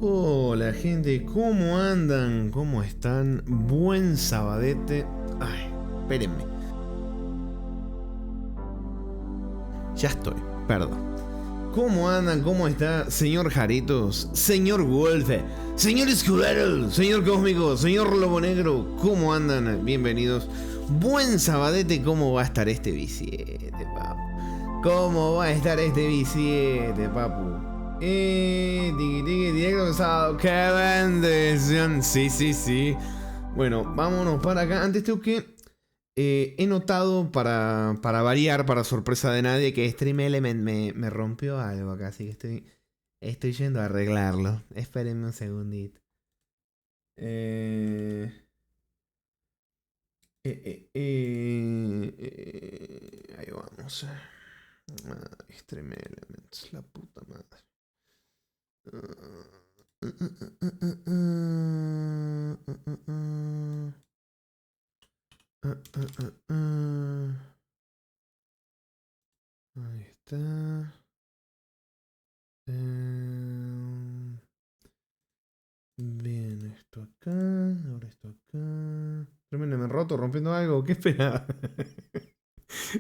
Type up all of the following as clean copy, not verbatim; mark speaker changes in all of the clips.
Speaker 1: Hola gente, ¿cómo andan? ¿Cómo están? Buen sabadete. Ay, espérenme. Ya estoy, perdón. ¿Cómo andan? ¿Cómo está? Señor Jaritos, señor Wolfe, señor Escudero, señor Cósmico, señor Lobo Negro, ¿cómo andan? Bienvenidos. Buen sabadete, ¿cómo va a estar este B7, papu? ¿Cómo va a estar este B7, papu? Directo pesado. ¡Qué bendición! Sí. Bueno, vámonos para acá. Antes tengo que... he notado para variar, para sorpresa de nadie, que Stream Element me rompió algo acá. Así que estoy yendo a arreglarlo. Espérenme un segundito. Ahí vamos. Stream Elements, la puta madre. Ahí está. Bien, esto acá. Ahora esto acá. Tremendo, me he roto rompiendo algo. ¿Qué esperaba?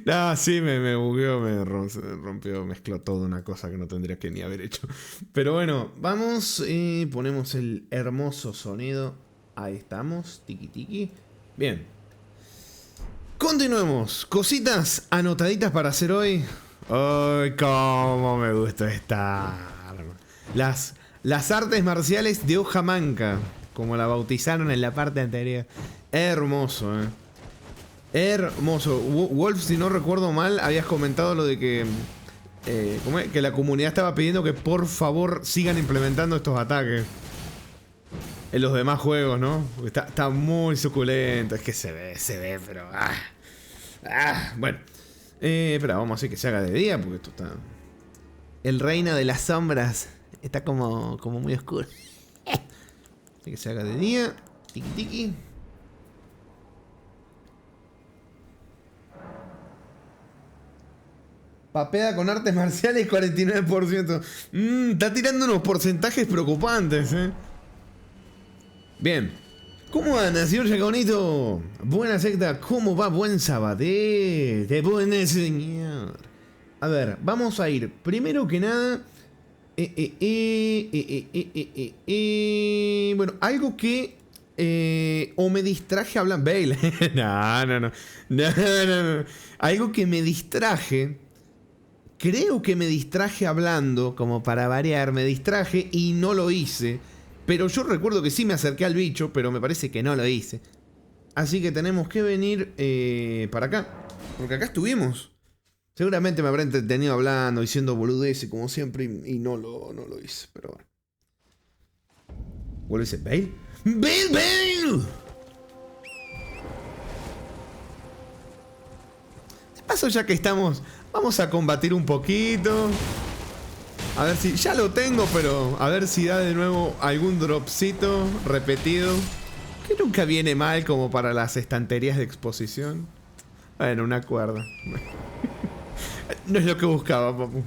Speaker 1: Ah, sí, me bugueó, me rompió, mezcló todo una cosa que no tendría que ni haber hecho. Pero bueno, vamos y ponemos el hermoso sonido. Ahí estamos, tiki tiki. Bien. Continuemos. Cositas anotaditas para hacer hoy. Ay, cómo me gusta estar. Las artes marciales de hoja manca, como la bautizaron en la parte anterior. Hermoso, Hermoso. Wolf, si no recuerdo mal, habías comentado lo de que ¿cómo es? Que la comunidad estaba pidiendo que por favor sigan implementando estos ataques en los demás juegos, ¿no? Está muy suculento. Es que se ve, pero... bueno. Espera, vamos a hacer que se haga de día, porque esto está... El reino de las sombras está como muy oscuro. Así que se haga de día. Tiki tiki. Papeda con artes marciales 49%. Está tirando unos porcentajes preocupantes, Bien. ¿Cómo anda, señor Chaconito? Buena secta. ¿Cómo va? Buen sabadete. Buen señor. A ver, vamos a ir. Primero que nada... Bueno, algo que... o me distraje hablando... Bale. No. Algo que me distraje... Creo que me distraje hablando, como para variar, me distraje y no lo hice. Pero yo recuerdo que sí me acerqué al bicho, pero me parece que no lo hice. Así que tenemos que venir para acá. Porque acá estuvimos. Seguramente me habrá entretenido hablando, diciendo boludeces como siempre y no lo hice, pero bueno. ¿Vuelve ese Bale? ¡Bale! De paso, ya que estamos... Vamos a combatir un poquito. A ver si... Ya lo tengo, pero... A ver si da de nuevo algún dropcito repetido. Que nunca viene mal como para las estanterías de exposición. Bueno, una cuerda. No es lo que buscaba, papu.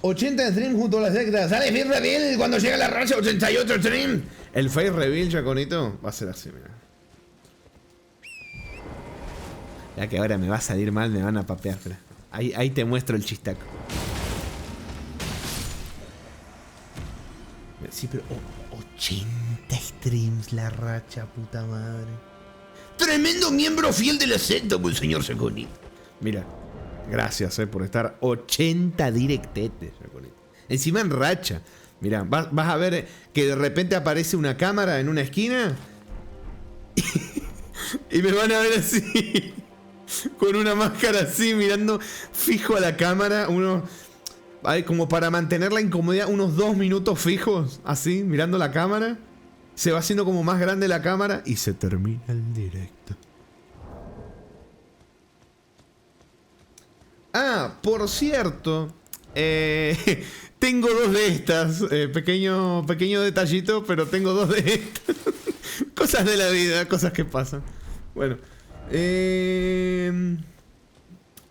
Speaker 1: ...80 stream junto a la secta. Sale Face Reveal cuando llega la racha. 88 stream. El Face Reveal, Chaconito, va a ser así, mira. Ya que ahora me va a salir mal, me van a papear. Ahí te muestro el chistaco. Sí, pero... 80 streams la racha, puta madre. Tremendo miembro fiel de la secta, pues, señor Chaconito. Mira. Gracias, por estar 80 directetes. Encima en racha. Mira, vas a ver que de repente aparece una cámara en una esquina. Y me van a ver así. Con una máscara así, mirando fijo a la cámara. Como para mantener la incomodidad, unos 2 minutos fijos, así, mirando la cámara. Se va haciendo como más grande la cámara y se termina el directo. Ah, por cierto, Tengo dos de estas. Pequeño detallito, pero tengo dos de estas. Cosas de la vida, cosas que pasan. Bueno.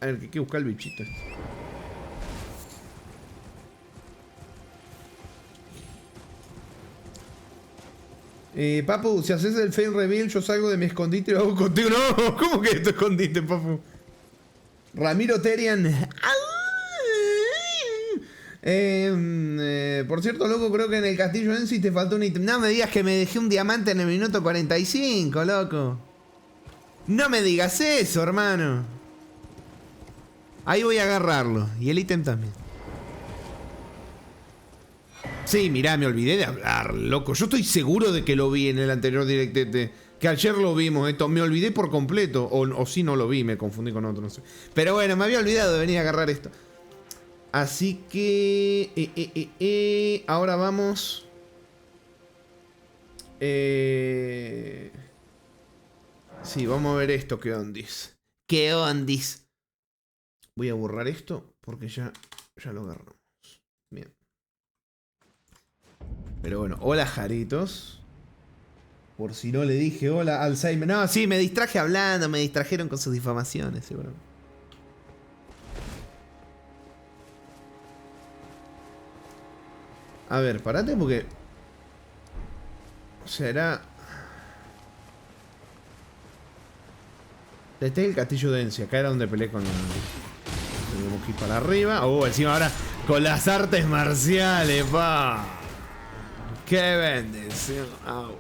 Speaker 1: A ver, que hay que buscar el bichito este. Papu, si haces el fail reveal, yo salgo de mi escondite y lo hago contigo. No, ¿cómo que es tu escondite, Papu? Ramiro Terian. Por cierto, loco, creo que en el castillo Ensi te faltó un ítem. No me digas que me dejé un diamante en el minuto 45, loco. No me digas eso, hermano. Ahí voy a agarrarlo. Y el ítem también. Sí, mirá, me olvidé de hablar, loco. Yo estoy seguro de que lo vi en el anterior directete. Que ayer lo vimos esto. Me olvidé por completo. O si no lo vi, me confundí con otro, no sé. Pero bueno, me había olvidado de venir a agarrar esto. Así que... ahora vamos... Sí, vamos a ver esto. ¿Qué ondis? ¿Qué ondis? Voy a borrar esto porque ya lo agarramos. Bien. Pero bueno, hola Jaritos. Por si no le dije hola Alzheimer. No, sí, me distraje hablando, me distrajeron con sus difamaciones, seguro. A ver, parate porque... Será... Este es el castillo de Ensi. Acá era donde peleé con... Tenemos que ir para arriba. Encima ahora con las artes marciales, pa. ¡Qué bendición! Au.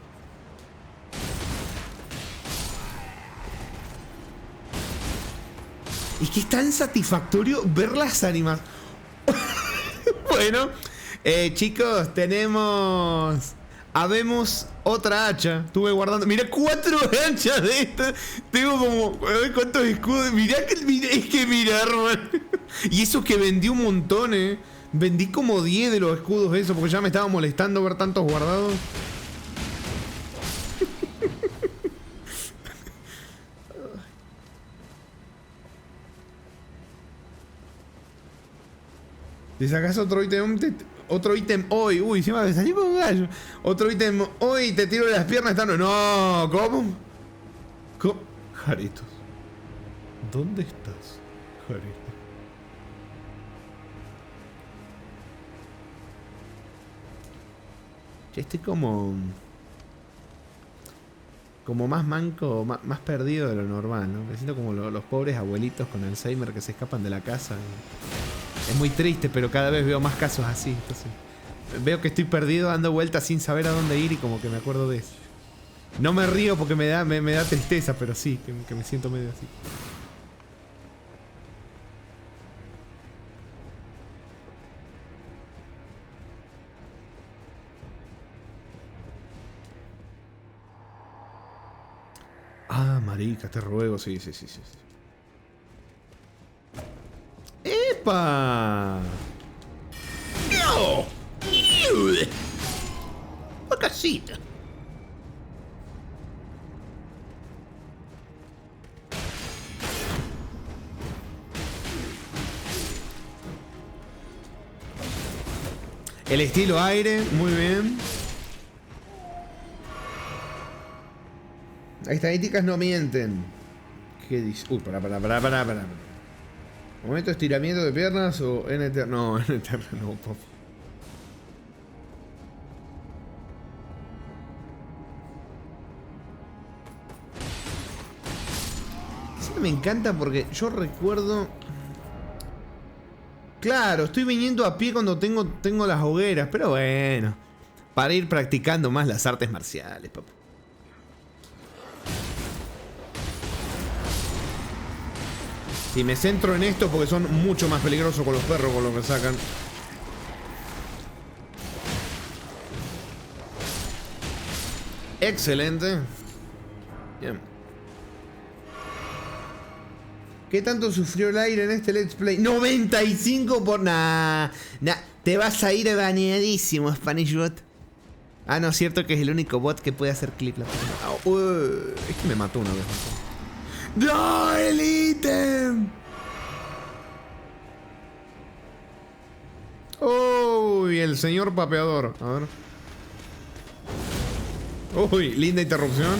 Speaker 1: Y que es tan satisfactorio ver las ánimas. Bueno, chicos, tenemos... Habemos otra hacha. Estuve guardando... Mirá, 4 hachas de estas. Tengo como... ¿Cuántos escudos? Mirá que... Es que mirá, hermano. Y eso que vendí un montón, Vendí como 10 de los escudos esos, porque ya me estaba molestando ver tantos guardados. Si sacas otro ítem hoy. Uy, se me salió con gallo. Otro ítem hoy, te tiro de las piernas. No, ¿cómo? Jaritos. ¿Dónde estás, Jaritos? Estoy como más manco, más perdido de lo normal, ¿no? Me siento como los pobres abuelitos con Alzheimer que se escapan de la casa. Es muy triste, pero cada vez veo más casos así. Entonces, veo que estoy perdido, dando vueltas sin saber a dónde ir y como que me acuerdo de eso. No me río porque me da tristeza, pero sí, que me siento medio así. Ah, marica, te ruego, sí. ¡Epa! ¡No! ¡La casita! El estilo aire, muy bien. Las estadísticas no mienten. ¿Qué dice? Uy, pará. ¿Momento de estiramiento de piernas o NTR? No, NTR no, papá. Eso me encanta porque yo recuerdo... Claro, estoy viniendo a pie cuando tengo las hogueras, pero bueno. Para ir practicando más las artes marciales, papá. Si me centro en esto porque son mucho más peligrosos con los perros con lo que sacan. Excelente. Bien. ¿Qué tanto sufrió el aire en este Let's Play? 95 por... Nah. Te vas a ir baneadísimo, Spanish Bot. Ah, no, es cierto que es el único bot que puede hacer clip. Es que me mató una vez. ¡No, el ítem! el señor papeador. A ver. Uy, linda interrupción.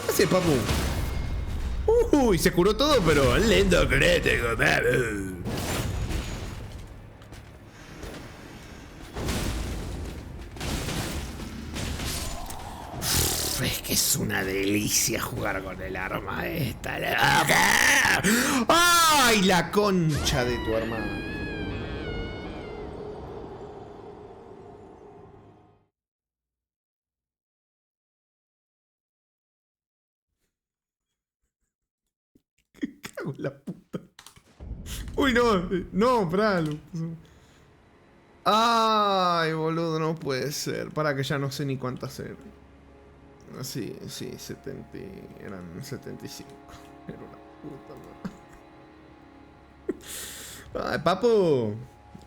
Speaker 1: ¿Qué hace, papu? Uy, se curó todo, pero lindo crítico. Es que es una delicia jugar con el arma esta. ¡Ay, la concha de tu hermano! Cago en la puta. Uy, no, no, paralo. Ay, boludo, no puede ser. Para que ya no sé ni cuántas eran. Sí, 70. Eran 75. Era una puta madre. Ay, papu.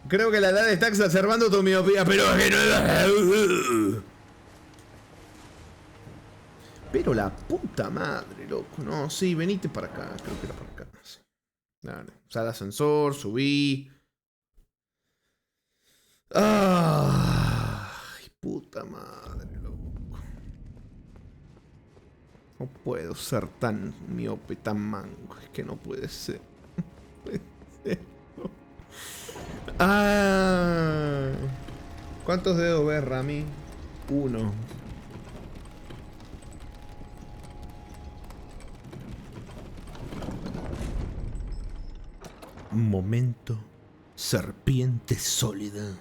Speaker 1: Creo que la edad está exacerbando tu miopía, pero que no. Pero la puta madre, loco. No, sí, venite para acá. Creo que era para acá. Sí. Dale. Sal ascensor, subí. Ay, puta madre, loco. No puedo ser tan miope, tan mango. Es que no puede ser. No puede ser. Ah. ¿Cuántos dedos ves, Rami? 1. Momento. Serpiente sólida.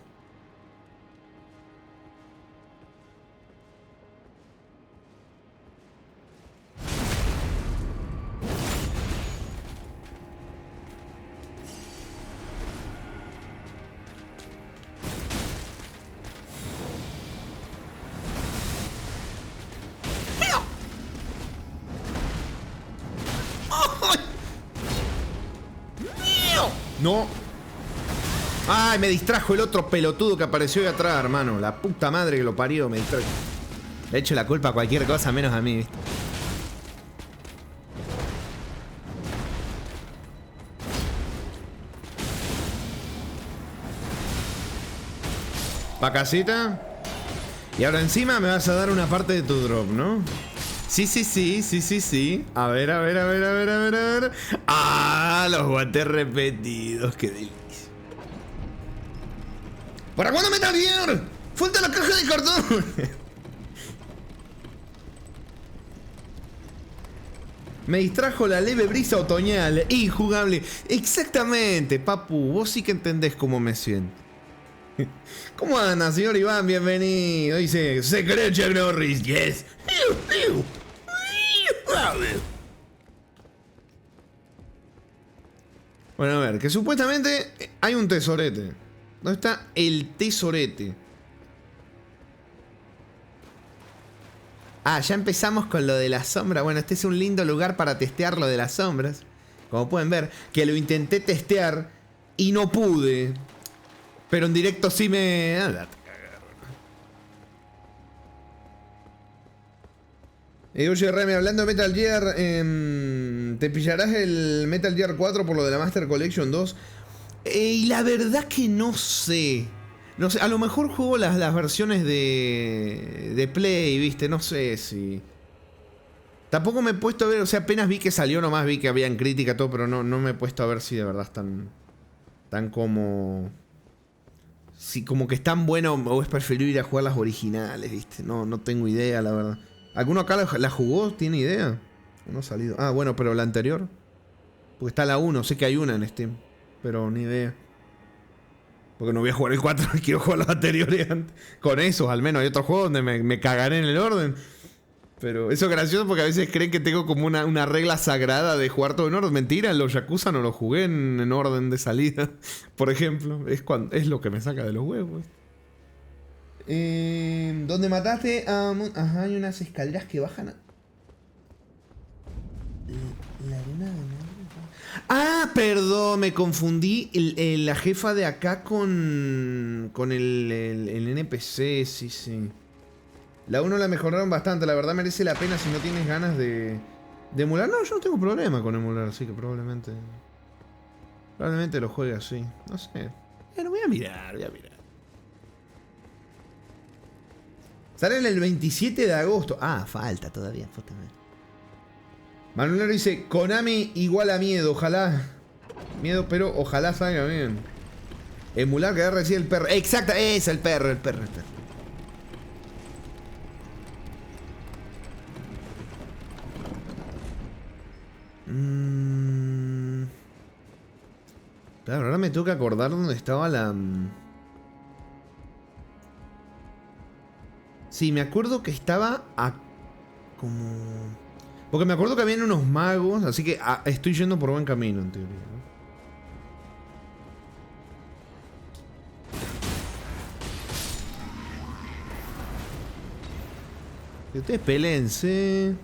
Speaker 1: No. Ay, me distrajo el otro pelotudo que apareció ahí atrás, hermano. La puta madre que lo parió, me distrajo. Le echo la culpa a cualquier cosa menos a mí, ¿viste? Pa' casita. Y ahora encima me vas a dar una parte de tu drop, ¿no? Sí. A ver. Ah, los guantes repetidos, qué delicia. ¿Para cuándo Metal Gear? ¡Falta la caja de cartón! Me distrajo la leve brisa otoñal, injugable. Exactamente, papu, vos sí que entendés cómo me siento. ¿Cómo anda, señor Iván? Bienvenido. Dice, se cree Chuck Norris, yes. Bueno, a ver, que supuestamente hay un tesorete. ¿Dónde está el tesorete? Ah, ya empezamos con lo de las sombras. Bueno, este es un lindo lugar para testear lo de las sombras. Como pueden ver, que lo intenté testear y no pude. Pero en directo sí me... Oye, Remy, hablando de Metal Gear, ¿te pillarás el Metal Gear 4 por lo de la Master Collection 2? Y la verdad que no sé. No sé, a lo mejor juego las versiones de Play, ¿viste? No sé si... Tampoco me he puesto a ver, o sea, apenas vi que salió, nomás vi que habían crítica, todo, pero no me he puesto a ver si de verdad están... Tan como... Si como que es tan bueno o es preferible ir a jugar las originales, ¿viste? No tengo idea, la verdad. ¿Alguno acá la jugó? ¿Tiene idea? No ha salido. Ah, bueno, pero la anterior. Porque está la 1, sé que hay una en Steam. Pero ni idea. Porque no voy a jugar el 4, quiero jugar los anteriores antes. Con esos, al menos. Hay otros juegos donde me cagaré en el orden. Pero eso es gracioso porque a veces creen que tengo como una regla sagrada de jugar todo en orden. Mentira, en los Yakuza no los jugué en orden de salida. Por ejemplo. Es lo que me saca de los huevos. ¿Dónde mataste a... Ajá, hay unas escaleras que bajan a... La arena de... Ah, perdón, me confundí. La jefa de acá con el NPC, sí. La 1 la mejoraron bastante, la verdad merece la pena si no tienes ganas de emular. No, yo no tengo problema con emular, así que probablemente... Probablemente lo juegue así. No sé. Bueno, voy a mirar, voy a mirar. Salen el 27 de agosto. Ah, falta todavía. Manuel dice, Konami igual a miedo, ojalá. Miedo, pero ojalá salga bien. Emular que recibe el perro. Exacto, es el perro, el perro. Claro, ahora me tengo que acordar dónde estaba la... Sí, me acuerdo que estaba como... Porque me acuerdo que habían unos magos, así que estoy yendo por buen camino, en teoría, ¿no? Y ustedes pelense.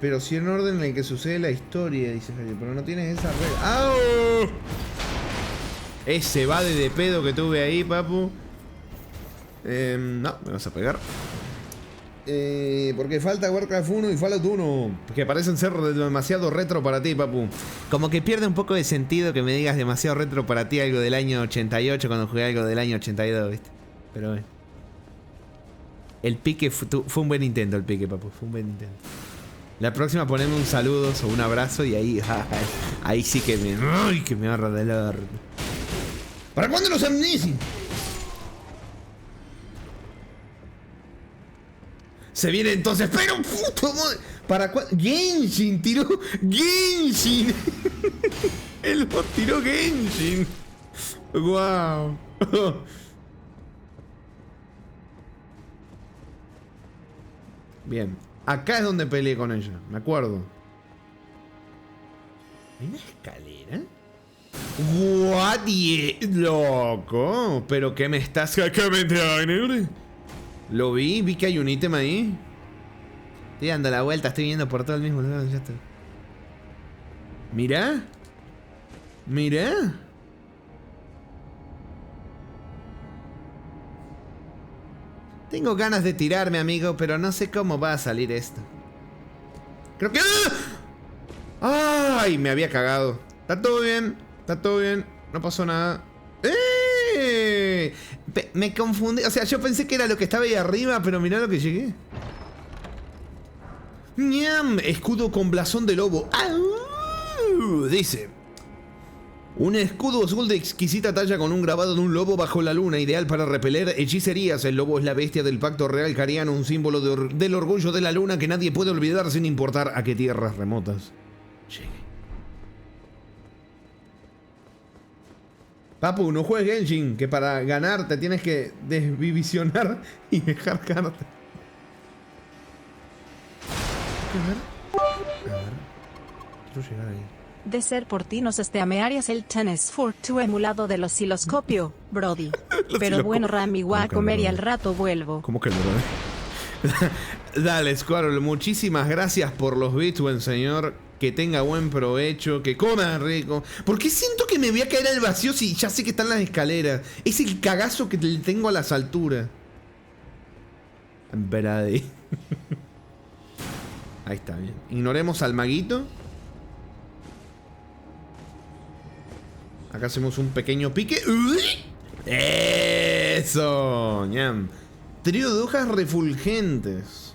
Speaker 1: Pero si en orden en el que sucede la historia, dice Javier, pero no tienes esa regla. ¡Au! Ese bade de pedo que tuve ahí, papu. No, me vas a pegar. Porque falta Warcraft 1 y Fallout 1, que parecen ser demasiado retro para ti, papu. Como que pierde un poco de sentido que me digas demasiado retro para ti algo del año 88 cuando jugué algo del año 82, ¿viste? Pero bueno. El pique fue un buen intento, el pique, papu. Fue un buen intento. La próxima poneme un saludo o un abrazo y ahí, ahí sí que me... ¡Ay, que me agarra del orto! ¿Para cuándo los amnesis? Se viene entonces, pero puto madre. ¿Para cuándo? Genshin tiró. Genshin. Él lo tiró Genshin. Wow. Bien. Acá es donde peleé con ella, me acuerdo. ¿Hay una escalera? What the... Loco. ¿Pero qué me estás sacando? Lo vi que hay un ítem ahí. Estoy dando la vuelta, estoy viendo por todo el mismo lugar. Ya está. Mirá. Mirá. Tengo ganas de tirarme, amigo, pero no sé cómo va a salir esto. Creo que... ¡Ay! Me había cagado. Está todo bien. Está todo bien. No pasó nada. Me confundí. O sea, yo pensé que era lo que estaba ahí arriba, pero mirá lo que llegué. ¡Ñam! Escudo con blasón de lobo. Dice... Un escudo azul de exquisita talla con un grabado de un lobo bajo la luna, ideal para repeler hechicerías. El lobo es la bestia del pacto real cariano, un símbolo del orgullo de la luna que nadie puede olvidar sin importar a qué tierras remotas llegue. Papu, no juegues Genshin, que para ganar te tienes que desvivisionar y dejar cartas. A ver. Quiero llegar ahí.
Speaker 2: De ser por ti nos esteamearías el tennis for tu emulado del osciloscopio, Brody. Pero bueno, Rami, voy a comer y al rato vuelvo.
Speaker 1: ¿Cómo que no? Dale, Squirrel, muchísimas gracias por los bits, buen señor. Que tenga buen provecho, que coma rico. ¿Por qué siento que me voy a caer al vacío si ya sé que están las escaleras? Es el cagazo que le tengo a las alturas. Brady. Ahí está, bien. Ignoremos al maguito. Acá hacemos un pequeño pique. ¡Eso! ¡Ñam! Trío de hojas refulgentes.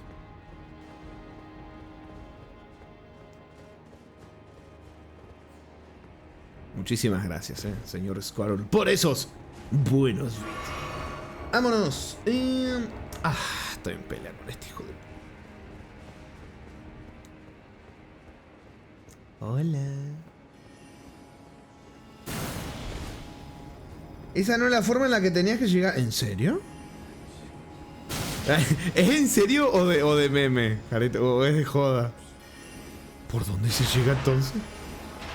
Speaker 1: Muchísimas gracias, señor Squirrel, por esos buenos vídeos. Vámonos. Estoy en pelea con este hijo de... Hola. Esa no es la forma en la que tenías que llegar. ¿En serio? ¿Es en serio o de meme, Jareto? ¿O es de joda? ¿Por dónde se llega entonces?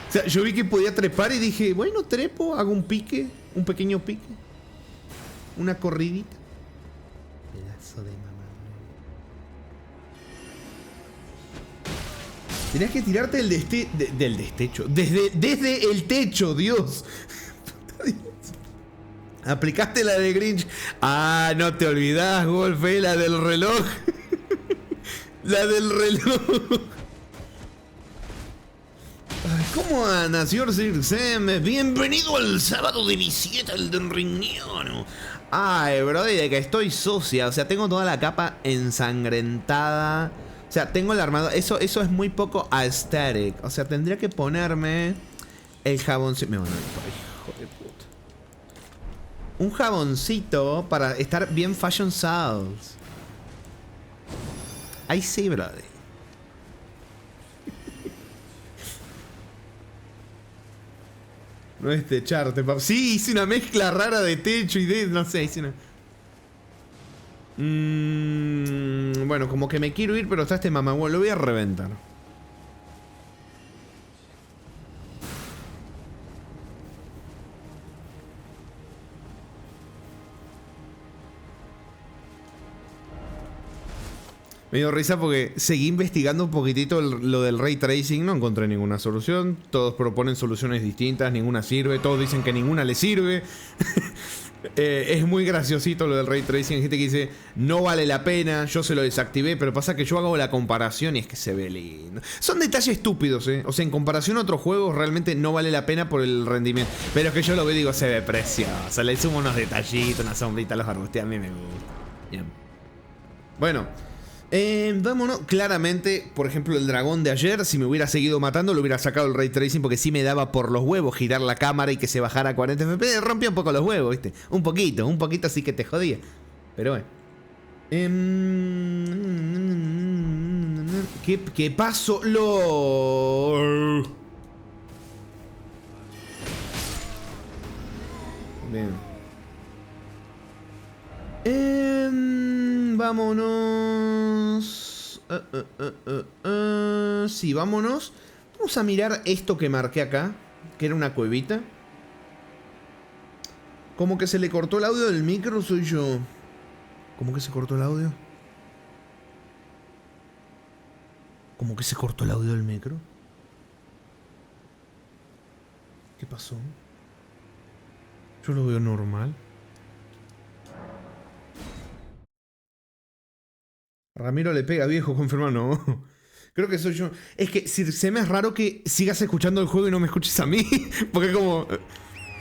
Speaker 1: O sea, yo vi que podía trepar y dije, bueno, trepo, hago un pique, un pequeño pique. Una corridita. Pedazo de mamá. Tenías que tirarte del destecho. Desde el techo, Dios. Aplicaste la de Grinch. Ah, no te olvidás, Wolf, la del reloj. La del reloj. Ay, ¿cómo andas, Sir Sam? Bienvenido al sábado de visita al Elden Ringiano. Ay, bro, de que estoy sucia. O sea, tengo toda la capa ensangrentada. O sea, tengo la armadura. Eso es muy poco aesthetic. O sea, tendría que ponerme el jaboncito. Me van a ver, hijo de puta. Un jaboncito para estar bien fashion sauce. Ahí sí, brother. No es techarte, papá. Sí, hice una mezcla rara de techo y de... No sé, hice una... bueno, como que me quiero ir, pero está este mamagüey. Lo voy a reventar. Me dio risa porque seguí investigando un poquitito lo del Ray Tracing. No encontré ninguna solución. Todos proponen soluciones distintas, ninguna sirve. Todos dicen que ninguna le sirve. Es muy graciosito lo del Ray Tracing. Hay gente que dice, no vale la pena, yo se lo desactivé. Pero pasa que yo hago la comparación y es que se ve lindo. Son detalles estúpidos, ¿eh? O sea, en comparación a otros juegos realmente no vale la pena por el rendimiento. Pero es que yo lo veo y digo, se ve precioso. Le sumo unos detallitos, una sombrita, los arbustos. A mí me gusta. Bien. Bueno. Vámonos, claramente, por ejemplo, el dragón de ayer, si me hubiera seguido matando, lo hubiera sacado el Ray Tracing porque sí me daba por los huevos girar la cámara y que se bajara a 40 FPS. Rompía un poco los huevos, ¿viste? Un poquito así que te jodía. Pero bueno. ¿Qué pasó? Bien. Vámonos. Sí, vámonos. Vamos a mirar esto que marqué acá, que era una cuevita. Como que se le cortó el audio del micro, soy yo. ¿Cómo que se cortó el audio? ¿Cómo que se cortó el audio del micro? ¿Qué pasó? Yo lo veo normal. Ramiro le pega, viejo, confirma, no. Creo que soy yo. Es que si se me es raro que sigas escuchando el juego y no me escuches a mí. Porque como...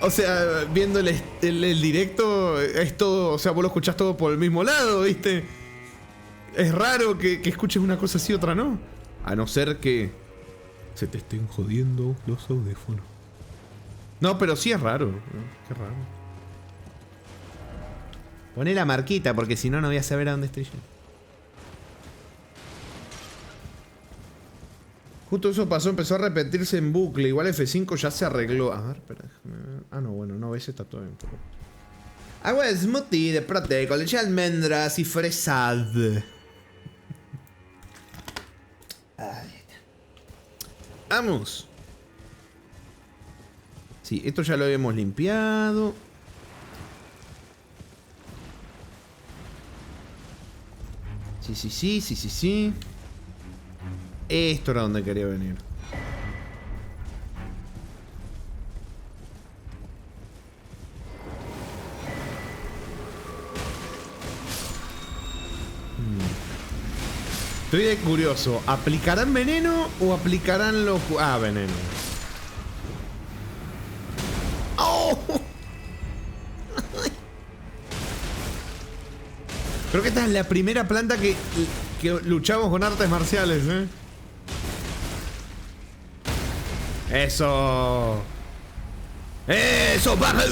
Speaker 1: O sea, viendo el directo, es todo... O sea, vos lo escuchás todo por el mismo lado, ¿viste? Es raro que escuches una cosa así y otra no. A no ser que se te estén jodiendo los audífonos. No, pero sí es raro. Qué raro. Poné la marquita porque si no, no voy a saber a dónde estoy yo. Justo eso pasó, empezó a repetirse en bucle. Igual F5 ya se arregló. A ver, espera, déjame ver. Ah, no, bueno, no, ese está todo bien. Agua de smoothie de prote con leche de almendras y fresad. Vamos. Sí, esto ya lo habíamos limpiado. Sí. Esto era donde quería venir. Estoy de curioso. ¿Aplicarán veneno o aplicarán los... Ah, veneno. ¡Oh! Creo que esta es la primera planta que luchamos con artes marciales, ¿eh? ¡Eso! ¡Eso, baja!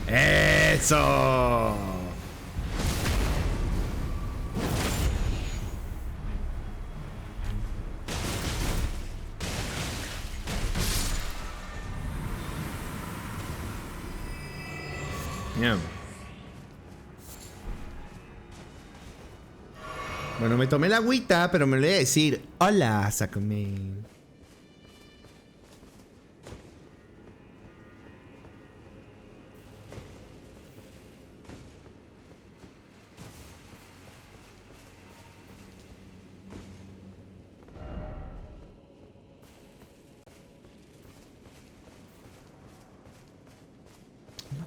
Speaker 1: ¡Eso! Bien. Bueno, me tomé la agüita, pero me lo voy a decir. Hola, Sakumi.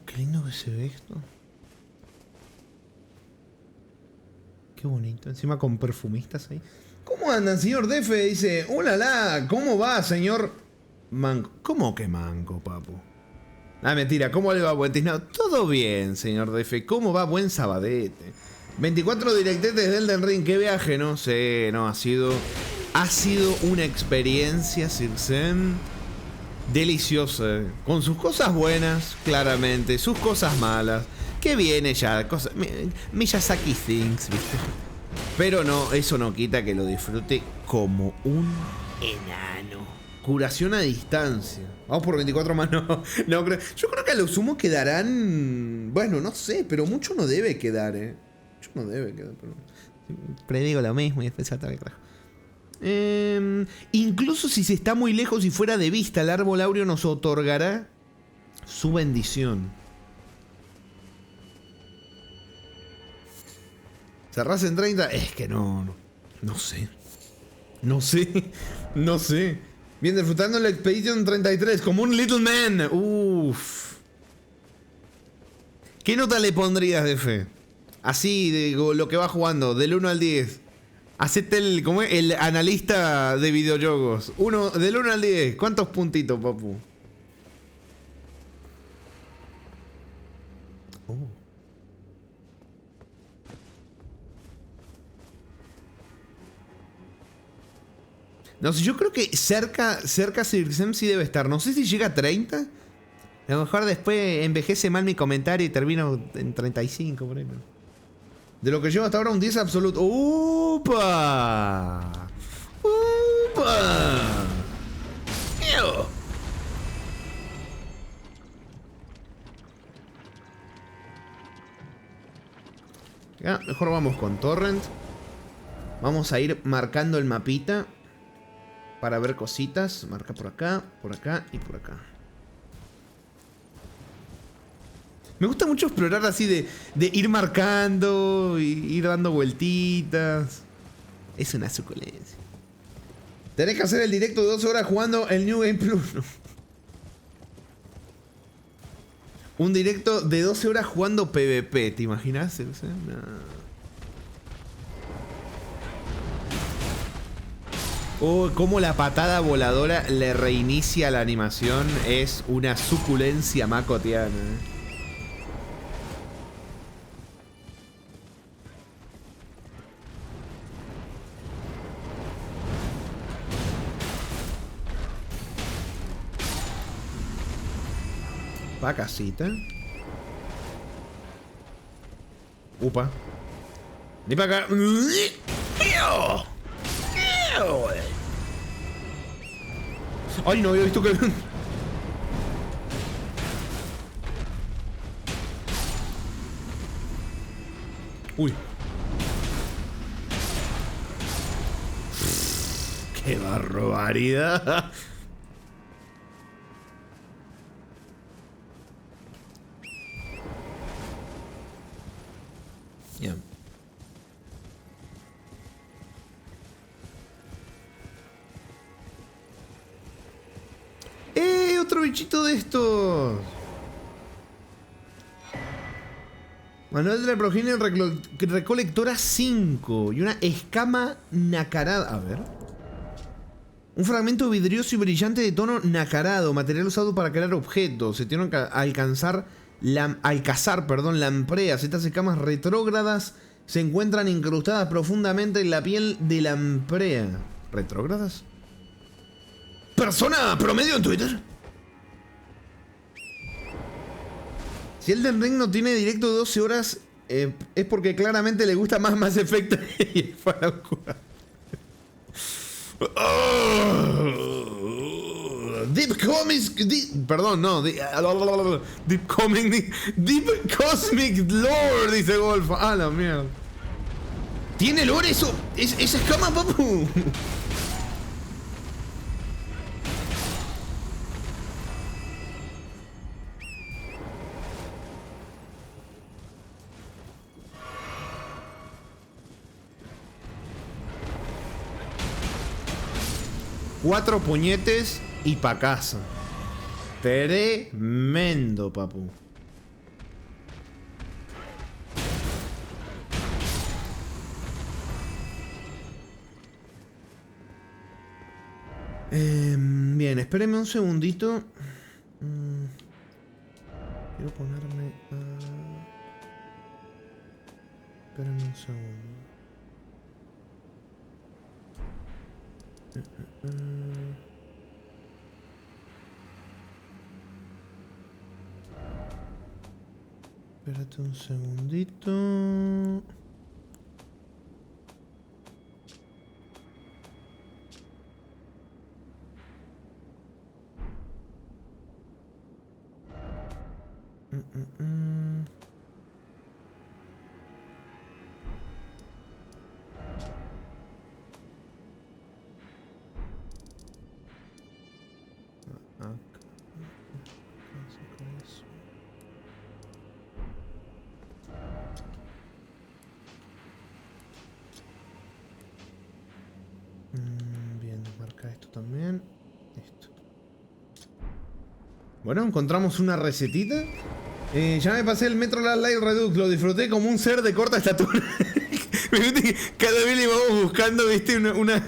Speaker 1: Qué lindo que se ve esto. Qué bonito. Encima con perfumistas ahí. ¿Cómo andan, señor Defe? Dice, hola, ¿cómo va, señor Manco? ¿Cómo que Manco, papu? Ah, mentira. ¿Cómo le va, buen tiznado? Todo bien, señor Defe. ¿Cómo va, buen sabadete? 24 directetes de Elden Ring. Qué viaje, ¿no? Sí, no, ha sido una experiencia, Circen, deliciosa. Con sus cosas buenas, claramente. Sus cosas malas. Que viene ya, cosas, Miyazaki Things, ¿viste? Pero no, eso no quita que lo disfrute como un enano. Curación a distancia. Vamos por 24 más, no creo. Yo creo que a lo sumo quedarán. Bueno, no sé, pero mucho no debe quedar, Mucho no debe quedar, pero. Predigo lo mismo y después salta el carajo. Incluso si se está muy lejos y fuera de vista, el árbol áureo nos otorgará su bendición. ¿Cerrás en 30? Es que no sé. No sé. Bien, disfrutando la Expedition 33 como un little man. Uff. ¿Qué nota le pondrías de fe? Así, de lo que va jugando, del 1 al 10. Hacete el analista de videojuegos. Del 1 al 10. ¿Cuántos puntitos, papu? No sé, yo creo que cerca Circem sí debe estar. No sé si llega a 30. A lo mejor después envejece mal mi comentario y termino en 35 por ahí. De lo que llevo hasta ahora, un 10 absoluto. ¡Upa! Ya, mejor vamos con Torrent. Vamos a ir marcando el mapita para ver cositas. Marca por acá y por acá. Me gusta mucho explorar así de ir marcando y ir dando vueltitas. Es una suculencia. Tenés que hacer el directo de 12 horas jugando el New Game Plus. Un directo de 12 horas jugando PvP, ¿te imaginas? Oh, cómo la patada voladora le reinicia la animación. Es una suculencia macotiana. Va casita. Upa. Ni para acá. Ay, no había visto que... Uy. ¡Qué barbaridad! Ya. Otro bichito de estos. Manual de la progenia recolectora 5 y una escama nacarada. A ver. Un fragmento vidrioso y brillante de tono nacarado, material usado para crear objetos. Se tienen que alcanzar cazar, lampreas. Estas escamas retrógradas se encuentran incrustadas profundamente en la piel de lamprea. ¿Retrógradas? Persona promedio en Twitter. Si Elden Ring no tiene directo de 12 horas, es porque claramente le gusta más Mass Effect y el Fallout 4. Deep Cosmic Lore, dice Golf. Ah, la mierda. ¿Tiene lore eso? ¿Esa escama, papu? Cuatro puñetes y pa' casa. Tremendo, papu. Bien, espéreme un segundito. Quiero ponerme a... Espérame un segundo. Espérate un segundito. Bien, marca esto también. Esto. Bueno, encontramos una recetita. Ya me pasé el Metro Last Light Redux. Lo disfruté como un ser de corta estatura. Cada vez le íbamos buscando, viste, una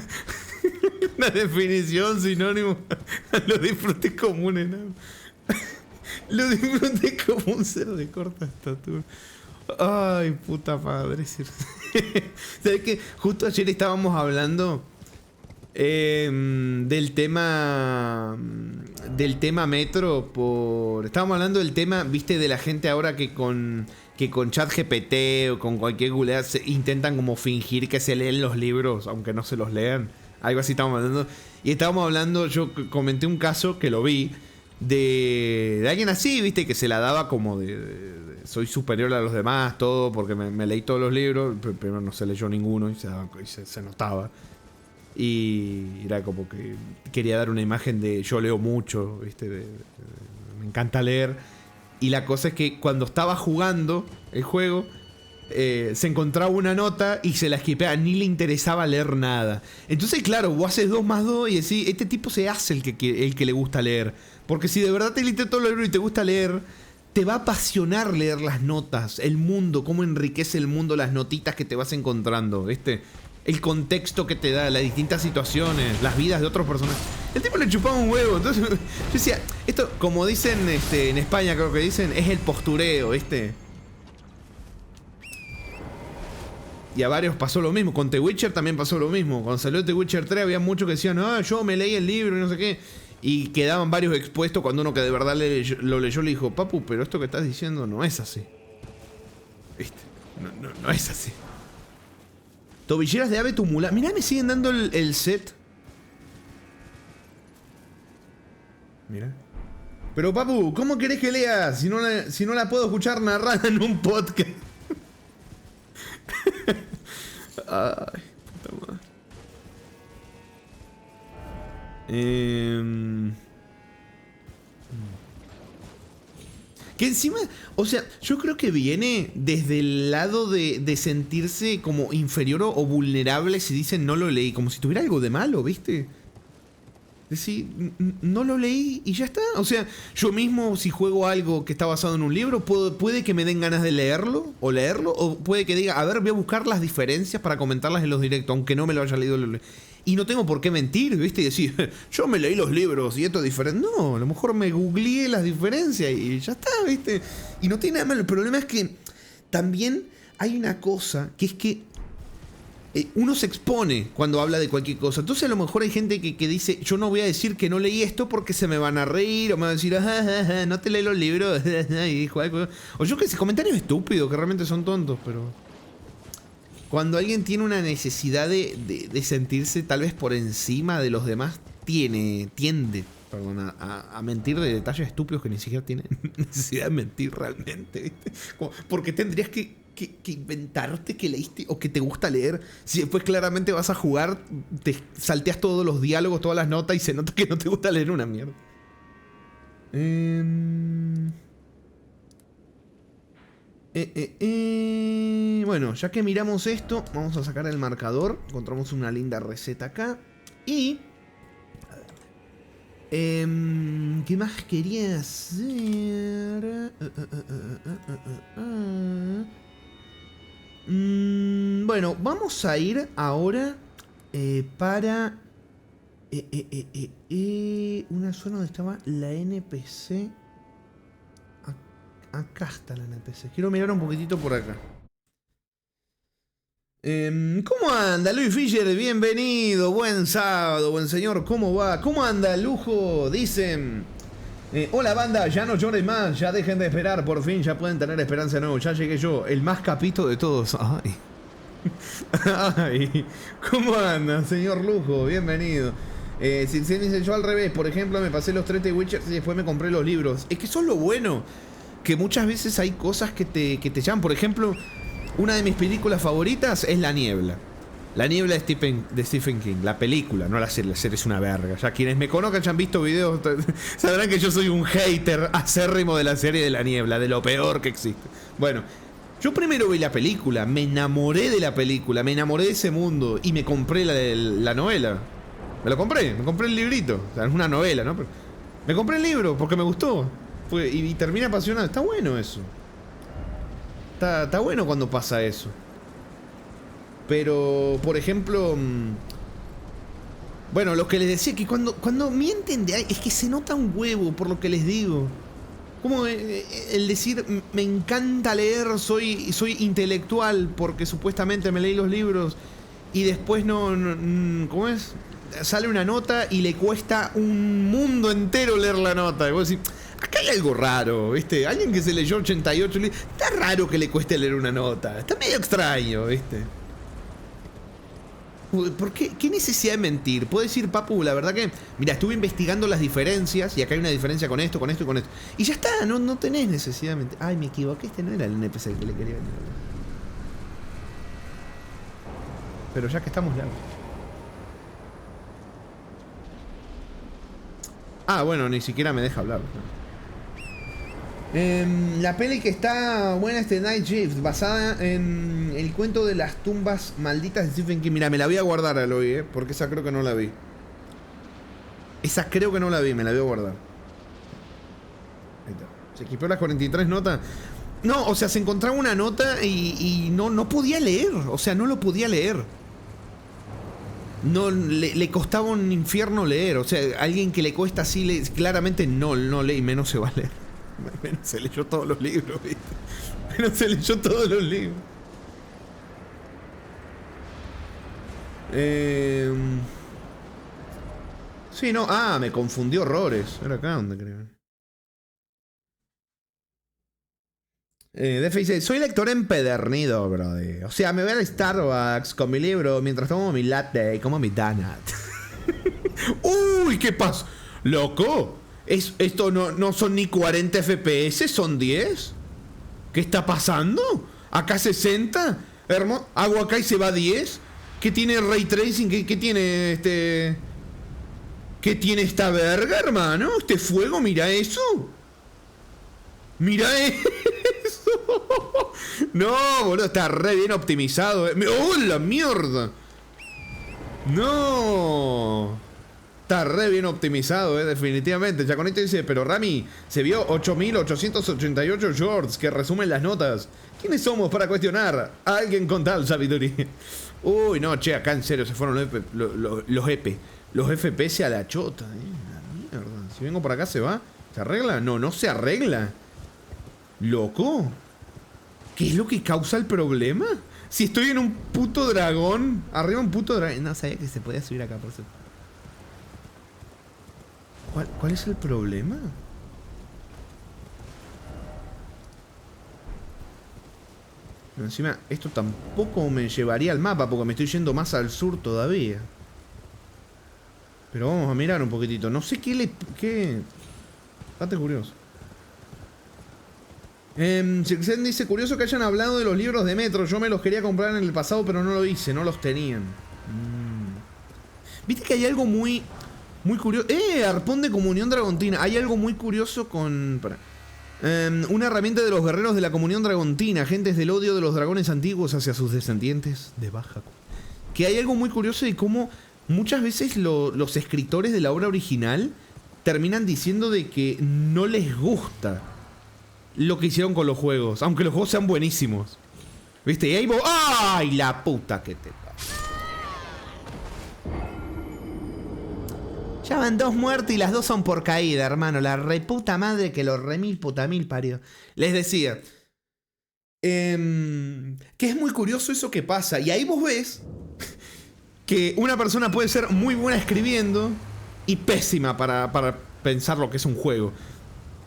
Speaker 1: definición, sinónimo. Lo disfruté como un enano. Lo disfruté como un ser de corta estatura. Ay, puta madre. ¿Sabes qué? Justo ayer estábamos hablando del tema Metro estábamos hablando del tema, viste, de la gente ahora que con ChatGPT o con cualquier Google intentan como fingir que se leen los libros aunque no se los lean, algo así estábamos hablando. Y estábamos hablando, yo comenté un caso que lo vi de alguien así, viste, que se la daba como de soy superior a los demás, todo, porque me leí todos los libros, pero no se leyó ninguno y se notaba. Y era como que quería dar una imagen de yo leo mucho, ¿viste? Me encanta leer. Y la cosa es que cuando estaba jugando el juego, se encontraba una nota y se la esquipeaba, ni le interesaba leer nada. Entonces, claro, vos haces 2 más 2 y decís, este tipo se hace el que le gusta leer. Porque si de verdad te leíste todo el libro y te gusta leer, te va a apasionar leer las notas, el mundo, cómo enriquece el mundo, las notitas que te vas encontrando, ¿viste? El contexto que te da, las distintas situaciones, las vidas de otros personajes. El tipo le chupaba un huevo. Entonces yo decía, esto, como dicen en España, creo que dicen, es el postureo, ¿viste? Y a varios pasó lo mismo. Con The Witcher también pasó lo mismo. Cuando salió The Witcher 3 había muchos que decían, no, yo me leí el libro y no sé qué. Y quedaban varios expuestos cuando uno que de verdad lo leyó le dijo, papu, pero esto que estás diciendo no es así. ¿Viste? No es así. Tobilleras de ave tumulada. Mirá, me siguen dando el set. Mira. Pero papu, ¿cómo querés que lea si no la puedo escuchar narrada en un podcast? Ay, puta madre. Que encima, o sea, yo creo que viene desde el lado de sentirse como inferior o vulnerable si dicen no lo leí, como si tuviera algo de malo, ¿viste? Decir, no lo leí y ya está. O sea, yo mismo si juego algo que está basado en un libro, puede que me den ganas de leerlo, o puede que diga, a ver, voy a buscar las diferencias para comentarlas en los directos, aunque no me lo haya leído. Y no tengo por qué mentir, ¿viste? Y decir, yo me leí los libros y esto es diferente. No, a lo mejor me googleé las diferencias y ya está, ¿viste? Y no tiene nada malo. El problema es que también hay una cosa, que es que uno se expone cuando habla de cualquier cosa. Entonces a lo mejor hay gente que dice, yo no voy a decir que no leí esto porque se me van a reír, o me van a decir, no te leí los libros, y dijo algo. O yo que sé, comentarios estúpidos que realmente son tontos, pero cuando alguien tiene una necesidad de sentirse tal vez por encima de los demás, tiende a mentir de detalles estúpidos que ni siquiera tienen necesidad de mentir realmente, ¿viste? Porque tendrías que que inventarte que leíste o que te gusta leer. Si después claramente vas a jugar, te salteas todos los diálogos, todas las notas y se nota que no te gusta leer una mierda. Bueno, ya que miramos esto, vamos a sacar el marcador. Encontramos una linda receta acá. Y... ¿qué más quería hacer? Bueno, vamos a ir ahora para una zona donde estaba la NPC. Acá está la NPC. Quiero mirar un poquitito por acá. ¿Cómo anda Luis Fischer? Bienvenido, buen sábado, buen señor, ¿cómo va? ¿Cómo anda Lujo? Dicen, hola banda, ya no lloren más, ya dejen de esperar, por fin ya pueden tener esperanza de nuevo, ya llegué yo, el más capito de todos. Ay. Ay. ¿Cómo anda, señor Lujo? Bienvenido. Si se dice yo al revés, por ejemplo, me pasé los 30 Witchers y después me compré los libros. Es que eso es lo bueno, que muchas veces hay cosas que te llaman, por ejemplo... Una de mis películas favoritas es La Niebla. La Niebla de Stephen King. La película, no la serie. La serie es una verga. Ya quienes me conozcan, ya han visto videos, sabrán que yo soy un hater acérrimo de la serie de La Niebla. De lo peor que existe. Bueno, yo primero vi la película. Me enamoré de la película. Me enamoré de ese mundo. Y me compré la novela. Me compré el librito. O sea, es una novela, ¿no? Pero me compré el libro porque me gustó. Y termina apasionado. Está bueno eso. Está bueno cuando pasa eso. Pero, por ejemplo... Bueno, lo que les decía, que cuando mienten es que se nota un huevo, por lo que les digo. Como el decir, me encanta leer, soy intelectual, porque supuestamente me leí los libros, y después ¿cómo es? Sale una nota y le cuesta un mundo entero leer la nota. Y vos decís... Acá hay algo raro, ¿viste? Alguien que se leyó 88 libros. Está raro que le cueste leer una nota. Está medio extraño, ¿viste? ¿Por qué? ¿Qué necesidad de mentir? Puedo decir, papu, la verdad que... Mira, estuve investigando las diferencias y acá hay una diferencia con esto, con esto y con esto. Y ya está, no tenés necesidad de mentir. Ay, me equivoqué, este no era el NPC que le quería venir. Pero ya que estamos largos. Ah, bueno, ni siquiera me deja hablar. La peli que está buena es The Night Shift, basada en el cuento de las tumbas malditas de Stephen King. Mira, me la voy a guardar, Aloy, porque esa creo que no la vi. Esa creo que no la vi, me la voy a guardar. Ahí está. Se equipó las 43 notas. No, o sea, se encontraba una nota y no podía leer. O sea, no lo podía leer. No, le costaba un infierno leer. O sea, alguien que le cuesta así, claramente no lee, menos se va a leer. Menos se leyó todos los libros, ¿viste? Menos se leyó todos los libros. Sí, no. Ah, me confundió horrores. Era acá donde creo. Defe dice, soy lector empedernido, brother. O sea, me voy al Starbucks con mi libro mientras tomo mi latte y como mi donut. Uy, ¿qué pasa? Loco, esto no son ni 40 FPS, son 10. ¿Qué está pasando? Acá 60. Hago acá y se va a 10. ¿Qué tiene Ray Tracing? ¿Qué tiene este? ¿Qué tiene esta verga, hermano? Este fuego, mira eso. Mira eso. No, boludo, está re bien optimizado. ¡Oh, la mierda! No. Está re bien optimizado, definitivamente. Chaconito dice, pero Rami, se vio 8888 shorts que resumen las notas. ¿Quiénes somos para cuestionar a alguien con tal sabiduría? Uy, no, che, acá en serio se fueron los EP. Los FPS a la chota, la mierda. Si vengo por acá, ¿se va? ¿Se arregla? No se arregla. Loco. ¿Qué es lo que causa el problema? Si estoy en un puto dragón. Arriba un puto dragón. No sabía que se podía subir acá, por eso. ¿Cuál es el problema? Pero encima, esto tampoco me llevaría al mapa, porque me estoy yendo más al sur todavía. Pero vamos a mirar un poquitito. No sé qué. Estate curioso. Cirxen dice, curioso que hayan hablado de los libros de Metro. Yo me los quería comprar en el pasado, pero no lo hice, no los tenían. Viste que hay algo muy curioso. Arpón de Comunión Dragontina. Hay algo muy curioso con... una herramienta de los guerreros de la Comunión Dragontina, agentes del odio de los dragones antiguos hacia sus descendientes de baja. Que hay algo muy curioso de cómo muchas veces los escritores de la obra original terminan diciendo de que no les gusta lo que hicieron con los juegos, aunque los juegos sean buenísimos. ¿Viste? Y ahí vos... ¡Ay, la puta que te pasa! Ya van 2 muertos y las 2 son por caída, hermano. La reputa madre que lo remil puta mil parió. Les decía... que es muy curioso eso que pasa. Y ahí vos ves que una persona puede ser muy buena escribiendo y pésima para pensar lo que es un juego.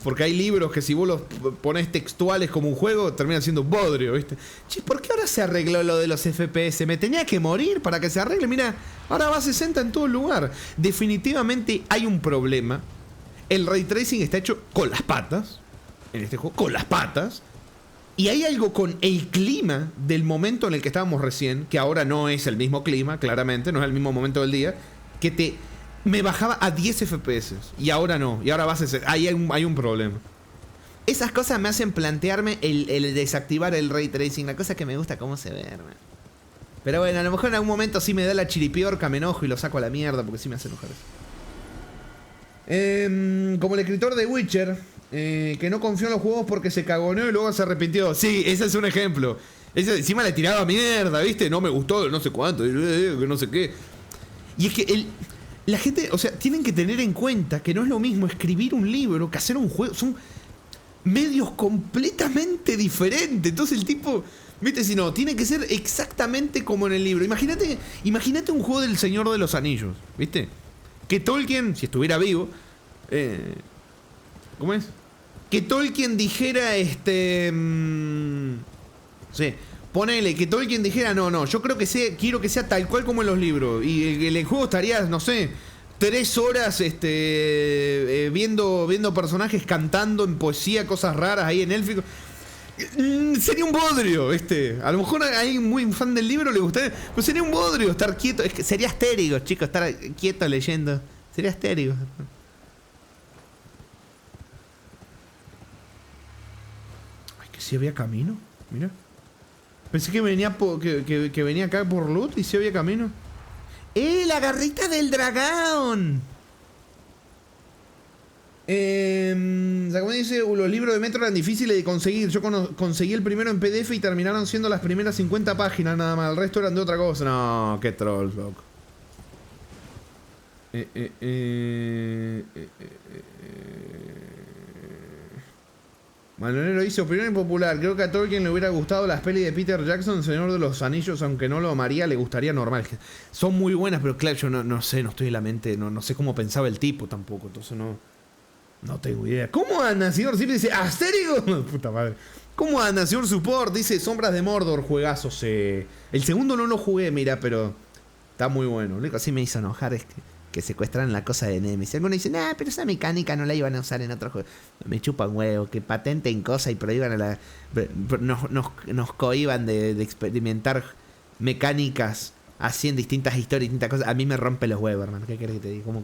Speaker 1: Porque hay libros que si vos los pones textuales como un juego, terminan siendo bodrio, ¿viste? Che, ¿por qué ahora se arregló lo de los FPS? Me tenía que morir para que se arregle. Mira, ahora va a 60 en todo lugar. Definitivamente hay un problema. El Ray Tracing está hecho con las patas. En este juego, con las patas. Y hay algo con el clima del momento en el que estábamos recién, que ahora no es el mismo clima, claramente, no es el mismo momento del día, que me bajaba a 10 FPS. Y ahora no. Y ahora vas a ser. Hay un problema. Esas cosas me hacen plantearme el desactivar el Ray Tracing. La cosa que me gusta cómo se ve, hermano. Pero bueno, a lo mejor en algún momento sí me da la chiripiorca, me enojo y lo saco a la mierda, porque sí me hace enojar eso. Como el escritor de Witcher, que no confió en los juegos porque se cagoneó y luego se arrepintió. Sí, ese es un ejemplo. Ese encima le tiraba mierda, ¿viste? No me gustó, no sé cuánto, que no sé qué. Y es que la gente, o sea, tienen que tener en cuenta que no es lo mismo escribir un libro que hacer un juego. Son medios completamente diferentes. Entonces el tipo, viste, si no, tiene que ser exactamente como en el libro. Imagínate un juego del Señor de los Anillos, ¿viste? Que Tolkien, si estuviera vivo, ¿cómo es? Que Tolkien dijera, sí, ponele, que Tolkien dijera, no, yo creo que quiero que sea tal cual como en los libros. Y el juego estaría, no sé, 3 horas viendo personajes cantando en poesía, cosas raras ahí en élfico. Sería un bodrio, ¿viste? A lo mejor hay muy fan del libro, le gustaría, pero sería un bodrio estar quieto. Es que sería astérico, chicos, estar quieto leyendo. Sería astérico. Ay, que sí había camino, mira. Pensé que venía que venía acá por loot y sí había camino. ¡La garrita del dragón! Como dice, los libros de Metro eran difíciles de conseguir. Yo conseguí el primero en PDF y terminaron siendo las primeras 50 páginas nada más. El resto eran de otra cosa. No, qué trolls, loco. Manuelero dice, opinión impopular. Creo que a Tolkien le hubiera gustado las pelis de Peter Jackson, El Señor de los Anillos, aunque no lo amaría, le gustaría normal. Son muy buenas, pero claro, yo no sé, no estoy en la mente, no sé cómo pensaba el tipo tampoco, entonces no tengo idea. ¿Cómo anda, señor? Siempre dice, ¿astérico? Puta madre. ¿Cómo anda, señor Support? Dice, Sombras de Mordor, juegazos. El segundo no lo jugué, mira, pero está muy bueno. Lo único que sí me hizo enojar es que secuestraran la cosa de Nemesis. Algunos dicen, pero esa mecánica no la iban a usar en otro juego. Me chupan huevo, que patenten cosas y prohíban a la... Nos cohíban de experimentar mecánicas así en distintas historias, distintas cosas. A mí me rompe los huevos, hermano. ¿Qué querés que te diga? Como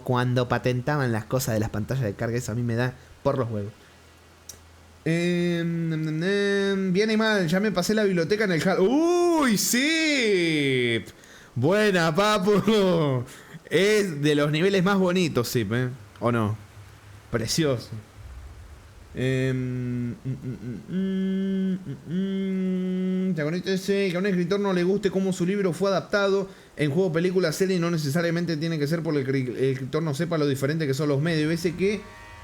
Speaker 1: cuando patentaban las cosas de las pantallas de carga. Eso a mí me da por los huevos. Bien y mal, ya me pasé la biblioteca en el hall. ¡Uy, sí! Buena, papu. Es de los niveles más bonitos, sí, ¿o no? Precioso. Que a un escritor no le guste cómo su libro fue adaptado en juego, película, serie, no necesariamente tiene que ser porque el escritor no sepa lo diferente que son los medios. Ese que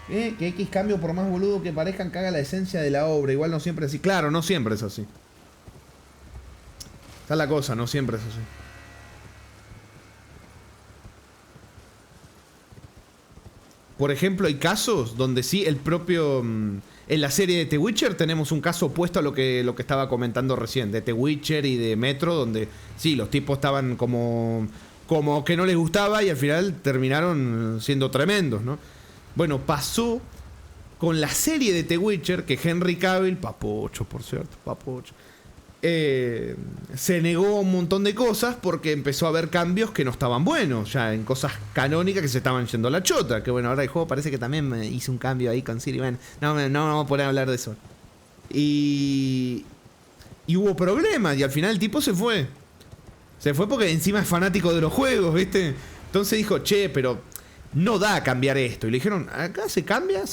Speaker 1: X cambio, por más boludo que parezcan, caga la esencia de la obra. Igual no siempre es así. Claro, no siempre es así. Está la cosa, no siempre es así. Por ejemplo, hay casos donde sí, el propio... en la serie de The Witcher tenemos un caso opuesto a lo que estaba comentando recién. De The Witcher y de Metro, donde sí, los tipos estaban como que no les gustaba y al final terminaron siendo tremendos, ¿no? Bueno, pasó con la serie de The Witcher, que Henry Cavill, papocho por cierto, papocho, se negó a un montón de cosas porque empezó a haber cambios que no estaban buenos, ya en cosas canónicas que se estaban yendo a la chota. Que bueno, ahora el juego parece que también me hizo un cambio ahí con Siri. Bueno, no vamos a poder hablar de eso. Y hubo problemas y al final el tipo se fue. Se fue porque encima es fanático de los juegos, ¿viste? Entonces dijo, che, pero no da a cambiar esto. Y le dijeron, acá se cambia.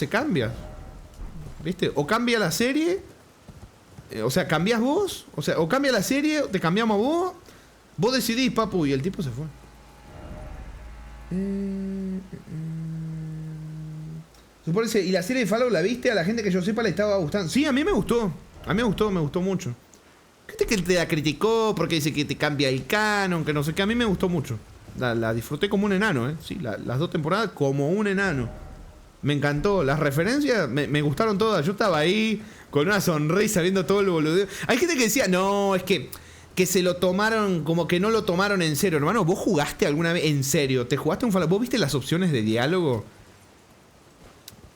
Speaker 1: ¿Viste? O cambia la serie, o sea, cambias vos, o sea, o cambia la serie, o te cambiamos a vos. Vos decidís, papu. Y el tipo se fue. Supónese, ¿y la serie de Fallout la viste? A la gente que yo sepa le estaba gustando. Sí, a mí me gustó. Me gustó mucho. Gente que te la criticó porque dice que te cambia el canon, que no sé qué. A mí me gustó mucho. La disfruté como un enano, ¿eh? Sí, las 2 temporadas como un enano. Me encantó. Las referencias me gustaron todas. Yo estaba ahí con una sonrisa viendo todo el boludeo. Hay gente que decía, no, es que se lo tomaron, como que no lo tomaron en serio. Hermano, ¿vos jugaste alguna vez en serio? ¿Te jugaste un Fallout? ¿Vos viste las opciones de diálogo?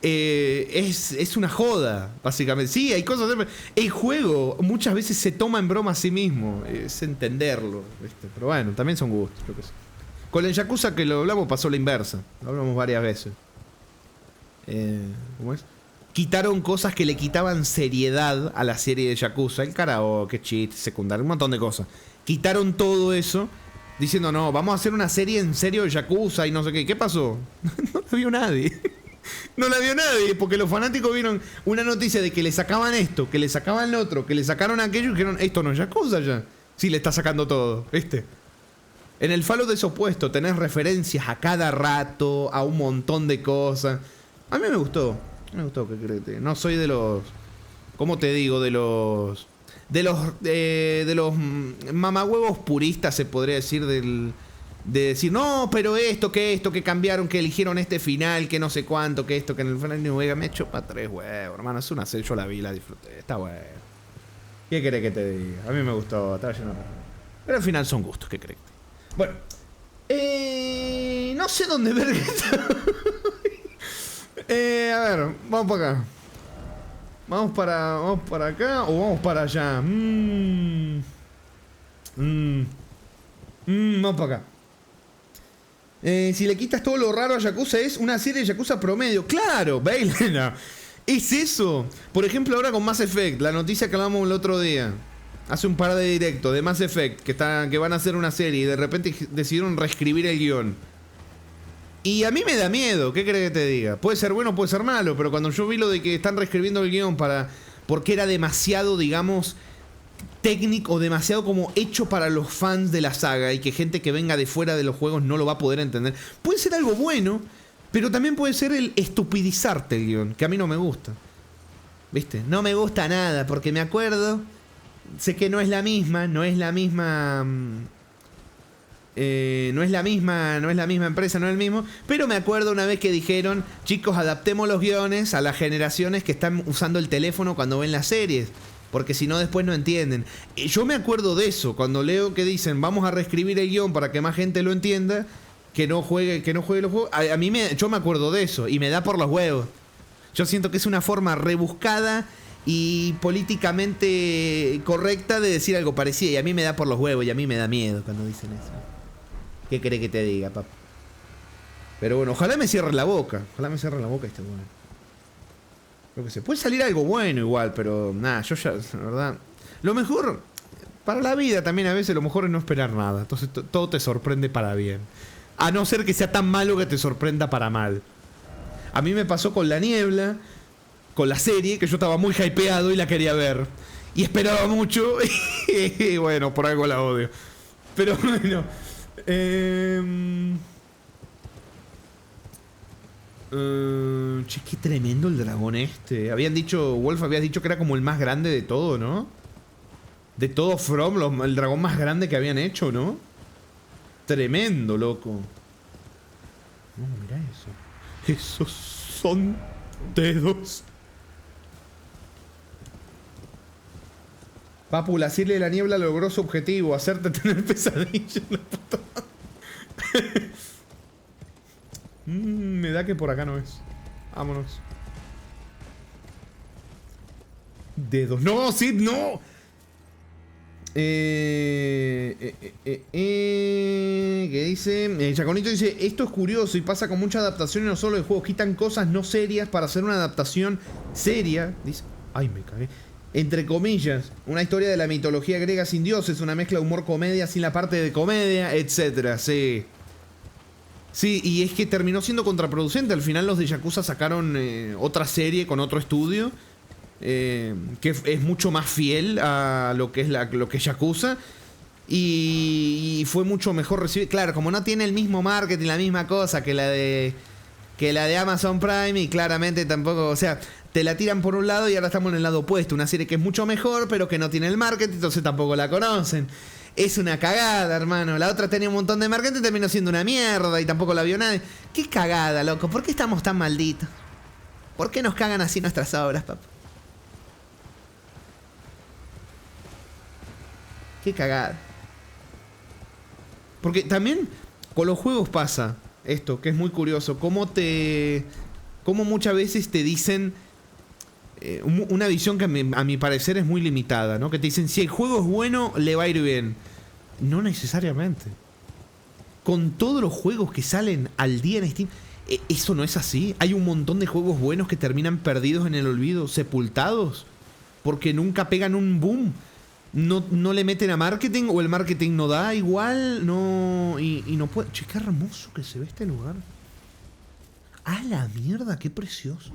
Speaker 1: Es una joda, básicamente. Sí, hay cosas. El juego muchas veces se toma en broma a sí mismo. Es entenderlo, ¿viste? Pero bueno, también son gustos, yo qué sé. Con el Yakuza que lo hablamos pasó la inversa. Lo hablamos varias veces. ¿Cómo es? Quitaron cosas que le quitaban seriedad a la serie de Yakuza. El karaoke, cheat, secundario, un montón de cosas. Quitaron todo eso diciendo, no, vamos a hacer una serie en serio de Yakuza y no sé qué. ¿Qué pasó? No la vio nadie. No la vio nadie, porque los fanáticos vieron una noticia de que le sacaban esto, que le sacaban lo otro, que le sacaron aquello y dijeron, esto no es Yakuza ya. Sí, le está sacando todo, ¿viste? En el Fallout es opuesto, tenés referencias a cada rato, a un montón de cosas. A mí me gustó, ¿qué crees? No soy de los, ¿cómo te digo? De los mamahuevos puristas, se podría decir, de decir, no, pero que cambiaron, que eligieron este final, que no sé cuánto, que esto, que en el final New Vegas me chupa 3 huevos, hermano. Es una serie, yo la vi, la disfruté, está bueno. ¿Qué querés que te diga? A mí me gustó, estaba lleno de... Pero al final son gustos, ¿qué crees? Bueno, no sé dónde ver esto. A ver, vamos para acá. ¿Vamos para acá o vamos para allá? Vamos para acá. Si le quitas todo lo raro a Yakuza, es una serie de Yakuza promedio. ¡Claro! Bailena. Es eso. Por ejemplo, ahora con Mass Effect, la noticia que hablamos el otro día, hace un par de directos de Mass Effect, que van a hacer una serie y de repente decidieron reescribir el guión. Y a mí me da miedo, ¿qué crees que te diga? Puede ser bueno, puede ser malo, pero cuando yo vi lo de que están reescribiendo el guión porque era demasiado, digamos, técnico, demasiado como hecho para los fans de la saga y que gente que venga de fuera de los juegos no lo va a poder entender. Puede ser algo bueno, pero también puede ser el estupidizarte el guión, que a mí no me gusta. ¿Viste? No me gusta nada, porque me acuerdo, sé que no es la misma empresa, no es el mismo, pero me acuerdo una vez que dijeron, chicos, adaptemos los guiones a las generaciones que están usando el teléfono cuando ven las series, porque si no después no entienden. Yo me acuerdo de eso, cuando leo que dicen, vamos a reescribir el guión para que más gente lo entienda, que no juegue los juegos. Yo me acuerdo de eso y me da por los huevos. Yo siento que es una forma rebuscada y políticamente correcta de decir algo parecido, y a mí me da por los huevos y a mí me da miedo cuando dicen eso. ¿Qué querés que te diga, papá? Pero bueno, ojalá me cierre la boca. Ojalá me cierre la boca y esté bueno. Creo que se puede salir algo bueno igual, pero nada, yo ya, la verdad. Lo mejor, para la vida también a veces lo mejor es no esperar nada. Entonces todo te sorprende para bien. A no ser que sea tan malo que te sorprenda para mal. A mí me pasó con La Niebla, con la serie, que yo estaba muy hypeado y la quería ver. Y esperaba mucho. Y bueno, por algo la odio. Pero bueno. Che, qué tremendo el dragón este. Habían dicho, Wolf, habías dicho que era como el más grande de todo, ¿no? De todo From, el dragón más grande que habían hecho, ¿no? Tremendo, loco. No, mira eso. Esos son dedos. Papu, la serie de La Niebla logró su objetivo, hacerte tener pesadillas. Me da que por acá no es. Vámonos. Dedos. ¡No, Sid, no! ¿Qué dice? Chaconito dice: esto es curioso y pasa con muchas adaptaciones, no solo de juegos. Quitan cosas no serias para hacer una adaptación seria. Dice: ay, me cagué. Entre comillas, una historia de la mitología griega sin dioses, una mezcla de humor-comedia sin la parte de comedia, etcétera. Sí. Sí, y es que terminó siendo contraproducente. Al final los de Yakuza sacaron otra serie con otro estudio. Que es mucho más fiel a lo que es lo que es Yakuza. Y fue mucho mejor recibido. Claro, como no tiene el mismo marketing, la misma cosa que la de Amazon Prime. Y claramente tampoco, o sea, te la tiran por un lado y ahora estamos en el lado opuesto. Una serie que es mucho mejor, pero que no tiene el marketing, entonces tampoco la conocen. Es una cagada, hermano. La otra tenía un montón de marketing y terminó siendo una mierda y tampoco la vio nadie. Qué cagada, loco. ¿Por qué estamos tan malditos? ¿Por qué nos cagan así nuestras obras, papá? Qué cagada. Porque también con los juegos pasa esto, que es muy curioso. Cómo muchas veces te dicen una visión que a mi parecer es muy limitada, ¿no? Que te dicen, si el juego es bueno, le va a ir bien. No necesariamente. Con todos los juegos que salen al día en Steam, eso no es así. Hay un montón de juegos buenos que terminan perdidos en el olvido, sepultados, porque nunca pegan un boom. No le meten a marketing, o el marketing no da igual, no. Y no puede. Che, qué hermoso que se ve este lugar. ¡Ah, la mierda! ¡Qué precioso!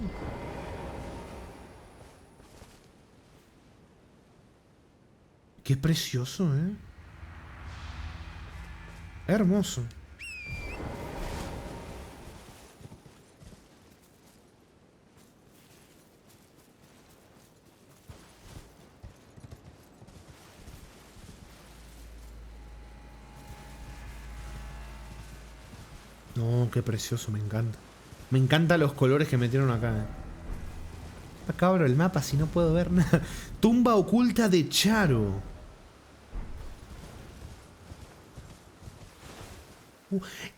Speaker 1: ¡Qué precioso, eh! Hermoso. No, qué precioso, me encanta. Me encantan los colores que metieron acá. Acá abro el mapa si no puedo ver nada. Tumba oculta de Charo.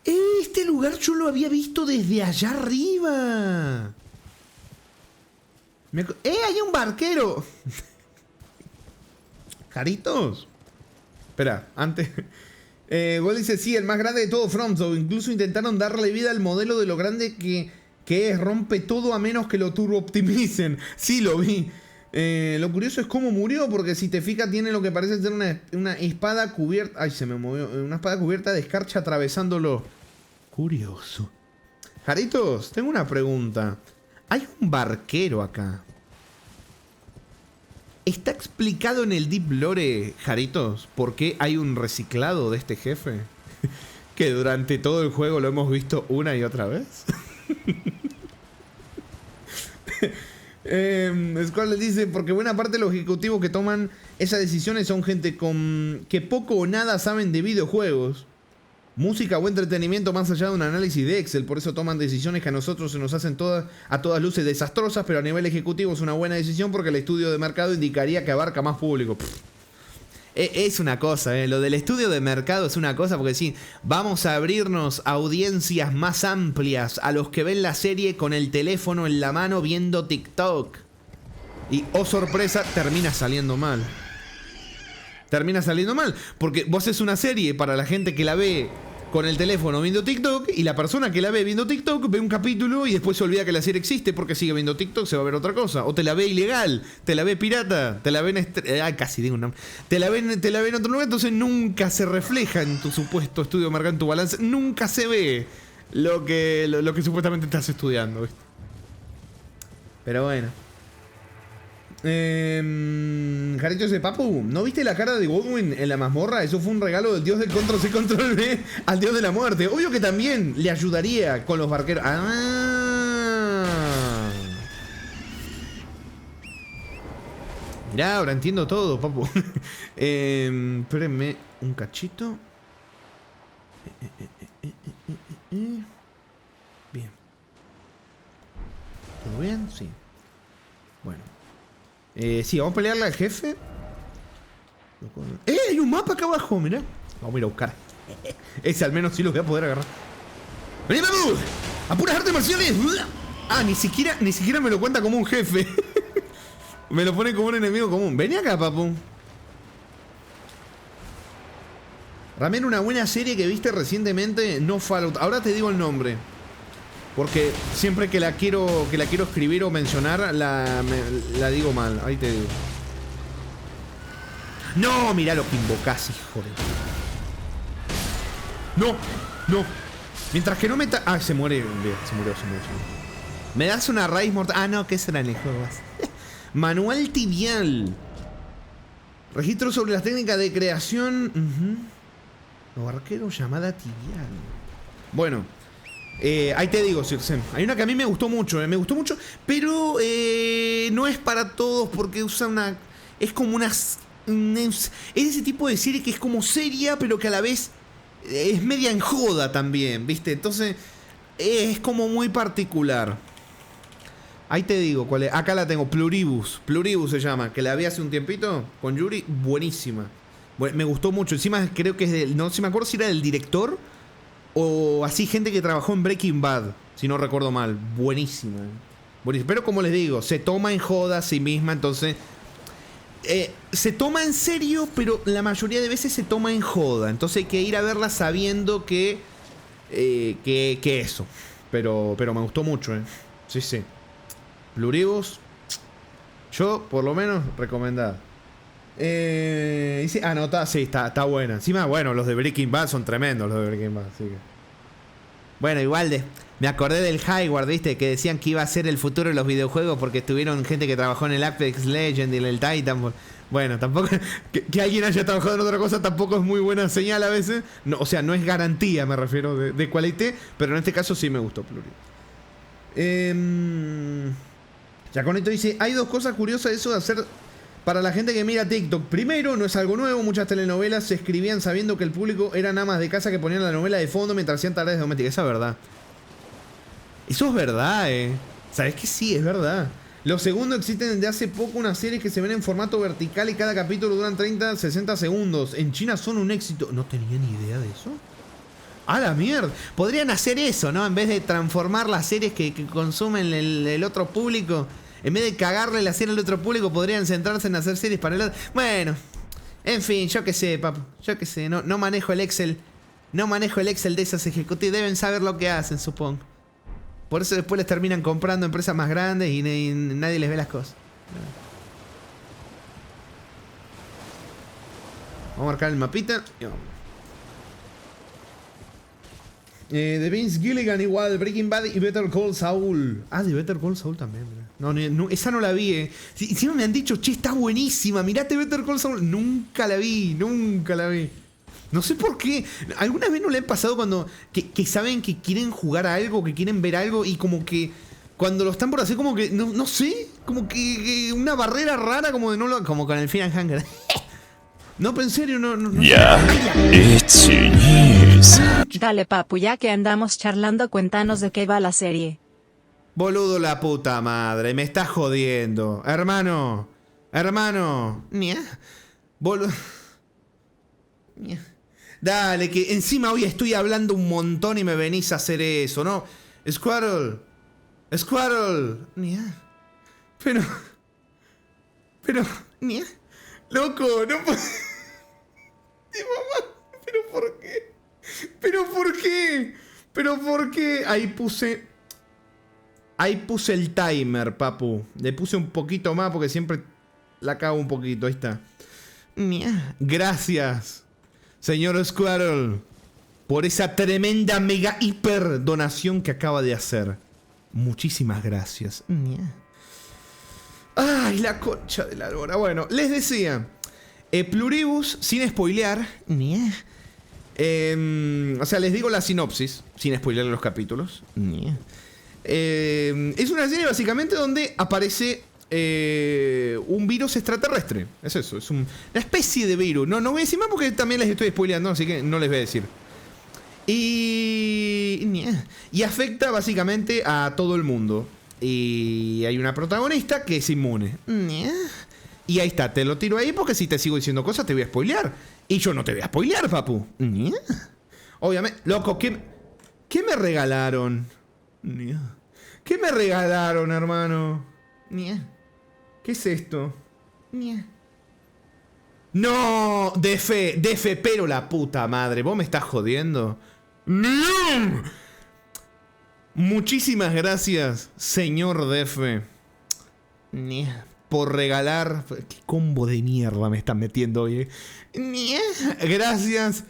Speaker 1: Este lugar yo lo había visto desde allá arriba. ¡Hay un barquero! ¿Caritos? Espera, antes... Gol dice, sí, el más grande de todo FromSoft. Incluso intentaron darle vida al modelo de lo grande que es. Rompe todo a menos que lo turbo optimicen. Sí, lo vi. Lo curioso es cómo murió, porque si te fijas tiene lo que parece ser una espada cubierta... Ay, se me movió. Una espada cubierta de escarcha atravesándolo. Curioso. Jaritos, tengo una pregunta. Hay un barquero acá. ¿Está explicado en el Deep Lore, Jaritos, por qué hay un reciclado de este jefe? Que durante todo el juego lo hemos visto una y otra vez. Squall les dice, porque buena parte de los ejecutivos que toman esas decisiones son gente que poco o nada saben de videojuegos, música o entretenimiento más allá de un análisis de Excel. Por eso toman decisiones que a nosotros se nos hacen a todas luces desastrosas, pero a nivel ejecutivo es una buena decisión porque el estudio de mercado indicaría que abarca más público. Es una cosa, lo del estudio de mercado es una cosa, porque sí, vamos a abrirnos a audiencias más amplias, a los que ven la serie con el teléfono en la mano viendo TikTok. Y, oh sorpresa, termina saliendo mal. Termina saliendo mal, porque vos haces una serie para la gente que la ve con el teléfono viendo TikTok, y la persona que la ve viendo TikTok ve un capítulo y después se olvida que la serie existe porque sigue viendo TikTok, se va a ver otra cosa. O te la ve ilegal, te la ve pirata, te la ven casi digo un nombre. Te la ven en otro lugar, entonces nunca se refleja en tu supuesto estudio marcado, en tu balance, nunca se ve lo que supuestamente estás estudiando, ¿viste? Pero bueno. Jarito dice, papu, ¿no viste la cara de Godwin en la mazmorra? Eso fue un regalo del dios del Control C, Control V al dios de la muerte. Obvio que también le ayudaría con los barqueros. Mirá, ahora entiendo todo, papu. Espérenme un cachito. Bien. ¿Todo bien? Sí. Bueno. Sí, vamos a pelearle al jefe. Hay un mapa acá abajo, mirá. Vamos a ir a buscar. Ese al menos sí lo voy a poder agarrar. ¡Vení, papu! ¡A puras artes marciales! Ah, ni siquiera me lo cuenta como un jefe. Me lo pone como un enemigo común. Vení acá, papu. Ramen, una buena serie que viste recientemente, no Fallout. Ahora te digo el nombre. Porque siempre que la quiero escribir o mencionar, la digo mal. Ahí te digo. No, mirá lo que invocás, hijo de... No. Mientras que no meta... Ah, se murió. Me das una raíz mortal. Ah, no, ¿qué será en el juego? Manual tibial. Registro sobre las técnicas de creación. O arquero llamada tibial. Bueno. Ahí te digo, Sirsen. Hay una que a mí me gustó mucho, pero no es para todos porque usa una... Es como unas... Es ese tipo de serie que es como seria, pero que a la vez es media en joda también, ¿viste? Entonces es como muy particular. Ahí te digo cuál es. Acá la tengo, Pluribus. Pluribus se llama, que la vi hace un tiempito con Yuri. Buenísima. Me gustó mucho. Encima creo que es del... No sé, me acuerdo si era del director o así gente que trabajó en Breaking Bad, si no recuerdo mal. Buenísima. Pero como les digo, se toma en joda a sí misma, entonces... se toma en serio, pero la mayoría de veces se toma en joda. Entonces hay que ir a verla sabiendo que eso. Pero me gustó mucho, Sí. Pluribus. Yo, por lo menos, recomendada. Dice, anota, sí, está buena. Encima, bueno, los de Breaking Bad son tremendos, los de Breaking Bad, así que... Bueno, igual me acordé del Highward, ¿viste? Que decían que iba a ser el futuro de los videojuegos porque estuvieron gente que trabajó en el Apex Legends y en el Titan. Bueno, tampoco... Que alguien haya trabajado en otra cosa tampoco es muy buena señal a veces. No, o sea, no es garantía, me refiero, de cualité. Pero en este caso sí me gustó Pluri. Yaconito dice, hay dos cosas curiosas de eso de hacer... Para la gente que mira TikTok, primero, no es algo nuevo, muchas telenovelas se escribían sabiendo que el público eran amas de casa que ponían la novela de fondo mientras hacían tareas domésticas. Esa es verdad. Eso es verdad, ¿Sabes que sí? Es verdad. Lo segundo, existen desde hace poco unas series que se ven en formato vertical y cada capítulo duran 30, 60 segundos. En China son un éxito. No tenía ni idea de eso. ¡A la mierda! Podrían hacer eso, ¿no? En vez de transformar las series que consumen el otro público... En vez de cagarle la serie al otro público, podrían centrarse en hacer series para el otro. Bueno, en fin, yo qué sé, papu. Yo qué sé, no manejo el Excel. No manejo el Excel de esos ejecutivos. Deben saber lo que hacen, supongo. Por eso después les terminan comprando empresas más grandes y nadie les ve las cosas. Vamos a marcar el mapita y vamos. De Vince Gilligan igual, Breaking Bad y Better Call Saul. Ah, de Better Call Saul también, mira. No, esa no la vi, Encima me han dicho, che, está buenísima, mirate Better Call Saul. Nunca la vi. No sé por qué. ¿Alguna vez no le ha pasado cuando que saben que quieren jugar a algo, que quieren ver algo y como que cuando lo están por hacer como que, no sé, como que una barrera rara como de no lo... Como con el Fear and Hunger. No, pero en serio, no.
Speaker 3: Ya, it's news.
Speaker 2: Dale, papu, ya que andamos charlando, cuéntanos de qué va la serie.
Speaker 1: Boludo la puta madre, me estás jodiendo. Hermano. Boludo. Dale, que encima hoy estoy hablando un montón y me venís a hacer eso, ¿no? Squirrel. Pero. Loco, no puedo. Mamá, ¿Pero por qué? Ahí puse el timer, papu. Le puse un poquito más porque siempre la cago un poquito. Ahí está. Gracias, señor Squirrel, por esa tremenda mega hiper donación que acaba de hacer. Muchísimas gracias. Ay, la concha de la lora. Bueno, les decía, Pluribus, sin spoilear. O sea, les digo la sinopsis, sin spoilear los capítulos. Es una serie básicamente donde aparece un virus extraterrestre. Es eso, es una especie de virus. No voy a decir más porque también les estoy spoileando, así que no les voy a decir. Y afecta básicamente a todo el mundo. Y hay una protagonista que es inmune. Y ahí está, te lo tiro ahí porque si te sigo diciendo cosas te voy a spoilear. Y yo no te voy a spoilear, papu. Obviamente. Loco, ¿qué me regalaron? ¿Qué me regalaron, hermano? ¿Qué es esto? No, Defe, pero la puta madre, ¿vos me estás jodiendo? ¡No! Muchísimas gracias, señor Defe, por regalar... ¿Qué combo de mierda me están metiendo hoy? Gracias,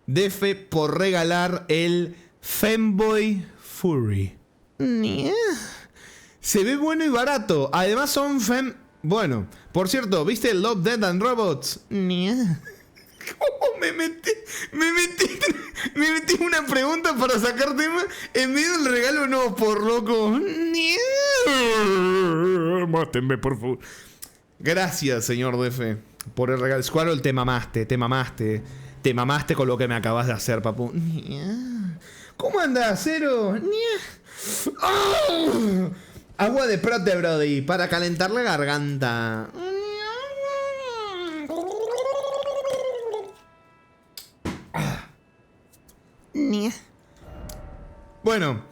Speaker 1: Defe, por regalar el Femboy Fury. Se ve bueno y barato. Además son Bueno, por cierto, ¿viste Love, Death and Robots? ¿Cómo me metí una pregunta para sacar tema en medio del regalo? No, por loco. Mátenme, por favor. Gracias, señor Defe, por el regalo. Squirrel, te mamaste con lo que me acabas de hacer, papu. ¿Cómo andás, Cero? ¡Oh! Agua de prote, brody, para calentar la garganta. Bueno,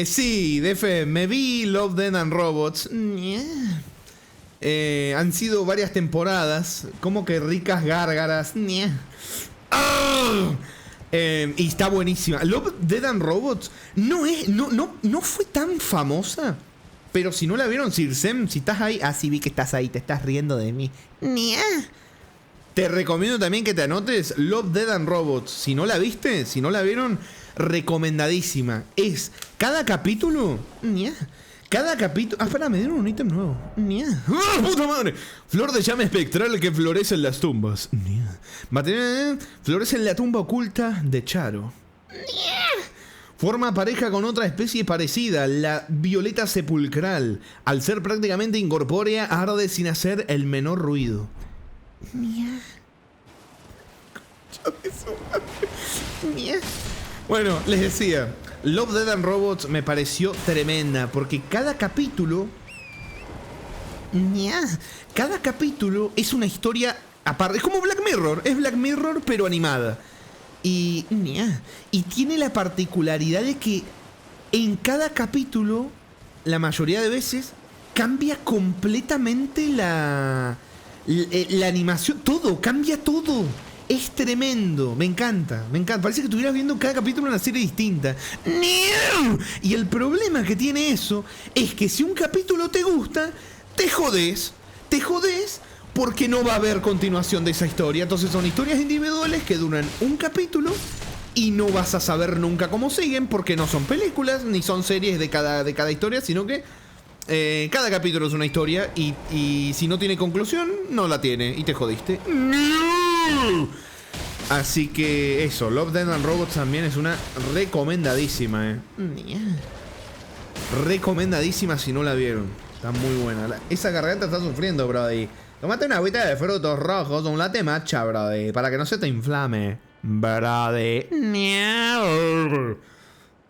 Speaker 1: sí, Defe, me vi Love, Death and Robots. Han sido varias temporadas, como que ricas gárgaras. Y está buenísima. Love, Death and Robots no fue tan famosa. Pero si no la vieron, Sirsem, si estás ahí... Ah, sí, vi que estás ahí, te estás riendo de mí. Te recomiendo también que te anotes Love, Death and Robots. Si no la viste, si no la vieron, recomendadísima. Es cada capítulo... Cada capítulo... Ah, espera, me dieron un ítem nuevo. ¡Ah, puta madre! Flor de llama espectral que florece en las tumbas. Material... Florece en la tumba oculta de Charo. Forma pareja con otra especie parecida, la violeta sepulcral. Al ser prácticamente incorpórea, arde sin hacer el menor ruido. Bueno, les decía, Love, Death and Robots me pareció tremenda, porque cada capítulo... Cada capítulo es una historia aparte. Es como Black Mirror, es Black Mirror pero animada. Y tiene la particularidad de que en cada capítulo, la mayoría de veces, cambia completamente la animación. Todo, cambia todo. Es tremendo, me encanta. Parece que estuvieras viendo cada capítulo una serie distinta. Y el problema que tiene eso es que si un capítulo te gusta, te jodés. Porque no va a haber continuación de esa historia. Entonces son historias individuales que duran un capítulo y no vas a saber nunca cómo siguen, porque no son películas ni son series de cada historia, sino que cada capítulo es una historia y si no tiene conclusión, no la tiene y te jodiste. Así que eso, Love, Death and Robots también es una recomendadísima, recomendadísima si no la vieron. Está muy buena. Esa garganta está sufriendo, brody. Tómate una agüita de frutos rojos, un latte matcha, brody, para que no se te inflame, brody.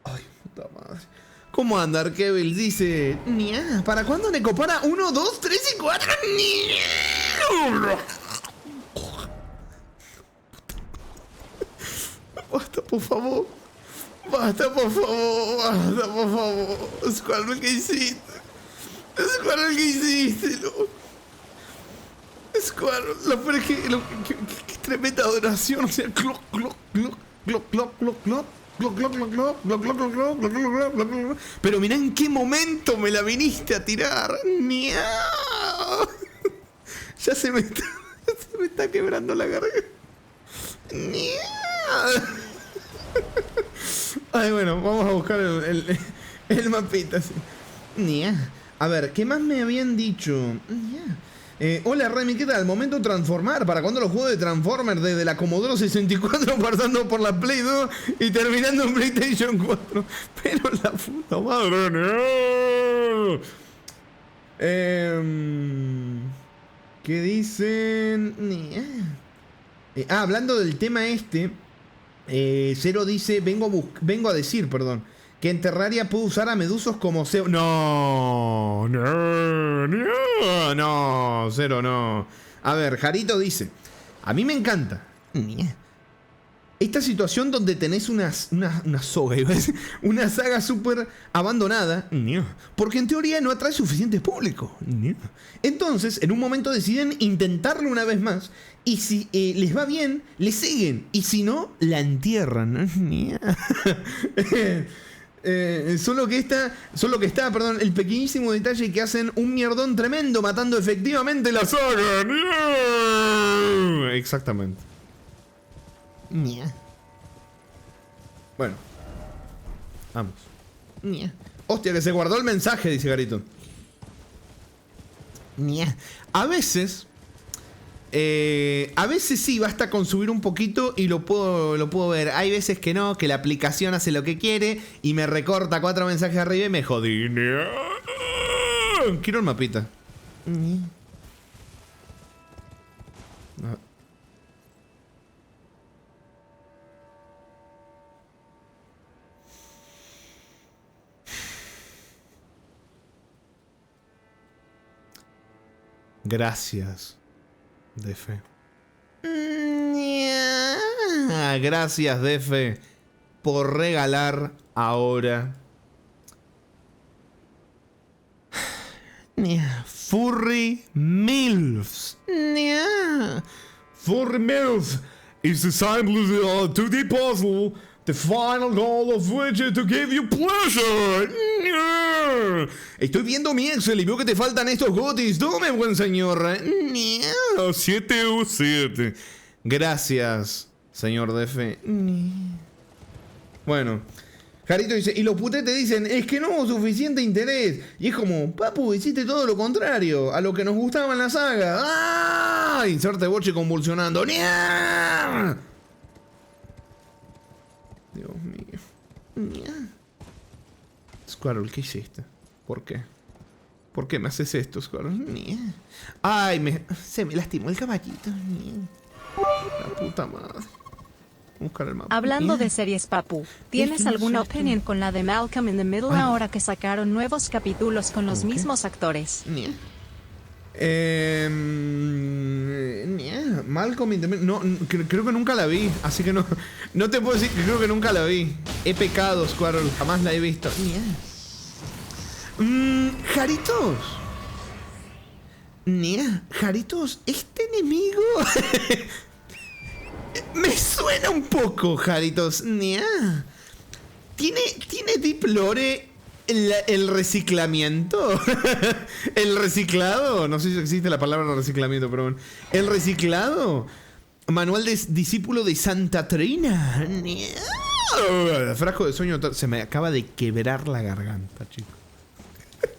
Speaker 1: Ay, puta madre. ¿Cómo anda, Arkeville? Dice... ¿Para cuándo Necopara? 1, 2, 3 y 4. Basta, por favor. Basta, por favor. Squirrel, ¿qué hiciste? Squirrel, ¿qué hiciste? Squirrel, lo peor es que... Qué tremenda adoración. O sea, cloc. Pero mirá en qué momento me la viniste a tirar. Ya se me está quebrando la garganta. Ay, bueno, vamos a buscar el mapita. A ver, ¿qué más me habían dicho? Hola Remy, ¿qué tal? Momento transformar. ¿Para cuándo los juegos de Transformers? Desde la Commodore 64 pasando por la Play 2 y terminando en PlayStation 4. Pero la puta madre, no. ¿Qué dicen? Hablando del tema este, Zero dice, vengo a decir, que en Terraria puedo usar a medusos como Zero. No, Zero, no. A ver, Jarito dice, a mí me encanta. esta situación donde tenés una soga, iba a decir, una saga súper abandonada, porque en teoría no atrae suficiente público. Entonces, en un momento deciden intentarlo una vez más, y si les va bien, le siguen, y si no, la entierran. Solo que está, perdón, el pequeñísimo detalle que hacen un mierdón tremendo matando efectivamente la saga. Exactamente. Bueno, vamos. Hostia, que se guardó el mensaje, dice Garito. A veces sí, basta con subir un poquito y lo puedo ver. Hay veces que no, que la aplicación hace lo que quiere y me recorta 4 mensajes arriba y me jodí. Quiero el mapita. Gracias, Defe. Gracias, Defe, por regalar ahora Furry Milfs. Furry Milfs is the simple 2D puzzle, the final goal of which is to give you pleasure. Estoy viendo mi Excel y veo que te faltan estos gotis. Tome, buen señor. 7U7. Gracias, señor Defe. Bueno, Jarito dice, y los putés te dicen, es que no hubo suficiente interés. Y es como, papu, hiciste todo lo contrario a lo que nos gustaba en la saga. ¡Ah! Inserte boche convulsionando. ¡Nia! Dios mío. Squirrel, ¿qué hiciste? ¿Por qué? ¿Por qué me haces esto, Squirrel? Ay, se me lastimó el caballito. La puta madre. Buscar el mapa.
Speaker 2: Hablando de series, papu, ¿tienes alguna opinión con la de Malcolm in the Middle ahora que sacaron nuevos capítulos con los mismos actores?
Speaker 1: Malcolm in the Middle. No, creo que nunca la vi. Así que no te puedo decir que creo que nunca la vi. He pecado, Squirrel. Jamás la he visto. Jaritos. Jaritos, este enemigo me suena un poco, Jaritos. ¿Tiene Deep Lore el reciclamiento? ¿El reciclado? No sé si existe la palabra reciclamiento, pero bueno. ¿El reciclado? Manual de discípulo de Santa Trina. Frasco de sueño. Se me acaba de quebrar la garganta, chicos.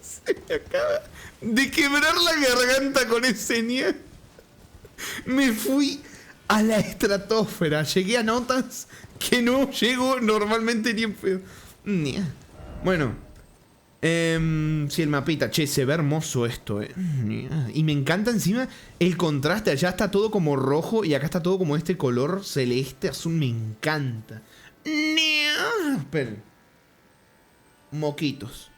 Speaker 1: Se me acaba de quebrar la garganta con ese Nia. Me fui a la estratosfera. Llegué a notas que no llego normalmente ni en pedo. Bueno. Sí, el mapita. Che, se ve hermoso esto, Y me encanta encima el contraste. Allá está todo como rojo y acá está todo como este color celeste, azul. Me encanta. Esperen. Moquitos.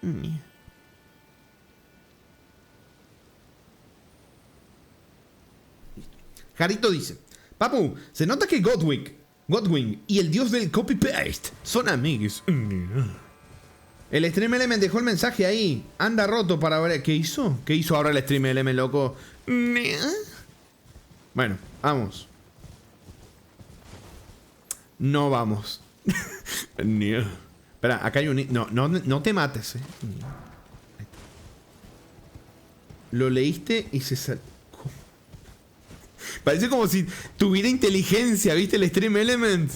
Speaker 1: Jarito dice: Papu, se nota que Godwin y el dios del copy-paste son amigos. El Stream Element dejó el mensaje ahí. Anda roto para ver. ¿Qué hizo? ¿Qué hizo ahora el Stream Element, loco? Bueno, vamos. No vamos. Espera, acá hay un... No te mates, Lo leíste y se salió. Parece como si tuviera inteligencia, ¿viste? El Stream Element.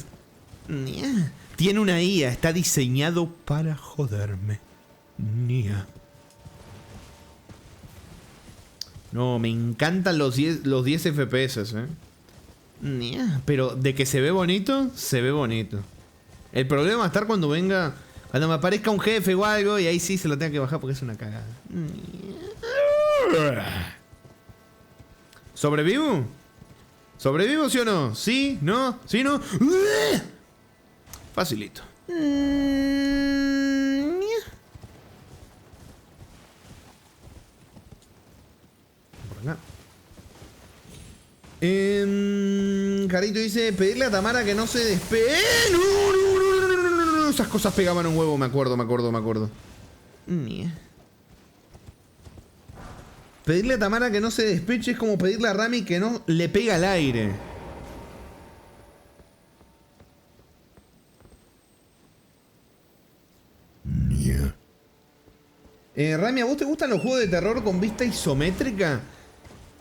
Speaker 1: Tiene una IA, está diseñado para joderme. No, me encantan los 10 FPS, pero de que se ve bonito, se ve bonito. El problema va a estar cuando venga... Cuando me aparezca un jefe o algo y ahí sí se lo tenga que bajar porque es una cagada. ¿Sobrevivo? ¿Sobrevivo, sí o no? ¿Sí? ¿No? ¿Sí? ¿No? Facilito. Por acá. Carito dice, pedirle a Tamara que no se despegue. No. Esas cosas pegaban un huevo, me acuerdo. Pedirle a Tamara que no se despeche es como pedirle a Rami que no le pegue al aire. Rami, ¿a vos te gustan los juegos de terror con vista isométrica?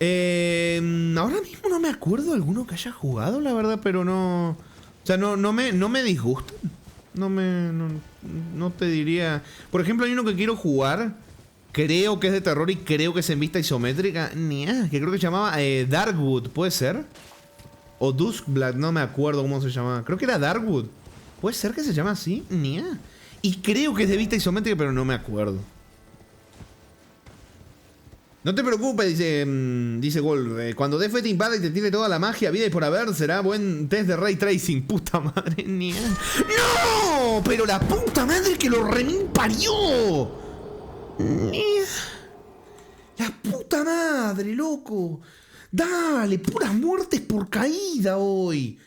Speaker 1: Ahora mismo no me acuerdo de alguno que haya jugado, la verdad, pero no... O sea, no me disgustan. No te diría... Por ejemplo, hay uno que quiero jugar. Creo que es de terror y creo que es en vista isométrica. Que creo que se llamaba Darkwood, ¿puede ser? O Duskblad, no me acuerdo cómo se llamaba. Creo que era Darkwood. ¿Puede ser que se llama así? Y creo que es de vista isométrica, pero no me acuerdo. No te preocupes, dice Wolf. Cuando DF te invade y te tire toda la magia, vida y por haber, será buen test de Ray Tracing. Puta madre, ¡No! Pero la puta madre que lo remín parió. La puta madre, loco. Dale, puras muertes por caída hoy.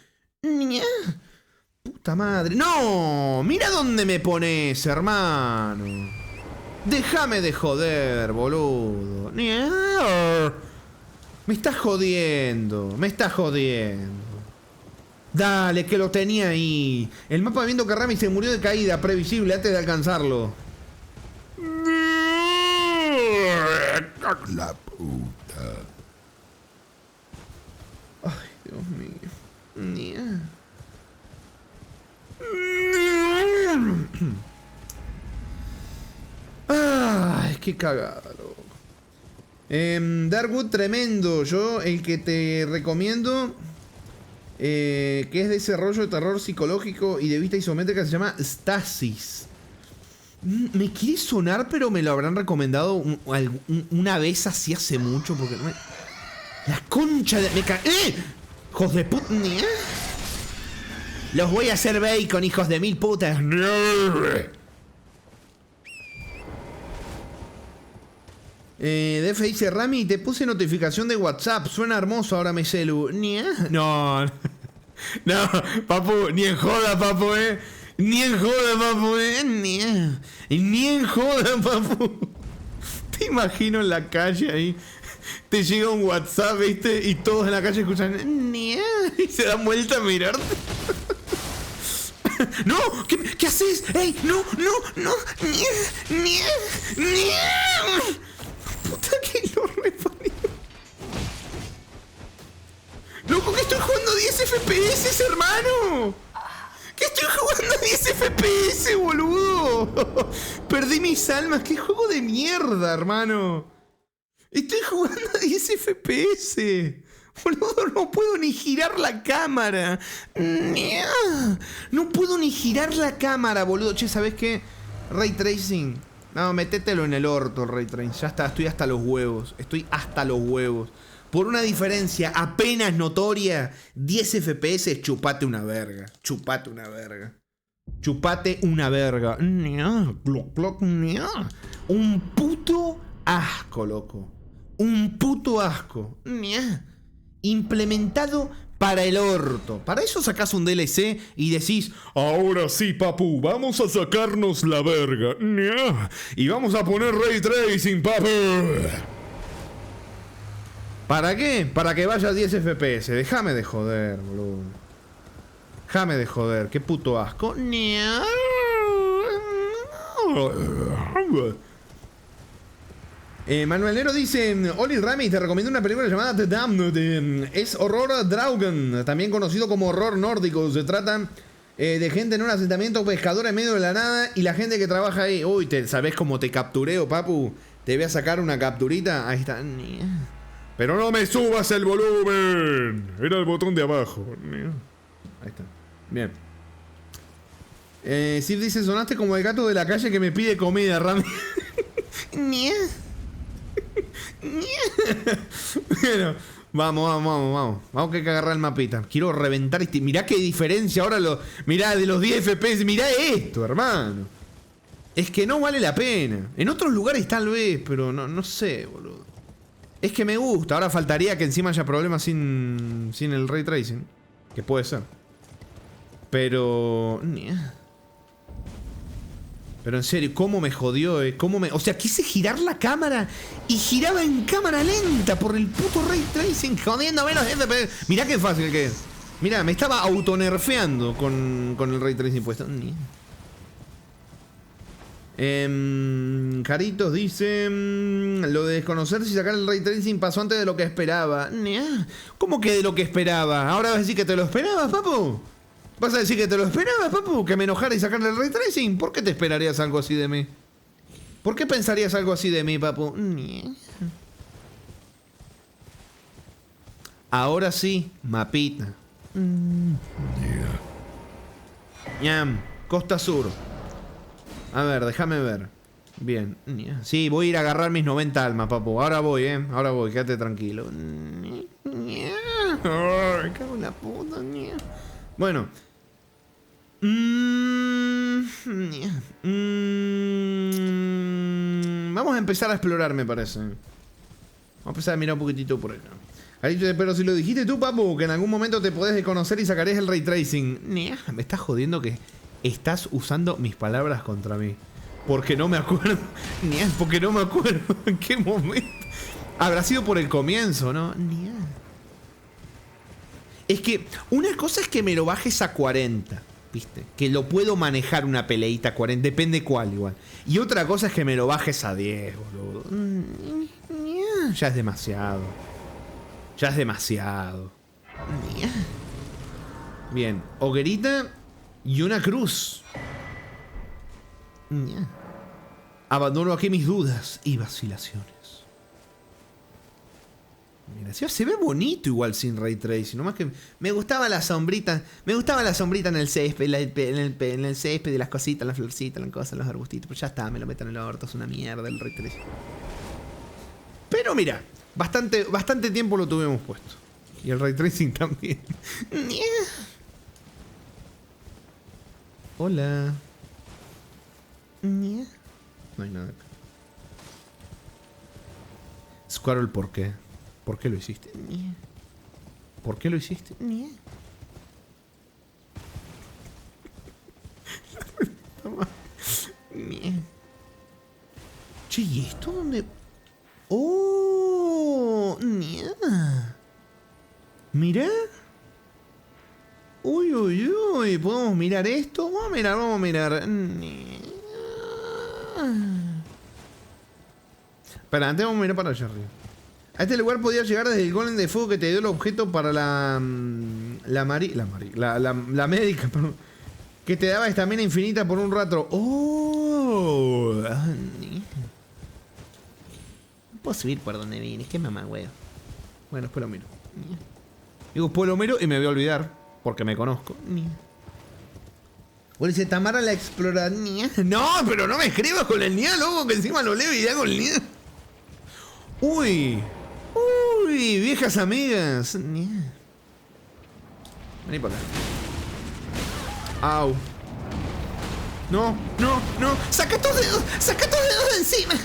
Speaker 1: Puta madre. ¡No! Mira dónde me pones, hermano. Déjame de joder, boludo. Me estás jodiendo. Dale, que lo tenía ahí. El mapa viendo que Rami se murió de caída previsible antes de alcanzarlo. La puta. Ay, Dios mío. Ay, qué cagada, loco. Darkwood, tremendo. Yo, el que te recomiendo, que es de ese rollo de terror psicológico y de vista isométrica, se llama Stasis. Me quiere sonar, pero me lo habrán recomendado una vez así hace mucho, porque no me... La concha de... ¡Hijos de puta! Los voy a hacer bacon, hijos de mil putas. DF dice, Rami, te puse notificación de WhatsApp. Suena hermoso ahora mi celu. No, papu, ni en joda, papu, Ni en joda, papu, Ni en joda, papu. Te imagino en la calle ahí. Te llega un WhatsApp, ¿viste? Y todos en la calle escuchan. Y se dan vuelta a mirarte. ¡No! ¿Qué haces? ¡Ey! ¡No! Puta que lo reparió. ¡Loco, que estoy jugando 10 FPS, hermano! ¡Que estoy jugando 10 FPS, boludo! Perdí mis almas. ¡Qué juego de mierda, hermano! Estoy jugando a 10 FPS. Boludo, no puedo ni girar la cámara. No puedo ni girar la cámara, boludo. Che, ¿sabes qué? Ray Tracing. No, métetelo en el orto, Ray Tracing. Ya está, estoy hasta los huevos. Por una diferencia apenas notoria, 10 FPS, chupate una verga. Un puto asco, loco. Implementado para el orto. Para eso sacás un DLC y decís, ahora sí, papu, vamos a sacarnos la verga. Y vamos a poner Ray Tracing, papu. ¿Para qué? Para que vaya a 10 FPS. Déjame de joder, boludo. Qué puto asco. Manuel Nero dice, Oli Rami, te recomiendo una película llamada The Damned. Es horror Draugen, también conocido como horror nórdico. Se trata de gente en un asentamiento pescador en medio de la nada y la gente que trabaja ahí. Uy, ¿sabés cómo te captureo, papu? Te voy a sacar una capturita. Ahí está. Pero no me subas el volumen. Era el botón de abajo. Ahí está. Bien. Sif dice, sonaste como el gato de la calle que me pide comida, Rami. Bueno, vamos que hay que agarrar el mapita. Quiero reventar este. Mirá qué diferencia ahora. Mirá de los 10 FPS. Mirá esto, hermano. Es que no vale la pena. En otros lugares tal vez, pero no sé, boludo. Es que me gusta. Ahora faltaría que encima haya problemas sin el ray tracing. Que puede ser. Pero... Pero en serio, ¿cómo me jodió, O sea, quise girar la cámara y giraba en cámara lenta por el puto ray tracing, jodiéndome los FPS. Mirá qué fácil que es. Mirá, me estaba autonerfeando con el ray tracing puesto. Caritos dice... lo de desconocer si sacar el ray tracing pasó antes de lo que esperaba. ¿Cómo que de lo que esperaba? ¿Ahora vas a decir que te lo esperabas, papu? ¿Vas a decir que te lo esperabas, papu? ¿Que me enojara y sacarle el ray tracing? ¿Por qué te esperarías algo así de mí? ¿Por qué pensarías algo así de mí, papu? Ahora sí, mapita. Ñam, Costa Sur. A ver, déjame ver. Bien. Sí, voy a ir a agarrar mis 90 almas, papu. Ahora voy, Ahora voy, quédate tranquilo. Ay, cago en la puta, Bueno. Vamos a empezar a explorar, me parece. Vamos a empezar a mirar un poquitito por acá. Pero si lo dijiste tú, papu, que en algún momento te podés desconocer y sacarías el ray tracing. Me estás jodiendo que estás usando mis palabras contra mí. Porque no me acuerdo. Porque no me acuerdo en qué momento. Habrá sido por el comienzo, ¿no? Es que una cosa es que me lo bajes a 40, ¿viste? Que lo puedo manejar una peleita a 40, depende cuál igual. Y otra cosa es que me lo bajes a 10, boludo. Ya es demasiado. Ya es demasiado. Bien, hoguerita y una cruz. Abandono aquí mis dudas y vacilaciones. Mira, se ve bonito igual sin ray tracing. Nomás que me gustaba la sombrita. Me gustaba la sombrita en el césped, en el césped de las cositas, las florcitas, las cosas, los arbustitos. Pero ya está, me lo meto en el orto, es una mierda el ray tracing. Pero mira, bastante tiempo lo tuvimos puesto. Y el ray tracing también. Hola. No hay nada acá. Squirrel, ¿por qué? ¿Por qué lo hiciste? ¿Por qué lo hiciste? Che, ¿y esto dónde? ¡Oh! Mira. Uy, uy, uy. ¿Podemos mirar esto? Vamos a mirar. Espera, antes vamos a mirar para allá arriba. A este lugar podías llegar desde el golem de fuego que te dio el objeto para la médica, perdón, que te daba estamina infinita por un rato. ¡Oh! No puedo subir por donde vine, qué mamá, weón. Bueno, después lo miro. Digo, después lo miro y me voy a olvidar, porque me conozco. Bueno, dice Tamara la exploradora. No, pero no me escribas con el NIA, loco, que encima lo leo y ya con el NIA. Uy, viejas amigas. Vení por acá. Au. No. Saca tus dedos de encima.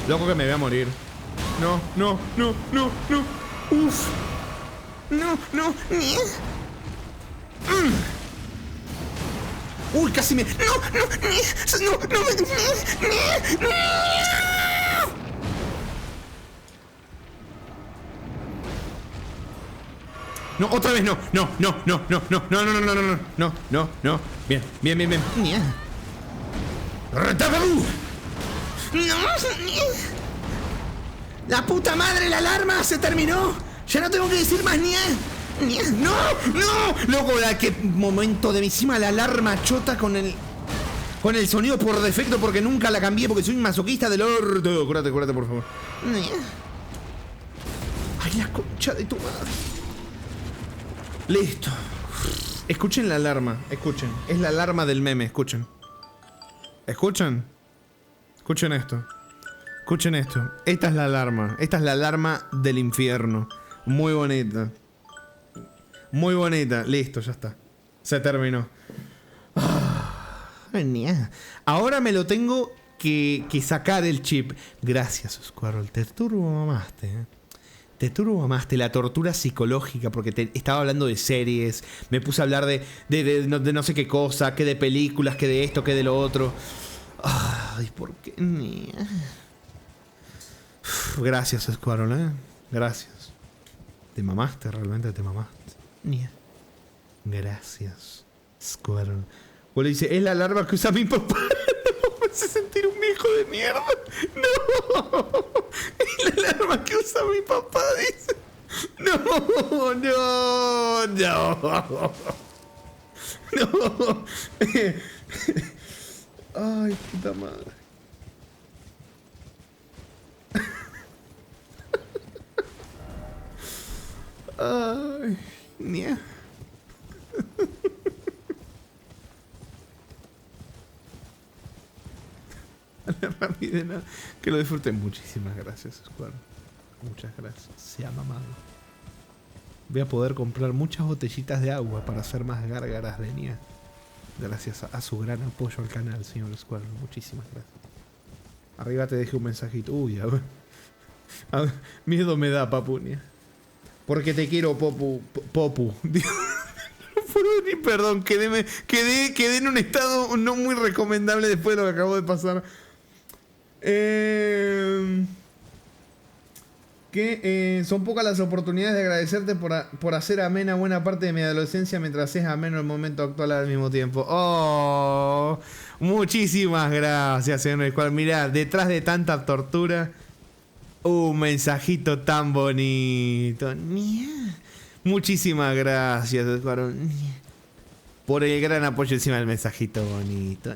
Speaker 1: Loco que me voy a morir. No. Uf. No. Uy, casi me... No, otra vez no. No. Bien. La puta madre, la alarma se terminó. Ya no tengo que decir más No. Loco, qué momento de encima la alarma chota con el sonido por defecto porque nunca la cambié porque soy un masoquista del orto. Cúrate, por favor. Ay, la concha de tu madre. Listo. Escuchen la alarma, escuchen. Es la alarma del meme, escuchen. ¿Escuchan? Escuchen esto. Esta es la alarma. Esta es la alarma del infierno. Muy bonita. Listo, ya está. Se terminó. Nia. Ahora me lo tengo que sacar el chip. Gracias, Squirrel. Te turbomamaste, ¿eh? Te turbomamaste. La tortura psicológica, porque estaba hablando de series. Me puse a hablar de no sé qué cosa, que de películas, que de esto, que de lo otro. Ay, ¿por qué? Nia. Gracias, Squirrel, ¿eh? Gracias. Te mamaste, realmente te mamaste. Nia. Gracias, Squirrel. O le dice, es la alarma que usa mi papá. Me hace sentir un viejo de mierda. No. Es la alarma que usa mi papá, dice. No. No. Ay, puta madre. Ay, Nia. Rápido, que lo disfruten. Muchísimas gracias, Square. Muchas gracias. Se ha mamado. Voy a poder comprar muchas botellitas de agua para hacer más gárgaras de Nia. Gracias a su gran apoyo al canal, señor Square. Muchísimas gracias. Arriba te dejé un mensajito. Uy, a ver. Miedo me da, Papunia. Porque te quiero, Popu. No puedo ni perdón. Quedé en un estado no muy recomendable después de lo que acabo de pasar. Son pocas las oportunidades de agradecerte por hacer amena buena parte de mi adolescencia mientras es ameno el momento actual al mismo tiempo. Oh, muchísimas gracias, señor Escuadrón. Mirá, detrás de tanta tortura, un mensajito tan bonito. Muchísimas gracias, Escuadrón, por el gran apoyo encima del mensajito bonito.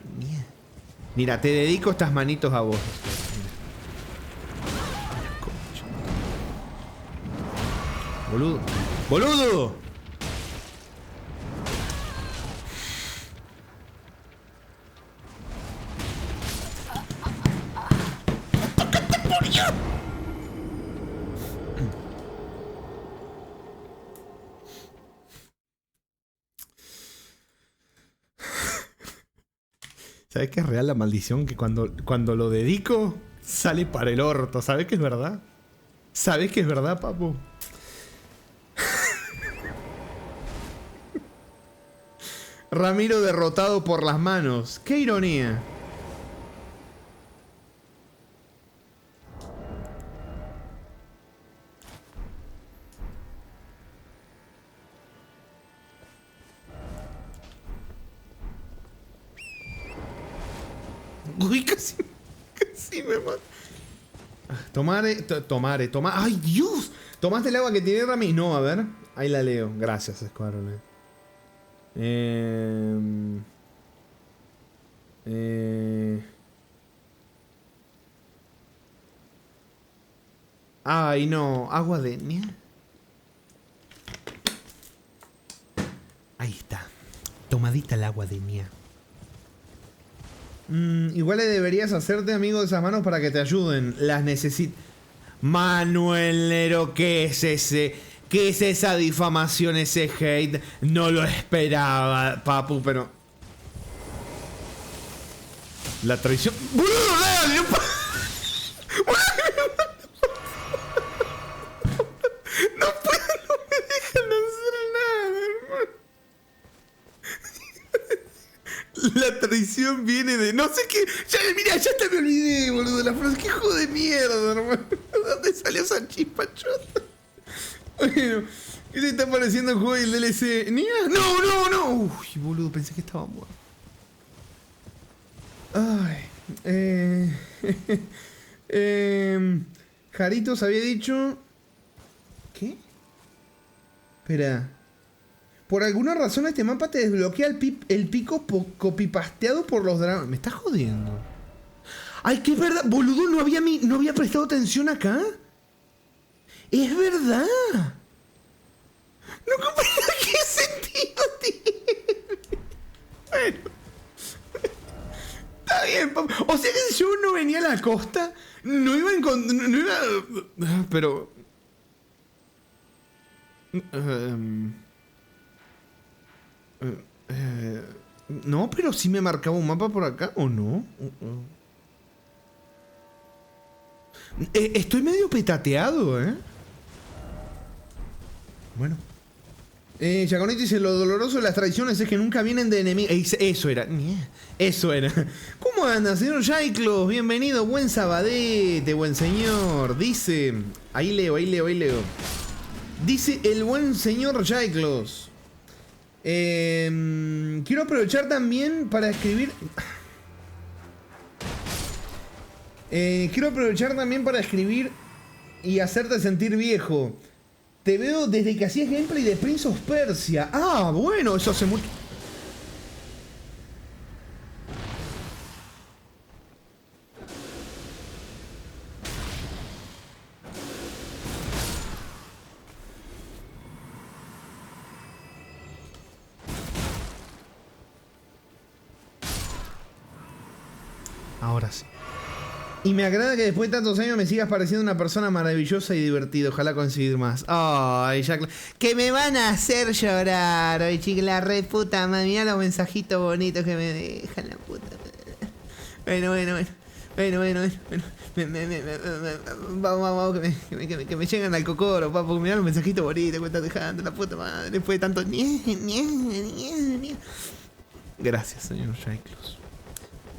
Speaker 1: Mira, te dedico estas manitos a vos. Boludo. ¡Boludo! ¿Sabes qué es real la maldición? Que cuando lo dedico, sale para el orto. ¿Sabes que es verdad? ¿Sabes que es verdad, papu? Ramiro derrotado por las manos. ¡Qué ironía! Uy, casi me mato. Tomare. ¡Ay, Dios! ¿Tomaste el agua que tiene Rami? No, a ver. Ahí la leo. Gracias, Escuadrón. Ay, no. Agua de Nia. Ahí está. Tomadita el agua de Nia. Igual le deberías hacerte amigo de esas manos para que te ayuden. Las necesito. Manuel Nero, ¿qué es ese? ¿Qué es esa difamación, ese hate? No lo esperaba, papu, pero... La traición... ¡Boludo, no! No puedo, no me dejan hacer nada, hermano. La traición viene de... No sé qué... Mira, ya te me olvidé, boludo, la frase. ¡Qué hijo de mierda, hermano! ¿Dónde salió esa chispa chota? Bueno, ¿qué te está pareciendo el juego y el DLC? ¿Nia? ¡No! Uy, boludo, pensé que estaba muerto. Ay. Jaritos había dicho... ¿Qué? Espera. Por alguna razón este mapa te desbloquea el pico copipasteado por los dragones. ¿Me estás jodiendo? Ay, que es verdad. Boludo, no había prestado atención acá. Es verdad. No comprendo qué sentido tiene. Bueno. Está bien, papá. O sea que si yo no venía a la costa, no iba a encontrar... No iba a... Pero... No, pero sí me marcaba un mapa por acá, ¿o no? Estoy medio petateado, ¿eh? Bueno. Chaconito dice, lo doloroso de las traiciones es que nunca vienen de enemigos. Eso era. Eso era. ¿Cómo anda, señor Jaiklos? Bienvenido, buen sabadete, buen señor. Dice... Ahí leo. Dice el buen señor Jaiklos. Quiero aprovechar también para escribir... quiero aprovechar también para escribir y hacerte sentir viejo. Te veo desde que hacías gameplay de Prince of Persia. Ah, bueno, eso hace mucho... Ahora sí. Y me agrada que después de tantos años me sigas pareciendo una persona maravillosa y divertida. Ojalá conseguir más. Ay, Jack. Que me van a hacer llorar. Ay, chica, la re puta madre. Mirá los mensajitos bonitos que me dejan la puta. Bueno. Vamos, que me llegan al cocoro, papo. Mirá los mensajitos bonitos que me estás dejando. La puta madre. Después de tanto... Gracias, señor Jaiklos.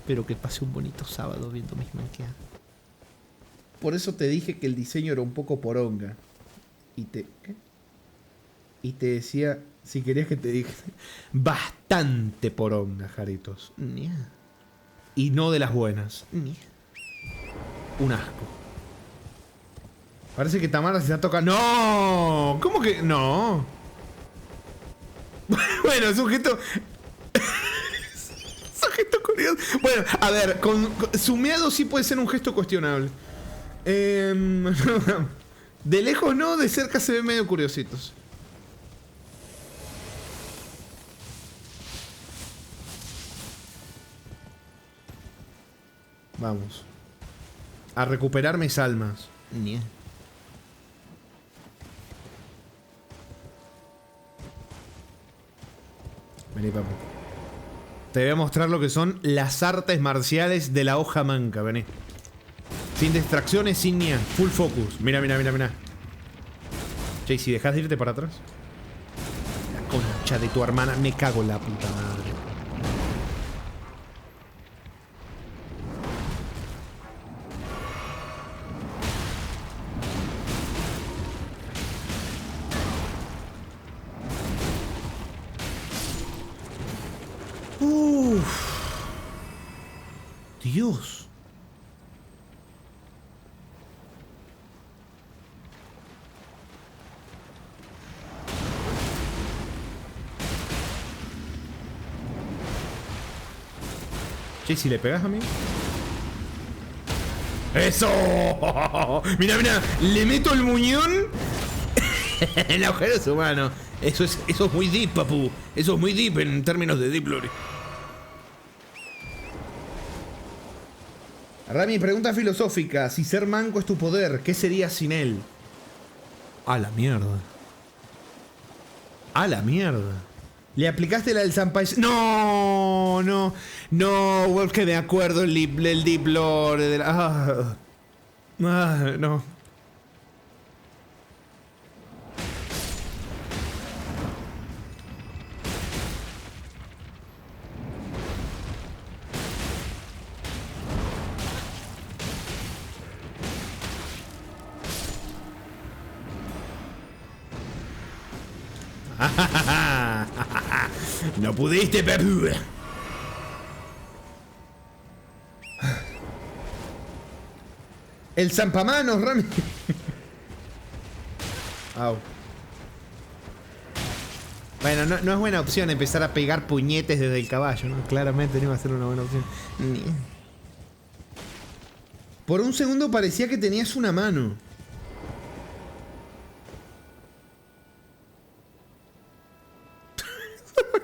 Speaker 1: Espero que pase un bonito sábado viendo mis manqueadas. Por eso te dije que el diseño era un poco poronga. ¿Qué? Y te decía, si querías que te dije, bastante poronga, Jaritos. Y no de las buenas. Un asco. Parece que Tamara se está tocando. ¡No! ¿Cómo que no? Bueno, es un gesto... gesto curioso. Bueno, a ver, sumeado sí puede ser un gesto cuestionable. De lejos no, de cerca se ven medio curiositos. Vamos. A recuperar mis almas. Vení, papu. Te voy a mostrar lo que son las artes marciales de la hoja manca, vení. Sin distracciones, sin nia. Full focus. Mira. Che, si dejas de irte para atrás. La concha de tu hermana. Me cago en la puta madre. Dios. Che, si le pegas a mí. ¡Eso! Mira, le meto el muñón. El agujero es humano. Eso es muy deep, papu. Eso es muy deep en términos de deep lore. Rami, pregunta filosófica. Si ser manco es tu poder, ¿qué sería sin él? A la mierda. A la mierda. ¿Le aplicaste la del Zampai? No, Wolf, que me acuerdo el deep lore de la... no. No pudiste, Pepu. El zampamanos, Rami. Au. Bueno, no es buena opción empezar a pegar puñetes desde el caballo, ¿no? Claramente no iba a ser una buena opción. Por un segundo parecía que tenías una mano.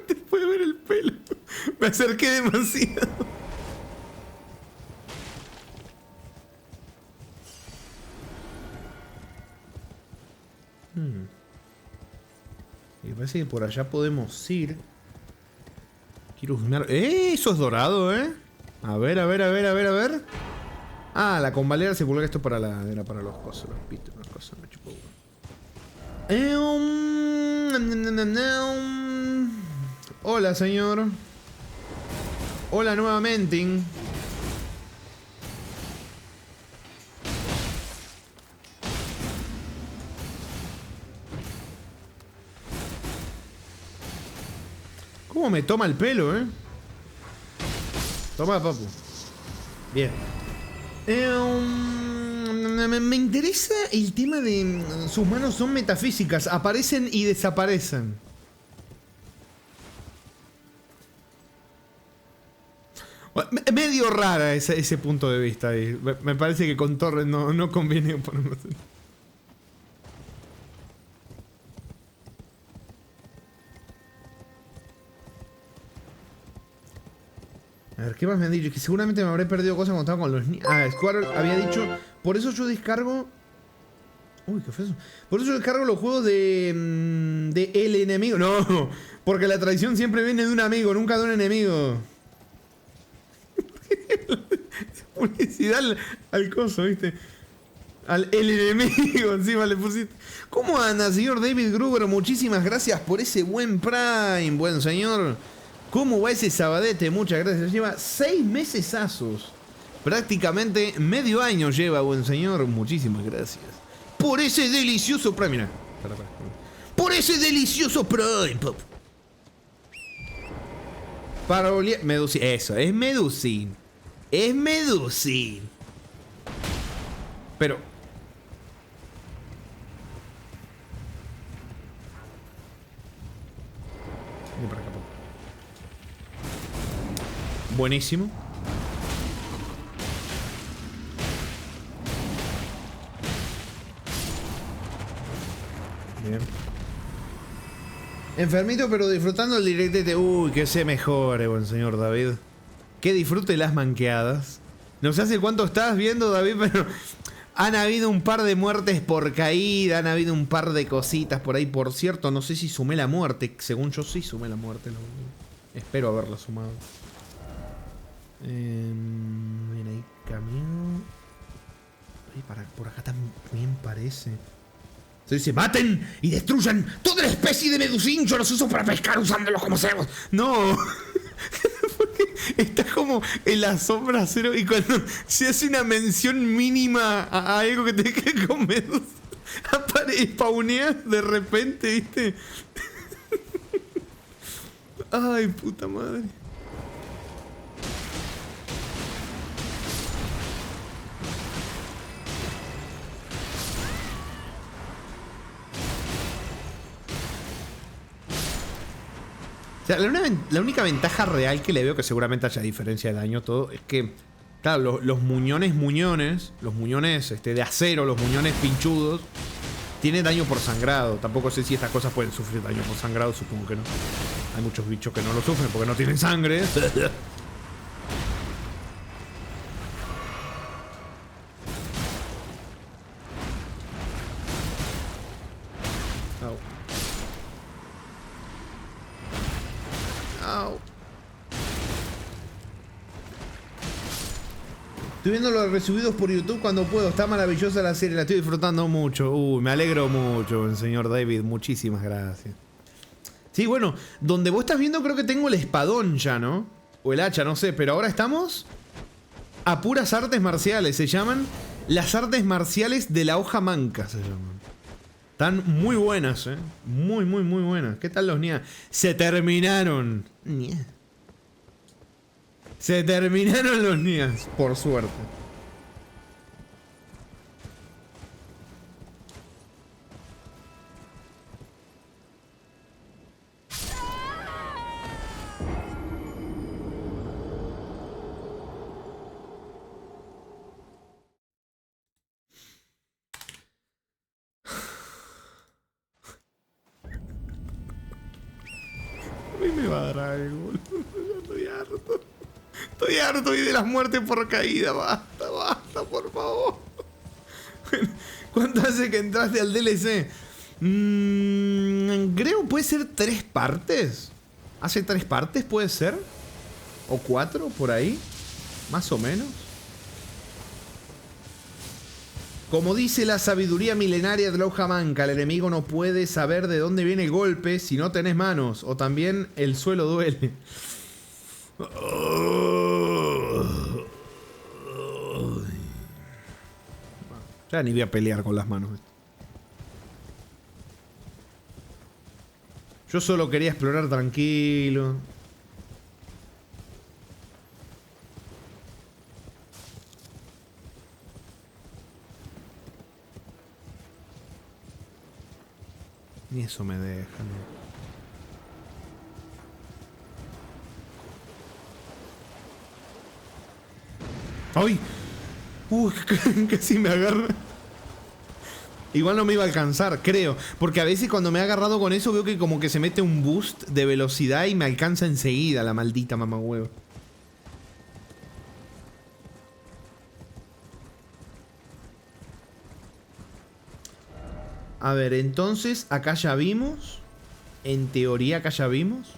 Speaker 1: Te puede ver el pelo. Me acerqué demasiado. Me parece que por allá podemos ir. Quiero usar... Eso es dorado, A ver, a ver, a ver, a ver, a ver. Ah, la convalera se publica esto para la... Era para los cosas, los pitos, las cosas, me chupo. Hola, señor. Hola nuevamente. ¿Cómo me toma el pelo, Toma, papu. Bien. Me interesa el tema de... Sus manos son metafísicas. Aparecen y desaparecen. Medio rara ese punto de vista ahí. Me parece que con Torres no conviene ponerlo así. A ver, ¿qué más me han dicho? Que seguramente me habré perdido cosas cuando estaba con los niños. Ah, Square había dicho... Por eso yo descargo... Uy, ¿qué fue eso? Por eso yo descargo los juegos de el enemigo. No, porque la traición siempre viene de un amigo, nunca de un enemigo. Publicidad al coso, ¿viste? El enemigo encima le pusiste. ¿Cómo anda, señor David Gruber? Muchísimas gracias por ese buen Prime, buen señor. ¿Cómo va ese sabadete? Muchas gracias. Lleva 6 mesesazos. Prácticamente medio año lleva, buen señor. Muchísimas gracias. Por ese delicioso Prime. Mira. Por ese delicioso Prime, pop. Para Medusin. Eso, es Medusin. Es Medusin. Pero... Vení para acá, pop. Buenísimo. Bien. Enfermito pero disfrutando el directete. Uy, que se mejore, buen señor David. Que disfrute las manqueadas. No sé hace cuánto estás viendo, David, pero han habido un par de muertes por caída, han habido un par de cositas por ahí. Por cierto, no sé si sumé la muerte. Según yo sí sumé la muerte. Espero haberla sumado. Mira, ahí camino. Ay, por acá también parece. Se dice, maten y destruyan toda la especie de medusín. Yo los uso para pescar usándolos como cebos. No. Porque está como en la sombra cero. Y cuando se hace una mención mínima a algo que te que con medusa, spawneas de repente, ¿viste? Ay, puta madre. O sea, la única ventaja real que le veo, que seguramente haya diferencia de daño, todo, es que, claro, los muñones, los muñones de acero, los muñones pinchudos, tienen daño por sangrado. Tampoco sé si estas cosas pueden sufrir daño por sangrado, supongo que no. Hay muchos bichos que no lo sufren porque no tienen sangre. Estoy viendo los recibidos por YouTube cuando puedo. Está maravillosa la serie, la estoy disfrutando mucho. Me alegro mucho, señor David. Muchísimas gracias. Sí, bueno, donde vos estás viendo creo que tengo el espadón ya, ¿no? O el hacha, no sé. Pero ahora estamos a puras artes marciales. Se llaman las artes marciales de la hoja manca, se llaman. Están muy buenas, Muy, muy, muy buenas. ¿Qué tal los Nia? Se terminaron. Se terminaron los Nias, por suerte. A mí me va a dar algo. Estoy harto. Estoy harto y de las muertes por caída. Basta, basta, por favor. ¿Cuánto hace que entraste al DLC? Creo puede ser 3 partes. ¿Hace 3 partes puede ser? ¿O 4 por ahí? Más o menos. Como dice la sabiduría milenaria de Lowhamanka, el enemigo no puede saber de dónde viene el golpe si no tenés manos. O también el suelo duele. Ya ni voy a pelear con las manos. Yo solo quería explorar tranquilo. Ni eso me deja, ¿no? ¡Ay! Uy, casi me agarra. Igual no me iba a alcanzar, creo. Porque a veces cuando me he agarrado con eso veo que como que se mete un boost de velocidad y me alcanza enseguida la maldita mamagüevo. A ver, entonces acá ya vimos. En teoría acá ya vimos.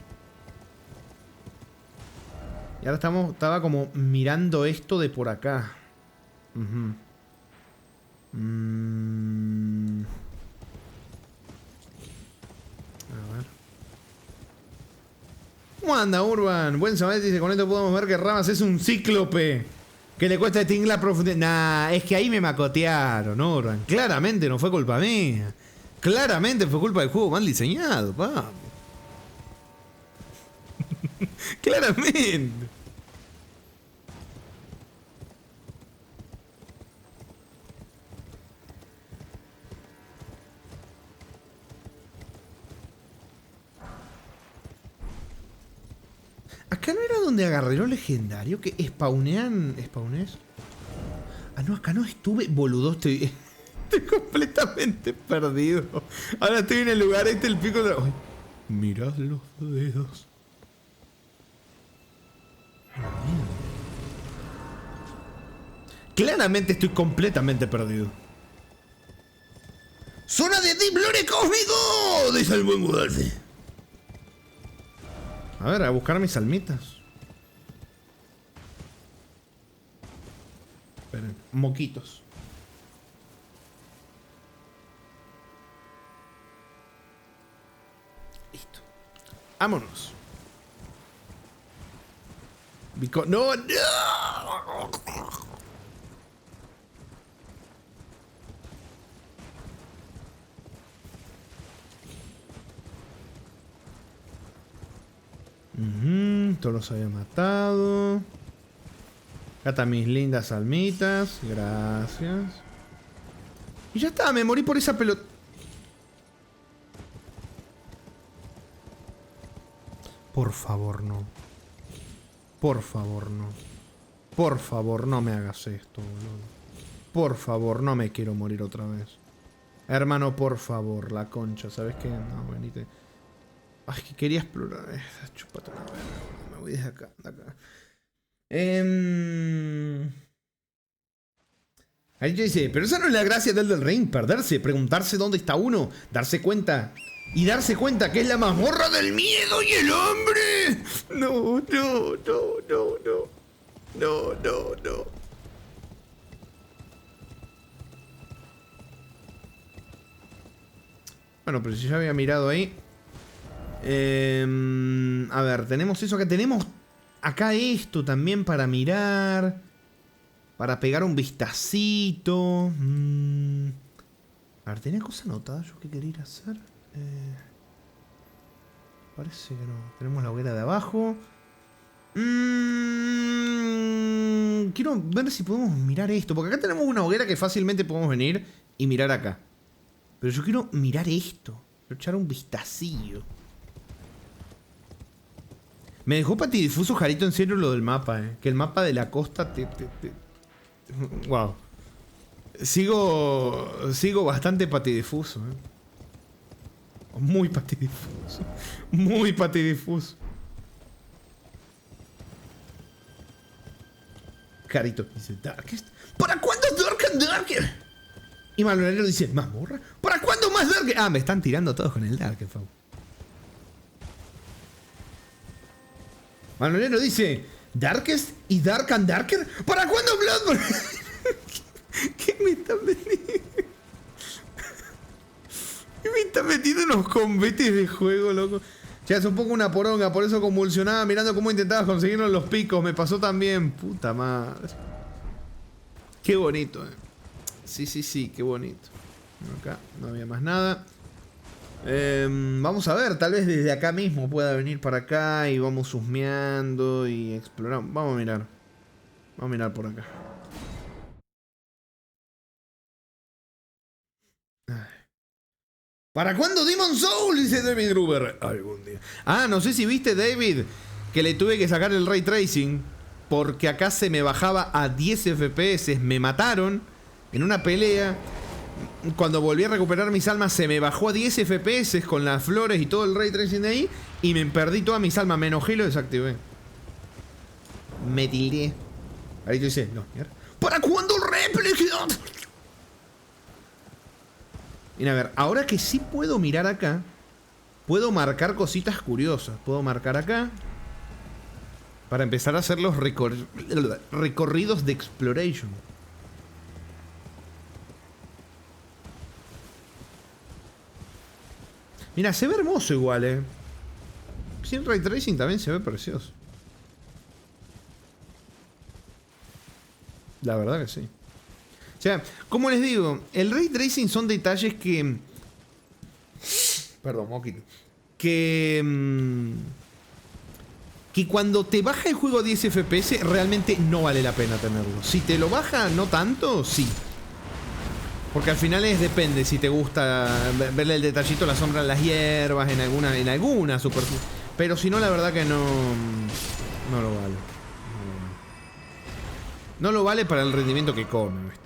Speaker 1: Y ahora estaba como mirando esto de por acá. A ver. ¿Cómo anda, Urban? Buen saber, dice, con esto podemos ver que Ramas es un cíclope. Que le cuesta distinguir la profundidad. Nah, es que ahí me macotearon, Urban. Claramente no fue culpa mía. Claramente fue culpa del juego mal diseñado, papi. Claramente. Acá no era donde agarré lo legendario, que spawnean. ¿Spawnees? Ah, no, acá no estuve. Boludo, estoy completamente perdido. Ahora estoy en el lugar este, el pico de... Ay, mirad los dedos. Claramente estoy completamente perdido. ¡Zona de Deep Lore Cósmico! Dice el buen Gudalfi. A ver, a buscar mis almitas. Esperen, moquitos. Listo. Vámonos. ¡No! ¡No! Todos los había matado. Acá están mis lindas almitas. Gracias. Y ya está, me morí por esa pelota. Por favor, no. Por favor, no. Por favor, no me hagas esto, boludo. Por favor, no me quiero morir otra vez. Hermano, por favor, la concha. ¿Sabes qué? No, venite. Ay, que quería explorar. Chúpate una verga. Me voy desde acá. Ahí yo dice, pero esa no es la gracia del Ring. Perderse, preguntarse dónde está uno, darse cuenta. Y darse cuenta que es la mazmorra del miedo y el hambre. No. Bueno, pero si ya había mirado ahí. A ver, tenemos eso acá. Tenemos acá esto también para mirar. Para pegar un vistacito. A ver, ¿tenía cosa anotada yo que quería ir a hacer? Parece que no. Tenemos la hoguera de abajo. Quiero ver si podemos mirar esto. Porque acá tenemos una hoguera que fácilmente podemos venir y mirar acá. Pero yo quiero mirar esto. Quiero echar un vistacillo. Me dejó patidifuso, Jarito, en serio lo del mapa, Que el mapa de la costa Wow. Sigo bastante patidifuso, Muy patidifuso. Muy patidifuso. Jarito dice, Darkest. ¿Para cuándo Dark and Darker? Y Malonero dice, ¿mazmorra? ¿Para cuándo más Dark? Ah, me están tirando todos con el Dark, Fau. Manolero dice, Darkest y Dark and Darker. ¿Para cuándo Bloodborne? ¿Qué me están metiendo? ¿Qué me están metiendo unos combates de juego, loco? Ya es un poco una poronga, por eso convulsionaba mirando cómo intentabas conseguirnos los picos. Me pasó también. Puta madre. Qué bonito, Sí, qué bonito. Acá no había más nada. Vamos a ver, tal vez desde acá mismo pueda venir para acá y vamos husmeando y explorando. Vamos a mirar. Vamos a mirar por acá. ¿Para cuándo Demon Soul? Dice David Gruber. Algún día. Ah, no sé si viste, David, que le tuve que sacar el Ray Tracing porque acá se me bajaba a 10 FPS. Me mataron en una pelea. Cuando volví a recuperar mis almas se me bajó a 10 FPS con las flores y todo el Ray Tracing de ahí. Y me perdí todas mis almas. Me enojé y lo desactivé. Me tiré. Ahí te dice, no, mierda. ¿Para cuándo Replica? Mira, a ver, ahora que sí puedo mirar acá, puedo marcar cositas curiosas. Puedo marcar acá para empezar a hacer los recorridos de exploration. Mira, se ve hermoso igual, Sin Ray Tracing también se ve precioso. La verdad que sí. O sea, como les digo, el Ray Tracing son detalles que... Perdón, moquito. Que cuando te baja el juego a 10 FPS realmente no vale la pena tenerlo. Si te lo baja no tanto, sí. Porque al final depende si te gusta verle el detallito, la sombra en las hierbas, en alguna superficie. Pero si no, la verdad que no lo vale. No lo vale para el rendimiento que come, ¿viste?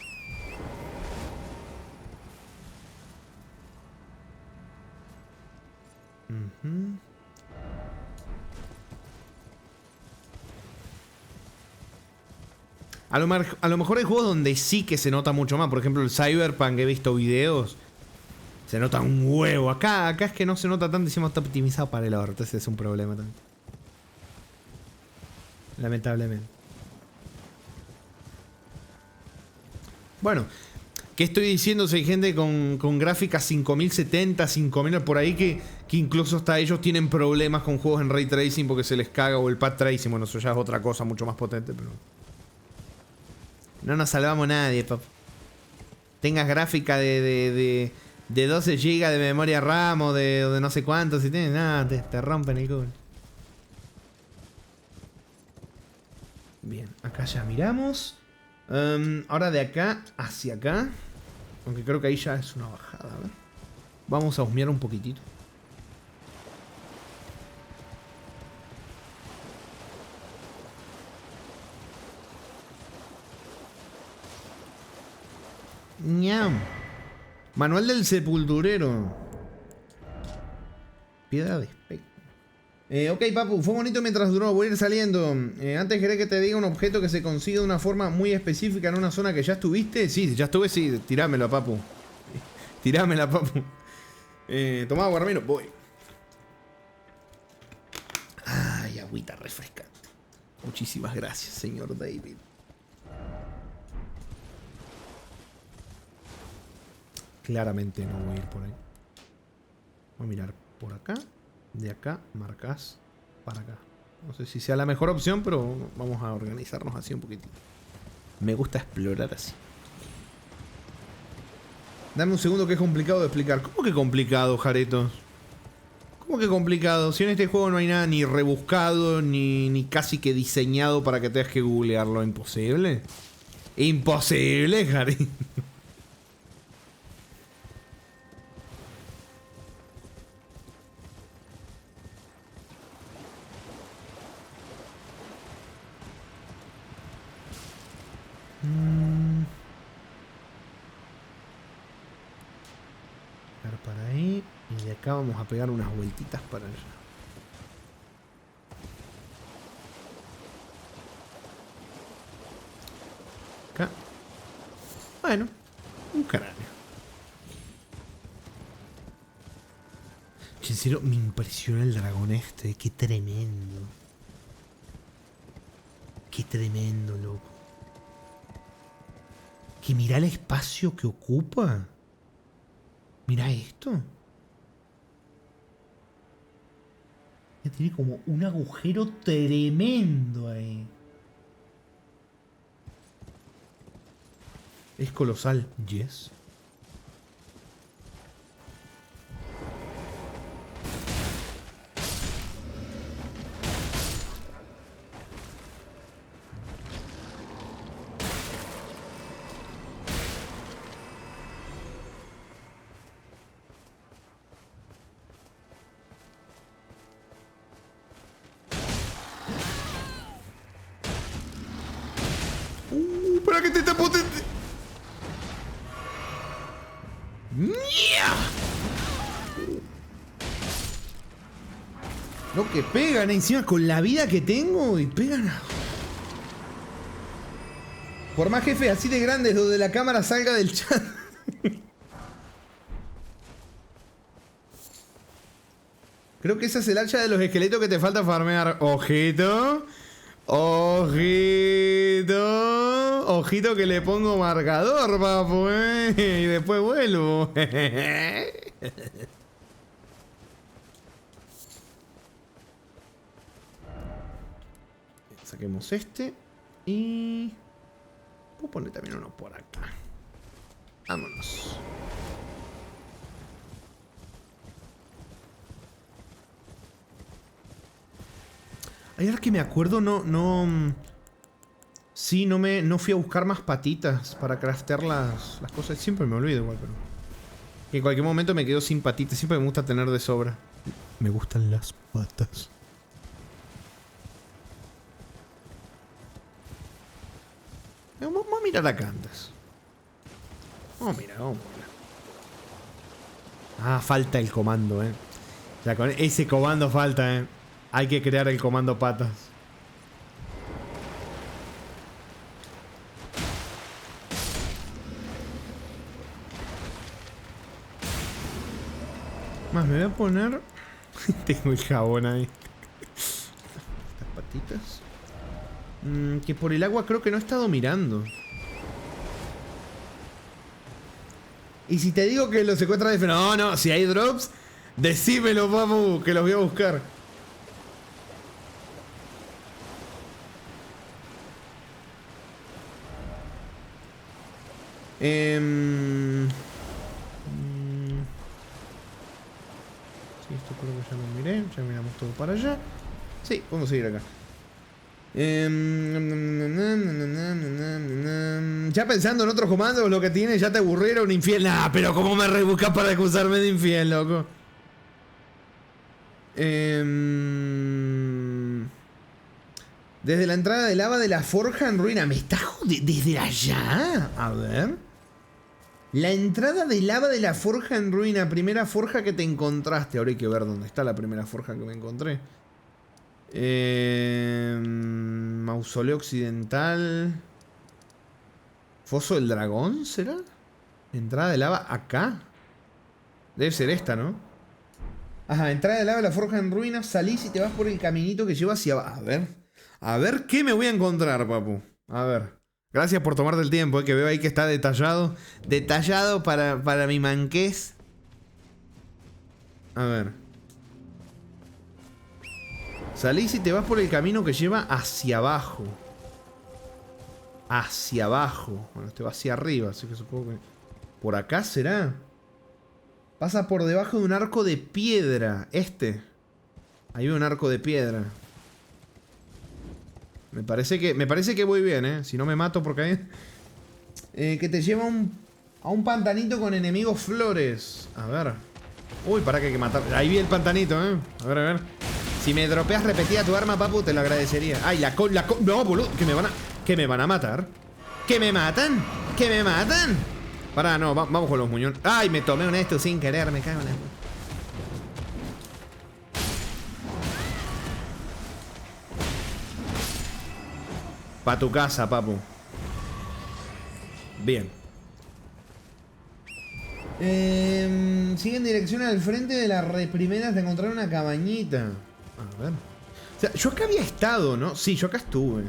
Speaker 1: A lo mejor hay juegos donde sí que se nota mucho más. Por ejemplo, el Cyberpunk, he visto videos. Se nota un huevo. Acá es que no se nota tanto. Decimos está optimizado para el orto. Entonces es un problema también. Lamentablemente. Bueno, ¿qué estoy diciendo? Si hay gente con gráficas 5070, 5000 por ahí que incluso hasta ellos tienen problemas con juegos en Ray Tracing porque se les caga, o el Path Tracing. Bueno, eso ya es otra cosa mucho más potente, pero... No nos salvamos nadie, papá. Tengas gráfica de 12 GB de memoria RAM o de no sé cuánto, si tienes nada, te rompen el culo. Bien, acá ya miramos. Ahora de acá hacia acá. Aunque creo que ahí ya es una bajada, a ver. Vamos a husmear un poquitito. Ñam. Manual del sepulturero. Piedra de espectro. Ok, papu, fue bonito mientras duró. Voy a ir saliendo. Antes querés que te diga un objeto que se consigue de una forma muy específica en una zona que ya estuviste. Sí, ya estuve, sí. Tirámela, papu. Tirámela, papu. Tomá, Guarmino. Voy. Ay, agüita refrescante. Muchísimas gracias, señor David. Claramente no voy a ir por ahí. Voy a mirar por acá. De acá marcas para acá. No sé si sea la mejor opción, pero vamos a organizarnos así un poquitito. Me gusta explorar así. Dame un segundo que es complicado de explicar. ¿Cómo que complicado, Jaretos? ¿Cómo que complicado? Si en este juego no hay nada ni rebuscado, ni casi que diseñado para que tengas que googlearlo. ¿Imposible? Imposible, Jaretos. Para ahí. Y de acá vamos a pegar unas vueltitas para allá. Acá. Bueno, un cráneo. En serio, me impresiona el dragón este. Qué tremendo. qué tremendo, loco. Que mira el espacio que ocupa. Mira esto. Ya tiene como un agujero tremendo ahí. Es colosal. Yes. ¿Para qué te está potente? Lo que pegan encima con la vida que tengo y pegan. Por más jefes así de grandes donde la cámara salga del chat. Creo que esa es el hacha de los esqueletos que te falta farmear. Ojito. Ojito. Ojito que le pongo marcador, papu, y después vuelvo. Saquemos este. Y... puedo poner también uno por acá. Vámonos. Ay, ahora que me acuerdo, sí, no fui a buscar más patitas para craftear las cosas. Siempre me olvido igual, pero... en cualquier momento me quedo sin patitas. Siempre me gusta tener de sobra. Me gustan las patas. Vamos a mirar acá antes. Vamos a mirar. Ah, falta el comando, O sea, con ese comando falta, Hay que crear el comando patas. Más, me voy a poner... tengo el jabón ahí. Estas patitas. Que por el agua creo que no he estado mirando. Y si te digo que los secuestra de... no, si hay drops, decímelo, papu, que los voy a buscar. Sí, esto creo que ya lo miré. Ya miramos todo para allá. Sí, vamos a seguir acá. Ya pensando en otros comandos, lo que tiene, ya te aburrieron, infiel. Nah, pero ¿cómo me rebuscas para acusarme de infiel, loco? Desde la entrada de lava de la forja en ruina. ¿Me estás jodiendo? ¿Desde allá? A ver. La entrada de lava de la forja en ruina. Primera forja que te encontraste. Ahora hay que ver dónde está la primera forja que me encontré. Mausoleo occidental. Foso del dragón, ¿será? Entrada de lava acá. Debe ser esta, ¿no? Ajá, entrada de lava de la forja en ruinas. Salís y te vas por el caminito que lleva hacia abajo. A ver. A ver qué me voy a encontrar, papu. A ver. Gracias por tomarte el tiempo, que veo ahí que está detallado. Detallado para mi manqués. A ver. Salís y te vas por el camino que lleva hacia abajo. Hacia abajo. Bueno, este va hacia arriba, así que supongo que... ¿por acá será? Pasa por debajo de un arco de piedra. Ahí veo un arco de piedra. Me parece que voy bien, Si no me mato porque ahí... que te lleva a un pantanito con enemigos flores. A ver. Uy, para que hay que matar. Ahí vi el pantanito, A ver, a ver. Si me dropeas repetida tu arma, papu, te lo agradecería. Ay, no, boludo. Que me van a matar. ¿Que me matan? ¿Que me matan? Pará, no, vamos con los muñones. Ay, me tomé un esto sin querer, me cago en la... Pa' tu casa, papu. Bien. Sigue en dirección al frente de las reprimeras de encontrar una cabañita. A ver. O sea, yo acá había estado, ¿no? Sí, yo acá estuve.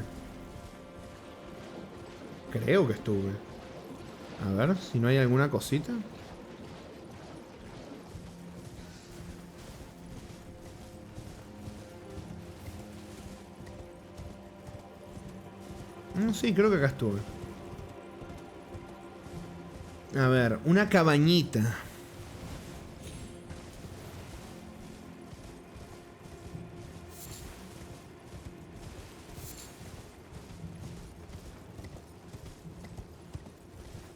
Speaker 1: Creo que estuve. A ver si no hay alguna cosita. Sí, creo que acá estuve. A ver, una cabañita.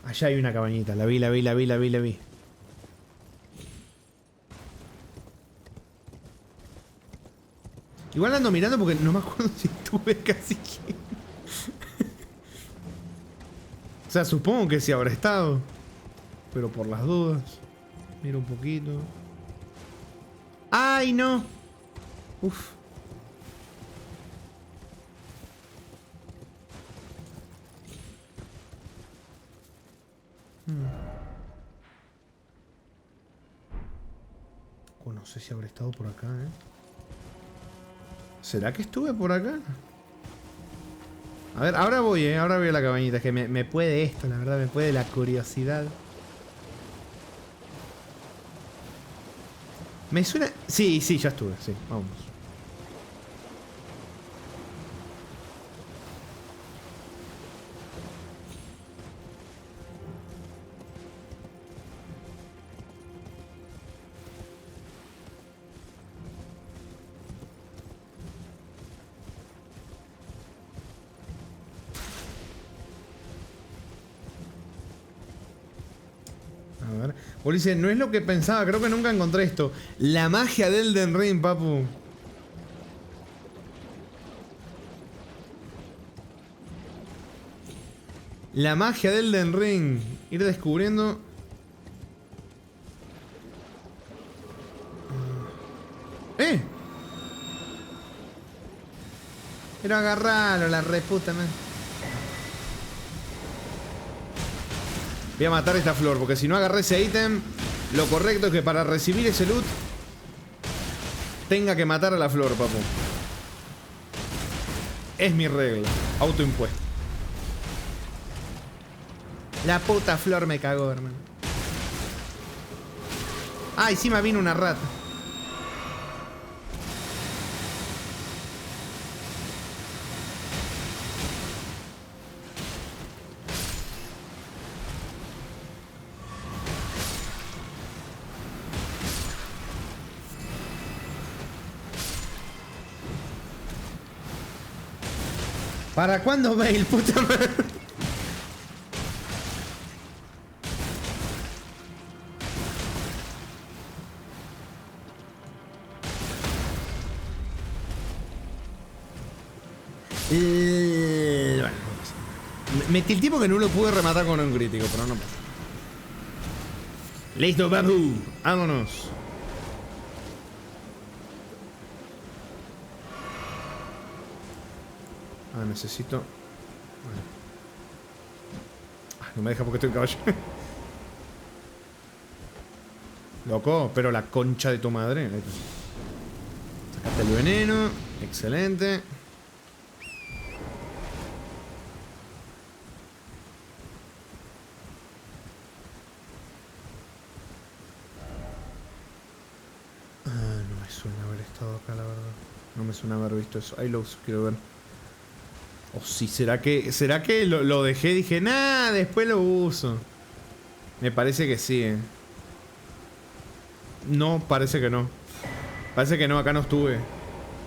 Speaker 1: Allá hay una cabañita, la vi. Igual ando mirando porque no me acuerdo si estuve casi que... O sea, supongo que sí habrá estado. Pero por las dudas. Mira un poquito. ¡Ay, no! Uf. No sé si habré estado por acá, ¿eh? ¿Será que estuve por acá? A ver, ahora voy, ¿eh? Ahora voy a la cabañita. Es que me puede esto, la verdad. Me puede la curiosidad. Me suena... Sí, ya estuve. Sí, vamos. Dice, no es lo que pensaba, creo que nunca encontré esto. La magia del Elden Ring, papu. La magia del Elden Ring. Ir descubriendo... Pero agarralo, la reputa, man. Voy a matar esta flor, porque si no agarré ese ítem, lo correcto es que para recibir ese loot tenga que matar a la flor, papu. Es mi regla, autoimpuesto. La puta flor me cagó, hermano. Ah, encima vino una rata. ¿Para cuándo Bale, puta madre? Bueno, metí el tipo que no lo pude rematar con un crítico, pero no pasa. Listo, Babu. Vámonos. Ah, necesito... Bueno. No me deja porque estoy en caballo. Loco, pero la concha de tu madre. Sacaste el veneno. Excelente. No me suena haber estado acá, la verdad. No me suena haber visto eso. Ahí lo quiero ver. O sí, ¿será que lo dejé? Dije, nah, después lo uso. Me parece que sí, ¿eh? No, parece que no. Parece que no, acá no estuve.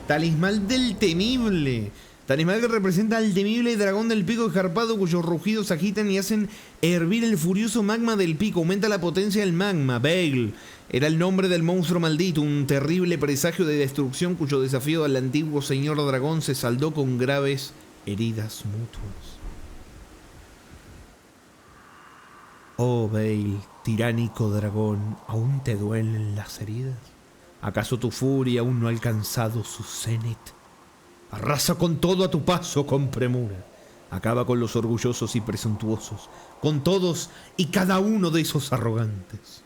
Speaker 1: Talismán del temible. Talismán que representa al temible dragón del pico escarpado, cuyos rugidos agitan y hacen hervir el furioso magma del pico. Aumenta la potencia del magma. Bale era el nombre del monstruo maldito, un terrible presagio de destrucción cuyo desafío al antiguo señor dragón se saldó con graves heridas mutuas. Oh Bale, tiránico dragón, ¿aún te duelen las heridas? ¿Acaso tu furia aún no ha alcanzado su cenit? Arrasa con todo a tu paso con premura. Acaba con los orgullosos y presuntuosos, con todos y cada uno de esos arrogantes.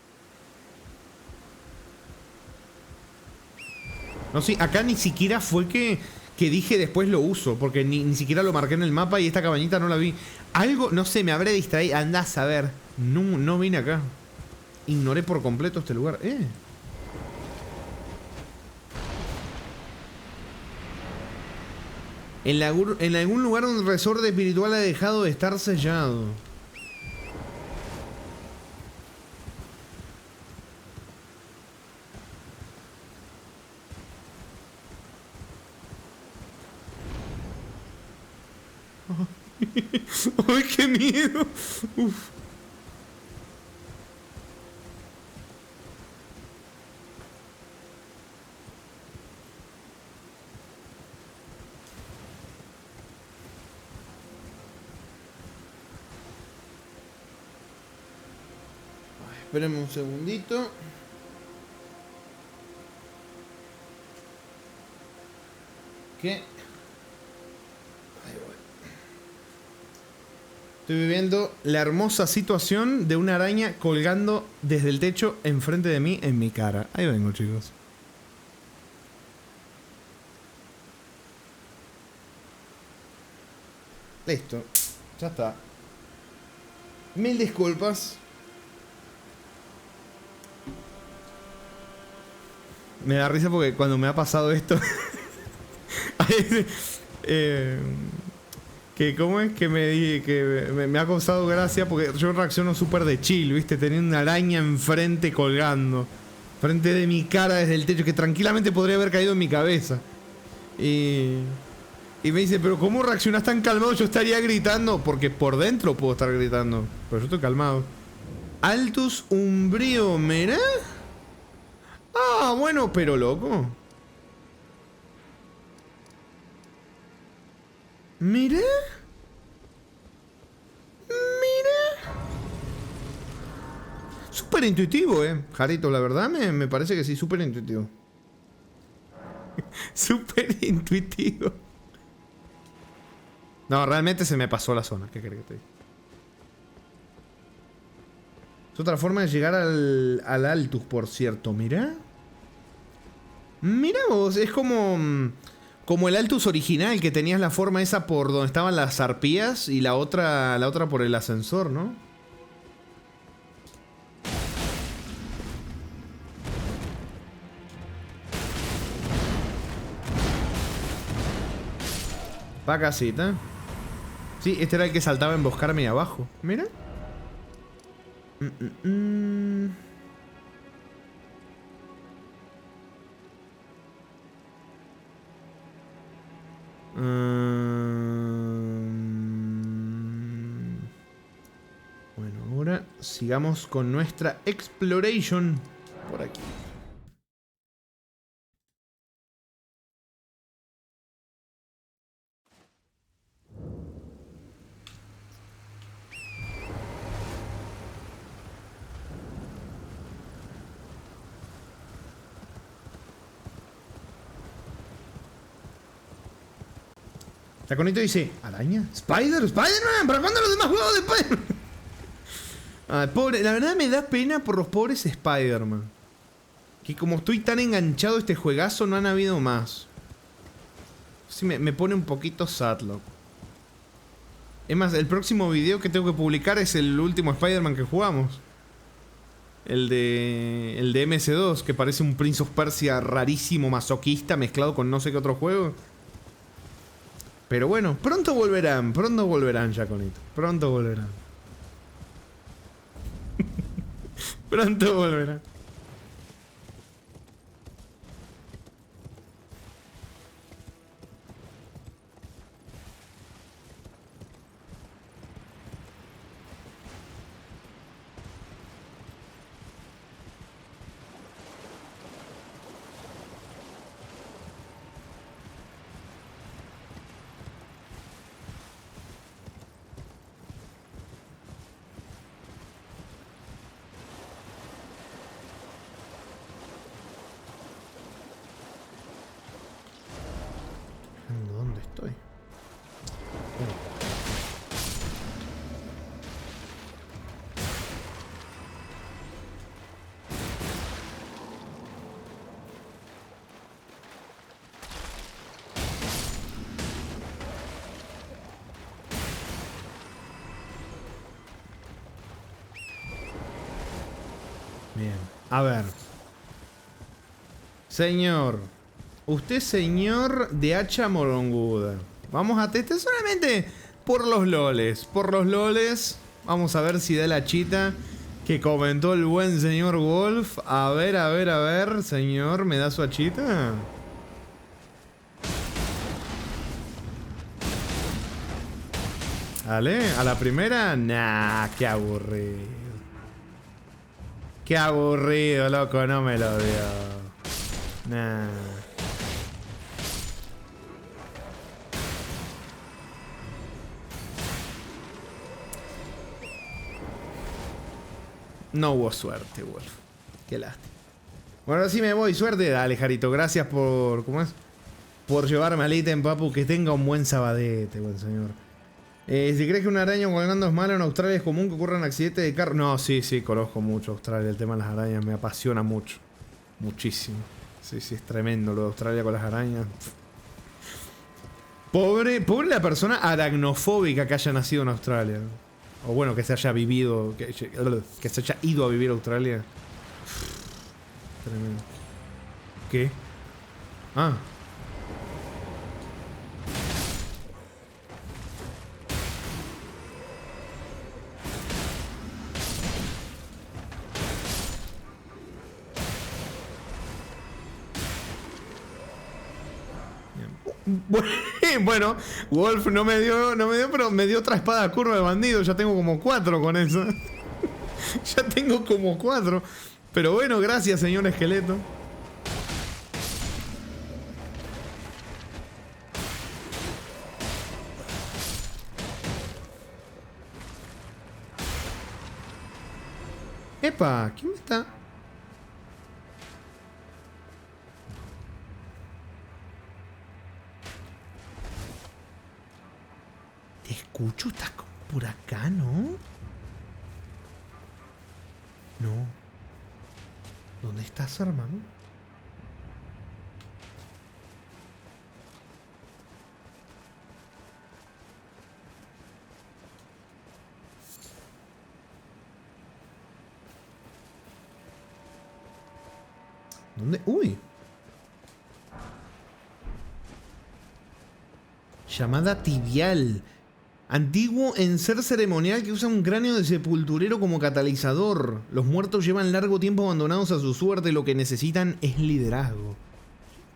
Speaker 1: No, sí, acá ni siquiera fue que dije después lo uso, porque ni siquiera lo marqué en el mapa y esta cabañita no la vi. Algo, no sé, me habré distraído. Andás a ver. No, no vine acá. Ignoré por completo este lugar. En algún lugar un resorte espiritual ha dejado de estar sellado. ¡Ay, qué miedo! Uf. Espérenme un segundito. ¿Qué? Ahí voy. Estoy viviendo la hermosa situación de una araña colgando desde el techo enfrente de mí en mi cara. Ahí vengo, chicos. Listo. Ya está. Mil disculpas. Me da risa porque cuando me ha pasado esto... que cómo es que me ha causado gracia porque yo reacciono súper de chill, ¿viste? Teniendo una araña enfrente colgando. Frente de mi cara desde el techo que tranquilamente podría haber caído en mi cabeza. Y me dice, pero ¿cómo reaccionás tan calmado? Yo estaría gritando, porque por dentro puedo estar gritando. Pero yo estoy calmado. Altus umbrío, ¿mira? Ah, bueno, pero loco. Mira. Mira. Súper intuitivo, Jarito, la verdad me parece que sí, súper intuitivo. Súper intuitivo. No, realmente se me pasó la zona. ¿Qué crees que te diga? Es otra forma de llegar al Altus, por cierto. Mira. Mira vos, es como el Altus original, que tenías la forma esa por donde estaban las arpías y la otra por el ascensor, ¿no? Va casita. Sí, este era el que saltaba a emboscarme ahí abajo. Mira. Bueno, ahora sigamos con nuestra exploration por aquí. Taconito dice, ¿araña? ¿Spider-Man? ¿Para cuándo los demás juegos de Spider-Man? Ah, pobre, la verdad me da pena por los pobres Spider-Man. Que como estoy tan enganchado a este juegazo, no han habido más. Sí, me pone un poquito sad, loco. Es más, el próximo video que tengo que publicar es el último Spider-Man que jugamos. El de MS2, que parece un Prince of Persia rarísimo, masoquista, mezclado con no sé qué otro juego. Pero bueno, pronto volverán, Jaconito. Pronto volverán. Pronto volverán. A ver. Señor. Usted, señor de hacha moronguda. Vamos a testar solamente por los loles. Por los loles. Vamos a ver si da la chita que comentó el buen señor Wolf. A ver, a ver, a ver. Señor, ¿me da su achita? ¿Vale? ¿A la primera? Nah, qué aburrido. Qué aburrido, loco, no me lo dio. Nah. No hubo suerte, Wolf. Qué lástima. Bueno, ahora sí me voy. Suerte. Dale, Jarito. Gracias por... ¿Cómo es? Por llevarme al ítem, papu. Que tenga un buen sabadete, buen señor. Si crees que una araña colgando es mala, en Australia es común que ocurran accidentes de carro. No, sí, conozco mucho Australia. El tema de las arañas me apasiona mucho. Muchísimo. Sí, es tremendo lo de Australia con las arañas. Pobre la persona aracnofóbica que haya nacido en Australia. O bueno, que se haya vivido. Que se haya ido a vivir a Australia. Tremendo. ¿Qué? Ah. Bueno, Wolf no me dio, pero me dio otra espada curva de bandido. Ya tengo como 4 con eso. Ya tengo como 4. Pero bueno, gracias, señor esqueleto. Epa, ¿quién está? Te escucho, estás por acá, ¿no? No. ¿Dónde estás, hermano? ¿Dónde? ¡Uy! Llamada tibial. Antiguo enser ceremonial que usa un cráneo de sepulturero como catalizador. Los muertos llevan largo tiempo abandonados a su suerte. Lo que necesitan es liderazgo.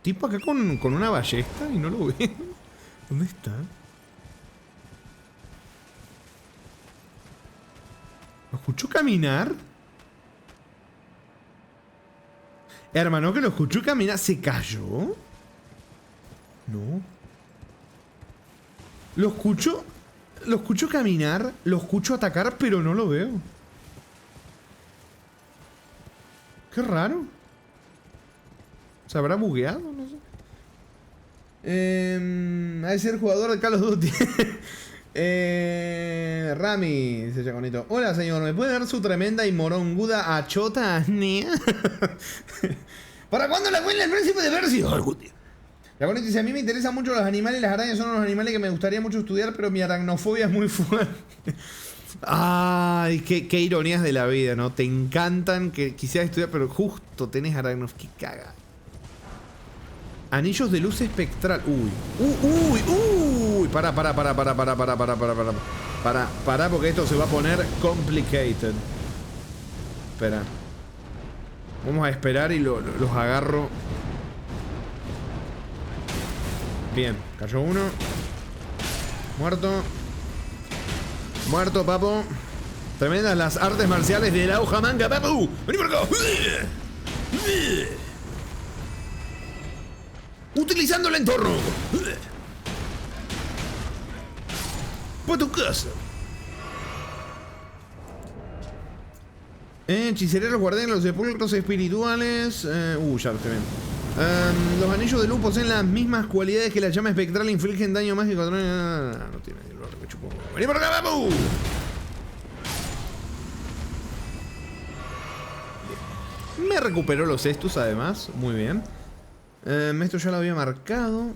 Speaker 1: Tipo acá con una ballesta y no lo veo. ¿Dónde está? ¿Lo escuchó caminar? Hermano, que lo escuchó caminar. ¿Se cayó? No. Lo escucho caminar, lo escucho atacar, pero no lo veo. Qué raro. ¿Se habrá bugueado? No sé. Ha de ser jugador de Call of Duty. Rami, dice Chaconito. Hola, señor. ¿Me puede dar su tremenda y moronguda achota? ¿Para cuándo la cuela el príncipe de Persia? Chaconito dice, a mí me interesan mucho los animales. Las arañas son unos animales que me gustaría mucho estudiar, pero mi aracnofobia es muy fuerte. Ay, qué ironías de la vida, ¿no? Te encantan, que quisieras estudiar, pero justo tenés aracnofobia. ¡Qué caga! Anillos de luz espectral. Uy. Uy. Para, porque esto se va a poner complicated. Espera. Vamos a esperar y los agarro. Bien, cayó uno. Muerto. Muerto, papo. Tremendas las artes marciales de la hoja manga, papu. Vení por acá. Utilizando el entorno. Para tu casa. Hechicería, los guardianes, los sepulcros espirituales. Ya lo estoy viendo. Los anillos de luz poseen las mismas cualidades que la llama espectral e infligen daño mágico. No tiene el barro que chupó. ¡Vení por acá, papu! Me recuperó los estus, además. Muy bien. Esto ya lo había marcado.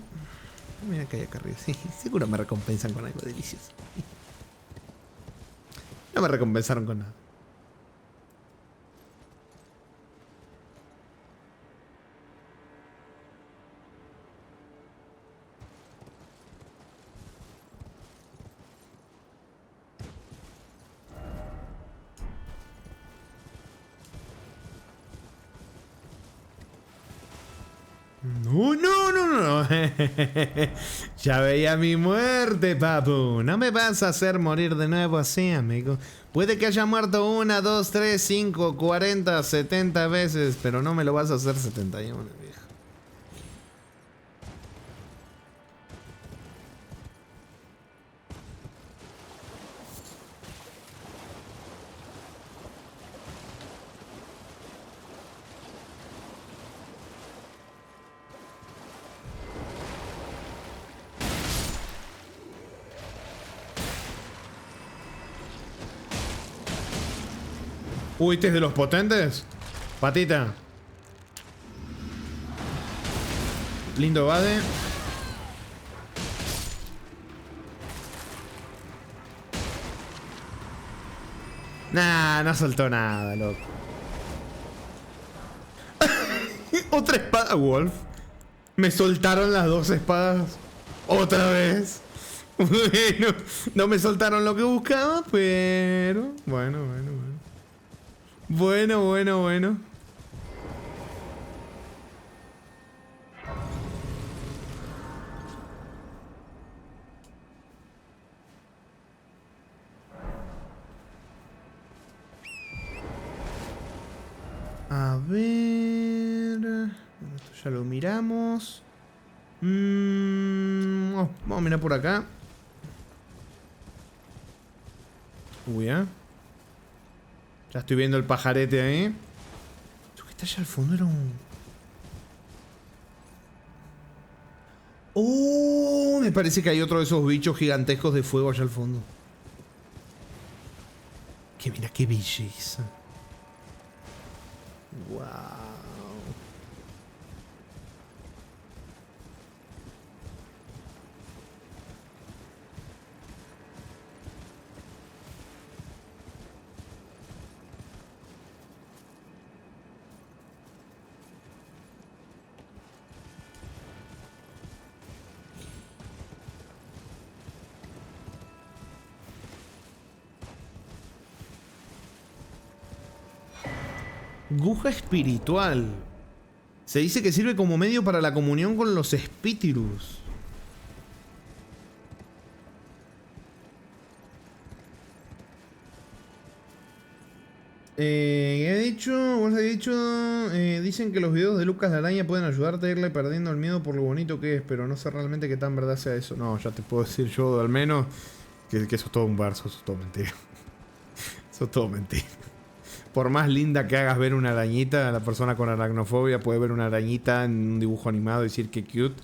Speaker 1: Mira que hay acá arriba. Sí, seguro me recompensan con algo delicioso. No me recompensaron con nada. No, no, no, no. Ya veía mi muerte, papu. No me vas a hacer morir de nuevo así, amigo. Puede que haya muerto 1, 2, 3, 5, 40, 70 veces, pero no me lo vas a hacer 71, viejo. Uy, ¿este es de los potentes? Patita. Lindo Bade. Nah, no soltó nada, loco. Otra espada, Wolf. Me soltaron las 2 espadas. Otra vez. Bueno, no me soltaron lo que buscaba, pero... Bueno. Bueno. A ver... Esto ya lo miramos. Vamos a mirar por acá. Uy, Ya estoy viendo el pajarete ahí. Eso que está allá al fondo era un... Oh, me parece que hay otro de esos bichos gigantescos de fuego allá al fondo. Que mira, qué belleza. Wow. Guja espiritual. Se dice que sirve como medio para la comunión con los espíritus. Vos has dicho, dicen que los videos de Lucas la Araña pueden ayudarte a irle perdiendo el miedo por lo bonito que es, pero no sé realmente qué tan verdad sea eso. No, ya te puedo decir yo al menos que eso es todo un verso, eso es todo mentira. Eso es todo mentira. Por más linda que hagas ver una arañita, la persona con aracnofobia puede ver una arañita en un dibujo animado y decir que cute.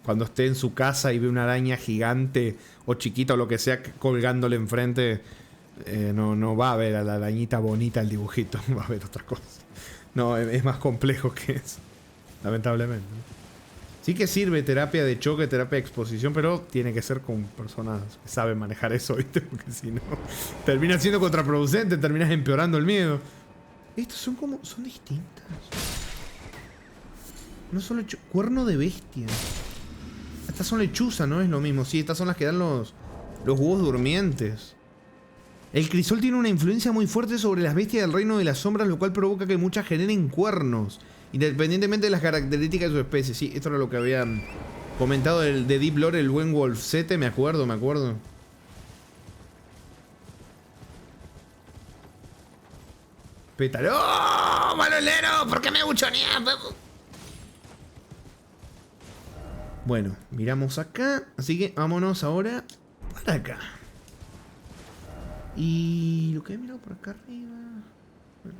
Speaker 1: Cuando esté en su casa y ve una araña gigante o chiquita o lo que sea colgándole enfrente, no va a ver a la arañita bonita el dibujito, va a ver otras cosas. No, es más complejo que eso, lamentablemente. Sí que sirve terapia de choque, terapia de exposición, pero tiene que ser con personas que saben manejar eso, ¿viste? Porque si no, termina siendo contraproducente, terminas empeorando el miedo. Estas son distintas. No son cuerno de bestia. Estas son lechuzas, no es lo mismo. Sí, estas son las que dan los huevos durmientes. El crisol tiene una influencia muy fuerte sobre las bestias del reino de las sombras, lo cual provoca que muchas generen cuernos, independientemente de las características de su especie. Sí, esto era lo que había comentado de Deep Lore, el buen Wolfsete, me acuerdo. Pétalo. ¡Oh, malolero! ¿Por qué me buchoneas? Bueno, miramos acá. Así que vámonos ahora para acá. Y lo que he mirado por acá arriba... Bueno.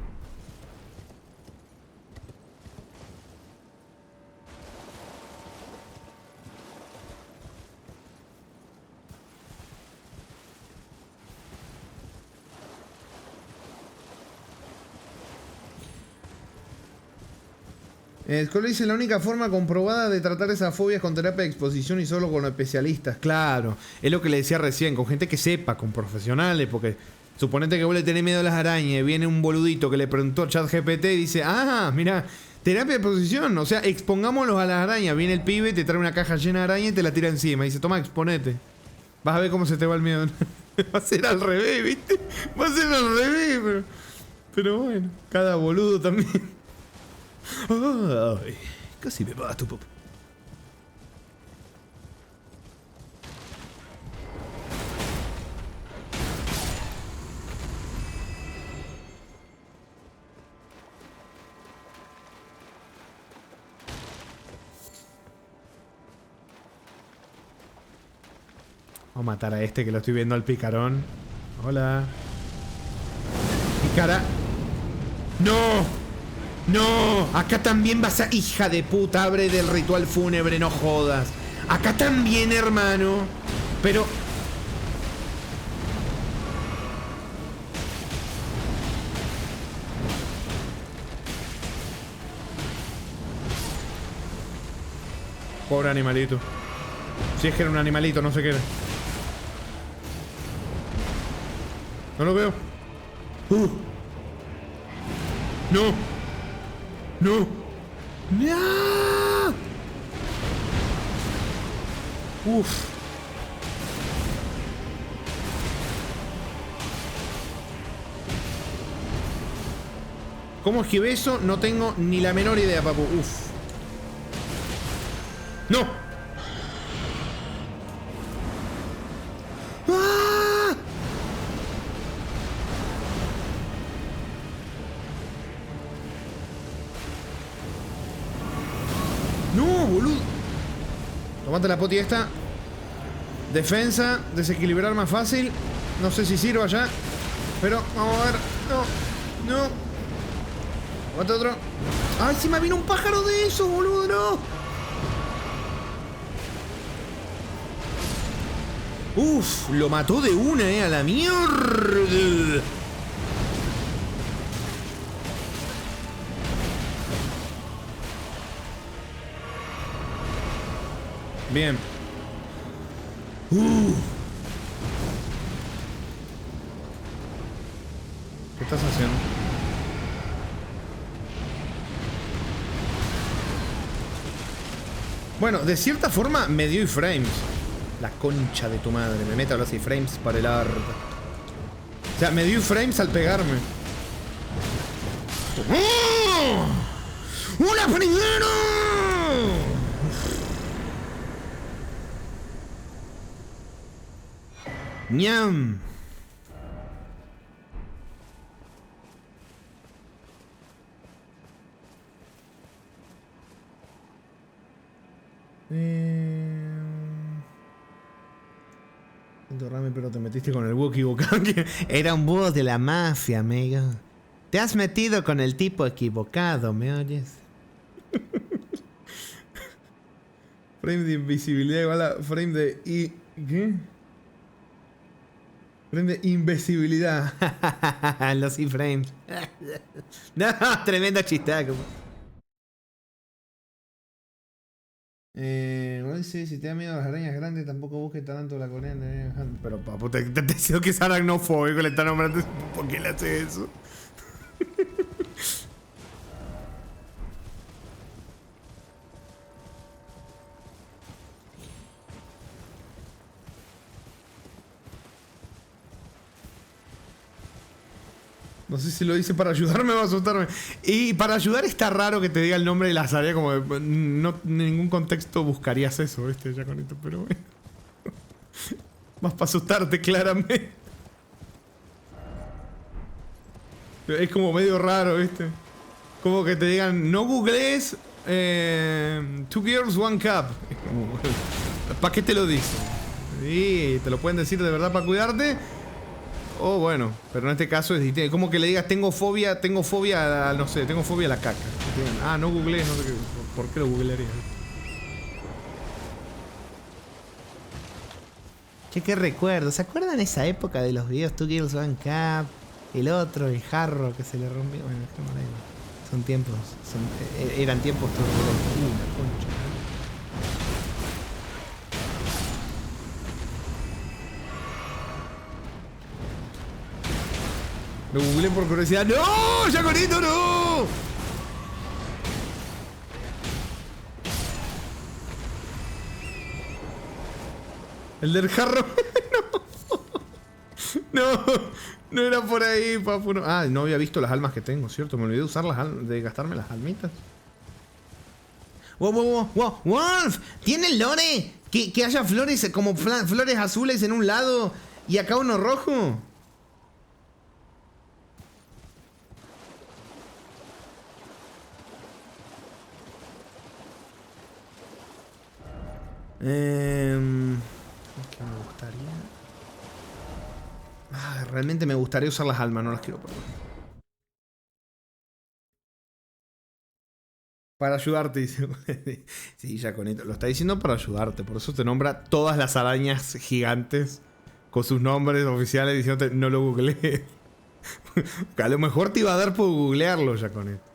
Speaker 1: Scully dice, la única forma comprobada de tratar esas fobias con terapia de exposición y solo con especialistas. Claro, es lo que le decía recién, con gente que sepa, con profesionales, porque suponete que vos le tenés miedo a las arañas, viene un boludito que le preguntó a ChatGPT y dice, mira, terapia de exposición, o sea, expongámoslos a las arañas. Viene el pibe, te trae una caja llena de arañas y te la tira encima. Y dice, toma, exponete. Vas a ver cómo se te va el miedo. Va a ser al revés, ¿viste? Va a ser al revés, pero bueno, cada boludo también. Ay, casi me mato, papá. Vamos a matar a este que lo estoy viendo al picarón. Hola. Picara. ¡No! ¡No! Acá también vas a... Hija de puta, abre del ritual fúnebre, no jodas. Acá también, hermano. Pero... Pobre animalito. Si es que era un animalito, no sé qué era. No lo veo. No. No. ¡No! Uf. ¿Cómo esquivé eso? No tengo ni la menor idea, papu. Uf. ¡No! ¡Ah! ¡No, boludo! Tomate la poti esta. Defensa, desequilibrar más fácil. No sé si sirva ya. Pero vamos a ver. No, no. Tomate otro. ¡Ay, si me vino un pájaro de esos, boludo! ¡No! Uf, lo mató de una, a la mierda. Bien. ¿Qué estás haciendo? Bueno, de cierta forma me dio iframes. La concha de tu madre, me meto los iframes para el arte. O sea, me dio iframes al pegarme. ¡Oh! ¡Una primera! ¡Ñam! Rami, pero te metiste con el búho equivocado. Era un búho de la mafia, amigo. Te has metido con el tipo equivocado, ¿me oyes? Frame de invisibilidad igual a frame de... ¿Qué? Frame de invisibilidad. Los iframes. No, tremendo chistaco. Si te da miedo a las arañas grandes, tampoco busques tanto la coreana. Pero papu, te decido que es aracnofóbico, le está nombrando. ¿Por qué le hace eso? No sé si lo dice para ayudarme o asustarme. Y para ayudar está raro que te diga el nombre de las áreas, como de, no en ningún contexto buscarías eso, ¿viste? Ya con esto, pero bueno. Más para asustarte, claramente. Es como medio raro, ¿viste? Como que te digan, no googlees 2 Girls, 1 Cup. ¿Para qué te lo dicen? Y te lo pueden decir de verdad para cuidarte. Oh, bueno, pero en este caso es como que le digas tengo fobia a, no sé, tengo fobia a la caca. Ah, no googleé, no sé qué. ¿Por qué lo googlearía? Che, qué recuerdo. ¿Se acuerdan esa época de los videos 2 Girls, 1 Cup? El otro, el jarro que se le rompió. Bueno, son tiempos. Eran tiempos turbulentos. La concha. Lo googleé por curiosidad. ¡No! ¡Yaconito, no! El del jarro. No. No era por ahí, papu. No. Ah, no había visto las almas que tengo, ¿cierto? Me olvidé de usar de gastarme las almitas. Wolf, ¿tiene el lore? ¿Que haya flores como flores azules en un lado y acá uno rojo? ¿Qué me gustaría? Realmente me gustaría usar las almas, no las quiero perder. Para ayudarte, dice. Sí, ya con esto. Lo está diciendo para ayudarte. Por eso te nombra todas las arañas gigantes con sus nombres oficiales diciéndote no lo googleé. A lo mejor te iba a dar por googlearlo ya con esto.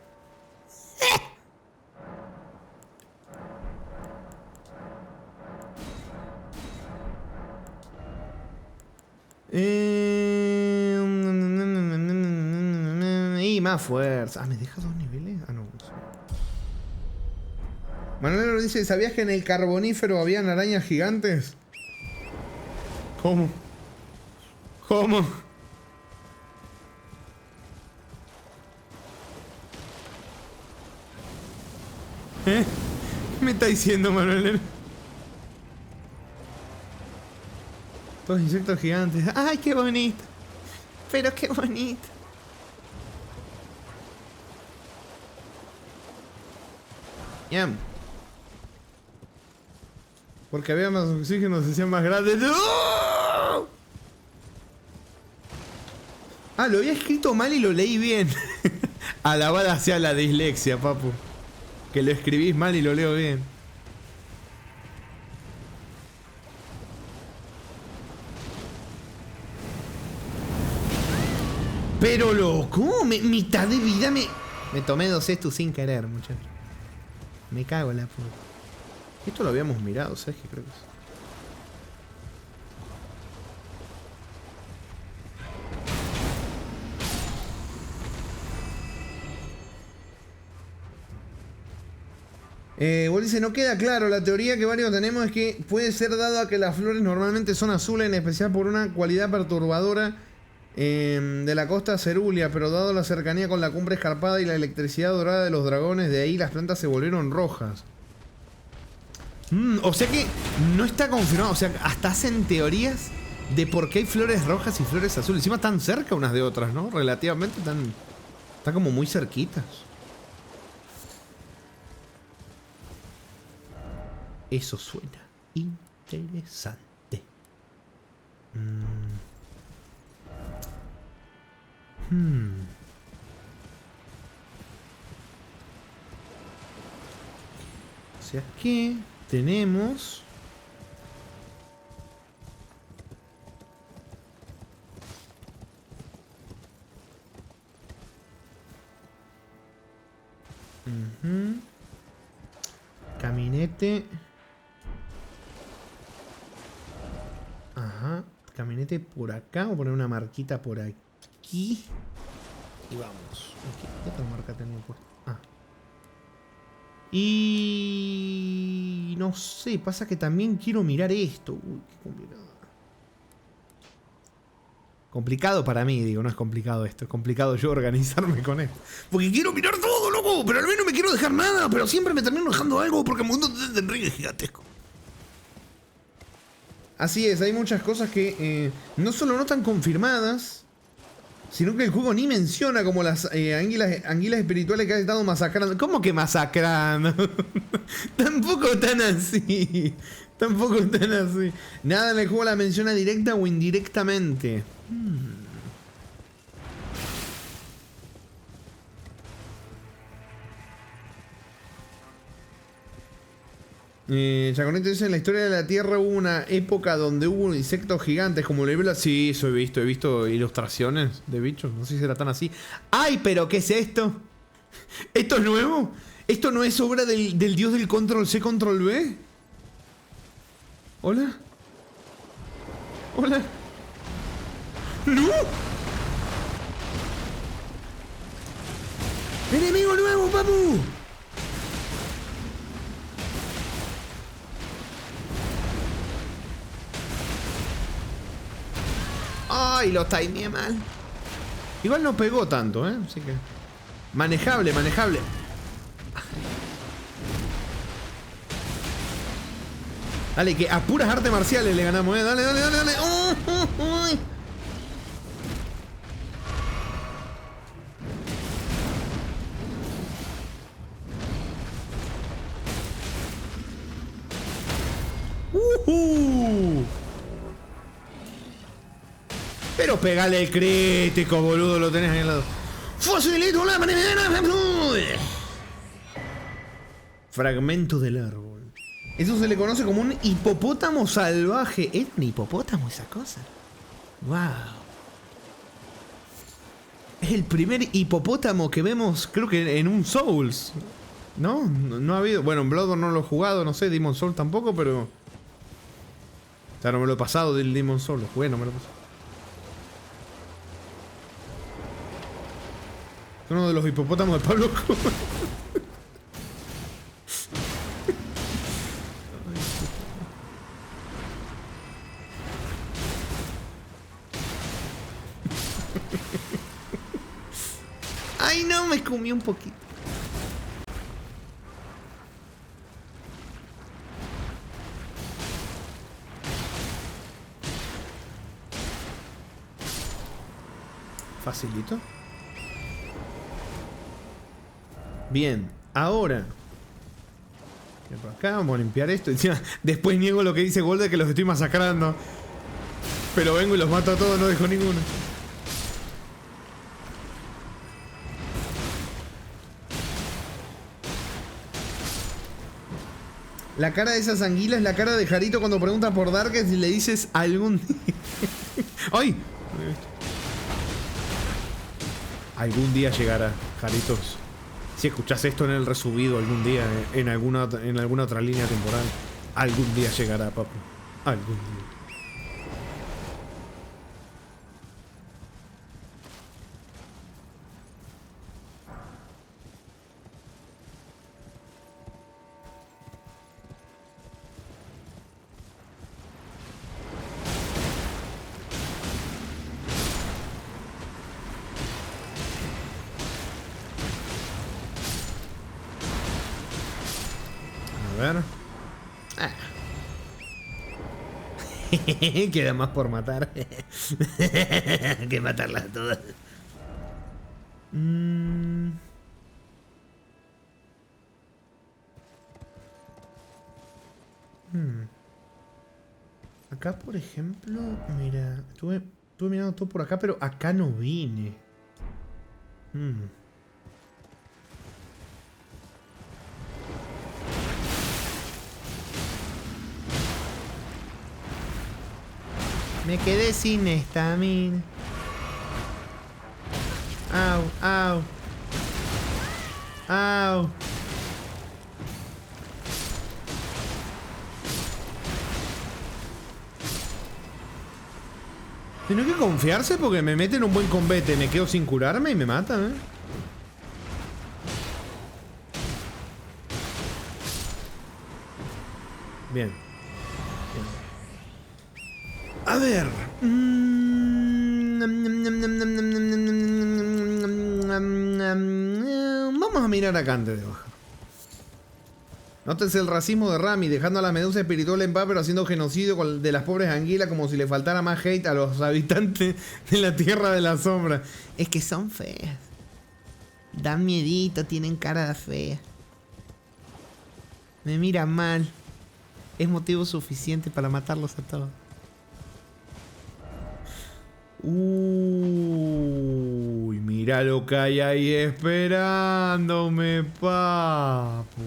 Speaker 1: Y más fuerza. ¿Me deja 2 niveles? No. Manuel nos dice, ¿sabías que en el carbonífero habían arañas gigantes? ¿Cómo? ¿Cómo? ¿Qué me está diciendo, Manuel? Todos insectos gigantes. ¡Ay, qué bonito! Pero qué bonito. Yam. Porque había más oxígeno, se hacían más grandes. ¡No! Ah, lo había escrito mal y lo leí bien. Alabada sea la dislexia, papu. Que lo escribís mal y lo leo bien. Pero loco, mitad de vida me tomé 2 estos sin querer, muchachos. Me cago en la puta. Esto lo habíamos mirado, ¿sabes qué? Creo que sí. Vos dice, no queda claro. La teoría que varios tenemos es que puede ser dado a que las flores normalmente son azules, en especial por una cualidad perturbadora de la costa cerúlea, pero dado la cercanía con la cumbre escarpada y la electricidad dorada de los dragones, de ahí las plantas se volvieron rojas. O sea que no está confirmado. O sea, hasta hacen teorías de por qué hay flores rojas y flores azules. Encima están cerca unas de otras, ¿no? Relativamente están como muy cerquitas. Eso suena interesante. O sea que tenemos... Caminete. Ajá. Caminete por acá. Voy a poner una marquita por aquí. Y vamos. ¿Qué otra marca tengo puesta? Ah. Y... no sé. Pasa que también quiero mirar esto. Uy, qué complicado. Complicado para mí, digo. No es complicado esto. Es complicado yo organizarme con esto. Porque quiero mirar todo, loco. Pero al menos no me quiero dejar nada. Pero siempre me termino dejando algo porque el mundo de Enrique es gigantesco. Así es, hay muchas cosas que no solo no están confirmadas, sino que el juego ni menciona, como las anguilas espirituales que ha estado masacrando. ¿Cómo que masacrando? Tampoco tan así. Tampoco tan así. Nada en el juego la menciona directa o indirectamente. Chaconito dice, en la historia de la Tierra hubo una época donde hubo insectos gigantes como Libra. Sí, eso he visto ilustraciones de bichos. No sé si era tan así. ¡Ay, pero qué es esto! ¿Esto es nuevo? ¿Esto no es obra del dios del control C, control V? ¿Hola? ¿Hola? ¡No! ¡Enemigo nuevo, papu! Ay, lo timeé mal. Igual no pegó tanto, ¿eh? Así que... manejable, manejable. Dale, que a puras artes marciales le ganamos, Dale, dale, dale, dale. Uy. Pero pegale el crítico, boludo, lo tenés ahí al lado. Facilito la manera. Fragmento del árbol. Eso se le conoce como un hipopótamo salvaje. ¿Es un hipopótamo esa cosa? Wow. Es el primer hipopótamo que vemos, creo que en un Souls. ¿No? No ha habido. Bueno, en Bloodborne no lo he jugado, no sé, Demon Souls tampoco, pero. O sea, no me lo he pasado del Demon Souls. Lo jugué, no me lo he pasado. Uno de los hipopótamos de Pablo. Ay, no, me comí un poquito. Facilito. Bien, ahora. Por acá, vamos a limpiar esto. Encima, después niego lo que dice Golde, que los estoy masacrando. Pero vengo y los mato a todos, no dejo ninguno. La cara de esas anguilas es la cara de Jarito cuando pregunta por Darkest y le dices algún día. ¡Ay! Algún día llegará, Jaritos. Si escuchás esto en el resubido algún día, en alguna otra línea temporal, algún día llegará, papu. Algún día. Queda más por matar que matarlas todas. Acá, por ejemplo, mira, estuve mirando todo por acá, pero acá no vine. Me quedé sin estamina. Au, au. Au. Tiene que confiarse porque me meten un buen combate. Me quedo sin curarme y me matan, Bien. A ver. Vamos a mirar acá antes de bajar. Nótense el racismo de Rami, dejando a la medusa espiritual en paz, pero haciendo genocidio de las pobres anguilas como si le faltara más hate a los habitantes de la Tierra de la Sombra. Es que son feas. Dan miedito, tienen cara fea. Me miran mal. Es motivo suficiente para matarlos a todos. Uy, mira lo que hay ahí esperándome, papu.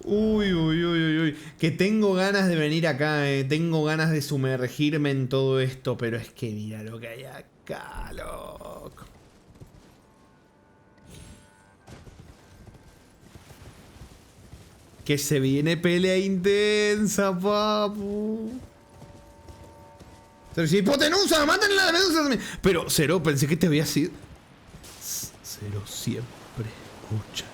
Speaker 1: Uy, uy, uy, uy, uy. Que tengo ganas de venir acá, tengo ganas de sumergirme en todo esto, pero es que mira lo que hay acá, loco. Que se viene pelea intensa, papu. Pero si hipotenusa, mátenle a la medusa también. Pero, Cero, pensé que te había sido. Cero siempre escucha.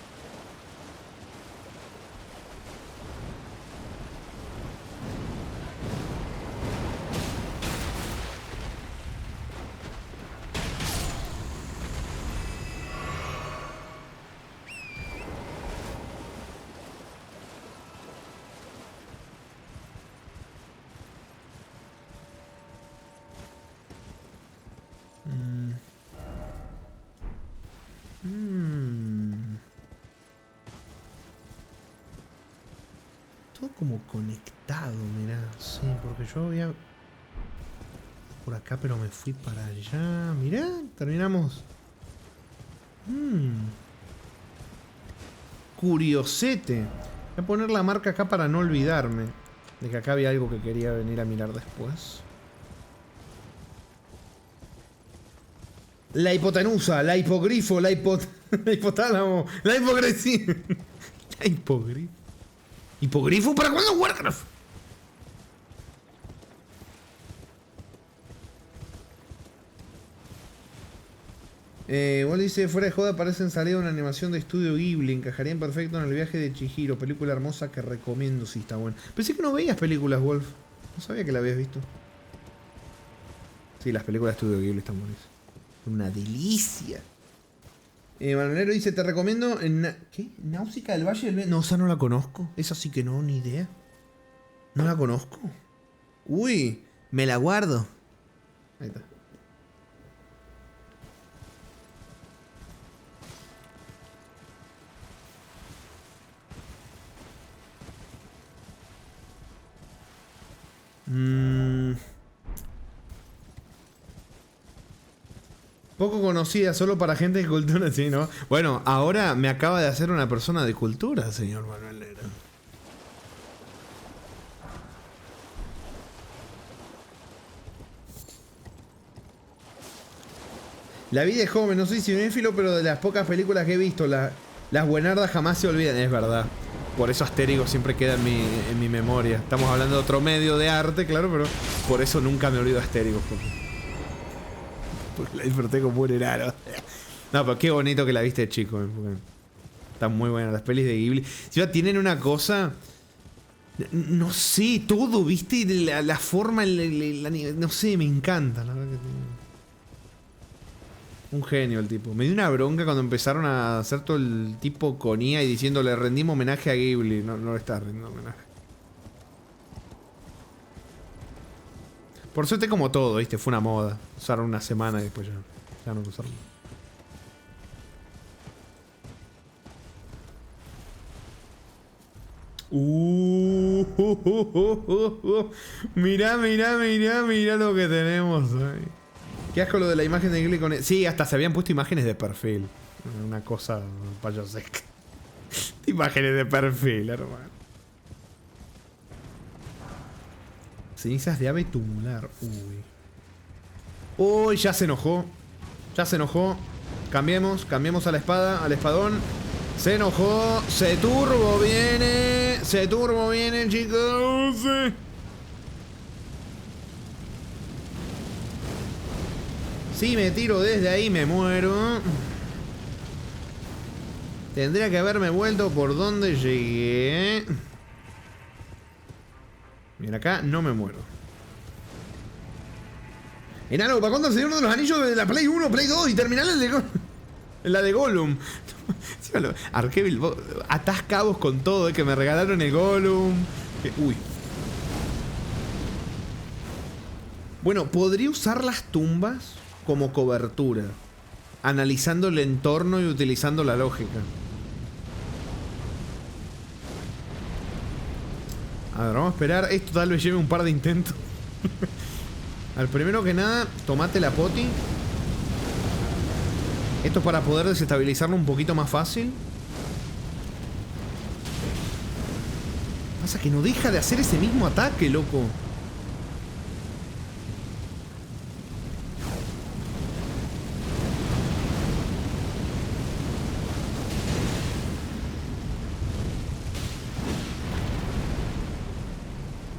Speaker 1: todo como conectado, mirá. Sí, porque yo había... por acá, pero me fui para allá. Mirá, terminamos. Curiosete. Voy a poner la marca acá para no olvidarme de que acá había algo que quería venir a mirar después. La hipotenusa, la hipogrifo, la hipotálamo, la hipogresía. La hipogrifo. ¿Hipogrifo? ¿Para cuándo Warcraft? Igual dice, fuera de joda parece en salida una animación de estudio Ghibli. Encajarían perfecto en el viaje de Chihiro. Película hermosa que recomiendo si está buena. Pensé que no veías películas, Wolf. No sabía que la habías visto. Sí, las películas de estudio Ghibli están buenas. Una delicia. Manuelero dice, te recomiendo... ¿Qué? ¿Náusica del Valle del Viento? No, esa no la conozco. Esa sí que no, ni idea. No la conozco. Uy, me la guardo. Ahí está. Poco conocida, solo para gente de cultura, sí, ¿no? Bueno, ahora me acaba de hacer una persona de cultura, señor Manuel Lera. La vi de joven, no soy cinéfilo, pero de las pocas películas que he visto, las buenardas jamás se olvidan, es verdad. Por eso Astérigo siempre queda en mi memoria. Estamos hablando de otro medio de arte, claro, pero por eso nunca me olvido de Astérigo. Porque la disfruté como un enano. No, pero qué bonito que la viste de chico. Están muy buenas las pelis de Ghibli. Si ya tienen una cosa... No sé, todo, ¿viste? La forma, no sé, me encanta. La verdad que un genio el tipo. Me dio una bronca cuando empezaron a hacer todo el tipo con IA y diciendo le rendimos homenaje a Ghibli. No, no le está rendiendo homenaje. Por suerte como todo, ¿viste? Fue una moda. Usaron una semana y después ya no lo usaron. Mirá lo que tenemos ahí. Qué asco lo de la imagen de Ghibli con... Sí, hasta se habían puesto imágenes de perfil. Una cosa payasesca. Imágenes de perfil, hermano. Cenizas de ave tumular. Uy. Uy, ya se enojó. Ya se enojó. Cambiemos a la espada, al espadón. Se enojó. Se turbo viene, chicos. Si me tiro desde ahí me muero. Tendría que haberme vuelto por donde llegué. Mira, acá no me muero. Enano, ¿para cuándo el Señor de los Anillos de la Play 1, Play 2 y terminar la de Gollum? Arqueville, atás cabos con todo, que me regalaron el Gollum. Uy. Bueno, podría usar las tumbas como cobertura, analizando el entorno y utilizando la lógica. A ver, vamos a esperar. Esto tal vez lleve un par de intentos. Al primero que nada, tomate la poti. Esto es para poder desestabilizarlo un poquito más fácil. Pasa que no deja de hacer ese mismo ataque, loco.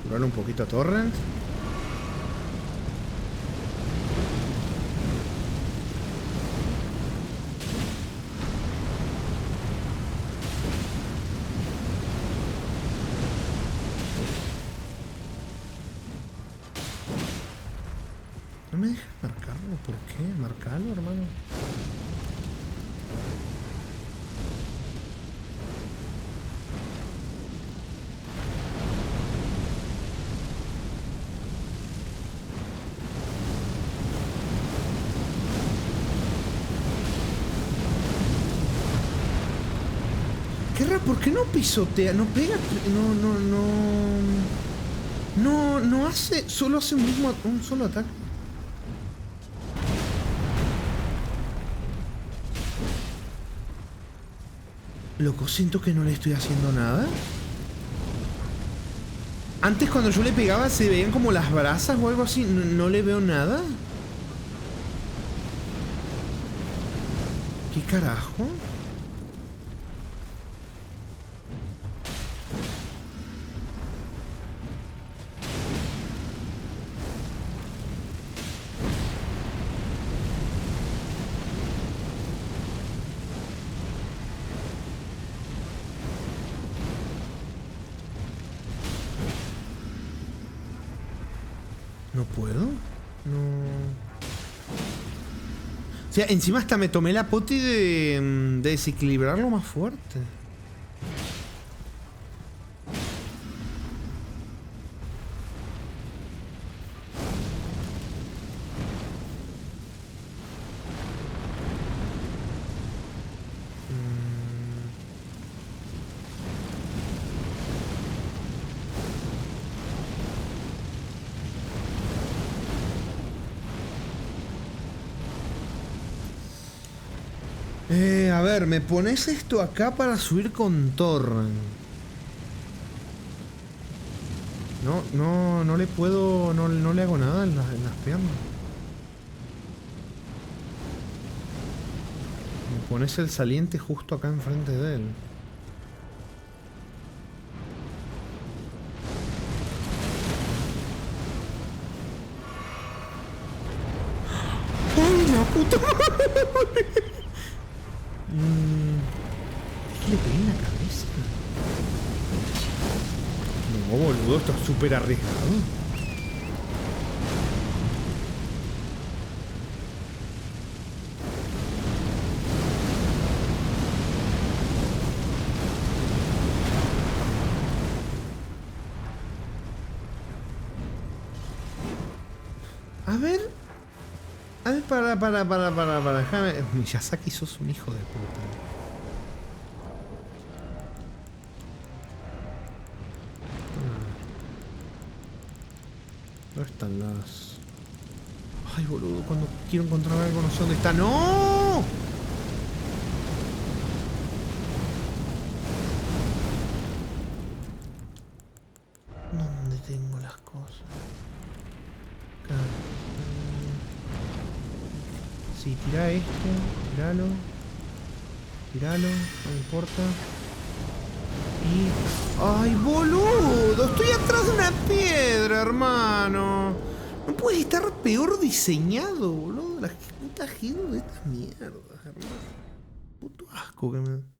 Speaker 1: Curarle un poquito a Torrent. No me dejas marcarlo, ¿por qué? Marcalo, hermano. Qué raro, ¿por qué no pisotea? No pega. No hace. Solo hace un solo ataque. Loco, siento que no le estoy haciendo nada. Antes cuando yo le pegaba se veían como las brasas o algo así. No le veo nada. ¿Qué carajo? ¿No puedo? No. O sea, encima hasta me tomé la poti de desequilibrarlo más fuerte. A ver, me pones esto acá para subir con Torrent. No le puedo... No le hago nada en las piernas. Me pones el saliente justo acá enfrente de él. ¡Ay, la puta madre! ¿Qué le pegué en la cabeza? No, boludo, esto es súper arriesgado. A ver, para, déjame. Miyazaki, sos un hijo de puta. ¿Dónde están las...? Ay, boludo, cuando quiero encontrar algo no sé dónde está. ¡No! ¿Dónde tengo las cosas? Acá. Sí, tira esto, tiralo, no me importa. Y... ¡ay, boludo! Estoy atrás de una piedra, hermano. No puede estar peor diseñado, boludo. La puta giro de estas mierdas, hermano. Puto asco que me...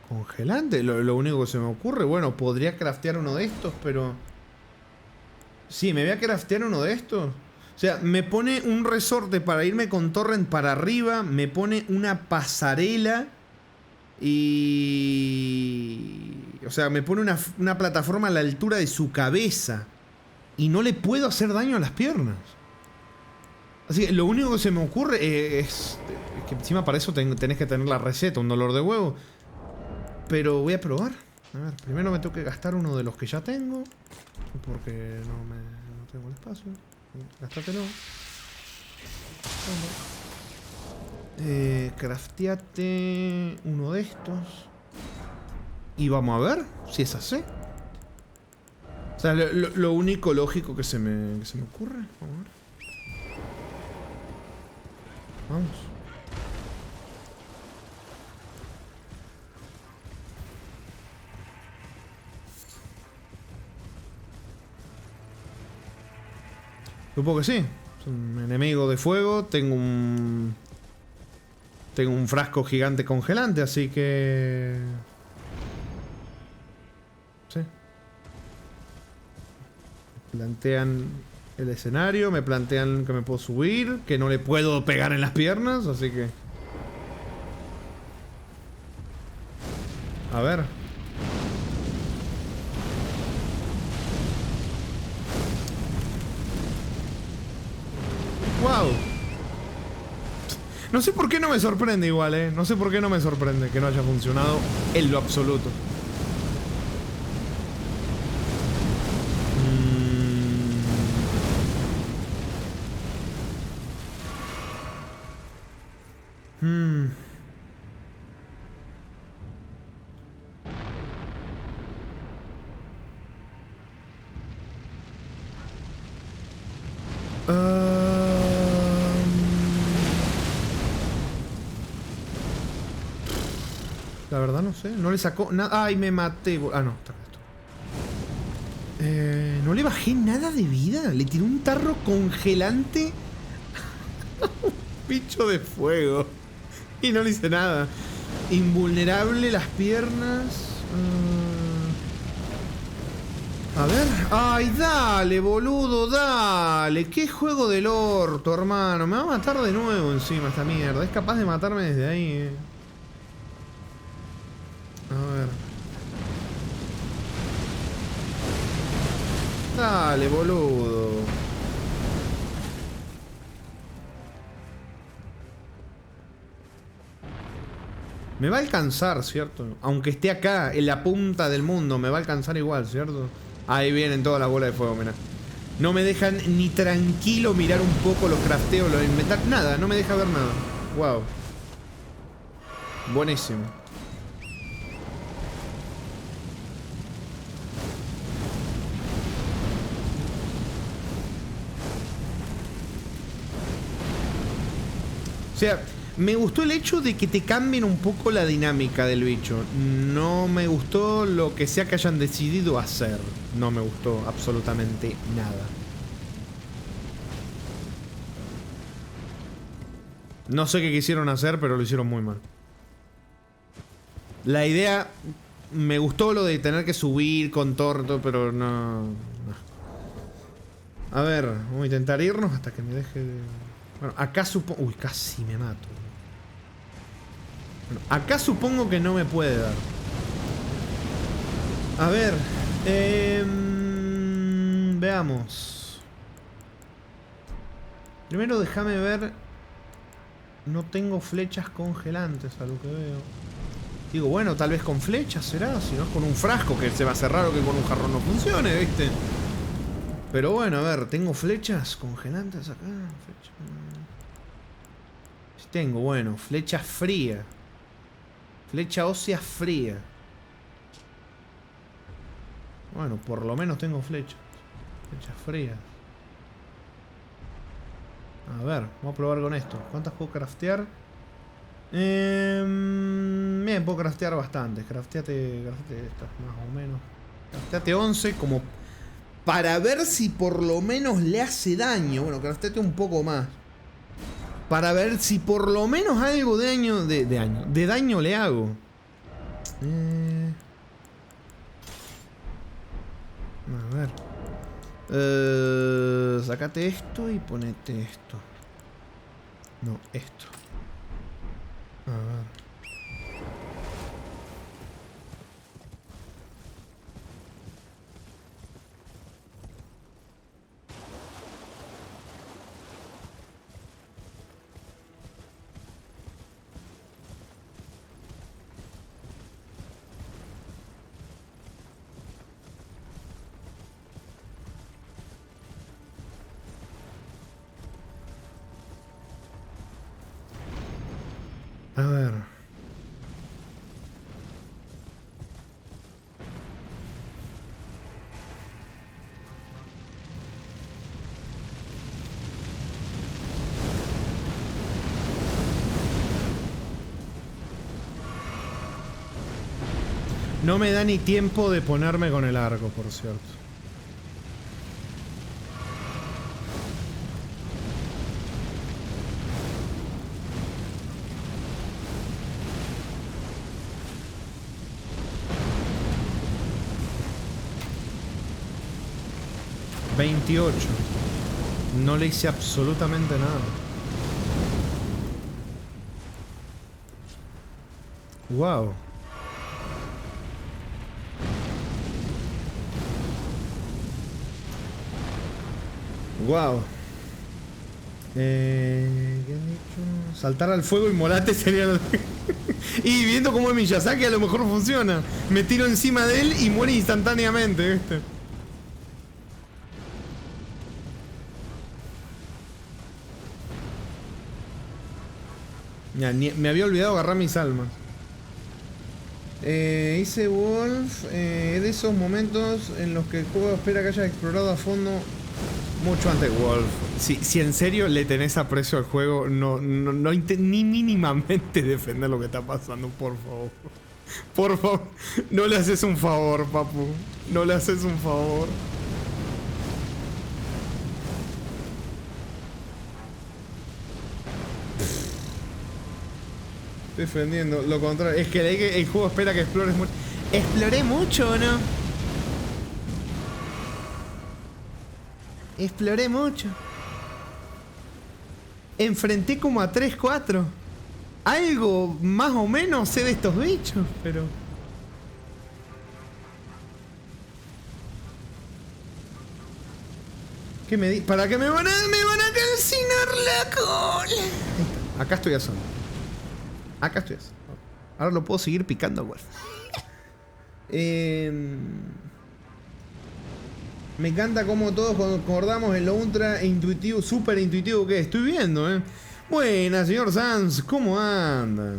Speaker 1: Congelante, lo único que se me ocurre. Bueno, podría craftear uno de estos, pero... sí, me voy a craftear uno de estos. O sea, me pone un resorte para irme con Torrent para arriba. Me pone una pasarela. Y... o sea, me pone una plataforma a la altura de su cabeza. Y no le puedo hacer daño a las piernas. Así que lo único que se me ocurre es que encima para eso tenés que tener la receta, un dolor de huevo. Pero voy a probar. A ver, primero me tengo que gastar uno de los que ya tengo. Porque no tengo el espacio. Gástatelo. Crafteate uno de estos. Y vamos a ver si es así. O sea, lo único lógico que se me ocurre. Vamos a ver. Vamos. Supongo que sí. Es un enemigo de fuego. Tengo un frasco gigante congelante, así que... sí. Me plantean el escenario, me plantean que me puedo subir, que no le puedo pegar en las piernas, así que... A ver. Wow. No sé por qué no me sorprende igual, No sé por qué no me sorprende que no haya funcionado en lo absoluto. La verdad no sé, no le sacó nada. Ay, me maté. Ah, no, está esto. No le bajé nada de vida. Le tiré un tarro congelante a un bicho de fuego. Y no le hice nada. Invulnerable las piernas. A ver. Ay, dale, boludo, dale. Qué juego del orto, hermano. Me va a matar de nuevo encima esta mierda. Es capaz de matarme desde ahí, A ver. Dale, boludo. Me va a alcanzar, ¿cierto? Aunque esté acá, en la punta del mundo, me va a alcanzar igual, ¿cierto? Ahí vienen todas las bolas de fuego, mirá. No me dejan ni tranquilo mirar un poco los crafteos, los inventar. Nada, no me deja ver nada. Wow. Buenísimo. O sea, me gustó el hecho de que te cambien un poco la dinámica del bicho. No me gustó lo que sea que hayan decidido hacer. No me gustó absolutamente nada. No sé qué quisieron hacer, pero lo hicieron muy mal. La idea... Me gustó lo de tener que subir con torto, pero no... A ver, vamos a intentar irnos hasta que me deje de... Bueno, acá supongo... Uy, casi me mato. Bueno, acá supongo que no me puede dar. A ver... veamos. Primero déjame ver... No tengo flechas congelantes, a lo que veo. Digo, bueno, tal vez con flechas será. Si no es con un frasco, que se va a hacer raro que con un jarrón no funcione, ¿viste? Pero bueno, a ver, ¿tengo flechas congelantes acá? Sí tengo, bueno, flecha fría. Flecha ósea fría. Bueno, por lo menos tengo flechas. Flechas frías. A ver, vamos a probar con esto. ¿Cuántas puedo craftear? Bien, puedo craftear bastantes. Crafteate estas, más o menos. Crafteate 11 como... Para ver si por lo menos le hace daño. Bueno, crafteate un poco más. Para ver si por lo menos algo de daño... De daño le hago. A ver. Sácate esto y ponete esto. No, esto. A ver. A ver. No me da ni tiempo de ponerme con el arco, por cierto. $28. No le hice absolutamente nada. Wow. Wow. ¿Qué han dicho? Saltar al fuego y molate sería lo de... Y viendo cómo es Miyazaki a lo mejor funciona. Me tiro encima de él y muere instantáneamente, ¿viste? Ya, me había olvidado agarrar mis almas. Dice Wolf, de esos momentos en los que el juego espera que hayas explorado a fondo mucho antes. Wolf, si en serio le tenés aprecio al juego, no ni mínimamente defender lo que está pasando, por favor. Por favor, no le haces un favor, papu. No le haces un favor. Defendiendo, lo contrario. Es que el juego espera que explores mucho. ¿Exploré mucho o no? Exploré mucho. Enfrenté como a 3, 4. Algo más o menos sé de estos bichos, pero... ¿Qué me di? ¿Para qué me van a calcinar la cola? Ahí está. Acá estoy a sono. Acá estoy. Ahora lo puedo seguir picando, Wolf. Me encanta cómo todos concordamos en lo ultra intuitivo, súper intuitivo que es. Estoy viendo, Buena, señor Sanz. ¿Cómo anda?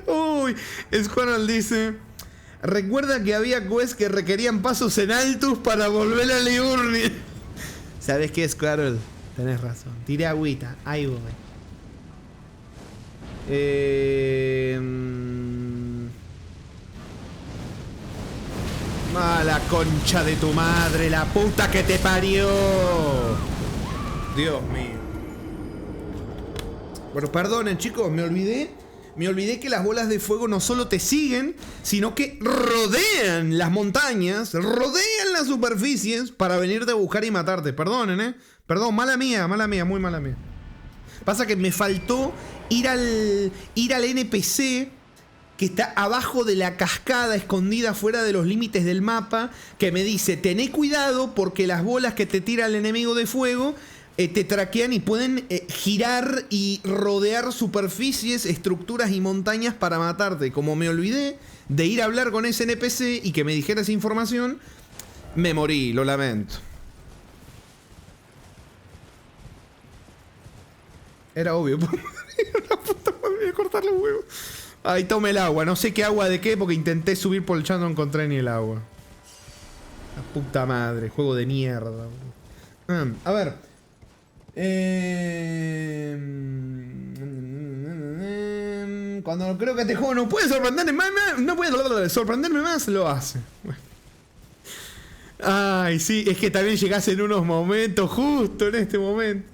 Speaker 1: Uy, Squirrel dice... Recuerda que había quests que requerían pasos en Altus para volver a Liurnia. ¿Sabes qué, Squirrel? Tenés razón. Tiré agüita. Ahí voy. La concha de tu madre, la puta que te parió. Dios mío. Bueno, perdonen, chicos, me olvidé que las bolas de fuego no solo te siguen, sino que rodean las montañas, rodean las superficies para venirte a buscar y matarte. Perdonen, Perdón, mala mía, muy mala mía. Pasa que me faltó ir al NPC que está abajo de la cascada, escondida fuera de los límites del mapa, que me dice, tené cuidado porque las bolas que te tira el enemigo de fuego te traquean y pueden girar y rodear superficies, estructuras y montañas para matarte. Como me olvidé de ir a hablar con ese NPC y que me dijera esa información, me morí, lo lamento. Era obvio. La puta madre, voy a cortar los huevos. Ahí tome el agua. No sé qué agua de qué, porque intenté subir por el chat, no encontré ni el agua. La puta madre, juego de mierda. A ver. Cuando creo que este juego no puede sorprenderme más, no puede sorprenderme más, lo hace. Ay, sí, es que también llegás en unos momentos, justo en este momento.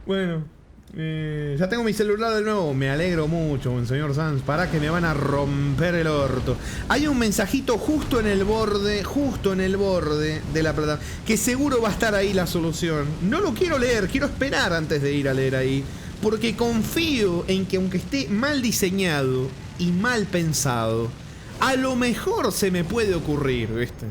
Speaker 1: Bueno. Ya tengo mi celular de nuevo. Me alegro mucho, señor Sanz. Para que me van a romper el orto. Hay un mensajito justo en el borde de la plataforma, que seguro va a estar ahí la solución. No lo quiero leer, quiero esperar antes de ir a leer ahí, porque confío en que aunque esté mal diseñado y mal pensado, a lo mejor se me puede ocurrir, ¿viste?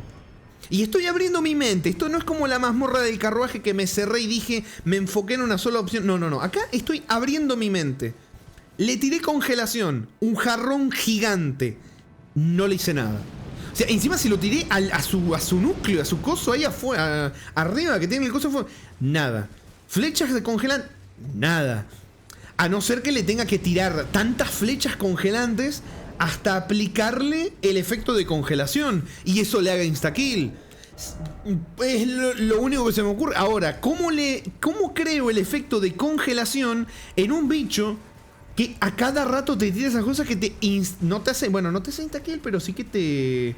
Speaker 1: Y estoy abriendo mi mente. Esto no es como la mazmorra del carruaje que me cerré y dije, me enfoqué en una sola opción. No. Acá estoy abriendo mi mente. Le tiré congelación. Un jarrón gigante. No le hice nada. O sea, encima si lo tiré a su núcleo, a su coso ahí afuera, arriba que tiene el coso afuera. Nada. Flechas de congelan. Nada. A no ser que le tenga que tirar tantas flechas congelantes hasta aplicarle el efecto de congelación y eso le haga insta-kill. Es lo único que se me ocurre. Ahora, ¿cómo creo el efecto de congelación en un bicho que a cada rato te tira esas cosas que no te hace insta-kill, pero sí que te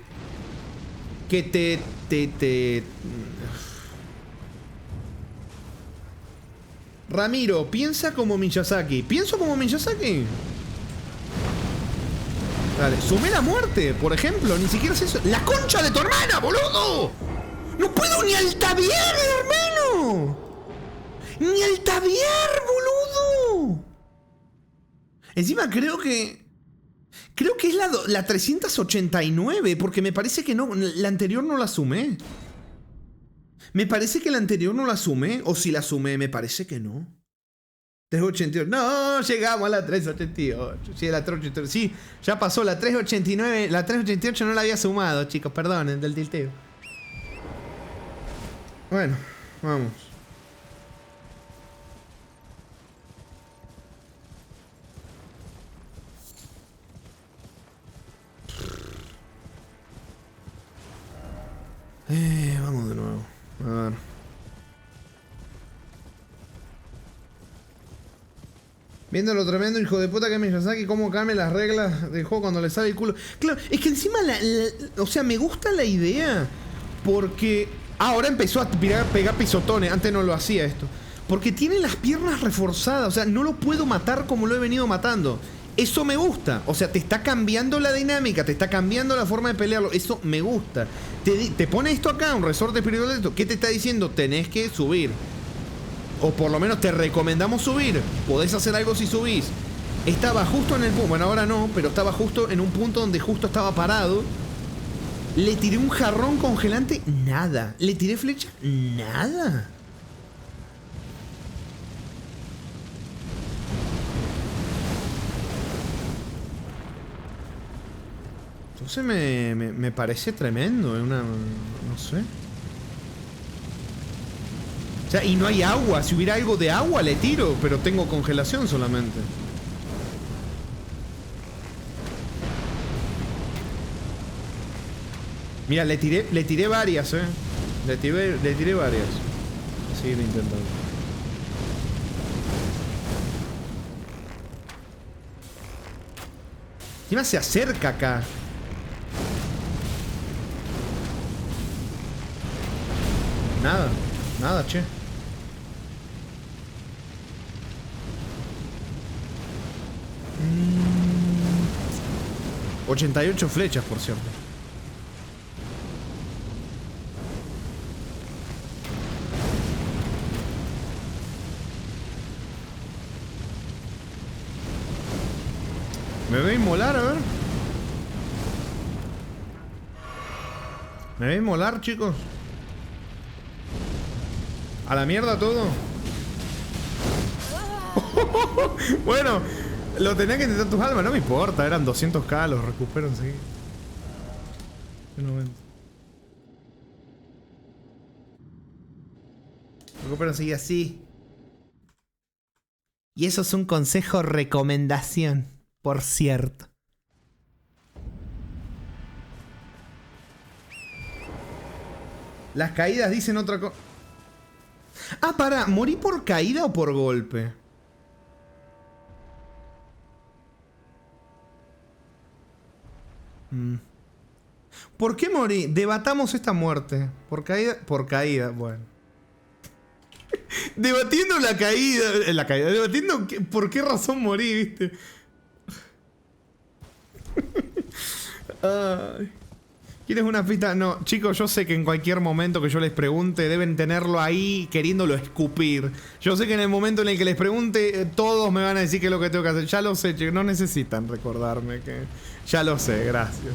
Speaker 1: Ramiro, piensa como Miyazaki. ¿Pienso como Miyazaki? Dale, sumé la muerte, por ejemplo. Ni siquiera es eso. ¡La concha de tu hermana, boludo! ¡No puedo ni altaviar, hermano! ¡Ni altaviar, boludo! Encima creo que es la 389, porque me parece que no, la anterior no la sumé. Me parece que la anterior no la sumé. O si la sumé, me parece que no. 388. No, llegamos a la 388. Sí, la 388. Sí, ya pasó la 389. La 388 no la había sumado, chicos. Perdonen del tilteo. Bueno, vamos. Vamos de nuevo. A ver. Viendo lo tremendo hijo de puta que es Miyazaki, cómo cambia las reglas del juego cuando le sale el culo. Claro, es que encima o sea, me gusta la idea. Porque ahora empezó a pegar pisotones. Antes no lo hacía esto. Porque tiene las piernas reforzadas. O sea, no lo puedo matar como lo he venido matando. Eso me gusta. O sea, te está cambiando la dinámica. Te está cambiando la forma de pelearlo. Eso me gusta. Te pone esto acá, un resorte espiritual de esto. ¿Qué te está diciendo? Tenés que subir. O por lo menos te recomendamos subir. Podés hacer algo si subís. Estaba justo en el punto. Bueno, ahora no, pero estaba justo en un punto donde justo estaba parado. Le tiré un jarrón congelante. Nada. Le tiré flecha. Nada. Entonces me parece tremendo. No sé. O sea, y no hay agua. Si hubiera algo de agua le tiro, pero tengo congelación solamente. Mira, le tiré varias, Le tiré varias. Sigue intentando. Encima se acerca acá. Nada, che. Mm. 88 flechas, por cierto. ¿Me voy a inmolar? A ver. ¿Me voy a inmolar, chicos? ¿A la mierda todo? Bueno, lo tenía que intentar tus almas, no me importa, eran 200k, los recupero enseguida. Recupero enseguida, sí. Y eso es un consejo recomendación, por cierto. Las caídas dicen otra cosa. Ah, pará, ¿morí por caída o por golpe? ¿Por qué morí? Debatamos esta muerte. ¿Por caída? Por caída, bueno. Debatiendo la caída. Debatiendo por qué razón morí, ¿viste? Ay. ¿Quieres una pista? No, chicos, yo sé que en cualquier momento que yo les pregunte deben tenerlo ahí queriéndolo escupir. Yo sé que en el momento en el que les pregunte todos me van a decir qué es lo que tengo que hacer. Ya lo sé, chicos, no necesitan recordarme que... Ya lo sé, gracias.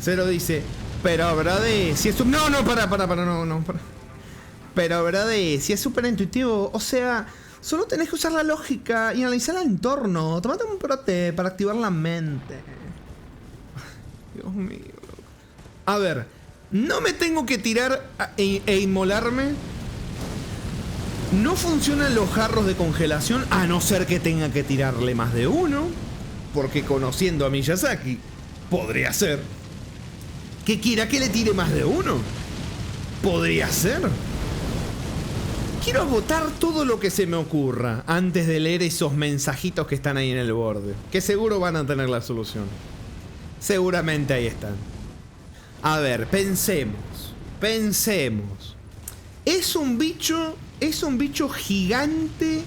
Speaker 1: Cero dice, pero brother, si es... No, para, no. Pero brother, si es súper intuitivo, o sea... Solo tenés que usar la lógica y analizar el entorno. Tómate un prote para activar la mente. Dios mío. A ver, no me tengo que tirar e inmolarme. No funcionan los jarros de congelación a no ser que tenga que tirarle más de uno. Porque conociendo a Miyazaki, podría ser que quiera que le tire más de uno. Podría ser. Quiero agotar todo lo que se me ocurra antes de leer esos mensajitos que están ahí en el borde. Que seguro van a tener la solución. Seguramente ahí están. A ver, pensemos. Es un bicho gigante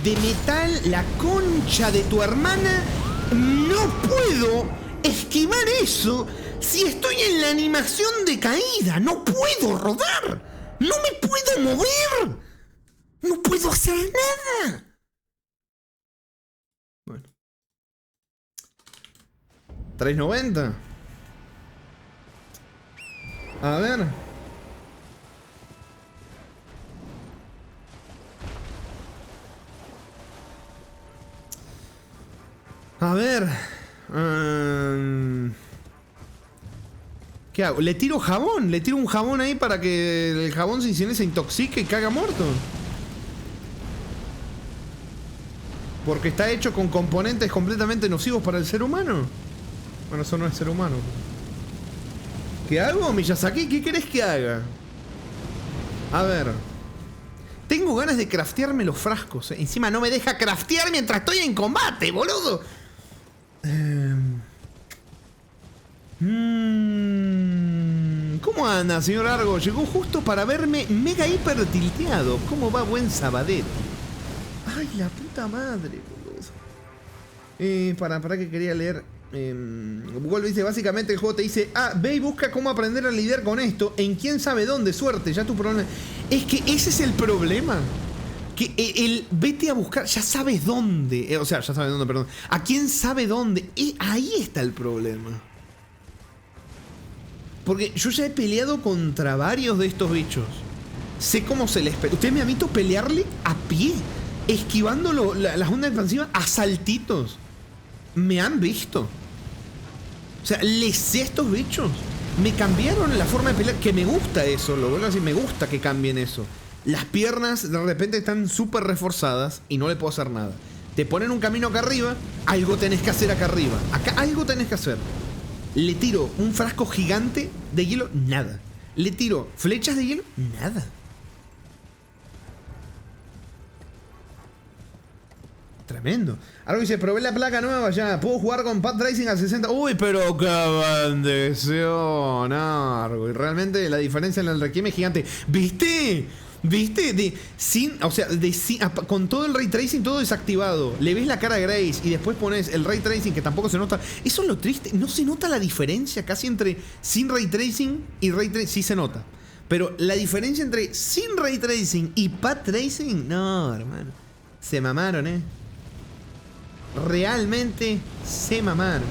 Speaker 1: de metal, la concha de tu hermana. No puedo esquivar eso si estoy en la animación de caída. No puedo rodar. No me puedo mover. ¡No puedo hacer nada! Bueno. 390. A ver. A ver. ¿Qué hago? Le tiro jabón. Le tiro un jabón ahí para que el jabón se intoxique y caiga muerto. Porque está hecho con componentes completamente nocivos para el ser humano. Bueno, eso no es ser humano. ¿Qué hago, Miyazaki? ¿Qué querés que haga? A ver. Tengo ganas de craftearme los frascos. Encima no me deja craftear mientras estoy en combate, boludo. ¿Cómo anda, señor Argo? Llegó justo para verme mega hiper tilteado. ¿Cómo va, buen Sabadet? Ay, la puta madre, boludo. Para que quería leer. Google dice, básicamente el juego te dice, ve y busca cómo aprender a lidiar con esto. En quién sabe dónde, suerte, ya tu problema. Es que ese es el problema. Que el vete a buscar, ya sabes dónde. O sea, ya sabes dónde, perdón. A quién sabe dónde. Ahí está el problema. Porque yo ya he peleado contra varios de estos bichos. Sé cómo se les... Ustedes me han visto pelearle a pie, esquivando las ondas expansivas a saltitos. Me han visto. O sea, les sé a estos bichos. Me cambiaron la forma de pelear. Que me gusta eso, lo vuelvo a decir. Me gusta que cambien eso. Las piernas de repente están súper reforzadas y no le puedo hacer nada. Te ponen un camino acá arriba, algo tenés que hacer acá arriba. Acá algo tenés que hacer. Le tiro un frasco gigante de hielo, nada. Le tiro flechas de hielo, nada. Tremendo. Algo dice, probé la placa nueva ya. Puedo jugar con Pad Tracing a 60. Uy, pero qué bendición, Argo. Y realmente la diferencia en el requiem es gigante. ¿Viste? ¿Viste? Con todo el ray tracing, todo desactivado. Le ves la cara a Grace y después pones el ray tracing que tampoco se nota. Eso es lo triste. No se nota la diferencia casi entre sin ray tracing y ray tracing. Sí se nota. Pero la diferencia entre sin ray tracing y pad tracing, no, hermano. Se mamaron, Realmente se mamaron.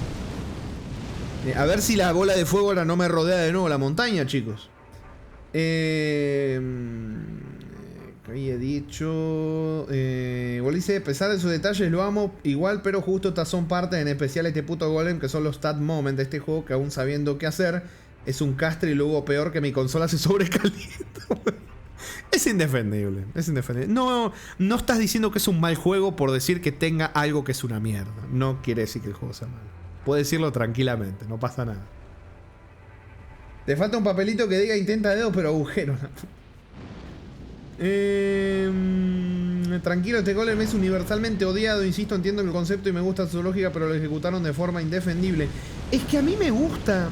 Speaker 1: A ver si la bola de fuego ahora no me rodea de nuevo la montaña, chicos. Había dicho. Dice, a pesar de sus detalles, lo amo igual, pero justo estas son partes, en especial este puto golem, que son los stat moments de este juego, que aún sabiendo qué hacer, es un castre y luego peor que mi consola se sobrecalienta. Es indefendible, es indefendible. No estás diciendo que es un mal juego por decir que tenga algo que es una mierda. No quiere decir que el juego sea malo. Puedes decirlo tranquilamente, no pasa nada. Te falta un papelito que diga intenta dedo, pero agujero. Tranquilo, este golem es universalmente odiado. Insisto, entiendo el concepto y me gusta su lógica, pero lo ejecutaron de forma indefendible. Es que a mí me gusta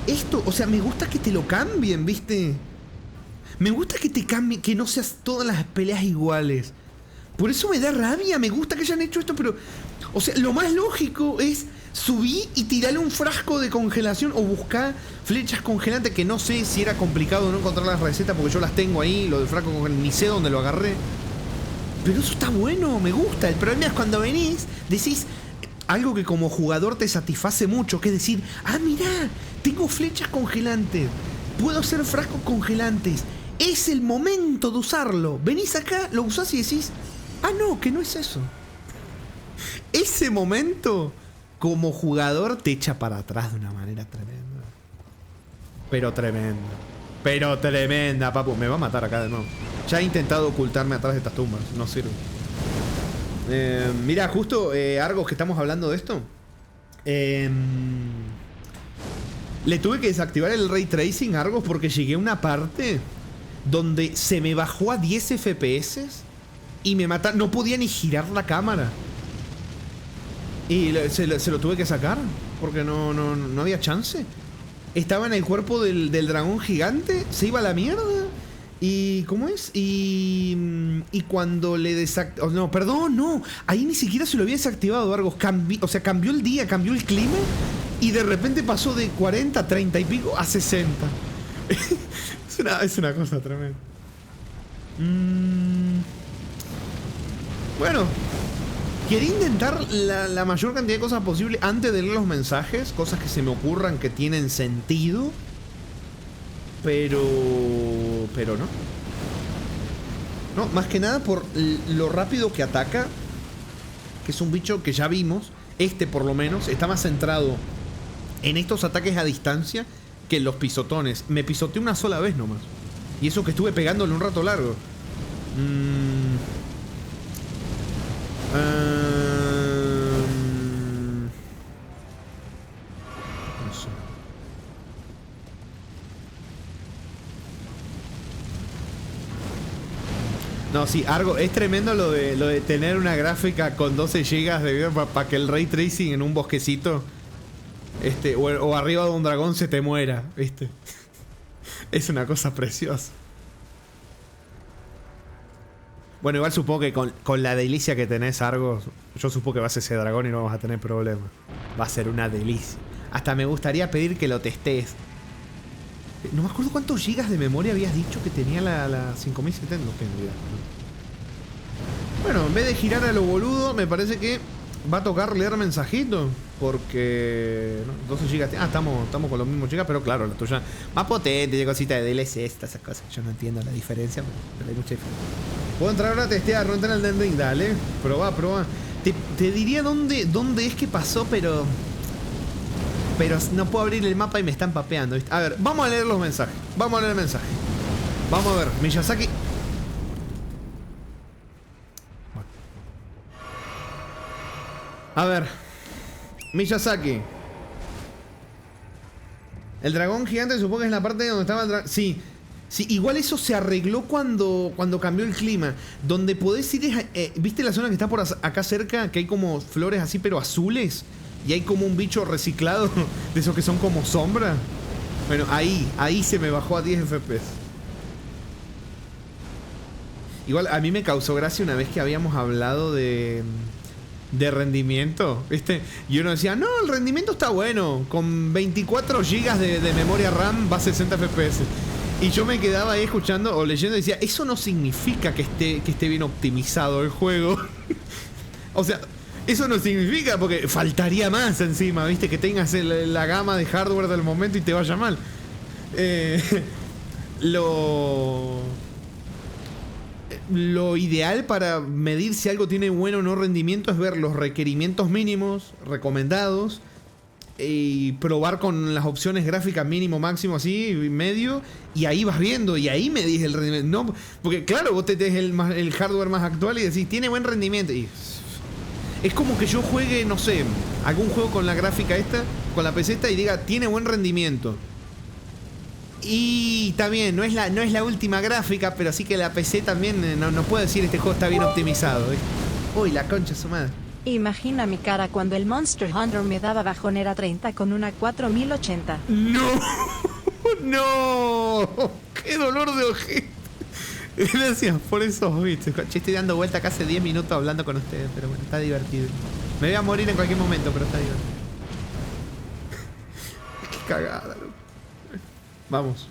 Speaker 1: esto, o sea, me gusta que te lo cambien, ¿viste? Me gusta que te cambien, que no seas todas las peleas iguales. Por eso me da rabia, me gusta que hayan hecho esto, pero... O sea, lo más lógico es subir y tirarle un frasco de congelación o buscar flechas congelantes, que no sé si era complicado no encontrar las recetas porque yo las tengo ahí, lo del frasco congelante, ni sé dónde lo agarré. Pero eso está bueno, me gusta. El problema es cuando venís, decís algo que como jugador te satisface mucho, que es decir, mirá, tengo flechas congelantes, puedo hacer frascos congelantes, es el momento de usarlo. Venís acá, lo usás y decís, no, que no es eso. Ese momento, como jugador, te echa para atrás de una manera tremenda. Pero tremenda. Pero tremenda, papu. Me va a matar acá de nuevo. Ya he intentado ocultarme atrás de estas tumbas. No sirve. Mira, justo, Argos, que estamos hablando de esto. Le tuve que desactivar el Ray Tracing, Argos, porque llegué a una parte donde se me bajó a 10 FPS y me mata. No podía ni girar la cámara. Y se lo tuve que sacar porque no había chance. Estaba en el cuerpo del dragón gigante, se iba a la mierda. Y... ¿cómo es? Y cuando le desactivó... no, perdón, no. Ahí ni siquiera se lo había desactivado, Argos. O sea, cambió el día, cambió el clima. Y de repente pasó de 40, 30 y pico a 60. es una cosa tremenda. Bueno. Quería intentar la mayor cantidad de cosas posible antes de leer los mensajes. Cosas que se me ocurran que tienen sentido. Pero no. No, más que nada por lo rápido que ataca. Que es un bicho que ya vimos. Este por lo menos está más centrado en estos ataques a distancia que en los pisotones. Me pisoteé una sola vez nomás. Y eso que estuve pegándole un rato largo. No sé. No, sí, Argo, es tremendo lo de tener una gráfica con 12 GB de video para que el ray tracing en un bosquecito o arriba de un dragón se te muera, ¿viste? Es una cosa preciosa. Bueno, igual supongo que con la delicia que tenés, Argo, yo supongo que vas a ese dragón y no vamos a tener problema. Va a ser una delicia. Hasta me gustaría pedir que lo testes. No me acuerdo cuántos gigas de memoria habías dicho que tenía la 5070. No tengo idea. Bueno, en vez de girar a lo boludo, me parece que va a tocar leer mensajitos. Porque... ¿no? 12 gigas... Ah, estamos con los mismos gigas, pero claro, la tuya más potente, de cositas de DLC, esas cosas. Yo no entiendo la diferencia, pero hay mucha diferencia. Puedo entrar ahora a testear, no entrar al Elden Ring, dale. Probá. Te diría dónde es que pasó, pero no puedo abrir el mapa y me están papeando, ¿viste? A ver, vamos a leer los mensajes. Vamos a leer el mensaje. Vamos a ver, Miyazaki. Bueno. A ver, Miyazaki. El dragón gigante supongo que es la parte donde estaba el dragón. Sí, igual eso se arregló cuando cambió el clima. Donde podés ir ¿viste la zona que está por acá cerca? Que hay como flores así pero azules. Y hay como un bicho reciclado de esos que son como sombra. Bueno, ahí se me bajó a 10 FPS. Igual a mí me causó gracia una vez que habíamos hablado de rendimiento, ¿viste? Y uno decía, no, el rendimiento está bueno. Con 24 GB de memoria RAM va a 60 FPS. Y yo me quedaba ahí escuchando o leyendo y decía, eso no significa que esté bien optimizado el juego. O sea, eso no significa, porque faltaría más encima, ¿viste? Que tengas la gama de hardware del momento y te vaya mal. Lo ideal para medir si algo tiene bueno o no rendimiento es ver los requerimientos mínimos recomendados y probar con las opciones gráficas mínimo, máximo, así, medio, y ahí vas viendo, y ahí medís el rendimiento. No, porque claro, vos tenés el hardware más actual y decís, tiene buen rendimiento. Y es como que yo juegue, no sé, algún juego con la gráfica esta, con la PC esta, y diga, tiene buen rendimiento. Y también, no es la última gráfica, pero sí que la PC también no puede decir este juego está bien optimizado, ¿viste? Uy, la concha de su madre.
Speaker 2: Imagina mi cara cuando el Monster Hunter me daba bajonera 30 con una 4080.
Speaker 1: ¡No! ¡No! ¡Qué dolor de ojete! Gracias por esos bits. Che, estoy dando vuelta acá hace 10 minutos hablando con ustedes, pero bueno, está divertido. Me voy a morir en cualquier momento, pero está divertido. Qué cagada, loco. Vamos.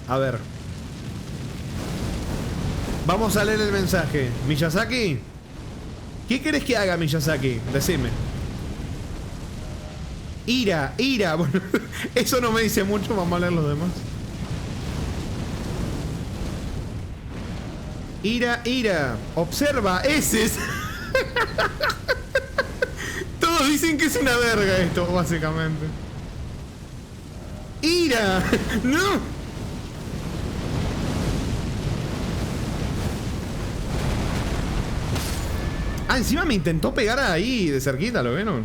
Speaker 1: A ver. Vamos a leer el mensaje. Miyazaki, ¿qué querés que haga, Miyazaki? Decime. Ira. Bueno, eso no me dice mucho. Vamos a leer los demás. Ira. Observa, ese es. Todos dicen que es una verga esto, básicamente. Ira. No. Encima me intentó pegar ahí de cerquita, ¿lo vieron?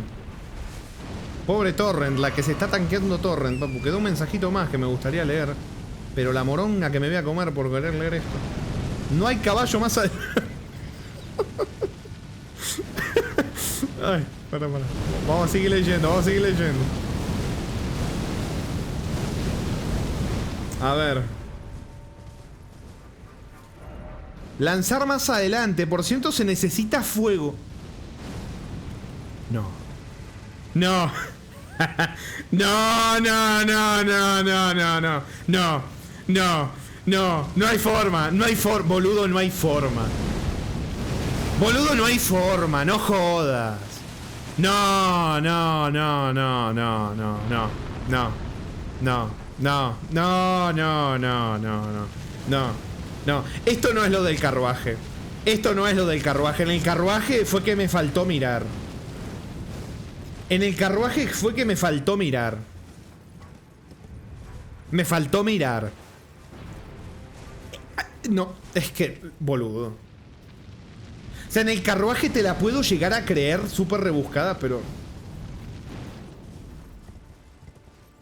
Speaker 1: Pobre Torrent, la que se está tanqueando Torrent, papu. Quedó un mensajito más que me gustaría leer. Pero la moronga que me voy a comer por querer leer esto. No hay caballo más adelante. Ay, para. Vamos a seguir leyendo. A ver. Lanzar más adelante. Por ciento se necesita fuego. No. No. No hay forma. Boludo, no hay forma. Boludo, no hay forma, no jodas. No, no, no, no, no, no, no, no, no, no, no, no, no, no, no, no, no. Esto no es lo del carruaje. Esto no es lo del carruaje. En el carruaje fue que me faltó mirar. En el carruaje fue que me faltó mirar. Me faltó mirar. No, es que, boludo. O sea, en el carruaje te la puedo llegar a creer súper rebuscada, pero...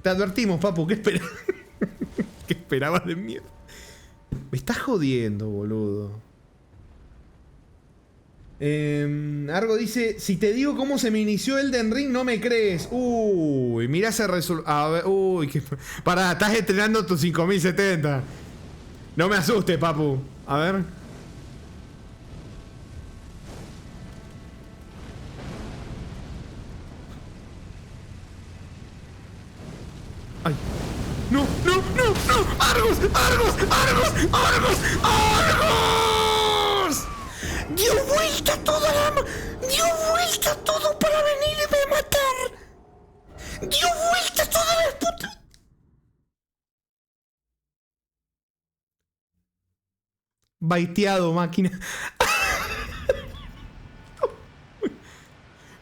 Speaker 1: Te advertimos, papu, ¿qué esperabas? ¿Qué esperabas de mí? Me estás jodiendo, boludo. Argo dice, si te digo cómo se me inició Elden Ring, no me crees. Uy, mira ese resultado. A ver, uy, que... Pará, estás estrenando tu 5070. No me asustes, papu. A ver. Ay. No, no, no, no. Argos, Argos, Argos, Argos, Argos. Dio vuelta toda la... Dio vuelta todo para venirme a matar. Dio vuelta toda la puta... Baiteado, máquina.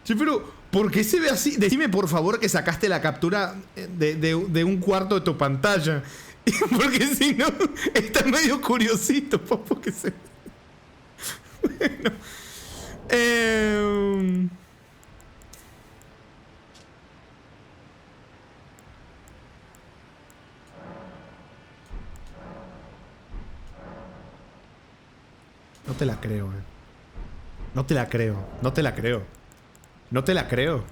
Speaker 1: Che, pero... ¿Por qué se ve así? Decime por favor que sacaste la captura de un cuarto de tu pantalla. Porque si no, está medio curiosito, papo, que se... Bueno. No te la creo, No te la creo. No te la creo. No te la creo.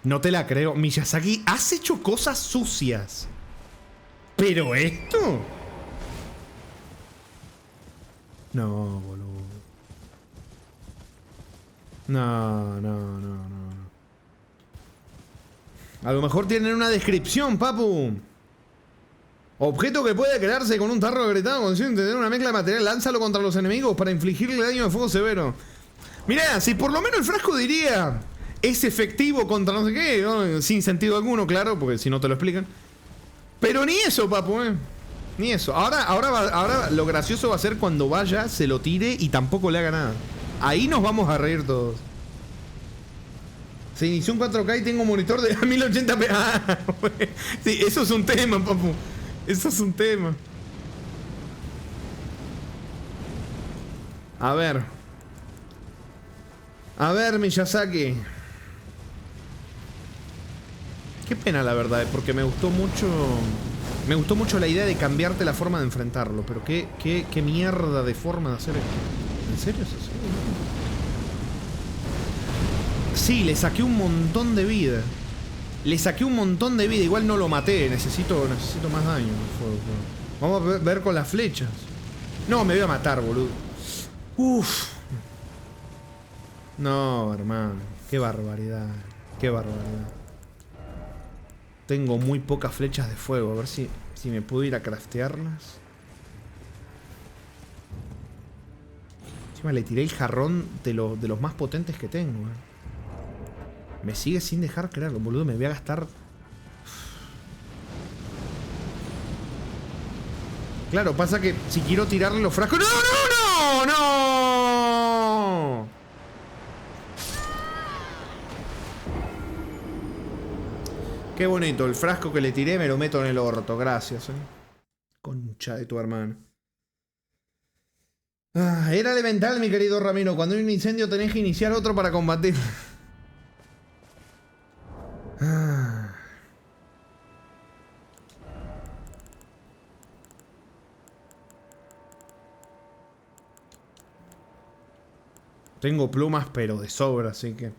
Speaker 1: No te la creo. Miyazaki, has hecho cosas sucias. Pero esto... No, boludo. No, no, no, no. A lo mejor tienen una descripción, papu. Objeto que puede crearse con un tarro agrietado con tener una mezcla de material. Lánzalo contra los enemigos para infligirle daño de fuego severo. Mirá, si por lo menos el frasco diría es efectivo contra no sé qué, ¿no? Sin sentido alguno, claro, porque si no te lo explican. Pero ni eso, papu, ni eso. Ahora lo gracioso va a ser cuando vaya, se lo tire y tampoco le haga nada. Ahí nos vamos a reír todos. Se inició un 4K y tengo un monitor de 1080p. Ah, sí, eso es un tema, papu. Eso es un tema. A ver. A ver, Miyazaki. Qué pena, la verdad, porque me gustó mucho. Me gustó mucho la idea de cambiarte la forma de enfrentarlo. Pero qué mierda de forma de hacer esto. ¿En serio es así? Sí, le saqué un montón de vida. Le saqué un montón de vida. Igual no lo maté. Necesito más daño. Vamos a ver con las flechas. No, me voy a matar, boludo. Uff. No, hermano. Qué barbaridad. Qué barbaridad. Tengo muy pocas flechas de fuego. A ver si me puedo ir a craftearlas. Encima le tiré el jarrón de los más potentes que tengo. Me sigue sin dejar crearlo, boludo. Me voy a gastar... Claro, pasa que si quiero tirarle los frascos... ¡No, no, no! ¡No! Qué bonito. El frasco que le tiré me lo meto en el orto. Gracias, Concha de tu hermano. Ah, era elemental, mi querido Ramiro. Cuando hay un incendio tenés que iniciar otro para combatir. Ah. Tengo plumas, pero de sobra, así que...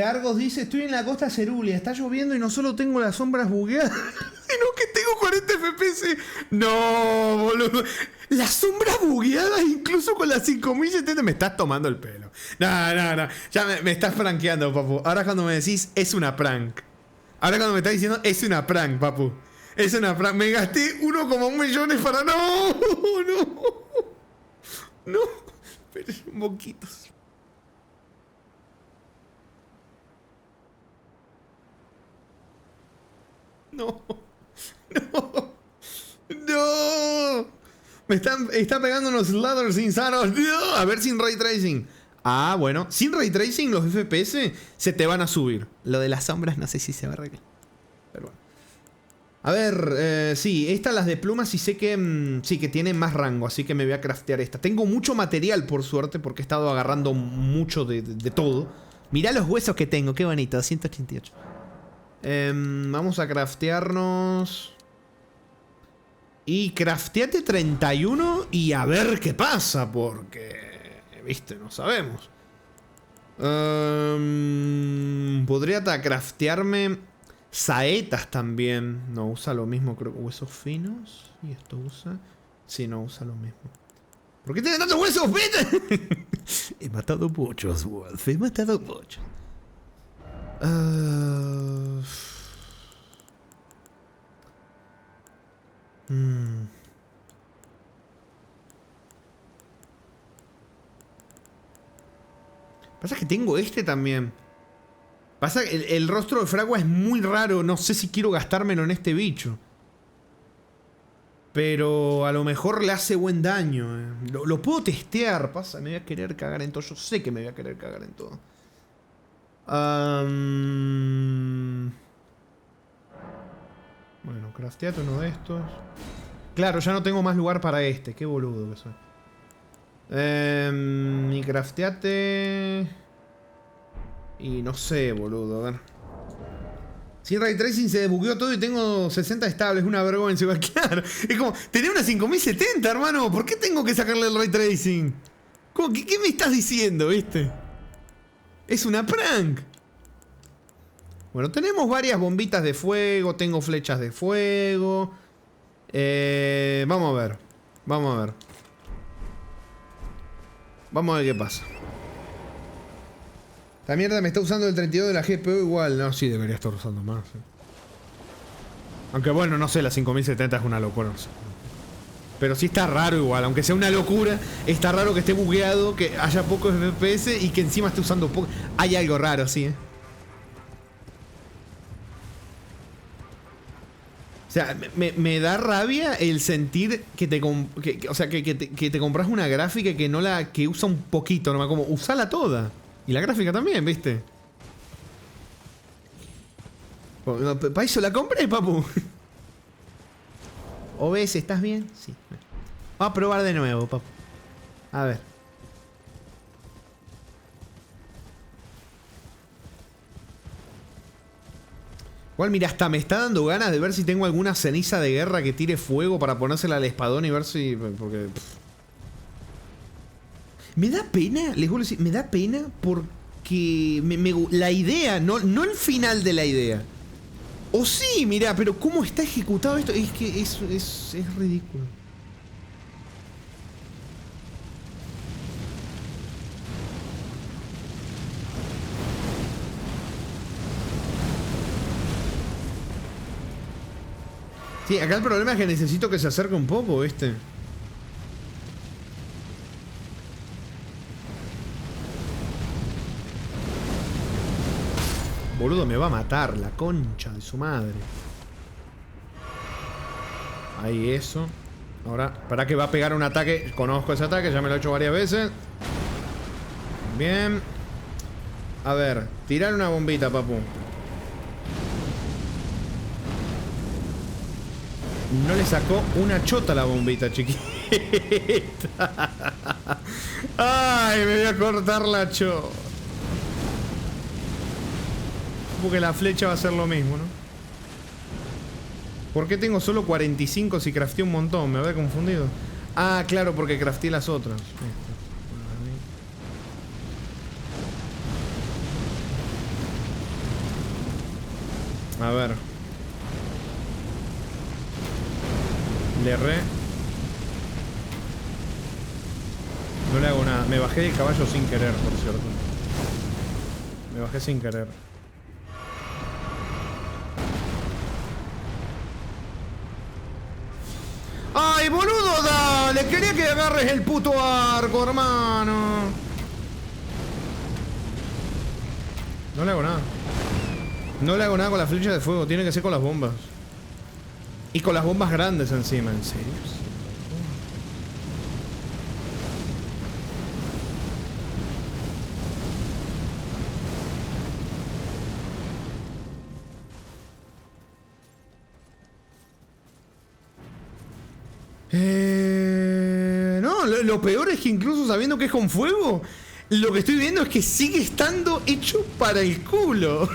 Speaker 1: Argos dice, estoy en la costa Cerulia, está lloviendo y no solo tengo las sombras bugueadas, sino que tengo 40 FPS. No, boludo. Las sombras bugueadas incluso con las 5070. Me estás tomando el pelo. No, no, no. Ya me estás prankeando, papu. Ahora cuando me decís, es una prank. Ahora cuando me estás diciendo, es una prank, papu. Es una prank. Me gasté 1,1 millones para... No, no. No. Pero moquitos. No. No. No. Me está pegando unos ladders insanos. No. A ver, sin ray tracing. Ah, bueno. Sin ray tracing los FPS se te van a subir. Lo de las sombras no sé si se va a arreglar. Pero bueno. A ver, sí, estas las de plumas y sé que sí, que tienen más rango, así que me voy a craftear esta. Tengo mucho material, por suerte, porque he estado agarrando mucho de todo. Mirá los huesos que tengo, qué bonito, 288. Vamos a craftearnos... Y crafteate 31 y a ver qué pasa, porque... Viste, no sabemos. Podría craftearme... Saetas también. No, usa lo mismo, creo. Huesos finos. Y esto usa... Sí, no, usa lo mismo. ¿Por qué tiene tantos huesos, Peter? He matado muchos, Wolf. He matado muchos. Pasa que tengo este también. Pasa que el rostro de Fragua es muy raro. No sé si quiero gastármelo en este bicho. Pero a lo mejor le hace buen daño. Lo puedo testear. Pasa, me voy a querer cagar en todo. Yo sé que me voy a querer cagar en todo. Bueno, crafteate uno de estos. Claro, ya no tengo más lugar para este. Qué boludo que soy. Y crafteate... Y no sé, boludo, a ver. Sin ray tracing se desbugueó todo y tengo 60 estables, una vergüenza. Claro, es como, tenía una 5070, hermano. ¿Por qué tengo que sacarle el ray tracing? ¿Qué me estás diciendo, viste? Es una prank. Bueno, tenemos varias bombitas de fuego. Tengo flechas de fuego. Vamos a ver. Vamos a ver. Vamos a ver qué pasa. Esta mierda me está usando el 32 de la GPU igual. No, sí, debería estar usando más. Aunque bueno, no sé, la 5070 es una locura. No sé. Pero sí está raro igual. Aunque sea una locura, está raro que esté bugueado, que haya pocos FPS y que encima esté usando poco. Hay algo raro, sí, O sea, me da rabia el sentir que te compras una gráfica que usa un poquito, nomás como usala toda. Y la gráfica también, ¿viste? ¿Para eso la compré, papu? OBS, ¿estás bien? Sí. Vamos a probar de nuevo, papu. A ver. Igual, mira, hasta me está dando ganas de ver si tengo alguna ceniza de guerra que tire fuego para ponérsela al espadón y ver si... Porque... Me da pena, les voy a decir, me da pena porque la idea, no el final de la idea. O sí, mirá, pero cómo está ejecutado esto, es que es ridículo. Sí, acá el problema es que necesito que se acerque un poco, ¿viste? Boludo, me va a matar la concha de su madre. Ahí eso. Ahora, para que va a pegar un ataque. Conozco ese ataque, ya me lo he hecho varias veces. Bien. A ver, tirar una bombita, papu. No le sacó una chota a la bombita, chiquita. Ay, me voy a cortar la chota. Porque la flecha va a ser lo mismo, ¿no? ¿Por qué tengo solo 45 si crafteé un montón? Me había confundido. Ah, claro, porque crafteé las otras. A ver. Le erré. No le hago nada. Me bajé del caballo sin querer, por cierto. Me bajé sin querer. ¡Ay, boludo! Dale, quería que agarres el puto arco, hermano. No le hago nada. No le hago nada con la flecha de fuego. Tiene que ser con las bombas. Y con las bombas grandes encima. ¿En serio? No, lo peor es que incluso sabiendo que es con fuego, lo que estoy viendo es que sigue estando hecho para el culo.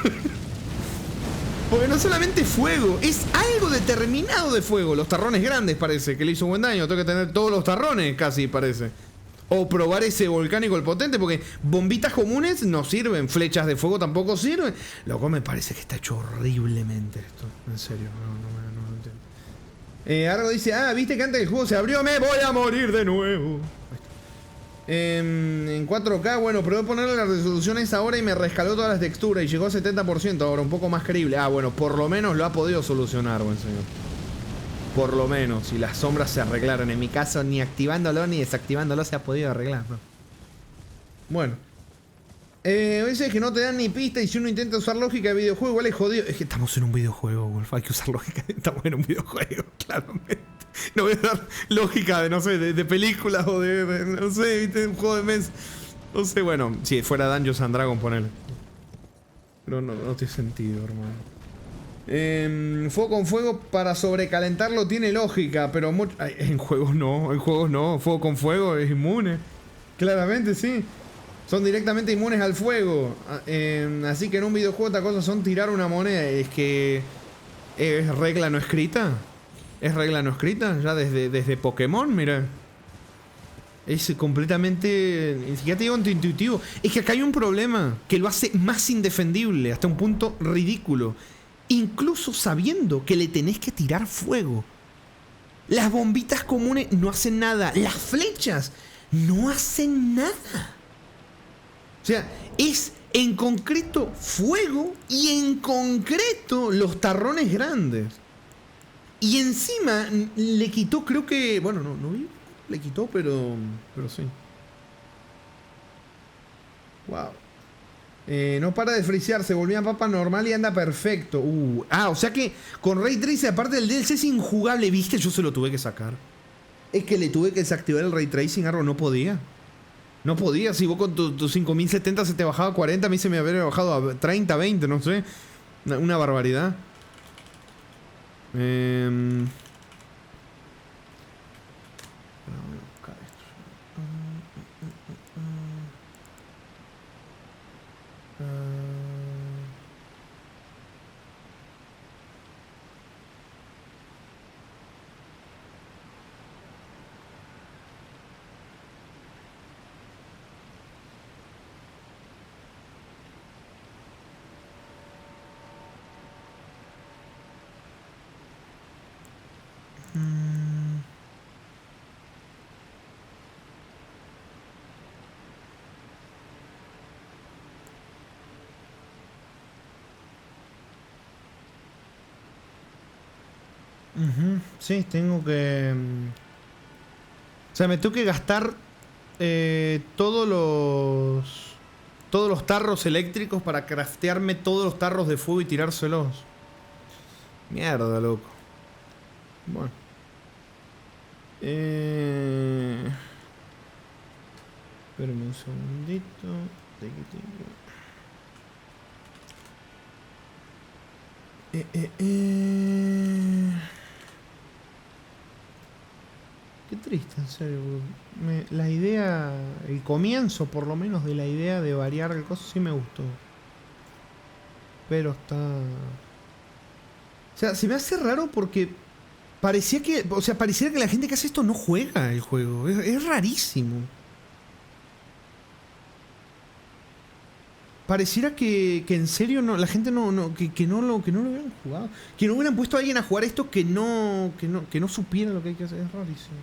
Speaker 1: Porque no solamente fuego, es algo determinado de fuego. Los tarrones grandes parece que le hizo buen daño. Tengo que tener todos los tarrones casi parece. O probar ese volcánico el potente, porque bombitas comunes no sirven, flechas de fuego tampoco sirven. Loco, me parece que está hecho horriblemente esto. En serio, no lo entiendo. Argo dice, viste que antes el juego se abrió, me voy a morir de nuevo. En 4K, bueno, probé ponerle las resoluciones ahora y me rescaló todas las texturas y llegó a 70% ahora, un poco más creíble. Bueno, por lo menos lo ha podido solucionar, buen señor. Por lo menos, si las sombras se arreglaron. En mi caso, ni activándolo ni desactivándolo se ha podido arreglar, ¿no? Bueno. Dice que no te dan ni pista y si uno intenta usar lógica de videojuego, igual es jodido. Es que estamos en un videojuego, Wolf. Hay que usar lógica. Estamos en un videojuego, claramente. No voy a dar lógica de, no sé, de películas o de no sé, ¿viste? Un juego de mes. No sé, bueno, si fuera Dungeons and Dragons, ponele. Pero no tiene sentido, hermano. Fuego con fuego para sobrecalentarlo tiene lógica, pero en juegos no, Fuego con fuego es inmune. Claramente, sí. Son directamente inmunes al fuego. Así que en un videojuego otra cosa son tirar una moneda. Es que es regla no escrita. Es regla no escrita. Ya desde Pokémon, mira. Es completamente... Ni siquiera te digo antiintuitivo. Es que acá hay un problema que lo hace más indefendible. Hasta un punto ridículo. Incluso sabiendo que le tenés que tirar fuego. Las bombitas comunes no hacen nada. Las flechas no hacen nada. O sea, es en concreto fuego y en concreto los tarrones grandes. Y encima le quitó, creo que... Bueno, no vi. Le quitó, pero sí. Wow. No para de frisearse, volvió a papa normal y anda perfecto. O sea que con Ray Tracing, aparte del DLC, es injugable. ¿Viste? Yo se lo tuve que sacar. Es que le tuve que desactivar el Ray Tracing, algo no podía. No podía, si vos con tu 5070 se te bajaba a 40, a mí se me habría bajado a 30, 20, no sé. Una barbaridad. Sí, tengo que... O sea, me tengo que gastar todos los tarros eléctricos para craftearme todos los tarros de fuego y tirárselos. Mierda, loco. Bueno. Espérame un segundito. Qué triste, en serio. La idea, el comienzo por lo menos de la idea de variar el coso sí me gustó. Pero está... O sea, se me hace raro porque parecía que... O sea, pareciera que la gente que hace esto no juega el juego. Es rarísimo. Pareciera que en serio no, la gente que no lo hubieran jugado. Que no hubieran puesto a alguien a jugar esto que no supiera lo que hay que hacer. Es rarísimo.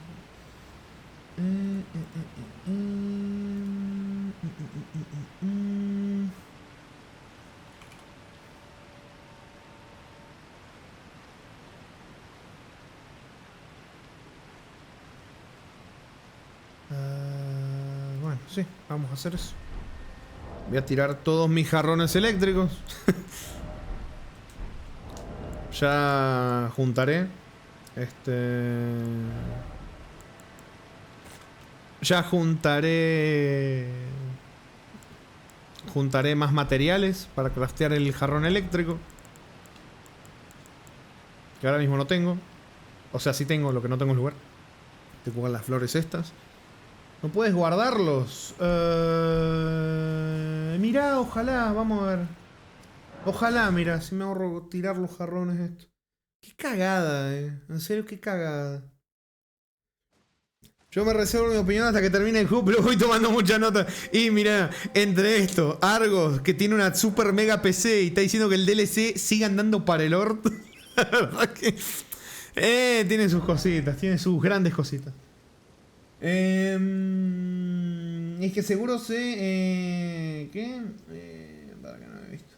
Speaker 1: Bueno, sí, vamos a hacer eso. Voy a tirar todos mis jarrones eléctricos. Ya juntaré. Ya juntaré. Juntaré más materiales para craftear el jarrón eléctrico. Que ahora mismo no tengo. O sea, sí tengo, lo que no tengo es lugar. Tengo que jugar las flores estas. No puedes guardarlos. Mirá, ojalá, vamos a ver. Ojalá, mira, si me ahorro tirar los jarrones estos. Qué cagada, en serio, qué cagada. Yo me reservo mi opinión hasta que termine el juego, pero voy tomando mucha nota. Y mira, entre esto, Argos, que tiene una super mega PC y está diciendo que el DLC siga andando para el orto. La verdad que... tiene sus cositas, tiene sus grandes cositas. Es que seguro sé... ¿Qué? Para que no he visto.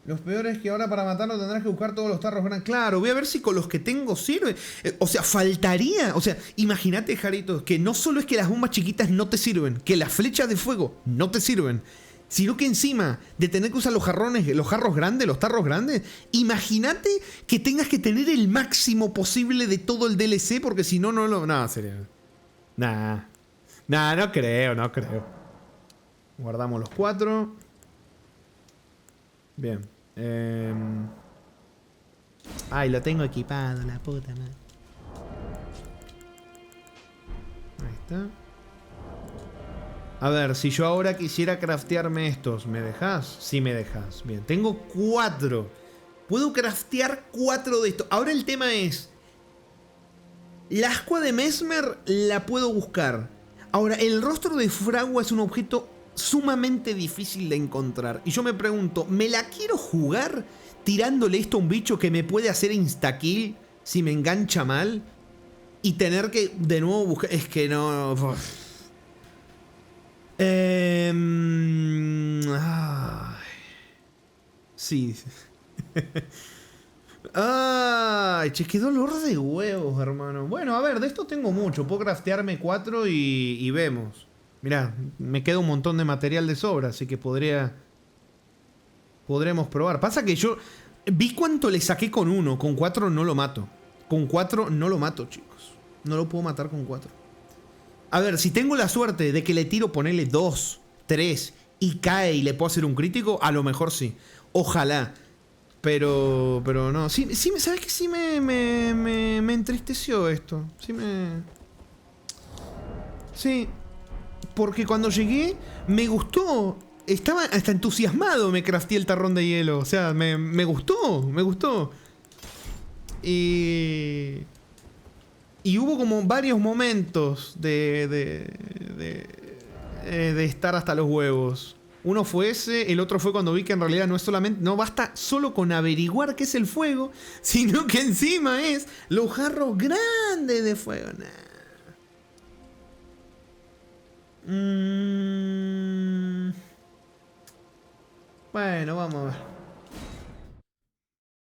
Speaker 1: Los peores es que ahora para matarlo tendrás que buscar todos los tarros grandes. Claro, voy a ver si con los que tengo sirve. O sea, faltaría. O sea, imagínate, Jarito, que no solo es que las bombas chiquitas no te sirven, que las flechas de fuego no te sirven, sino que encima de tener que usar los jarrones, los jarros grandes, los tarros grandes, imagínate que tengas que tener el máximo posible de todo el DLC, porque si no, no lo... No, serio. Nah, no creo, no creo. Guardamos los 4. Bien. Ay, lo tengo equipado, la puta madre. Ahí está. A ver, si yo ahora quisiera craftearme estos, ¿me dejas? Sí me dejas. Bien, tengo 4. Puedo craftear 4 de estos. Ahora el tema es... La ascua de Mesmer la puedo buscar. Ahora, el rostro de Fragua es un objeto sumamente difícil de encontrar. Y yo me pregunto, ¿me la quiero jugar tirándole esto a un bicho que me puede hacer insta-kill si me engancha mal? Y tener que de nuevo buscar... Es que no... Sí. Ay, che, qué dolor de huevos, hermano. Bueno, a ver, de esto tengo mucho. Puedo craftearme 4 y vemos. Mirá, me queda un montón de material de sobra, así que podremos probar. Pasa que yo vi cuánto le saqué con 1. Con 4 no lo mato. Con 4 no lo mato, chicos. No lo puedo matar con 4. A ver, si tengo la suerte de que le tiro, ponerle 2, 3 y cae y le puedo hacer un crítico, a lo mejor sí. Ojalá. Pero no. Sí, ¿sabes qué? Sí me entristeció esto. Sí. Porque cuando llegué, me gustó. Estaba hasta entusiasmado, me crafté el tarrón de hielo. O sea, me gustó. Y hubo como varios momentos de estar hasta los huevos. Uno fue ese, el otro fue cuando vi que en realidad no basta solo con averiguar qué es el fuego, sino que encima es los jarros grandes de fuego. Bueno, vamos a ver.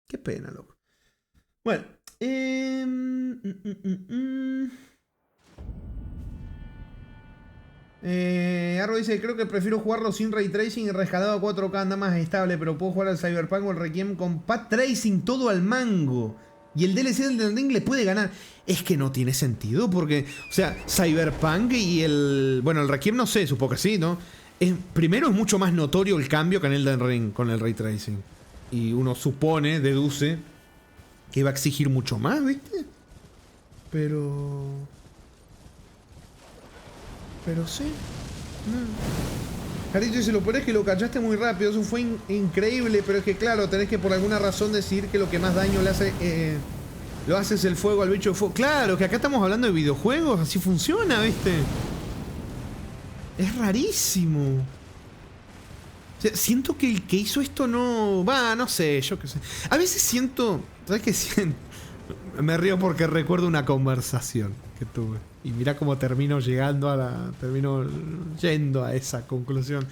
Speaker 1: Qué pena, loco. Bueno. Arro dice, creo que prefiero jugarlo sin Ray Tracing y rescalado a 4K, anda más estable, pero puedo jugar al Cyberpunk o el Requiem con Path Tracing todo al mango. Y el DLC del Elden Ring le puede ganar. Es que no tiene sentido porque, o sea, Cyberpunk y el... Bueno, el Requiem no sé, supongo que sí, ¿no? Primero es mucho más notorio el cambio que en el Elden Ring con el Ray Tracing. Y uno supone, deduce, que va a exigir mucho más, ¿viste? Pero sí. Jarito dice, lo peor es que lo cachaste muy rápido. Eso fue increíble, pero es que claro, tenés que por alguna razón decidir que lo que más daño le hace... lo haces el fuego al bicho de fuego. Claro, que acá estamos hablando de videojuegos. Así funciona, ¿viste? Es rarísimo. O sea, siento que el que hizo esto no... no sé, yo qué sé. A veces siento... ¿Sabes qué siento? Me río porque recuerdo una conversación que tuve. Y mirá cómo termino yendo a esa conclusión.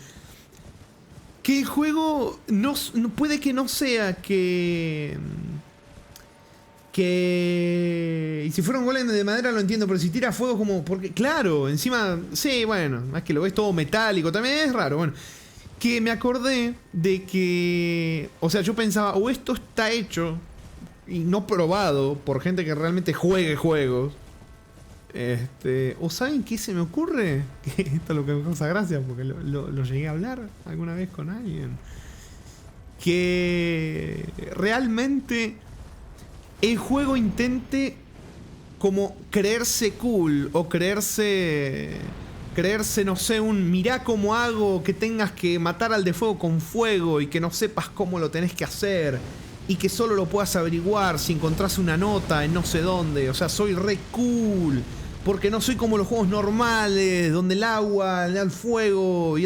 Speaker 1: Que el juego no puede que no sea que Y si fuera un golem de madera lo entiendo, pero si tira fuego como... Porque, claro, encima... Sí, bueno, más que lo ves todo metálico, también es raro, bueno. Que me acordé de que... O sea, yo pensaba, o esto está hecho y no probado por gente que realmente juegue juegos. O ¿saben qué se me ocurre? Que esto es lo que me causa gracia, porque lo llegué a hablar alguna vez con alguien. Que realmente el juego intente como creerse cool o creerse, no sé, mirá cómo hago que tengas que matar al de fuego con fuego y que no sepas cómo lo tenés que hacer y que solo lo puedas averiguar si encontrás una nota en no sé dónde. O sea, soy re cool porque no soy como los juegos normales donde el agua le da el fuego y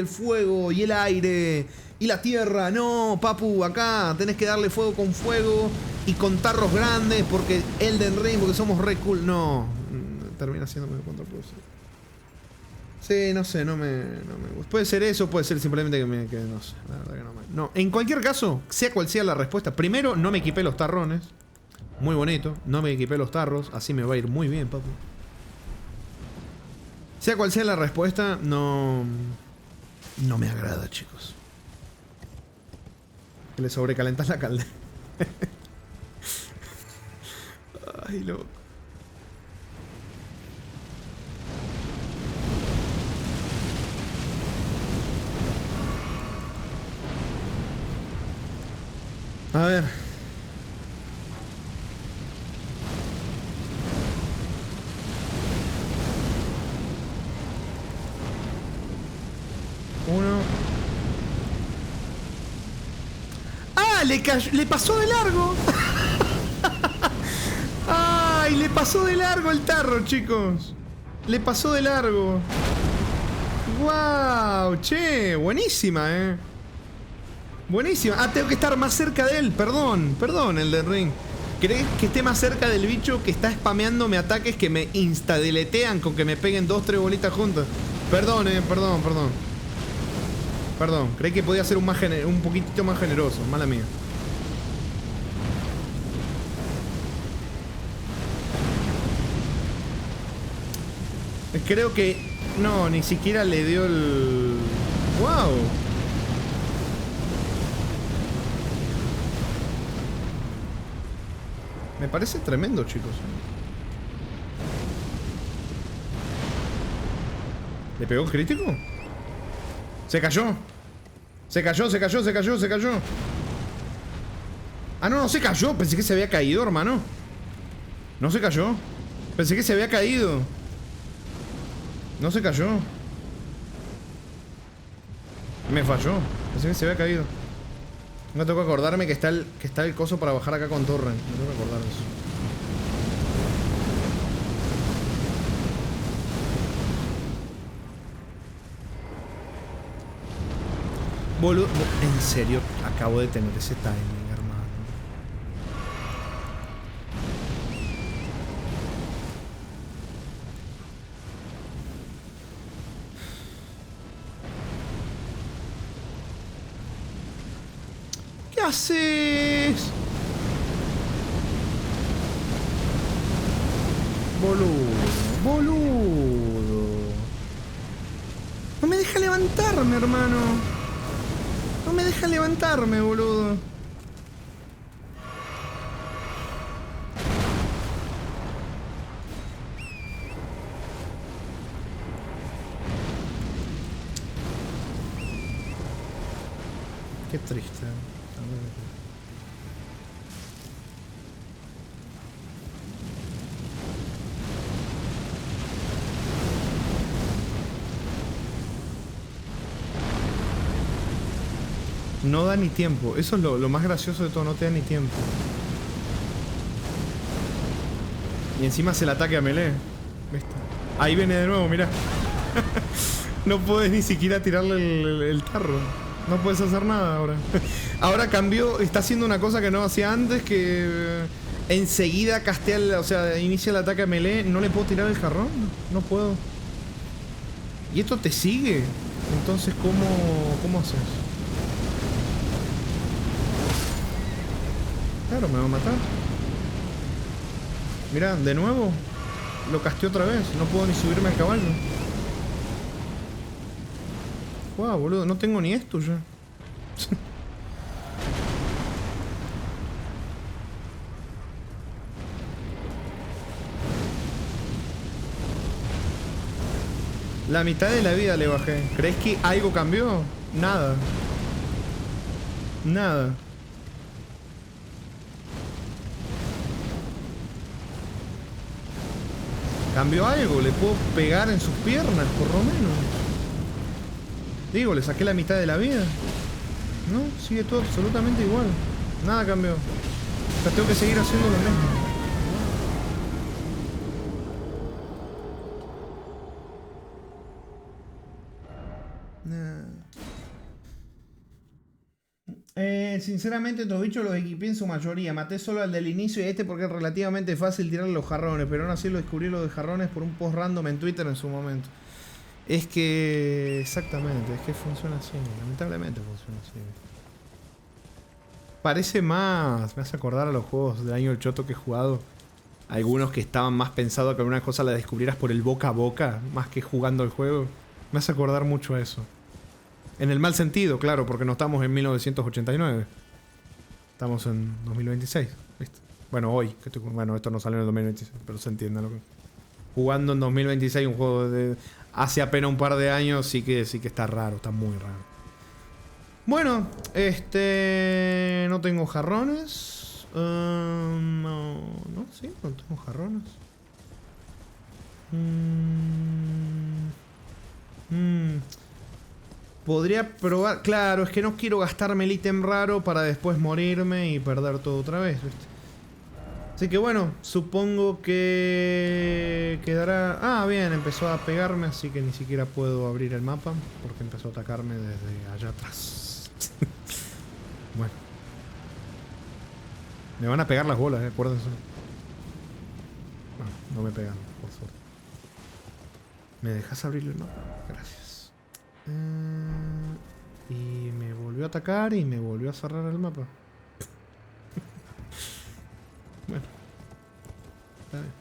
Speaker 1: el aire y la tierra. No, papu, acá tenés que darle fuego con fuego y con tarros grandes porque Elden Ring, porque somos re cool. No, termina siéndome contraproducente. Sí, no sé, no me gusta. Puede ser eso, puede ser simplemente que no sé, la verdad que no me... No, en cualquier caso, sea cual sea la respuesta, primero no me equipé los tarrones. Muy bonito, no me equipé los tarros, así me va a ir muy bien, papu. Sea cual sea la respuesta, no me agrada, chicos. Que le sobrecalentas la caldera. Ay, loco. A ver. Uno. ¡Ah! Le pasó de largo. ¡Ay! Le pasó de largo el tarro, chicos. Le pasó de largo. ¡Wow! Che, buenísima, buenísima. Ah, tengo que estar más cerca de él. Perdón, Elden Ring. ¿Querés que esté más cerca del bicho que está spameándome ataques que me instadeletean con que me peguen 2-3 bolitas juntas? Perdón, Perdón, creí que podía ser un poquitito más generoso. Mala mía. Creo que... No, ni siquiera le dio el... ¡Wow! Me parece tremendo, chicos. ¿Le pegó el crítico? ¡Se cayó! ¡Se cayó! Ah, no se cayó. Pensé que se había caído, hermano. No se cayó. Pensé que se había caído. No se cayó. Me falló. Pensé que se había caído. Me tengo que acordarme que está el coso para bajar acá con torre. Me tengo que acordar de eso. Boludo, en serio, acabo de tener ese timing, hermano. ¿Qué haces? Boludo. No me deja levantarme, hermano. No me deja levantarme, boludo. Qué triste. No da ni tiempo. Eso es lo más gracioso de todo. No te da ni tiempo. Y encima hace el ataque a melee. ¿Viste? Ahí viene de nuevo, mirá. No puedes ni siquiera tirarle el tarro. No puedes hacer nada ahora. Ahora cambió. Está haciendo una cosa que no hacía antes. Que enseguida castea, o sea, inicia el ataque a melee. No le puedo tirar el jarrón. No puedo. Y esto te sigue. Entonces, ¿cómo haces? Claro, me va a matar. Mirá, de nuevo. Lo casté otra vez. No puedo ni subirme al caballo. Wow, boludo. No tengo ni esto ya. La mitad de la vida le bajé. ¿Crees que algo cambió? Nada. Nada. ¿Cambió algo? ¿Le puedo pegar en sus piernas, por lo menos? Digo, le saqué la mitad de la vida. No, sigue todo absolutamente igual. Nada cambió. O sea, tengo que seguir haciendo lo mismo. Sinceramente, estos bichos los equipé en su mayoría. Maté solo al del inicio y a este porque es relativamente fácil tirarle los jarrones. Pero aún así lo descubrí los de jarrones por un post random en Twitter en su momento. Es que... Exactamente, es que funciona así. Lamentablemente funciona así. Parece más... Me hace acordar a los juegos del año del choto que he jugado. Algunos que estaban más pensados que alguna cosa la descubrieras por el boca a boca. Más que jugando el juego. Me hace acordar mucho a eso. En el mal sentido, claro, porque no estamos en 1989. Estamos en 2026, ¿viste? Bueno, hoy. Bueno, esto no salió en el 2026, pero se entiende lo que... Jugando en 2026 un juego de... Hace apenas un par de años sí que está raro, está muy raro. Bueno, no tengo jarrones. No, sí, no tengo jarrones. Podría probar... Claro, es que no quiero gastarme el ítem raro para después morirme y perder todo otra vez, ¿viste? Así que bueno, supongo que quedará... Ah, bien, empezó a pegarme, así que ni siquiera puedo abrir el mapa porque empezó a atacarme desde allá atrás. Bueno. Me van a pegar las bolas, acuérdense. No me pegan, por suerte. ¿Me dejas abrir el mapa? Gracias. Y me volvió a atacar y me volvió a cerrar el mapa. Bueno. Está bien.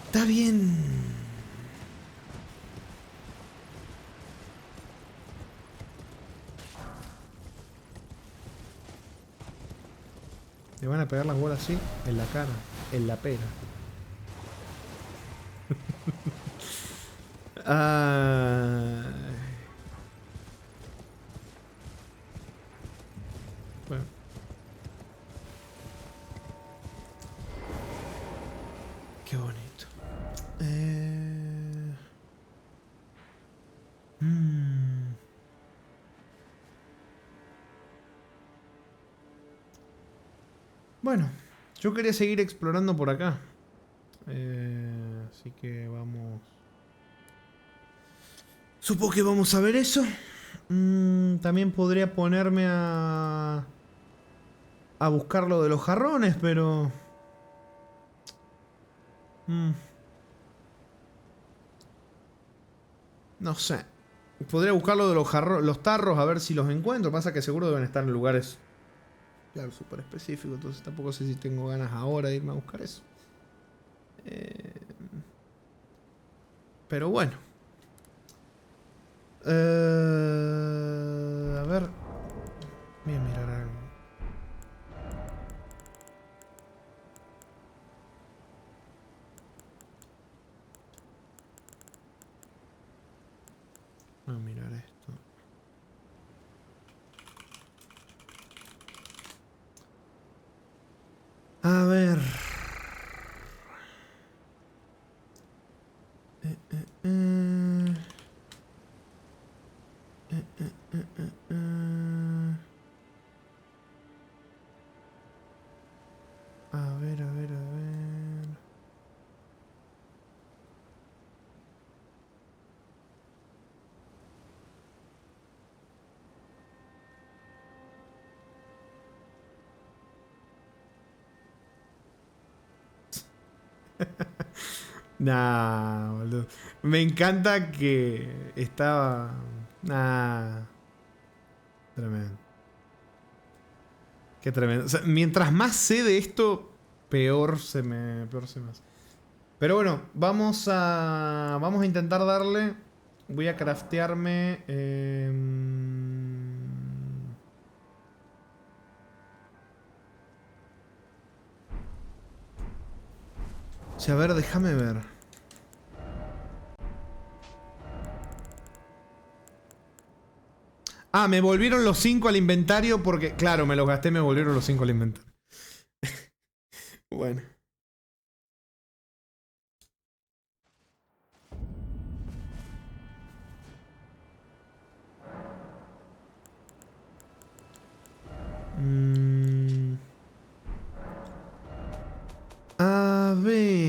Speaker 1: Está bien. Le van a pegar las bolas así, en la cara, en la pera. Bueno. Qué bonito. Bueno, yo quería seguir explorando por acá. Así que vamos... Supongo que vamos a ver eso. También podría ponerme a buscar lo de los jarrones, pero... No sé. Podría buscar lo de los tarros a ver si los encuentro. Pasa que seguro deben estar en lugares... Claro, súper específicos. Entonces tampoco sé si tengo ganas ahora de irme a buscar eso. Pero bueno. A ver. Voy a mirar algo. Voy a mirar esto. A ver. A ver, a ver, a ver. Nah, boludo. Me encanta que estaba... Nah. Tremendo. Qué tremendo. O sea, mientras más sé de esto, peor se me hace. Pero bueno, vamos a intentar darle. Voy a craftearme. O sea, a ver, déjame ver. Ah, me volvieron los 5 al inventario porque... Claro, me los gasté, me volvieron los 5 al inventario. Bueno. A ver...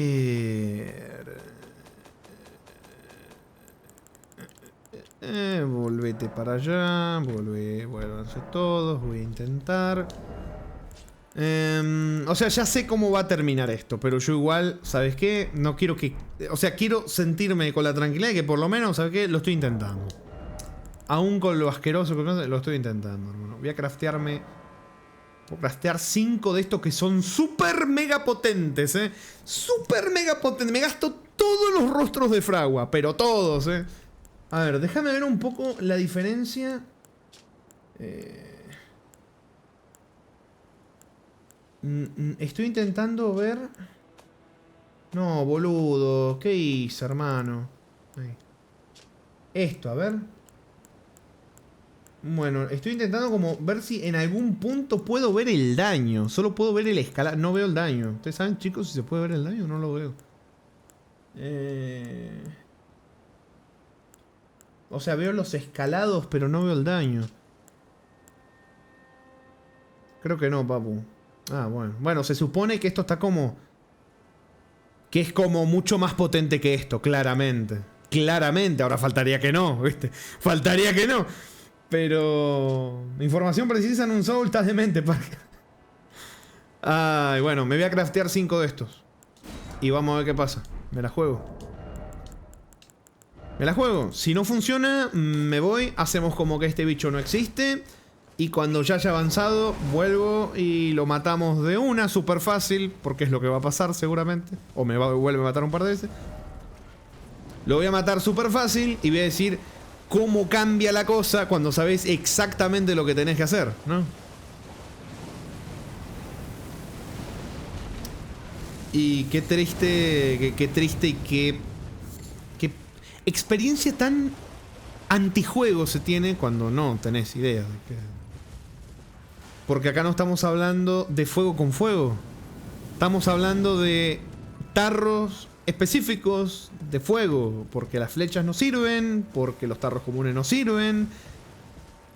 Speaker 1: volvete para allá. Vuélvanse todos. Voy a intentar. O sea, ya sé cómo va a terminar esto. Pero yo igual, ¿sabes qué? No quiero que... O sea, quiero sentirme con la tranquilidad de que por lo menos, ¿sabes qué? Lo estoy intentando. Aún con lo asqueroso que lo estoy intentando, hermano. Voy a craftearme... Voy a craftear 5 de estos que son súper mega potentes, Súper mega potentes. Me gasto todos los rostros de fragua. Pero todos, A ver, déjame ver un poco la diferencia. Estoy intentando ver... No, boludo. ¿Qué hice, hermano? Ahí. Esto, a ver. Bueno, estoy intentando como ver si en algún punto puedo ver el daño. Solo puedo ver el escalado. No veo el daño. ¿Ustedes saben, chicos, si se puede ver el daño? No lo veo. O sea, veo los escalados, pero no veo el daño. Creo que no, papu. Ah, bueno. Bueno, se supone que esto está como... Que es como mucho más potente que esto, claramente. Claramente, ahora faltaría que no, ¿viste? Faltaría que no. Pero... Información precisa en un Soul, estás demente, parca. Ay, bueno, me voy a craftear 5 de estos. Y vamos a ver qué pasa. Me la juego. Me la juego. Si no funciona, me voy. Hacemos como que este bicho no existe. Y cuando ya haya avanzado, vuelvo y lo matamos de una, súper fácil. Porque es lo que va a pasar seguramente. O me vuelve a matar un par de veces. Lo voy a matar súper fácil y voy a decir... Cómo cambia la cosa cuando sabes exactamente lo que tenés que hacer, ¿no? Y qué triste y qué experiencia tan antijuego se tiene cuando no tenés idea de qué. Porque acá no estamos hablando de fuego con fuego. Estamos hablando de tarros específicos de fuego, porque las flechas no sirven, porque los tarros comunes no sirven,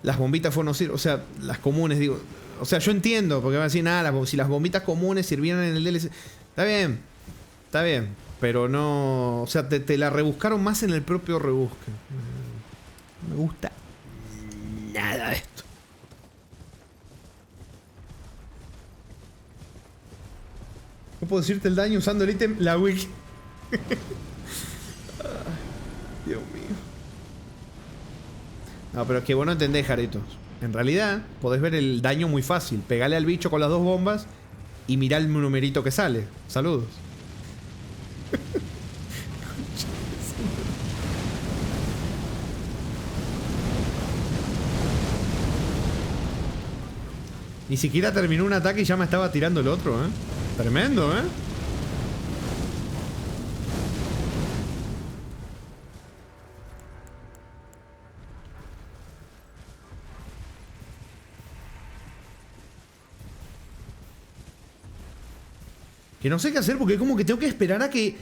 Speaker 1: las bombitas fuego no sirven, o sea, las comunes, digo, o sea, yo entiendo, porque van a decir, nada, si las bombitas comunes sirvieran en el DLC, está bien, pero no, o sea, te la rebuscaron más en el propio rebusque. No me gusta nada de esto. No puedo decirte el daño usando el ítem, la wiki. Dios mío. No, pero es que vos no entendés, Jaritos. En realidad, podés ver el daño muy fácil. Pegale al bicho con las 2 bombas y mirá el numerito que sale. Saludos. Ni siquiera terminó un ataque y ya me estaba tirando el otro, Tremendo, Que no sé qué hacer porque como que tengo que esperar a que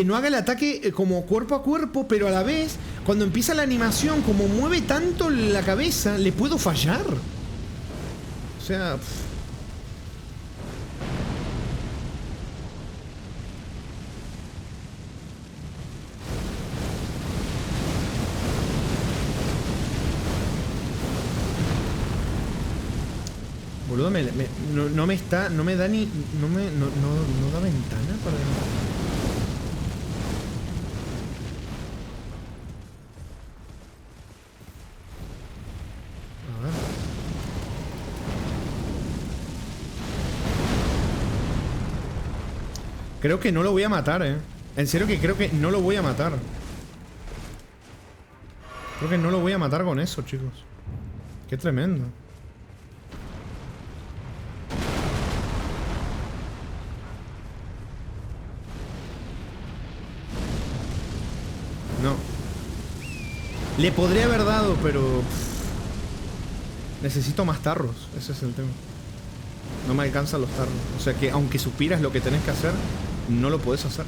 Speaker 1: no haga el ataque como cuerpo a cuerpo, pero a la vez, cuando empieza la animación, como mueve tanto la cabeza, le puedo fallar. O sea... Boludo, no me está... No me da ni... No da ventana para... A ver. Creo que no lo voy a matar, En serio que creo que no lo voy a matar. Creo que no lo voy a matar con eso, chicos. Qué tremendo. No. Le podría haber dado, pero... necesito más tarros. Ese es el tema. No me alcanzan los tarros. O sea que aunque supieras lo que tenés que hacer, no lo podés hacer.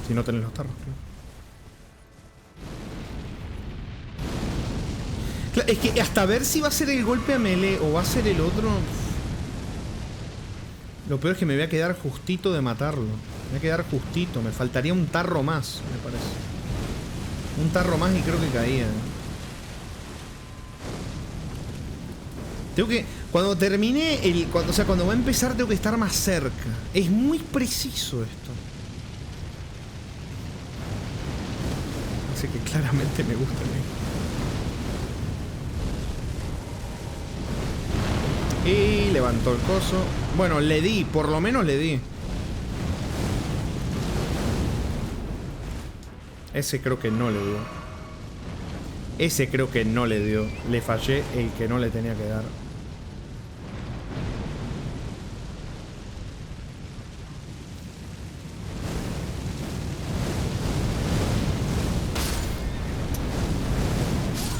Speaker 1: Si no tenés los tarros. Claro, es que hasta ver si va a ser el golpe a melee o va a ser el otro... Lo peor es que me voy a quedar justito de matarlo. Me voy a quedar justito. Me faltaría un tarro más, me parece. Un tarro más y creo que caía. Tengo que... Cuando termine el... o sea, cuando va a empezar tengo que estar más cerca. Es muy preciso esto. Así que claramente me gusta a mí. Y levantó el coso. Bueno, le di, por lo menos le di. Ese creo que no le dio. Ese creo que no le dio. Le fallé el que no le tenía que dar.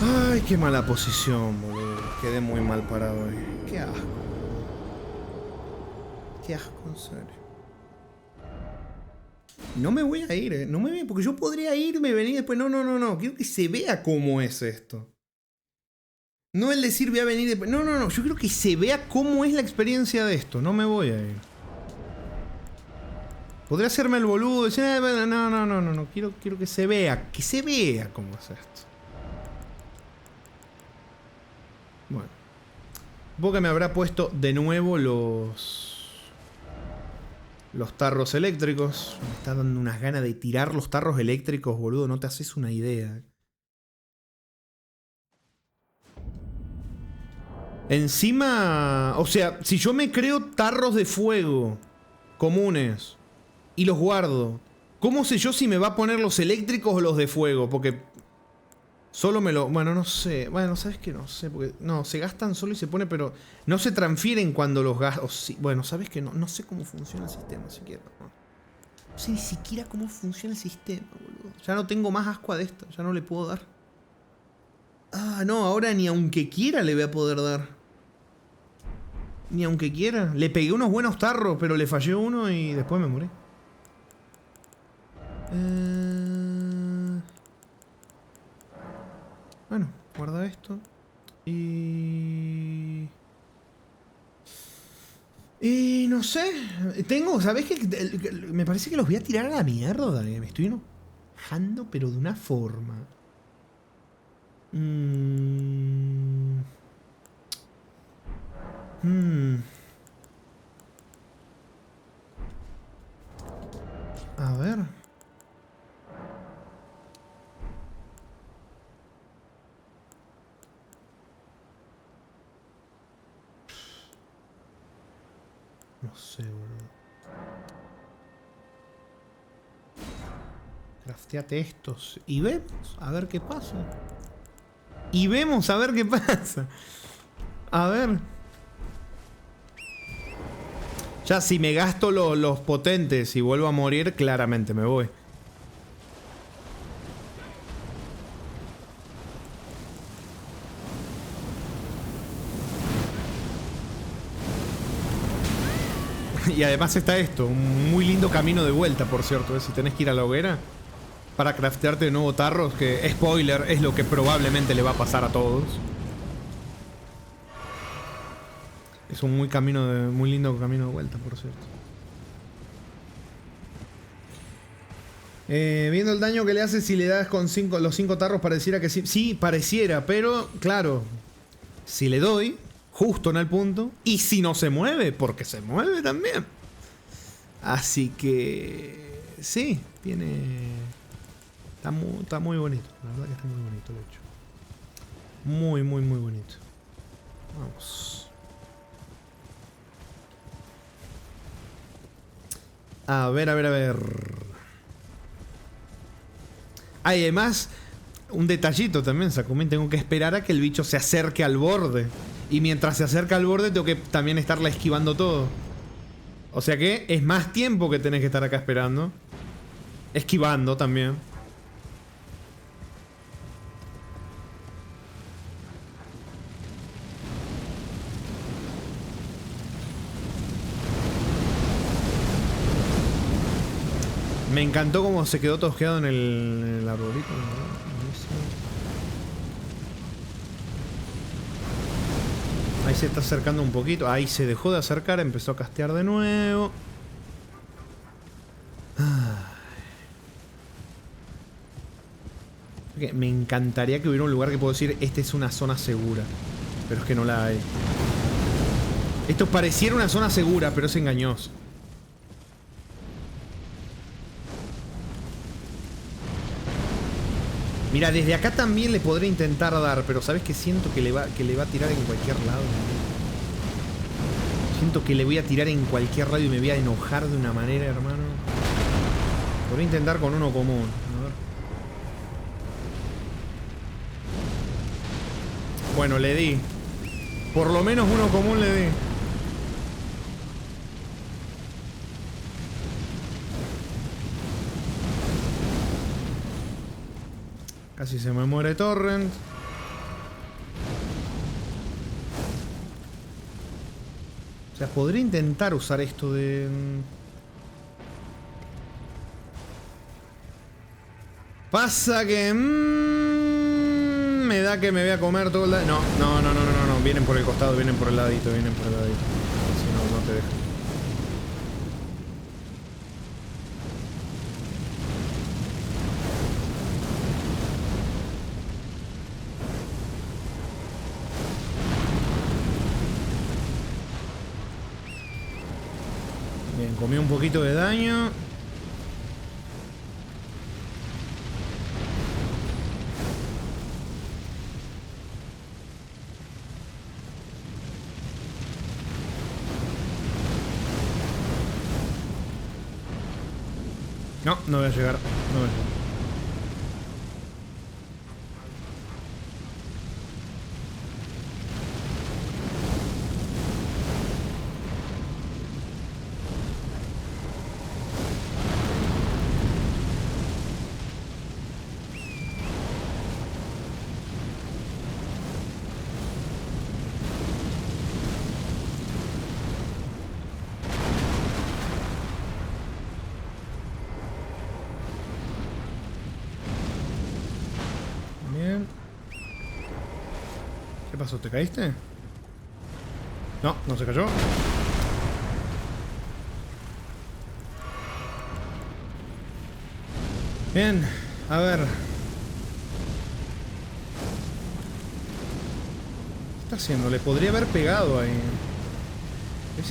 Speaker 1: Ay, qué mala posición, boludo. Quedé muy mal parado ahí. Qué asco. Qué asco, en serio. No me voy a ir, no me voy, porque yo podría irme, venir después. No, no, no, no. Quiero que se vea cómo es esto. No el decir voy a venir después. No, no, no. Yo quiero que se vea cómo es la experiencia de esto. No me voy a ir. Podría hacerme el boludo y decir, no, no, no, no, no. Quiero que se vea cómo es esto. Bueno. Supongo que me habrá puesto de nuevo los tarros eléctricos. Me está dando unas ganas de tirar los tarros eléctricos, boludo. No te haces una idea. Encima... O sea, si yo me creo tarros de fuego comunes y los guardo, ¿cómo sé yo si me va a poner los eléctricos o los de fuego? Porque solo me lo... Bueno, no sé. Bueno, ¿sabes qué? No sé. Porque no, se gastan solo y se pone, pero no se transfieren cuando los gastan. Sí. Bueno, ¿sabes qué? No sé cómo funciona el sistema siquiera. No sé ni siquiera cómo funciona el sistema, boludo. Ya no tengo más ascua de esto. Ya no le puedo dar. Ah, no. Ahora ni aunque quiera le voy a poder dar. Ni aunque quiera. Le pegué unos buenos tarros, pero le fallé uno y después me morí. Bueno, guarda esto. Y no sé. Tengo, ¿sabes qué? Me parece que los voy a tirar a la mierda. Me estoy enojando, pero de una forma. A ver. No sé, boludo. Crafteate estos. Y vemos a ver qué pasa. Y vemos a ver qué pasa. A ver. Ya si me gasto los potentes y vuelvo a morir, claramente me voy. Y además está esto, un muy lindo camino de vuelta, por cierto, si tenés que ir a la hoguera para craftearte de nuevo tarros, que, spoiler, es lo que probablemente le va a pasar a todos. Es un muy lindo camino de vuelta, por cierto. Viendo el daño que le hace si le das con los 5 tarros, pareciera que sí. Sí, pareciera, pero claro, si le doy justo en el punto, y si no se mueve, porque se mueve también. Así que sí, está muy bonito. La verdad que está muy bonito, de hecho. Muy, muy, muy bonito. Vamos. A ver, a ver, a ver. Ah, y además, un detallito también, Sakumi. Tengo que esperar a que el bicho se acerque al borde. Y mientras se acerca al borde, tengo que también estarla esquivando todo. O sea que es más tiempo que tenés que estar acá esperando. Esquivando también. Me encantó cómo se quedó tosqueado en el arbolito. Ahí se está acercando un poquito. Ahí se dejó de acercar, empezó a castear de nuevo. Me encantaría que hubiera un lugar que puedo decir, esta es una zona segura. Pero es que no la hay. Esto pareciera una zona segura, pero es engañoso. Mira, desde acá también le podré intentar dar, pero sabes que siento que le va a tirar en cualquier lado. Siento que le voy a tirar en cualquier lado y me voy a enojar de una manera, hermano. Podré intentar con uno común. A ver. Bueno, le di. Por lo menos uno común le di. Casi se me muere Torrent. O sea, podría intentar usar esto de... Pasa que... me da que me voy a comer todo el... No. Vienen por el costado, vienen por el ladito, Si no, no te dejo. Bien, comí un poquito de daño. No, no voy a llegar. No voy a llegar. ¿Qué pasó? ¿Te caíste? No, no se cayó. Bien, a ver. ¿Qué está haciendo? Le podría haber pegado ahí.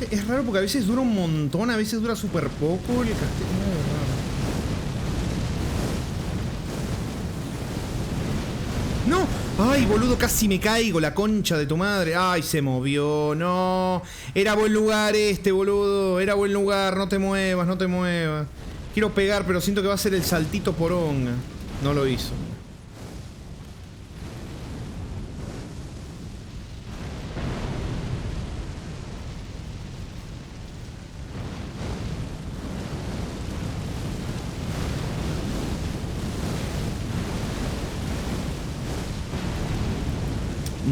Speaker 1: Es raro porque a veces dura un montón, a veces dura súper poco. El castillo es raro. ¡No! ¡Ay, boludo! Casi me caigo, la concha de tu madre. ¡Ay, se movió! ¡No! Era buen lugar este, boludo. Era buen lugar. No te muevas, no te muevas. Quiero pegar, pero siento que va a ser el saltito poronga. No lo hizo.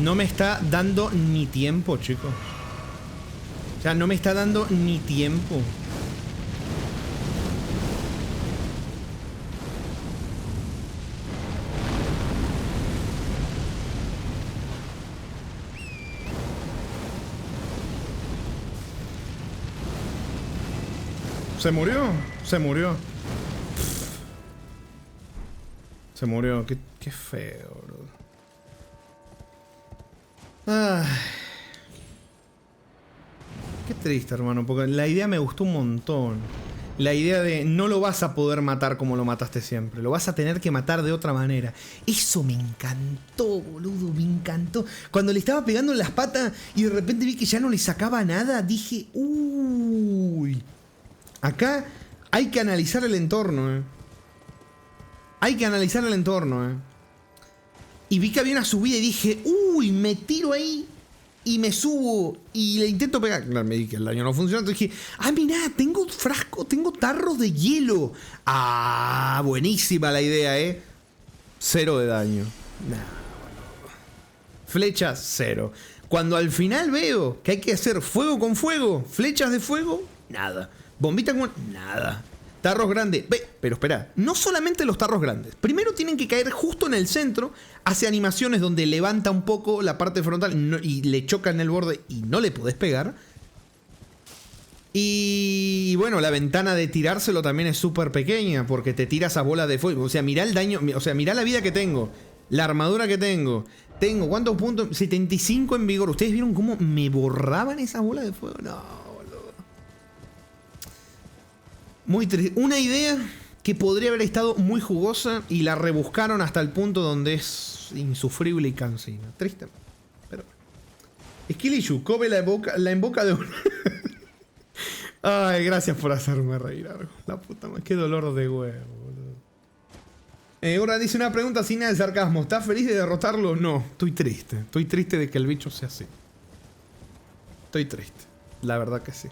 Speaker 1: No me está dando ni tiempo, chicos. O sea, no me está dando ni tiempo. ¿Se murió? Se murió. Se murió. Qué feo, bro. Ay. Qué triste, hermano, porque la idea me gustó un montón. La idea de no lo vas a poder matar como lo mataste siempre. Lo vas a tener que matar de otra manera. Eso me encantó, boludo, me encantó. Cuando le estaba pegando en las patas y de repente vi que ya no le sacaba nada, dije, uy. Acá Hay que analizar el entorno, Hay que analizar el entorno, Y vi que había una subida y dije, uy, me tiro ahí y me subo y le intento pegar. Claro, me dije que el daño no funciona. Entonces dije, mirá, tengo tengo tarros de hielo. Buenísima la idea, 0 de daño. Flecha, 0. Cuando al final veo que hay que hacer fuego con fuego, flechas de fuego, nada. Bombita con... nada. Tarros grandes. Pero espera, no solamente los tarros grandes. Primero tienen que caer justo en el centro. Hace animaciones donde levanta un poco la parte frontal y le choca en el borde y no le podés pegar. Y bueno, la ventana de tirárselo también es súper pequeña porque te tiras a bolas de fuego. O sea, mirá el daño, o sea, mirá la vida que tengo, la armadura que tengo. Tengo, ¿cuántos puntos? 75 en vigor. ¿Ustedes vieron cómo me borraban esas bolas de fuego? No, boludo. Muy triste. Una idea que podría haber estado muy jugosa y la rebuscaron hasta el punto donde es insufrible y cansina. Triste. Pero... Skillishu, Kobe la invoca de un... Ay, gracias por hacerme reír, Argo. La puta madre, qué dolor de huevo, boludo. Ahora dice una pregunta sin nada de sarcasmo. ¿Estás feliz de derrotarlo? No, estoy triste. Estoy triste de que el bicho sea así. Estoy triste. La verdad que sí.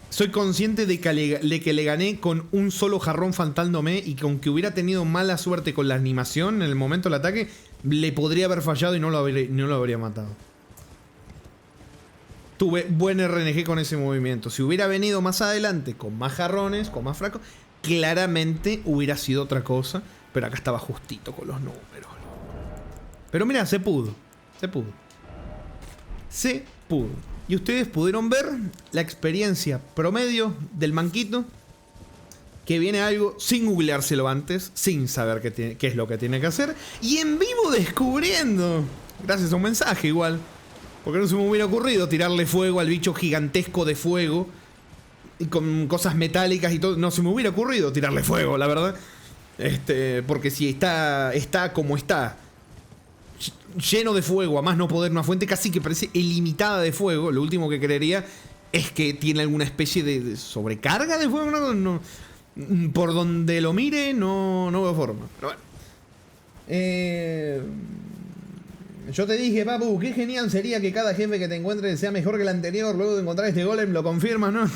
Speaker 1: Soy consciente de que le gané con un solo jarrón faltándome y que aunque hubiera tenido mala suerte con la animación en el momento del ataque, le podría haber fallado y no lo habría matado. Tuve buen RNG con ese movimiento. Si hubiera venido más adelante con más jarrones, con más fracos, claramente hubiera sido otra cosa. Pero acá estaba justito con los números. Pero mira, se pudo. Se pudo. Se pudo. Y ustedes pudieron ver la experiencia promedio del manquito. Que viene algo sin googleárselo antes, sin saber qué es lo que tiene que hacer. Y en vivo descubriendo, gracias a un mensaje igual, porque no se me hubiera ocurrido tirarle fuego al bicho gigantesco de fuego y con cosas metálicas y todo. No se me hubiera ocurrido tirarle fuego, la verdad. Porque si está como está, lleno de fuego, a más no poder, una fuente casi que parece ilimitada de fuego, lo último que creería es que tiene alguna especie de sobrecarga de fuego. No, por donde lo mire, no veo forma. Pero bueno. Yo te dije, papu, qué genial sería que cada jefe que te encuentres sea mejor que el anterior. Luego de encontrar este golem, lo confirmas, ¿no?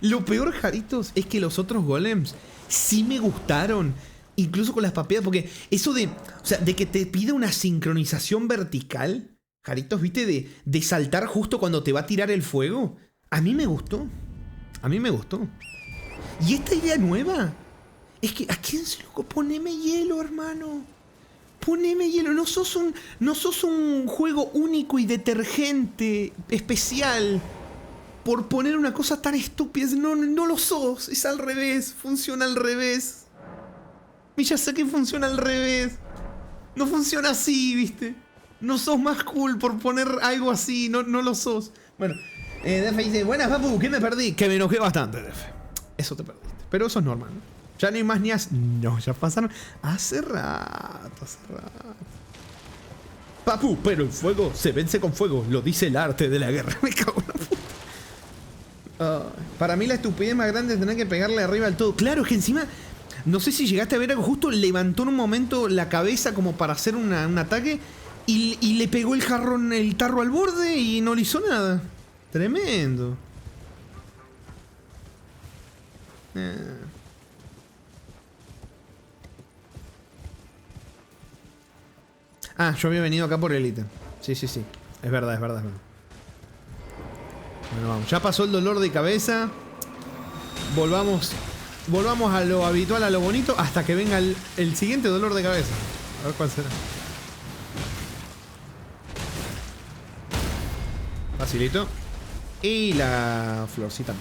Speaker 1: Lo peor, Jaritos, es que los otros golems sí me gustaron. Incluso con las papeadas, porque eso de... O sea, de que te pide una sincronización vertical, Jaritos, ¿viste? De saltar justo cuando te va a tirar el fuego. A mí me gustó. A mí me gustó. Y esta idea nueva es que... ¿A quién se lo... Poneme hielo, hermano? Poneme hielo, no sos un juego único y detergente especial por poner una cosa tan estúpida. No lo sos, es al revés, funciona al revés. Miyazaki funciona al revés. No funciona así, ¿viste? No sos más cool por poner algo así, no lo sos. Bueno, Defe dice, buenas papu, ¿qué me perdí? Que me enojé bastante, Defe. Eso te perdiste, pero eso es normal, ¿no? Ya no hay más nias. No, ya pasaron. Hace rato. Papu, pero el fuego se vence con fuego. Lo dice el arte de la guerra. Me cago en la puta. Para mí la estupidez más grande es tener que pegarle arriba al todo. Claro, es que encima... No sé si llegaste a ver algo. Justo levantó en un momento la cabeza como para hacer un ataque. Y le pegó el tarro al borde y no le hizo nada. Tremendo. Yo había venido acá por el ítem. Sí. Es verdad. Bueno, vamos. Ya pasó el dolor de cabeza. Volvamos a lo habitual, a lo bonito, hasta que venga el siguiente dolor de cabeza. A ver cuál será. Facilito. Y la florcita.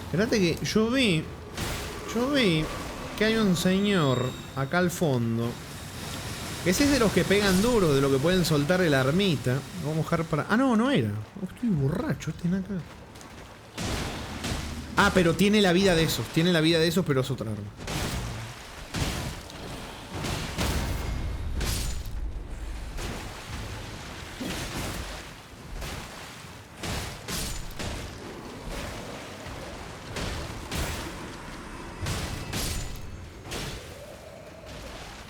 Speaker 1: Espérate que yo vi que hay un señor acá al fondo. Ese es de los que pegan duro, de los que pueden soltar el armita. Vamos a mojar para... no era. Estoy borracho, acá. Pero tiene la vida de esos. Pero es otra arma.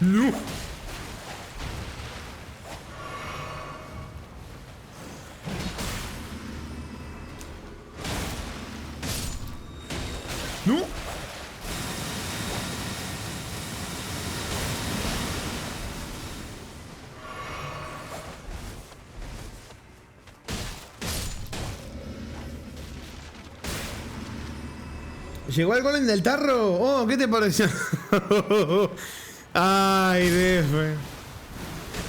Speaker 1: ¡No! ¡No! Llegó el golem del tarro. Oh, ¿qué te pareció? Ay, Defe.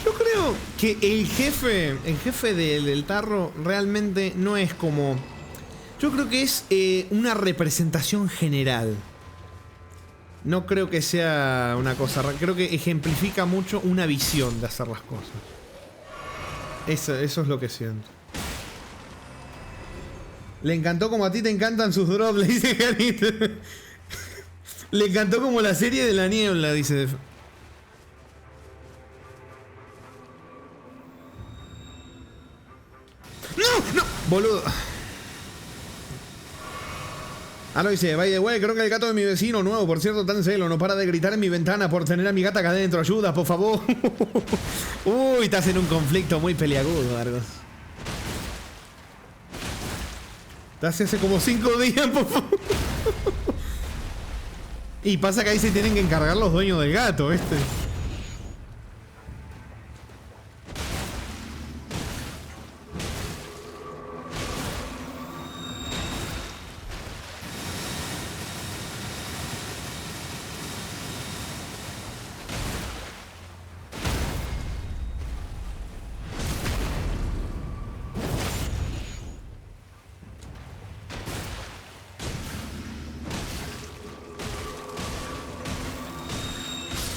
Speaker 1: Yo creo que el jefe del tarro realmente no es como... Yo creo que es una representación general. No creo que sea una cosa... Creo que ejemplifica mucho una visión de hacer las cosas. Eso es lo que siento. Le encantó como a ti te encantan sus drops, le dice Janito. Le encantó como la serie de la niebla, dice. ¡No! ¡No! Boludo. Lo dice, by the way, creo que el gato de mi vecino nuevo, por cierto, tan celo, no para de gritar en mi ventana por tener a mi gata acá adentro. Ayuda, por favor. Uy, estás en un conflicto muy peliagudo, Argos. Hace como 5 días, por favor. Y pasa que ahí se tienen que encargar los dueños del gato, este.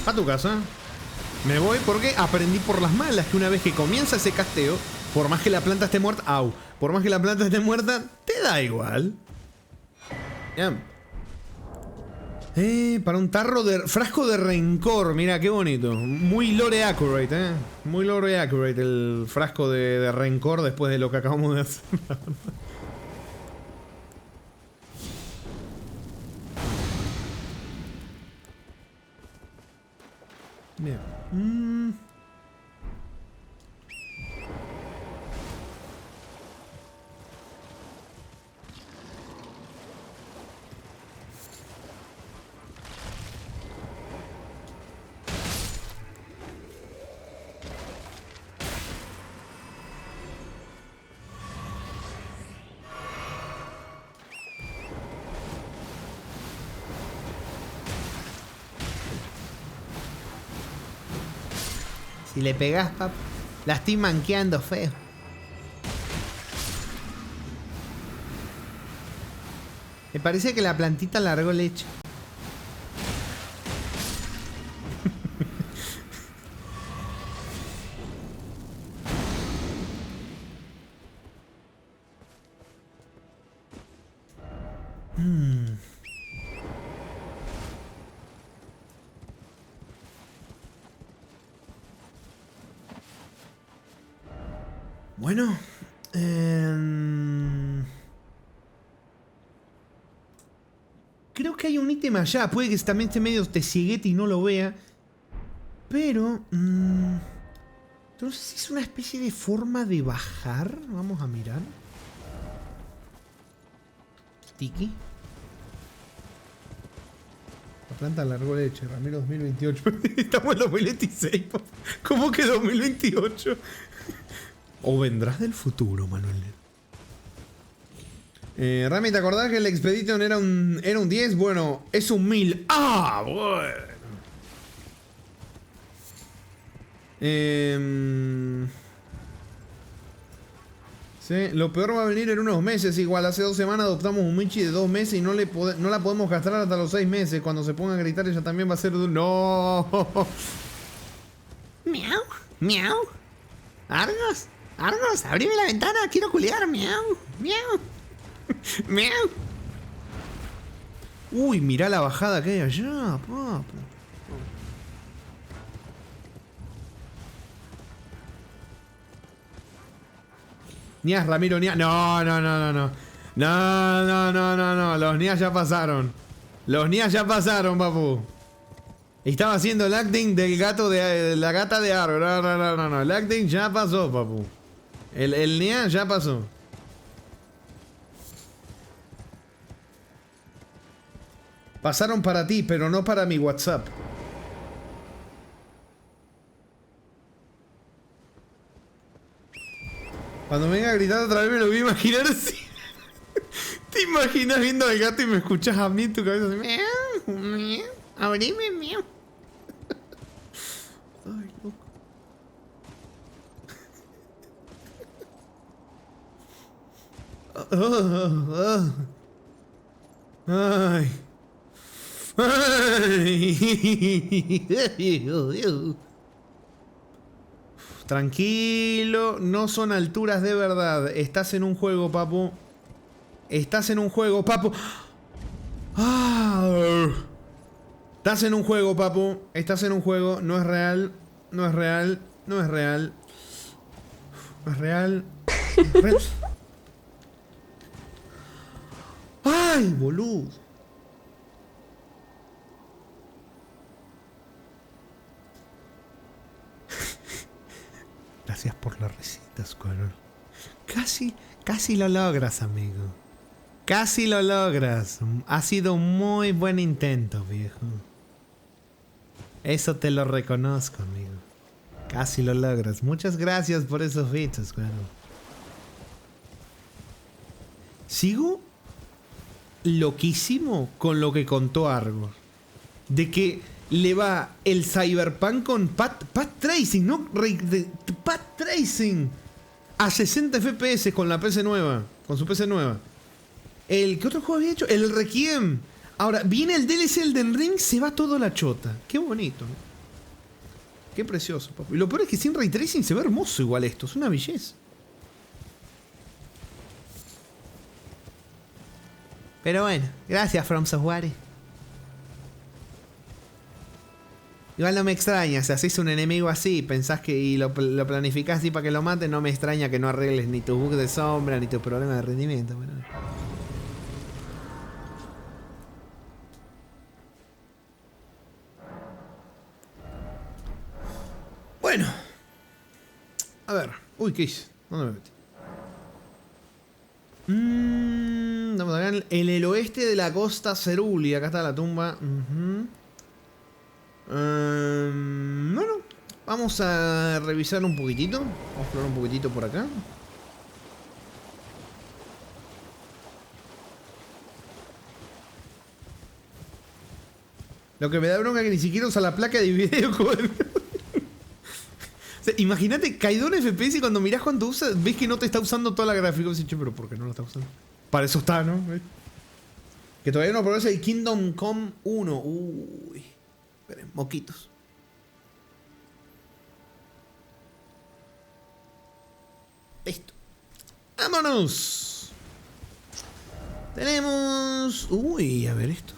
Speaker 1: A tu casa. Me voy porque aprendí por las malas que una vez que comienza ese casteo, por más que la planta esté muerta, por más que la planta esté muerta, te da igual. Ya. Para un tarro de frasco de rencor, mira qué bonito. Muy lore accurate, muy lore accurate el frasco de rencor después de lo que acabamos de hacer. Bien. Si le pegás, pap, la estoy manqueando feo. Me parece que la plantita largó leche. Bueno, creo que hay un ítem allá. Puede que también esté medio tesieguete y no lo vea. Pero no sé si es una especie de forma de bajar. Vamos a mirar. Tiki. La planta largó leche. Ramiro 2028. Estamos en 2026. ¿Cómo que 2028? ¿O vendrás del futuro, Manuel? Rami, ¿te acordás que el Expedition era un 10? Bueno, es un 1000. ¡Ah! Bueno. Sí, lo peor va a venir en unos meses. Igual, hace 2 semanas adoptamos un Michi de 2 meses y no la podemos castrar hasta los 6 meses. Cuando se ponga a gritar, ella también va a ser de un... ¡No! Miau, miau. ¿Argos? Argos, abrime la ventana, quiero culiar, miau, miau, miau. Uy, mirá la bajada que hay allá, papu. Nias, Ramiro, Nias. No. No. Los Nias ya pasaron. Los Nias ya pasaron, papu. Estaba haciendo el acting del gato de la gata de Argo. No. El acting ya pasó, papu. El NEA ya pasó. Pasaron para ti, pero no para mi WhatsApp. Cuando me venga a gritar otra vez me lo voy a imaginar así. ¿Te imaginas viendo al gato y me escuchas a mí en tu cabeza? Miau, miau, abrime, miau. Ay, loco. Ay. Ay. Tranquilo, no son alturas de verdad. Estás en un juego, papu. Estás en un juego, papu. Estás en un juego, papu. Estás en un juego. No es real. No es real. No es real. No es real. No es real. ¡Ay, boludo! Gracias por las risitas, Squirrel. Casi lo logras, amigo. Casi lo logras. Ha sido un muy buen intento, viejo. Eso te lo reconozco, amigo. Casi lo logras. Muchas gracias por esos bits, Squirrel. Sigo loquísimo con lo que contó Argo. De que le va el Cyberpunk con Path Tracing, ¿no? Path Tracing a 60 FPS con la PC nueva. Con su PC nueva. ¿Qué otro juego había hecho? El Requiem. Ahora, viene el DLC Elden Ring, se va todo la chota. Qué bonito, ¿no? Qué precioso, papi. Y lo peor es que sin Ray Tracing se ve hermoso igual esto. Es una belleza. Pero bueno, gracias From Software. Igual no me extraña, si haces un enemigo así, pensás que y lo planificás así para que lo maten, no me extraña que no arregles ni tus bugs de sombra, ni tus problemas de rendimiento. Pero... Bueno. A ver. Uy, ¿qué hice? ¿Dónde me metí? Estamos acá en el oeste de la costa Ceruli. Acá está la tumba. Bueno, vamos a revisar un poquitito. Vamos a explorar un poquitito por acá. Lo que me da bronca es que ni siquiera usa la placa de video. O sea, imagínate, caído en FPS y cuando mirás cuando usa, ves que no te está usando toda la gráfica. Y dices, che, pero ¿por qué no lo está usando? Para eso está, ¿no? Que todavía no progresa el Kingdom Come 1. Uy. Esperen, moquitos. Listo. ¡Vámonos! Tenemos... Uy, a ver esto.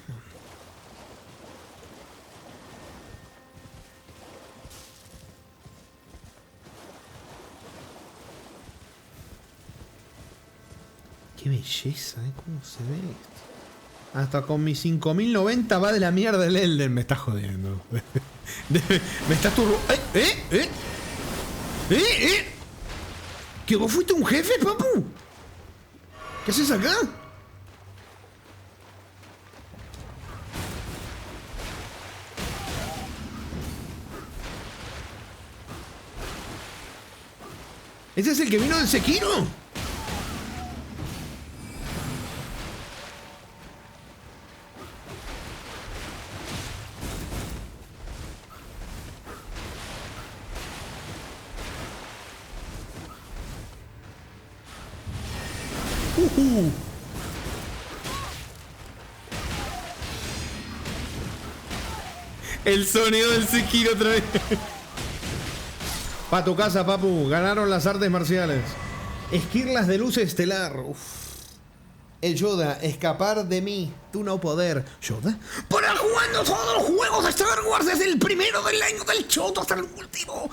Speaker 1: Qué belleza, ¿eh? ¿Cómo se ve esto? Hasta con mis 5090 va de la mierda el Elden. Me está jodiendo. Me está turbo... ¿Que vos fuiste un jefe, papu? ¿Qué haces acá? ¿Ese es el que vino del Sekiro? El sonido del Sekiro otra vez. Pa' tu casa, papu. Ganaron las artes marciales. Esquirlas de luz estelar. Uf. El Yoda, escapar de mí, tú no poder. ¿Yoda? Por jugando todos los juegos de Star Wars desde el primero del año del choto hasta el último.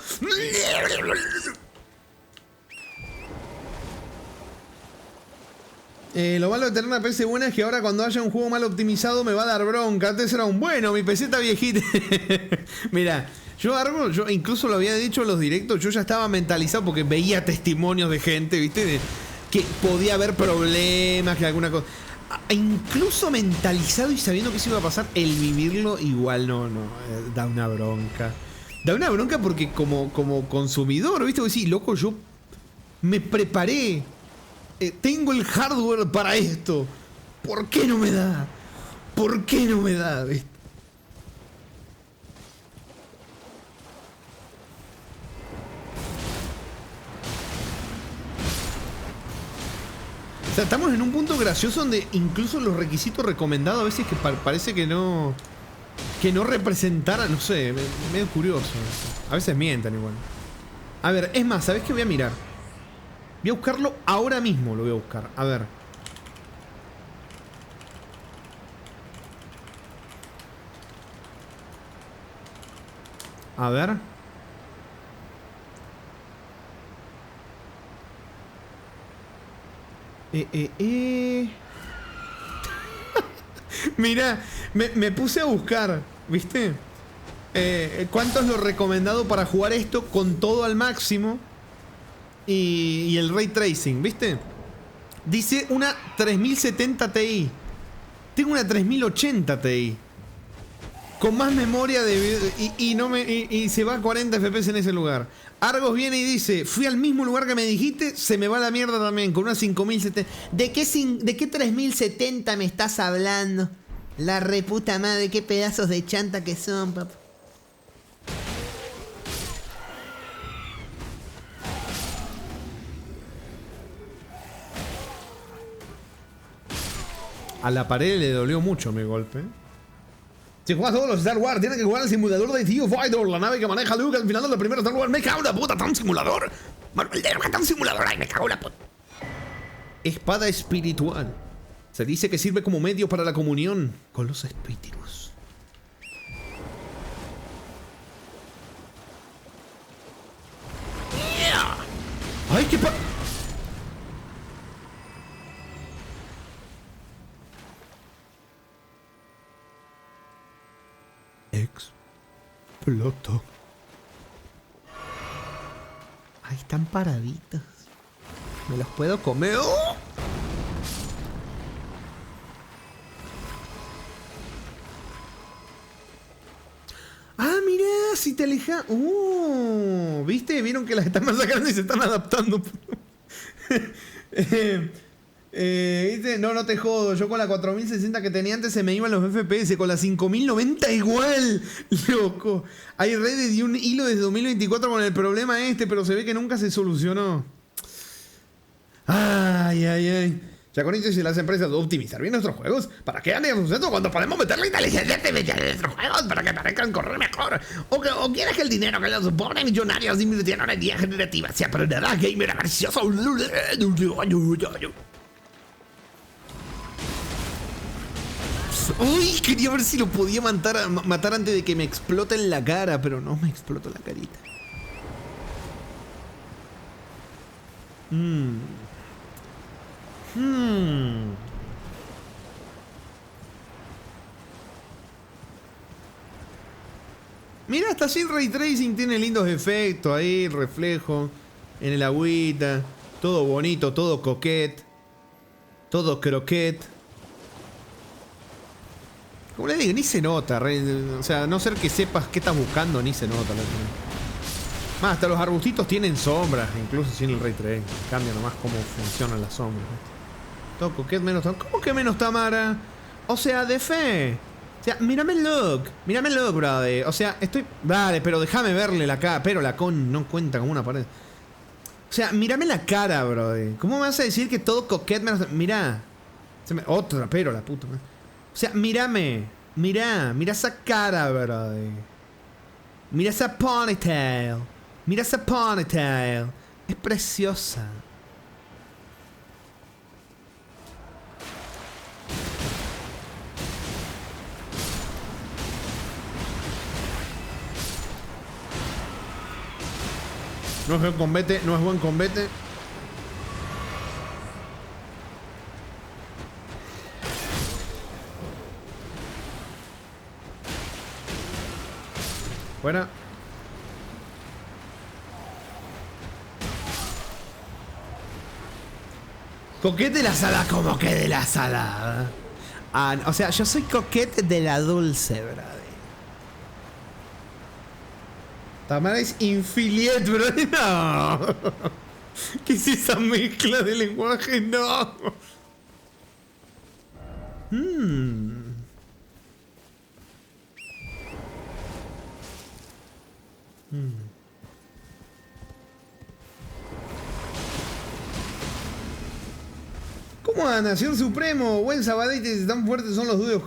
Speaker 1: Lo malo de tener una PC buena es que ahora cuando haya un juego mal optimizado me va a dar bronca. Antes era un bueno, mi PC está viejita. Mira, yo incluso lo había dicho en los directos, yo ya estaba mentalizado porque veía testimonios de gente, ¿viste? Que podía haber problemas, que alguna cosa. Incluso mentalizado y sabiendo que eso iba a pasar, el vivirlo igual da una bronca. Da una bronca porque como consumidor, ¿viste? Vos decís, loco, yo me preparé. Tengo el hardware para esto. ¿Por qué no me da? ¿Por qué no me da? ¿Viste? O sea, estamos en un punto gracioso donde incluso los requisitos recomendados a veces que parece que no representaran, no sé, medio curioso. A veces mientan igual. A ver, es más, ¿sabés qué voy a mirar? Voy a buscarlo ahora mismo, lo voy a buscar. A ver. A ver. Mira, me puse a buscar, ¿viste? ¿Cuánto es lo recomendado para jugar esto con todo al máximo? Y el ray tracing, ¿viste? Dice una 3070 Ti. Tengo una 3080 Ti. Con más memoria de video. Y se va a 40 FPS en ese lugar. Argos viene y dice: fui al mismo lugar que me dijiste, se me va la mierda también. Con una 5070. ¿De qué 3070 me estás hablando? La reputa madre, qué pedazos de chanta que son, papá. A la pared le dolió mucho mi golpe. Si juegas todos los Star Wars, tienes que jugar el simulador de Tío Fighter, la nave que maneja Luke al final de la primera Star Wars. Me cago en la puta, tan simulador. Manuel de tan simulador, ay, me cago en la puta. Espada espiritual. Se dice que sirve como medio para la comunión con los espíritus. Yeah. Ay, qué explotó. Ahí están paraditos. Me los puedo comer. ¡Oh! Ah, mira, si te alejas. ¿Viste? Vieron que las están masacrando y se están adaptando. ¿Viste? No te jodo. Yo con la 4060 que tenía antes se me iban los FPS. Con la 5090 igual. Loco. Hay redes y un hilo desde 2024 con el problema pero se ve que nunca se solucionó. Ay. Ya con eso, si las empresas optimizar bien nuestros juegos, ¿para qué hagan suceso cuando podemos meter la inteligencia artificial en nuestros juegos para que parezcan correr mejor? ¿O quieres que el dinero que los pobres millonarios invirtieron en IA generativa sea para nada gamer avaricioso? Uy, quería ver si lo podía matar antes de que me explote en la cara, pero no me explotó la carita. Mira, hasta sin Ray Tracing tiene lindos efectos ahí, reflejo en el agüita, todo bonito, todo coquet, todo croquet. Como le digo, ni se nota, o sea, a no ser que sepas qué estás buscando, ni se nota. Más, hasta los arbustitos tienen sombras, incluso sin el Ray Tracing. Cambia nomás cómo funcionan las sombras. Todo coquet menos Tamara. ¿Cómo que menos Tamara? O sea, de fe. O sea, mírame el look, brother. O sea, Vale, pero déjame verle la cara. Pero la con no cuenta como una pared. O sea, mírame la cara, brother. ¿Cómo me vas a decir que todo coquet menos... Mirá. Otra, pero la puta madre. O sea, mírame. Mira esa cara, brother. Mira esa ponytail. Es preciosa. No es buen combate. afuera. Coquete de la salada, ¿cómo que de la salada? Ah, o sea, yo soy coquete de la dulce, brother. Tamara es infiliet, brother. No. ¿Qué es esa mezcla de lenguaje? No. ¿Cómo anda, señor Supremo? Buen sabadete, tan fuertes son los ruidos.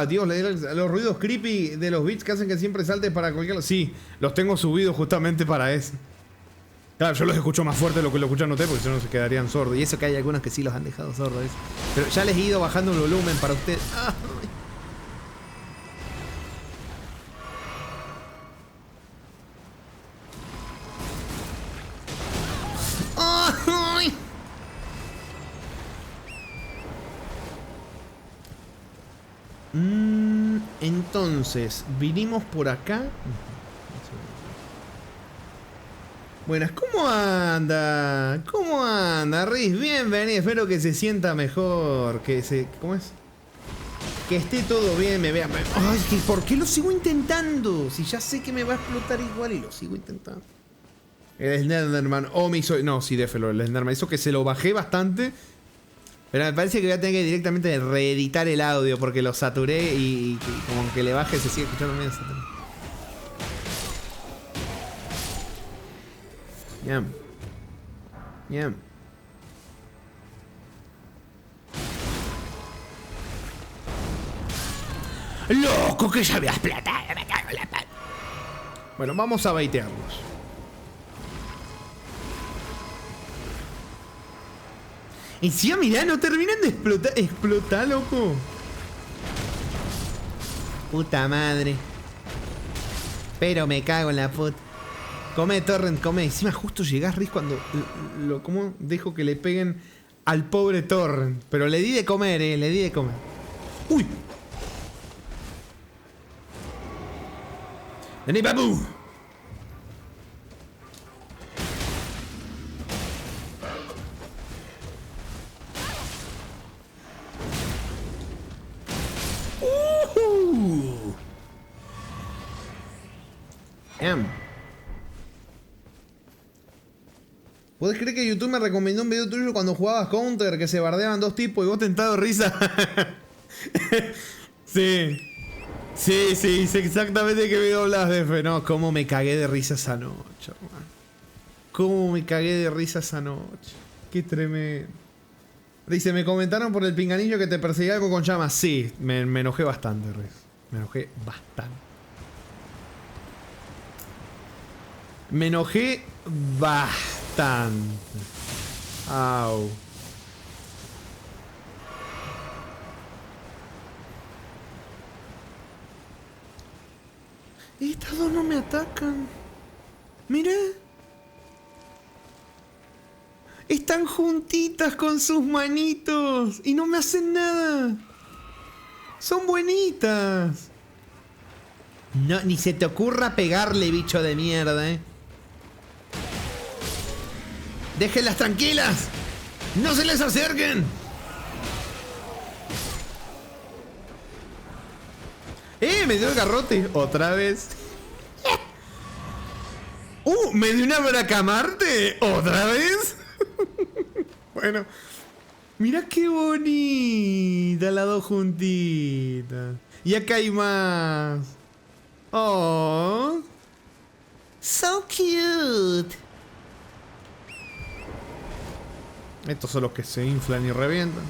Speaker 1: Dios, los ruidos creepy de los beats que hacen que siempre saltes para cualquier. Sí, los tengo subidos justamente para eso. Claro, yo los escucho más fuerte de lo que lo escuchan ustedes, porque si no se quedarían sordos. Y eso que hay algunos que sí los han dejado sordos. Pero ya les he ido bajando el volumen para ustedes. ¡Ay! Entonces, vinimos por acá. Buenas, ¿cómo anda? ¿Cómo anda, Riz? Bienvenido, espero que se sienta mejor. Que se... ¿Cómo es? Que esté todo bien, me vea... Ay, ¿por qué lo sigo intentando? Si ya sé que me va a explotar igual y lo sigo intentando. El Slenderman. Oh, me hizo... No, sí, défelo, el Slenderman. Hizo que se lo bajé bastante. Pero me parece que voy a tener que directamente reeditar el audio porque lo saturé y como que le baje se sigue escuchando medio saturado. Yam. Yam. ¡Loco, que ya me has explotado! Me cago en la pata. Bueno, vamos a baitearlos. Y si mirá, no terminan de explotar. Explota, loco. Puta madre. Pero me cago en la puta. Come, Torrent, come. Encima justo llegás, Riz, cuando... ¿Cómo dejo que le peguen al pobre Torrent? Pero le di de comer, le di de comer. ¡Uy! ¡Vení, papu! ¿Puedes creer que YouTube me recomendó un video tuyo cuando jugabas Counter que se bardeaban dos tipos y vos tentado de risa? Sí. Sí, sé exactamente de qué video hablas, Defe. No, cómo me cagué de risa esa noche, hermano. Cómo me cagué de risa esa noche. Qué tremendo. Dice, me comentaron por el pinganillo que te perseguía algo con llamas. Sí, me enojé bastante, Riz. Me enojé bastante. Me enojé bastante. Au. Estas dos no me atacan. Mira. Están juntitas con sus manitos y no me hacen nada. Son buenitas. No, ni se te ocurra pegarle, bicho de mierda, Déjenlas tranquilas. No se les acerquen. Me dio el garrote. Otra vez. Me dio una bracamarte. ¿Otra vez? Bueno. Mira qué bonita las dos juntitas. Y acá hay más. Oh. So cute. Estos son los que se inflan y revientan.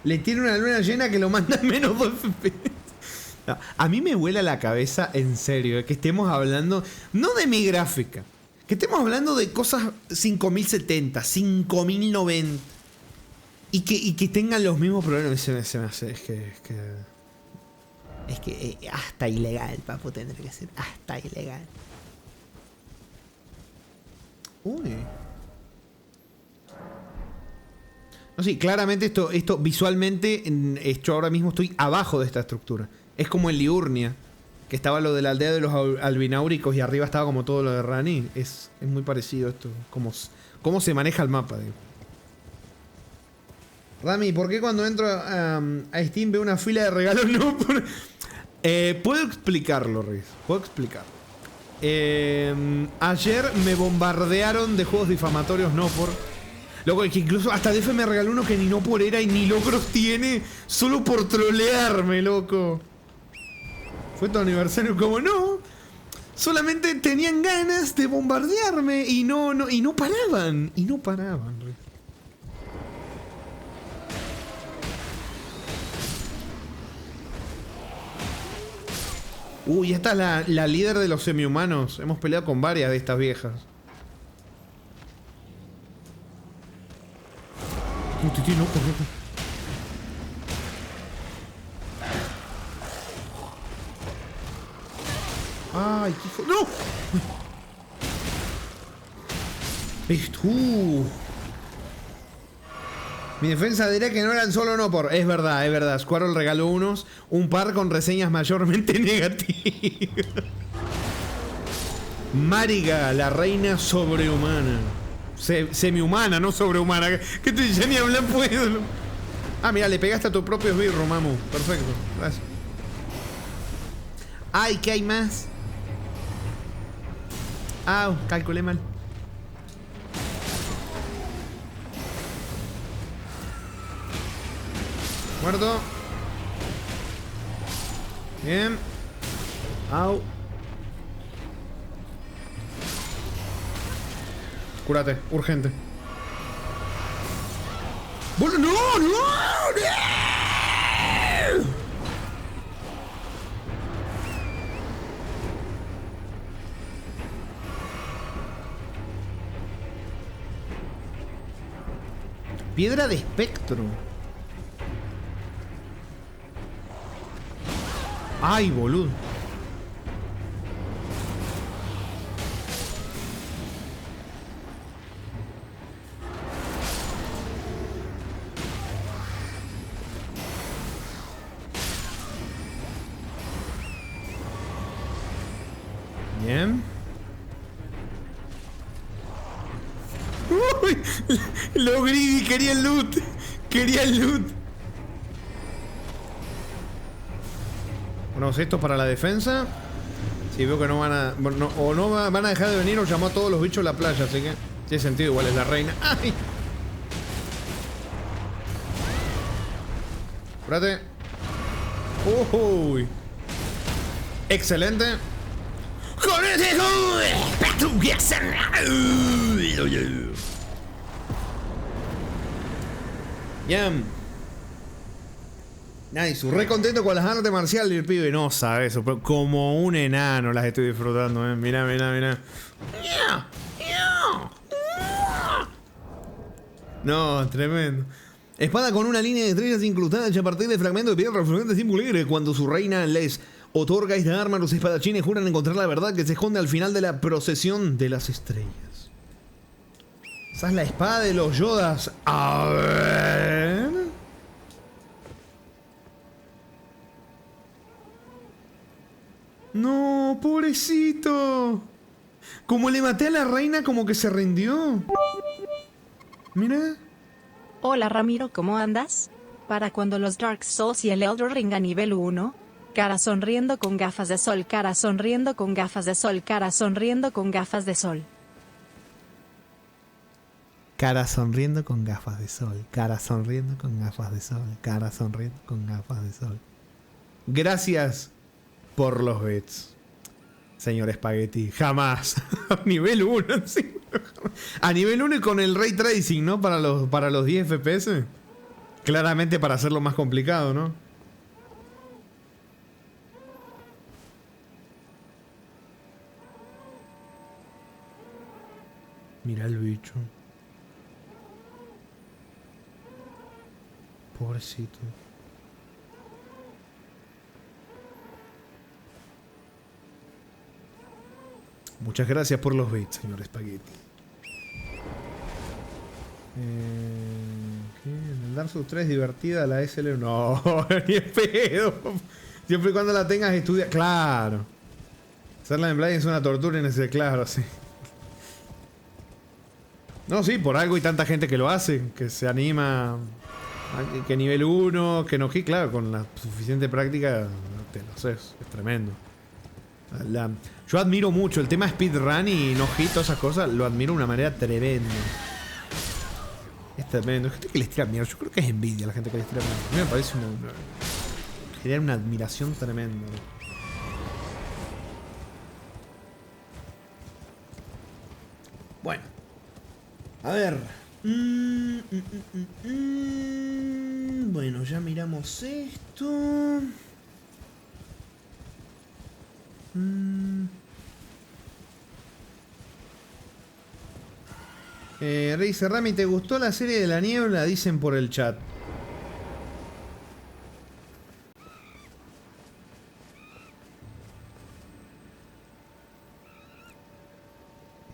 Speaker 1: Le tiene una luna llena que lo manda en menos 2 FPS. No, a mí me vuela la cabeza, en serio, que estemos hablando, no de mi gráfica, que estemos hablando de cosas 5070, 5090. Y que tengan los mismos problemas. Se me hace. Es que hasta ilegal, papu, tendría que ser. Hasta ilegal. Uy. No, sí, claramente esto visualmente, yo ahora mismo estoy abajo de esta estructura. Es como en Liurnia, que estaba lo de la aldea de los albináuricos y arriba estaba como todo lo de Rani. Es muy parecido esto, cómo se maneja el mapa, digo. Rami, ¿por qué cuando entro a Steam veo una fila de regalos? No, puedo explicarlo, Riz. Puedo explicarlo. Ayer me bombardearon de juegos difamatorios no por... Loco, es que incluso hasta DF me regaló uno que ni no por era y ni logros tiene, solo por trolearme, loco. Fue tu aniversario, como no. Solamente tenían ganas de bombardearme y no paraban. Y no paraban, Riz. Uy, esta es la líder de los semihumanos. Hemos peleado con varias de estas viejas. Tío, loco, loco. Ay, qué hijo... ¡No! Mi defensa diría que no eran solo no por... Es verdad. Squirrel regaló un par con reseñas mayormente negativas. Mariga, la reina sobrehumana. Semihumana, no sobrehumana. ¿Qué te ya ni hablar puedo? Ah, mira, le pegaste a tu propio esbirro, mamu. Perfecto, gracias. Ay, ¿qué hay más? Ah, calculé mal. Muerto. Bien. Au. Cúrate, urgente. ¡No! ¡No! Piedra de espectro. Ay, boludo. Bien. Uy, lo greedy, quería el loot. Quería el loot. Bueno, esto para la defensa. Si veo que no van a... no van a dejar de venir o llamó a todos los bichos a la playa, así que... Tiene sentido, igual es la reina. ¡Ay! Espérate. Uy. Excelente. Bien. Nice, re contento con las artes marciales del pibe. No sabes eso, pero como un enano las estoy disfrutando, Mirá. No, tremendo. Espada con una línea de estrellas incrustadas a partir de fragmentos de piedra refulgente simple. Cuando su reina les otorga esta arma, los espadachines juran encontrar la verdad que se esconde al final de la procesión de las estrellas. Esa es la espada de los Yodas. A ver. No, pobrecito. Como le maté a la reina, como que se rindió. Mira.
Speaker 2: Hola Ramiro, ¿cómo andas? Para cuando los Dark Souls y el Elden Ring a nivel 1. Cara sonriendo con gafas de sol, cara sonriendo con gafas de sol, cara sonriendo con gafas de sol.
Speaker 1: Cara sonriendo con gafas de sol, cara sonriendo con gafas de sol, cara sonriendo con gafas de sol. Gracias por los bits, señor Spaghetti. Jamás. A nivel 1, sí. A nivel 1 y con el Ray Tracing, ¿no? Para los 10 FPS. Claramente para hacerlo más complicado, ¿no? Mira el bicho. Pobrecito. Muchas gracias por los bits, señor Spaghetti. ¿Qué? En el Dark Souls 3 es divertida la SL. No, ni en pedo. Siempre y cuando la tengas estudia. Claro. Hacerla en Blind es una tortura en ese, claro, sí. No, sí, por algo hay tanta gente que lo hace, que se anima. Que nivel 1, que no, que claro, con la suficiente práctica te lo haces, es tremendo. Yo admiro mucho el tema speedrun y no hit, todas esas cosas, lo admiro de una manera tremenda. Es tremendo. Hay gente que les tira mierda, yo creo que es envidia la gente que les tira mierda. A mí me parece genera una admiración tremenda. Bueno. A ver. Bueno, ya miramos esto. Rey Cerrami, ¿te gustó la serie de la niebla? Dicen por el chat.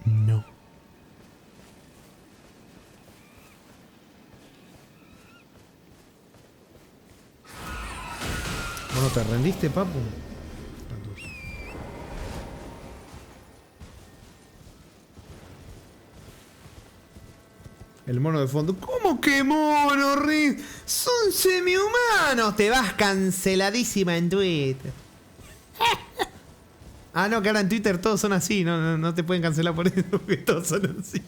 Speaker 1: No. Bueno, ¿te rendiste, papu? El mono de fondo. ¿Cómo que mono, Riz? Son semi-humanos. Te vas canceladísima en Twitter. Ah, no, que ahora en Twitter todos son así. No te pueden cancelar por eso, porque todos son así.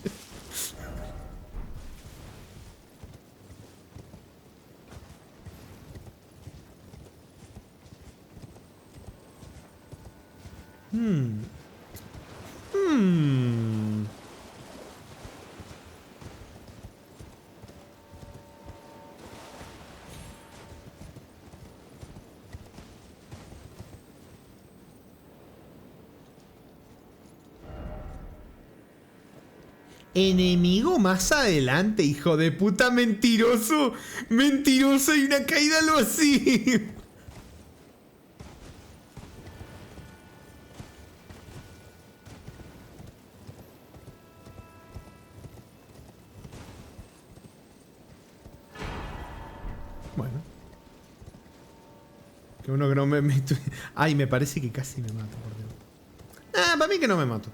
Speaker 1: Enemigo más adelante, hijo de puta, mentiroso. Mentiroso y una caída algo así. Bueno. Que uno que no me meto. Ay, me parece que casi me mato, por Dios. Ah, para mí que no me mato.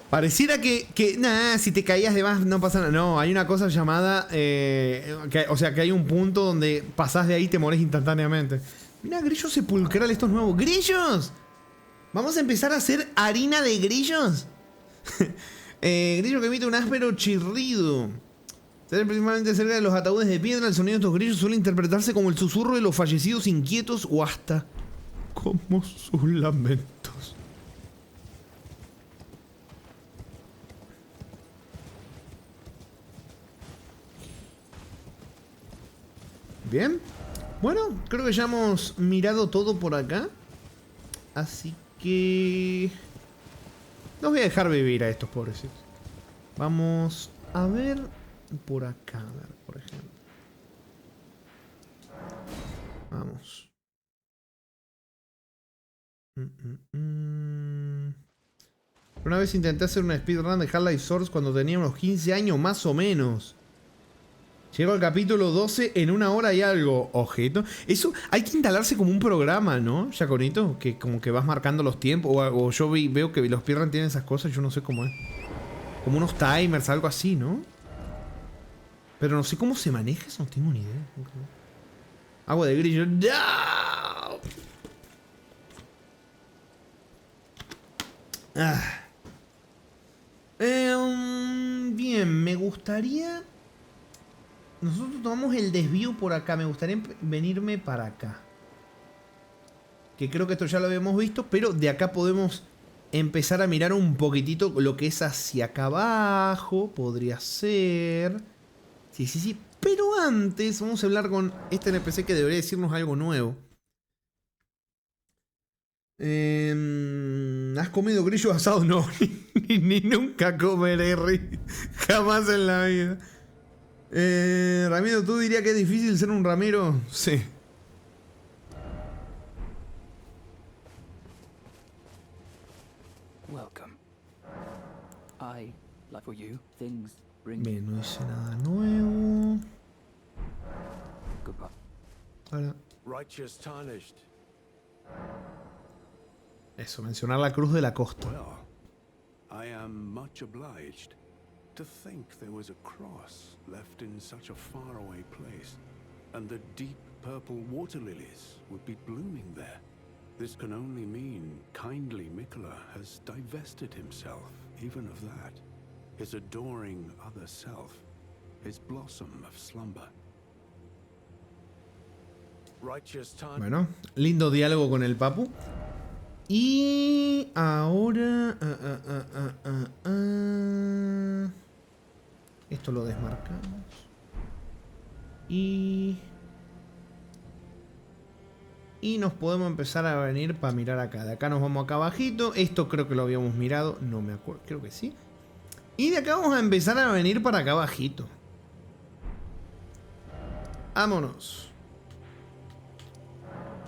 Speaker 1: Pareciera que nada, si te caías de más no pasa nada. No, hay una cosa llamada o sea, que hay un punto donde pasás de ahí y te morís instantáneamente. Mira, grillo sepulcral, estos nuevos. ¡Grillos! Vamos a empezar a hacer harina de grillos. Grillo que emite un áspero chirrido. Principalmente cerca de los ataúdes de piedra, el sonido de estos grillos suele interpretarse como el susurro de los fallecidos inquietos o hasta como sus lamentos. Bien. Bueno, creo que ya hemos mirado todo por acá. Así que los voy a dejar vivir a estos pobrecitos. Vamos a ver por acá, a ver, por ejemplo. Vamos. Una vez intenté hacer una speedrun de Half-Life Source cuando tenía unos 15 años más o menos. Llego al capítulo 12 en 1 hora y algo. Ojito. Eso hay que instalarse como un programa, ¿no, Yaconito? Que como que vas marcando los tiempos. O yo veo que los speedrun tienen esas cosas, yo no sé cómo es. Como unos timers, algo así, ¿no? Pero no sé cómo se maneja eso, no tengo ni idea. Agua de grillo. ¡No! Bien, me gustaría... Nosotros tomamos el desvío por acá. Me gustaría venirme para acá. Que creo que esto ya lo habíamos visto. Pero de acá podemos empezar a mirar un poquitito lo que es hacia acá abajo. Podría ser... Sí. Pero antes vamos a hablar con este NPC que debería decirnos algo nuevo. ¿Has comido grillo asado? No, ni nunca comeré, jamás en la vida. Ramiro, ¿tú dirías que es difícil ser un Ramiro? Sí.
Speaker 4: Welcome. Like for you, things bring
Speaker 1: Bien, no hice nada nuevo.
Speaker 4: goodbye.
Speaker 1: Ahora,
Speaker 5: Righteous tarnished.
Speaker 1: eso, mencionar la cruz de la costa.
Speaker 5: Well, I am much obliged. To think there was a cross left in such a faraway place, and the deep purple water lilies would be blooming there. This can only mean kindly Mikola has divested himself even of that. His adoring other self, his blossom of slumber. Righteous tarnished.
Speaker 1: Bueno, lindo diálogo con el Papu. Y ahora... Esto lo desmarcamos. Y nos podemos empezar a venir para mirar acá. De acá nos vamos acá abajito. Esto creo que lo habíamos mirado. No me acuerdo, creo que sí. Y de acá vamos a empezar a venir para acá abajito. Vámonos.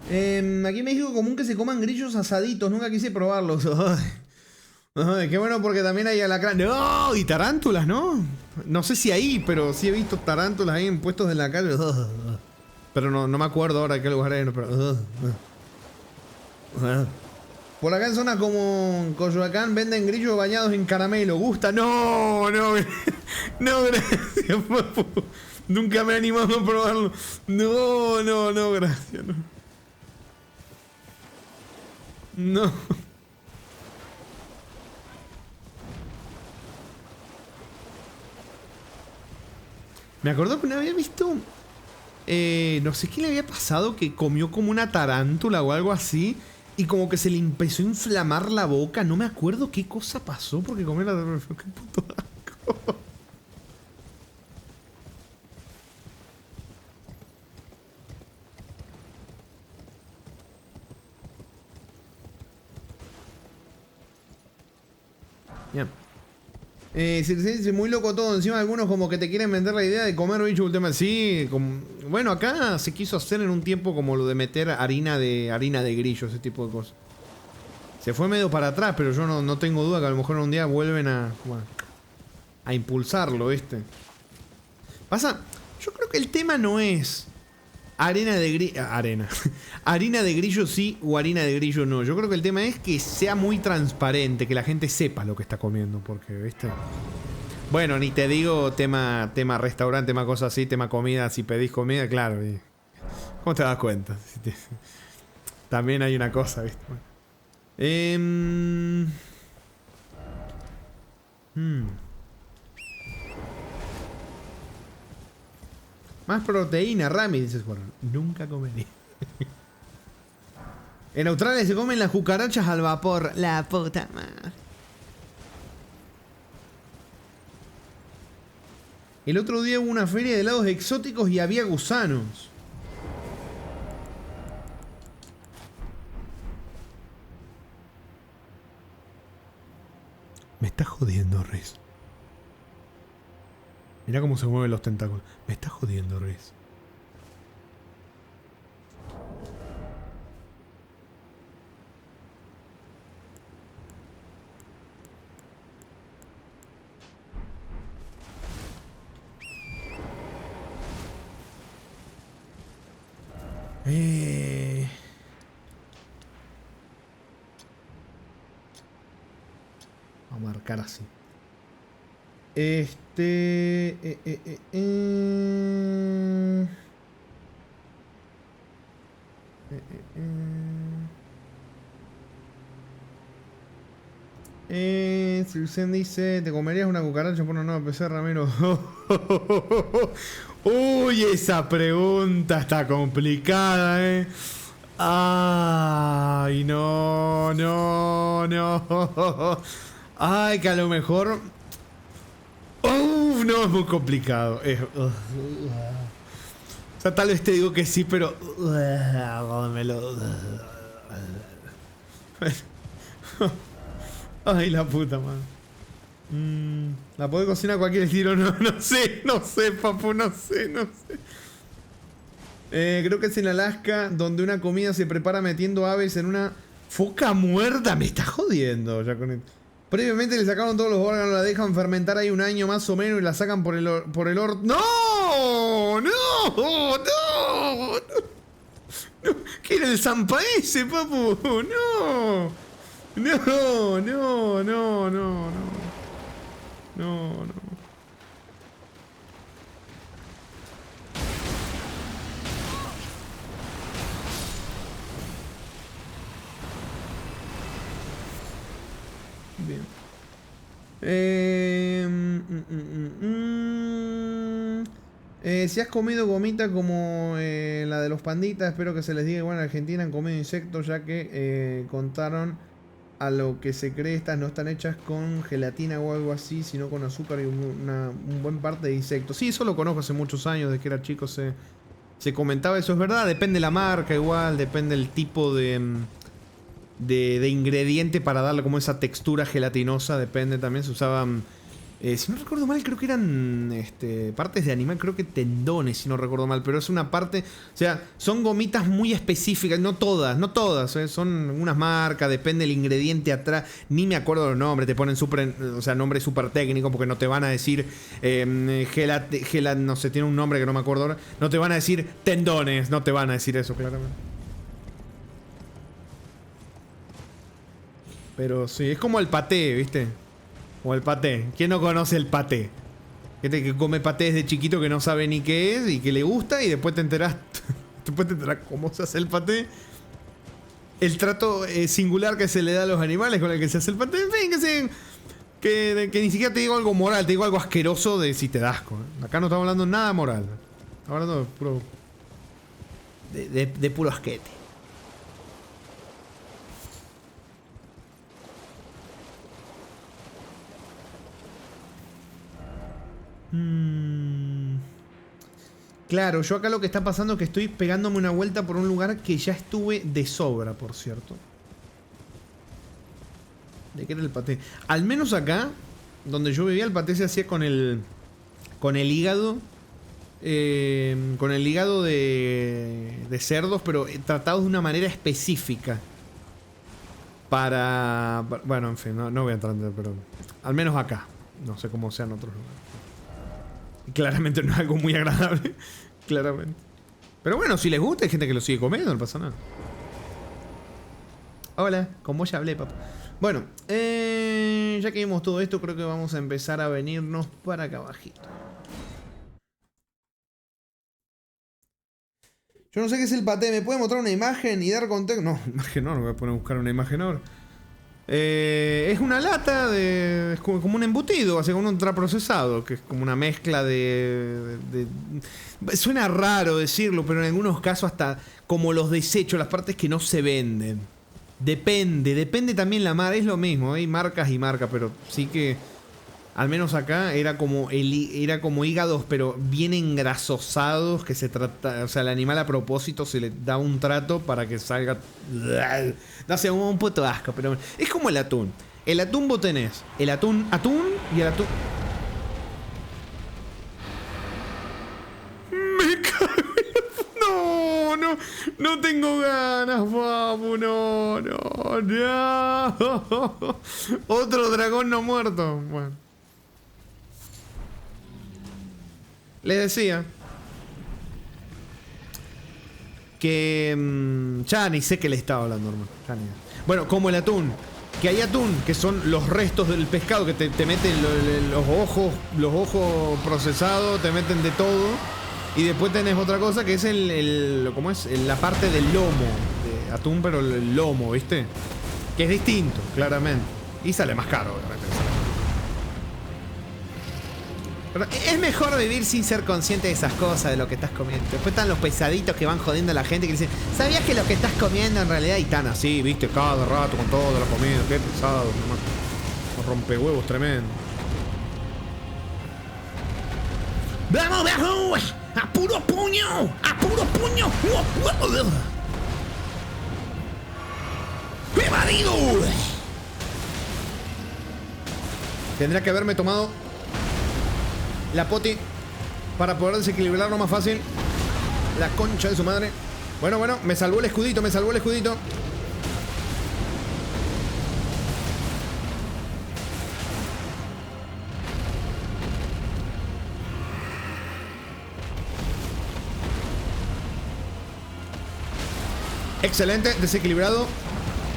Speaker 1: Aquí en México común que se coman grillos asaditos. Nunca quise probarlos. Ay, qué bueno porque también hay alacrán. ¡No! Y tarántulas, ¿no? No sé si ahí, pero sí he visto tarántulas ahí en puestos de la calle. Pero no me acuerdo ahora de qué lugar es. Pero... Por acá en zonas como Coyoacán venden grillos bañados en caramelo. ¿Gusta? No, gracias, papu. Nunca me he animado a probarlo. No, gracias. No. Me acuerdo que una vez había visto... no sé qué le había pasado, que comió como una tarántula o algo así. Y como que se le empezó a inflamar la boca. No me acuerdo qué cosa pasó porque comió la tarántula. ¡Qué puto asco! Bien. Sí, muy loco todo. Encima algunos como que te quieren vender la idea de comer bicho última. Sí, bueno, acá se quiso hacer en un tiempo como lo de meter harina de grillo, ese tipo de cosas. Se fue medio para atrás, pero yo no tengo duda que a lo mejor un día vuelven a impulsarlo, ¿viste? Pasa, yo creo que el tema no es harina de grillo sí o harina de grillo no. Yo creo que el tema es que sea muy transparente, que la gente sepa lo que está comiendo, porque, ¿viste? Bueno, ni te digo tema restaurante, tema cosas así, tema comida, si pedís comida, claro. ¿Cómo te das cuenta? También hay una cosa, ¿viste? Más proteína, Rami, dices, bueno, nunca comería. En Australia se comen las cucarachas al vapor. La puta madre. El otro día hubo una feria de helados exóticos y había gusanos. Me estás jodiendo, Riz. Mirá cómo se mueven los tentáculos. Me estás jodiendo, Riz. Vamos a marcar así. Silsen dice, ¿te comerías una cucaracha por una nueva PC, Ramiro? Uy, esa pregunta está complicada, Ay, no. Ay, que a lo mejor... no, es muy complicado. O sea, tal vez te digo que sí, pero... Ay, la puta madre. ¿La podés cocinar a cualquier estilo? No sé, papu, no sé. Creo que es en Alaska donde una comida se prepara metiendo aves en una foca muerta. Me está jodiendo ya con esto. Previamente le sacaron todos los órganos, la dejan fermentar ahí un año más o menos y la sacan por el horno. ¡No! ¿Qué era el zampa ese, papu? ¡No! Bien. Si has comido gomita como la de los panditas, espero que se les diga igual en Argentina han comido insectos, ya que contaron a lo que se cree estas no están hechas con gelatina o algo así, sino con azúcar y un buen parte de insectos. Sí, eso lo conozco hace muchos años, desde que era chico se comentaba, eso es verdad, depende la marca igual, depende el tipo de ingrediente para darle como esa textura gelatinosa, depende también, se usaban, si no recuerdo mal, creo que eran partes de animal, creo que tendones, si no recuerdo mal, pero es una parte, o sea, son gomitas muy específicas, no todas, son unas marcas, depende del ingrediente atrás, ni me acuerdo los nombres, te ponen nombres súper técnicos porque no te van a decir no sé, tiene un nombre que no me acuerdo ahora, no te van a decir tendones, no te van a decir eso, claramente. Pero sí, es como el paté, ¿viste? O el paté. ¿Quién no conoce el paté? Gente que come paté desde chiquito que no sabe ni qué es y que le gusta y después te enterás cómo se hace el paté. El trato singular que se le da a los animales con el que se hace el paté. En fin, que ni siquiera te digo algo moral, te digo algo asqueroso de si te da asco. Acá no estamos hablando nada moral. Estamos hablando de puro... de puro asquete. Claro, yo acá lo que está pasando es que estoy pegándome una vuelta por un lugar que ya estuve de sobra, por cierto. ¿De qué era el paté? Al menos acá, donde yo vivía, el paté se hacía con el hígado. Con el hígado de cerdos, pero tratados de una manera específica. Bueno, en fin, no voy a entrar, pero al menos acá. No sé cómo sea en otros lugares. Claramente no es algo muy agradable. Claramente. Pero bueno, si les gusta, hay gente que lo sigue comiendo, no pasa nada. Hola, con vos ya hablé, papá. Bueno, ya que vimos todo esto, creo que vamos a empezar a venirnos para acá abajito. Yo no sé qué es el paté, ¿me puede mostrar una imagen y dar contexto? No, imagen no voy a poner a buscar una imagen ahora. Es una lata es como un embutido, así como un ultraprocesado, que es como una mezcla suena raro decirlo, pero en algunos casos hasta como los desechos, las partes que no se venden. Depende también la marca, es lo mismo, hay marcas y marcas, pero sí que al menos acá era como hígados, pero bien engrasosados, que se trata, o sea, el animal a propósito se le da un trato para que salga, no sé, un puto asco, pero es como el atún. El atún vos tenés el atún y el atún. Me cago en no tengo ganas, papu, no. Otro dragón no muerto, bueno. Les decía que ya ni sé qué le estaba hablando, hermano. Bueno, como el atún. Que hay atún, que son los restos del pescado, que te meten los ojos procesados, te meten de todo. Y después tenés otra cosa que es ¿cómo es? La parte del lomo de atún, pero el lomo, ¿viste? Que es distinto, claramente. Y sale más caro, obviamente. Pero es mejor vivir sin ser consciente de esas cosas, de lo que estás comiendo. Después están los pesaditos que van jodiendo a la gente que dicen, ¿sabías que lo que estás comiendo en realidad? Y están así, viste, cada rato con toda la comida. Qué pesado, nomás. Los rompehuevos tremendo. ¡Vamos, vamos! ¡A puro puño! ¡A puro puño! ¡Viva! evadido. Tendría que haberme tomado la poti para poder desequilibrarlo más fácil. La concha de su madre. Bueno, me salvó el escudito, me salvó el escudito. Excelente, desequilibrado.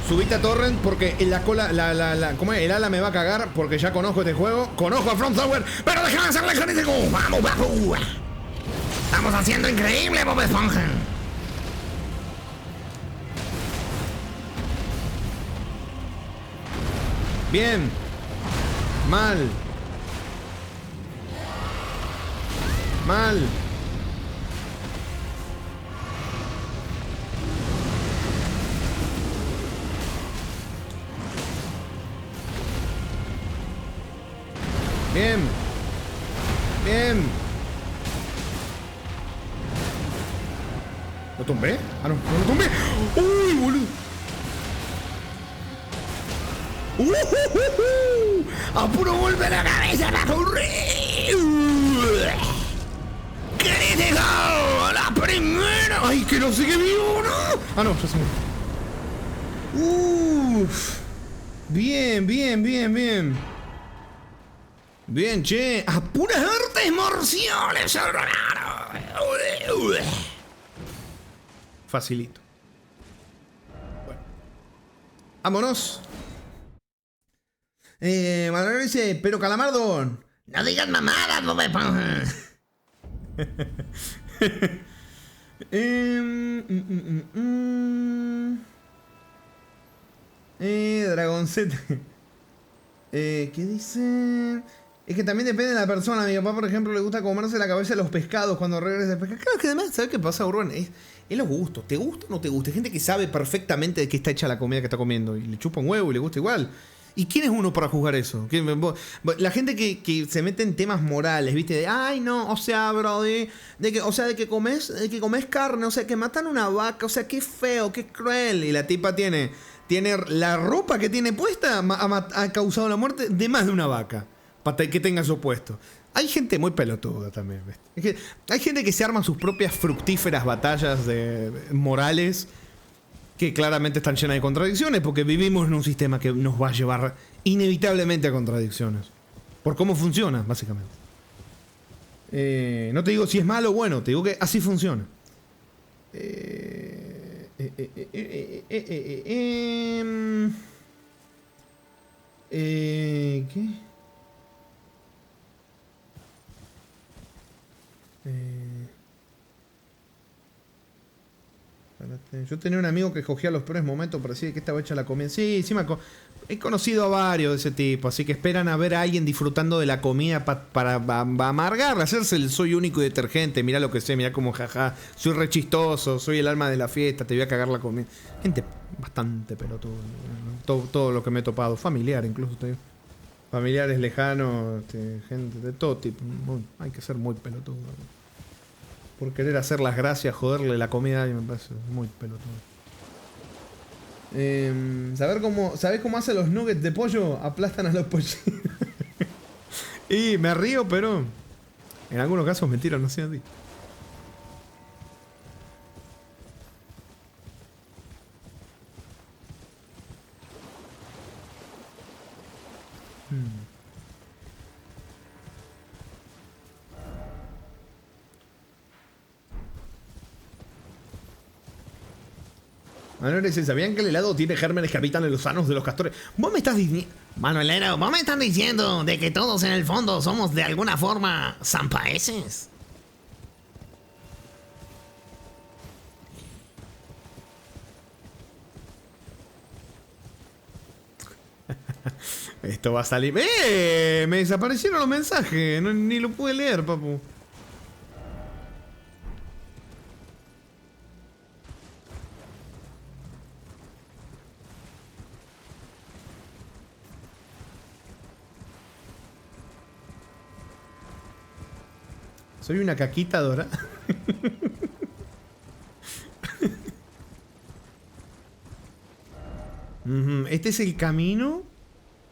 Speaker 1: Subite a Torrent porque la cola, ¿cómo es? El ala me va a cagar porque ya conozco este juego. Conozco a From Software, pero déjame hacerle con este juego. Vamos, vamos. Estamos haciendo increíble, Bob Esponja. Bien. Mal. Mal. Bien. Bien. ¿Lo tumbé? Ah, no, no lo tumbé. ¡Uy, boludo! ¡A puro golpe a la cabeza para correr! ¡Crítico! ¡La primera! ¡Ay, que no sigue vivo, no! Ah, no, ya se murió. ¡Uff! Bien, bien, bien, bien. Bien, che. ¡A puras artes marciales, hermano! Facilito. Bueno. Vámonos. Manuel dice, pero Calamardo, no digas mamadas, no me pongas. Dragon Z. ¿Qué dice? Es que también depende de la persona. A mi papá, por ejemplo, le gusta comerse la cabeza de los pescados cuando regresa de pescar. Claro que además, ¿sabes qué pasa, Urban? Es los gustos. ¿Te gusta o no te gusta? Hay gente que sabe perfectamente de qué está hecha la comida que está comiendo y le chupa un huevo y le gusta igual. ¿Y quién es uno para juzgar eso? La gente que se mete en temas morales, ¿viste? De, ay, no, o sea, bro, de que comes carne, o sea, que matan una vaca, o sea, qué feo, qué cruel. Y la tipa tiene la ropa que tiene puesta ha causado la muerte de más de una vaca. Para que tenga su puesto. Hay gente muy pelotuda también, ¿ves? Es que hay gente que se arma sus propias fructíferas batallas morales que claramente están llenas de contradicciones porque vivimos en un sistema que nos va a llevar inevitablemente a contradicciones. Por cómo funciona, básicamente. No te digo si es malo o bueno, te digo que así funciona. ¿Qué? Yo tenía un amigo que cogía los peores momentos para decir que estaba hecha la comida. Sí, he conocido a varios de ese tipo, así que esperan a ver a alguien disfrutando de la comida para amargarla, hacerse el soy único y detergente. Mirá lo que sé, mirá como jaja, soy re chistoso, soy el alma de la fiesta, te voy a cagar la comida. Gente bastante pelotuda. Todo lo que me he topado, familiar incluso, te digo. Familiares lejanos, gente de todo tipo. Hay que ser muy pelotudo. Por querer hacer las gracias, joderle la comida, me parece muy pelotudo. ¿Sabés cómo hacen los nuggets de pollo? Aplastan a los pollitos. Y me río, pero en algunos casos mentira, no sé a ti. Manuel dice, ¿sabían que el helado tiene gérmenes que habitan en los sanos de los castores? Vos me estás diciendo... Manuelero, vos me estás diciendo de que todos en el fondo somos de alguna forma zampaeses. Esto va a salir... Me desaparecieron los mensajes. Ni lo pude leer, papu. Soy una caquita dorada. Este es el camino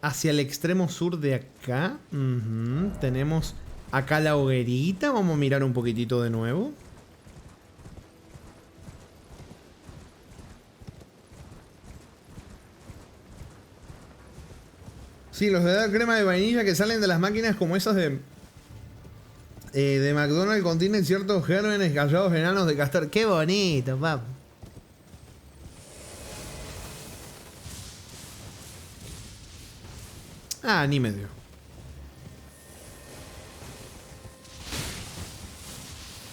Speaker 1: hacia el extremo sur de acá. Tenemos acá la hoguerita. Vamos a mirar un poquitito de nuevo. Sí, los de dar crema de vainilla que salen de las máquinas como esas de McDonald's contienen ciertos gérmenes callados enanos de castor. ¡Qué bonito, papá! Ah, ni medio.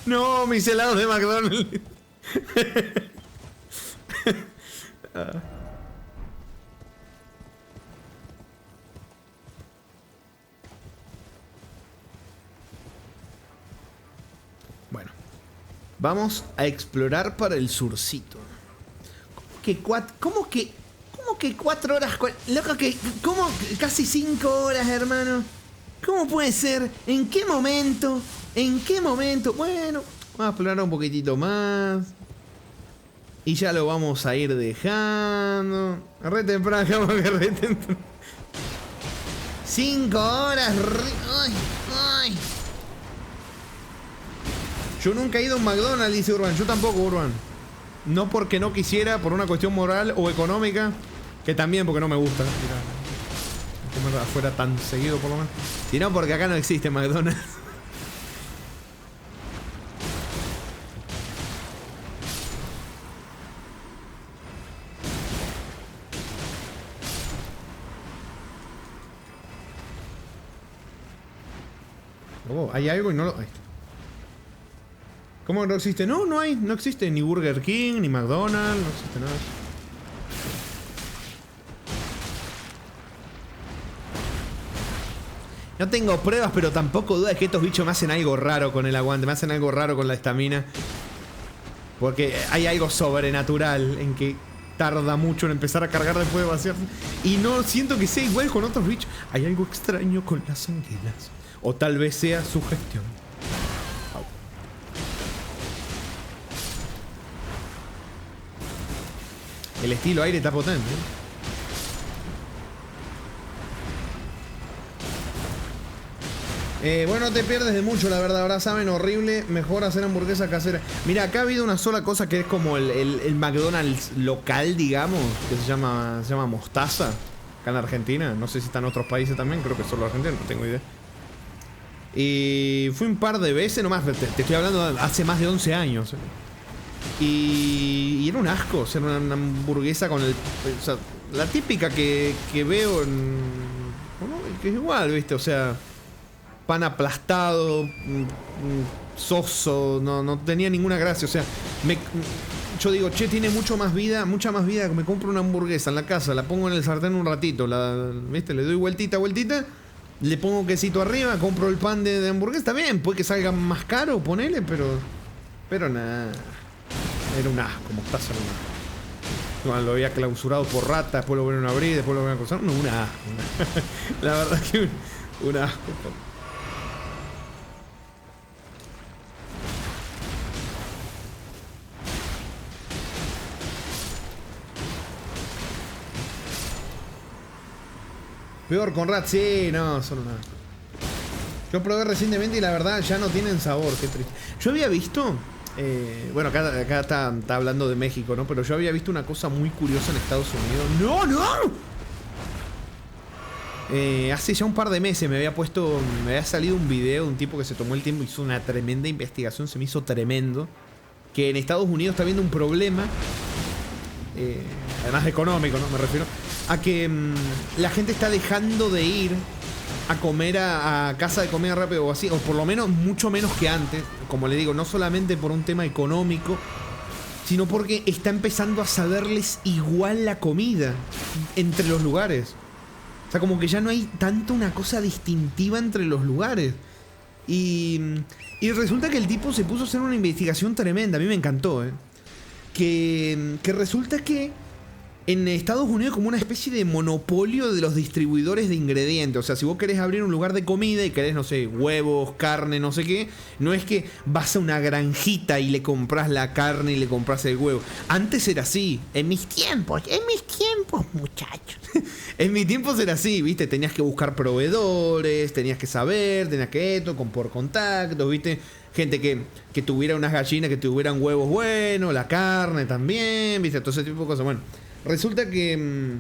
Speaker 1: No, mis helados de McDonald's. Bueno, vamos a explorar para el surcito. ¿Cómo que 4 horas? Loco, ¿cómo? Casi 5 horas, hermano. ¿Cómo puede ser? ¿En qué momento? ¿En qué momento? Bueno, vamos a explorar un poquitito más. Y ya lo vamos a ir dejando. Re temprano, vamos que re temprano. 5 horas. Ay, ay. Yo nunca he ido a un McDonald's, dice Urban. Yo tampoco, Urban. No porque no quisiera, por una cuestión moral o económica. Que también porque no me gusta comer afuera tan seguido, por lo menos. Sino porque acá no existe McDonald's. Oh, hay algo y no lo... ¿Cómo no existe? No, no hay. No existe ni Burger King, ni McDonald's. No existe nada. No tengo pruebas, pero tampoco dudas que estos bichos me hacen algo raro con el aguante. Me hacen algo raro con la estamina. Porque hay algo sobrenatural en que tarda mucho en empezar a cargar después de vaciarse. Y no siento que sea igual con otros bichos. Hay algo extraño con las anguilas. O tal vez sea su gestión. El estilo aire está potente, ¿eh? Bueno, no te pierdes de mucho, la verdad. Ahora saben horrible. Mejor hacer hamburguesa casera. Mira, acá ha habido una sola cosa que es como el McDonald's local, digamos. Que se llama Mostaza. Acá en Argentina. No sé si está en otros países también. Creo que solo Argentina, no tengo idea. Y fui un par de veces nomás. Te estoy hablando de hace más de 11 años. Y era un asco. O sea, una hamburguesa con el... O sea, la típica que veo en... Bueno, que es igual, ¿viste? O sea... Pan aplastado, soso, no tenía ninguna gracia. O sea, yo digo, che, tiene mucha más vida. Me compro una hamburguesa en la casa, la pongo en el sartén un ratito, ¿viste? Le doy vueltita, le pongo quesito arriba, compro el pan de hamburguesa. Está bien, puede que salga más caro, ponele, pero nada. Era un asco, mostaza era un asco. Bueno, lo había clausurado por rata, después lo volvieron a abrir, después lo volvieron a cruzar. No, un asco. La verdad que un asco. Peor con rat, sí, no, solo nada. Yo probé recientemente y la verdad ya no tienen sabor, qué triste. Yo había visto, bueno, acá está hablando de México, ¿no? Pero yo había visto una cosa muy curiosa en Estados Unidos. ¡No! Hace ya un par de meses me había salido un video de un tipo que se tomó el tiempo y hizo una tremenda investigación, se me hizo tremendo. Que en Estados Unidos está habiendo un problema, además económico, ¿no? Me refiero a que la gente está dejando de ir a comer a casa de comida rápida o así, o por lo menos mucho menos que antes. Como le digo, no solamente por un tema económico, sino porque está empezando a saberles igual la comida entre los lugares. O sea, como que ya no hay tanto una cosa distintiva entre los lugares. Y resulta que el tipo se puso a hacer una investigación tremenda. A mí me encantó, que resulta que en Estados Unidos como una especie de monopolio de los distribuidores de ingredientes. O sea, si vos querés abrir un lugar de comida y querés, no sé, huevos, carne, no sé qué, no es que vas a una granjita y le compras la carne y le compras el huevo. Antes era así. En mis tiempos, muchachos. En mis tiempos era así, ¿viste? Tenías que buscar proveedores, tenías que saber, tenías que esto, por contactos, ¿viste? Gente que tuviera unas gallinas, que tuvieran huevos buenos, la carne también, ¿viste? Todo ese tipo de cosas. Bueno, resulta que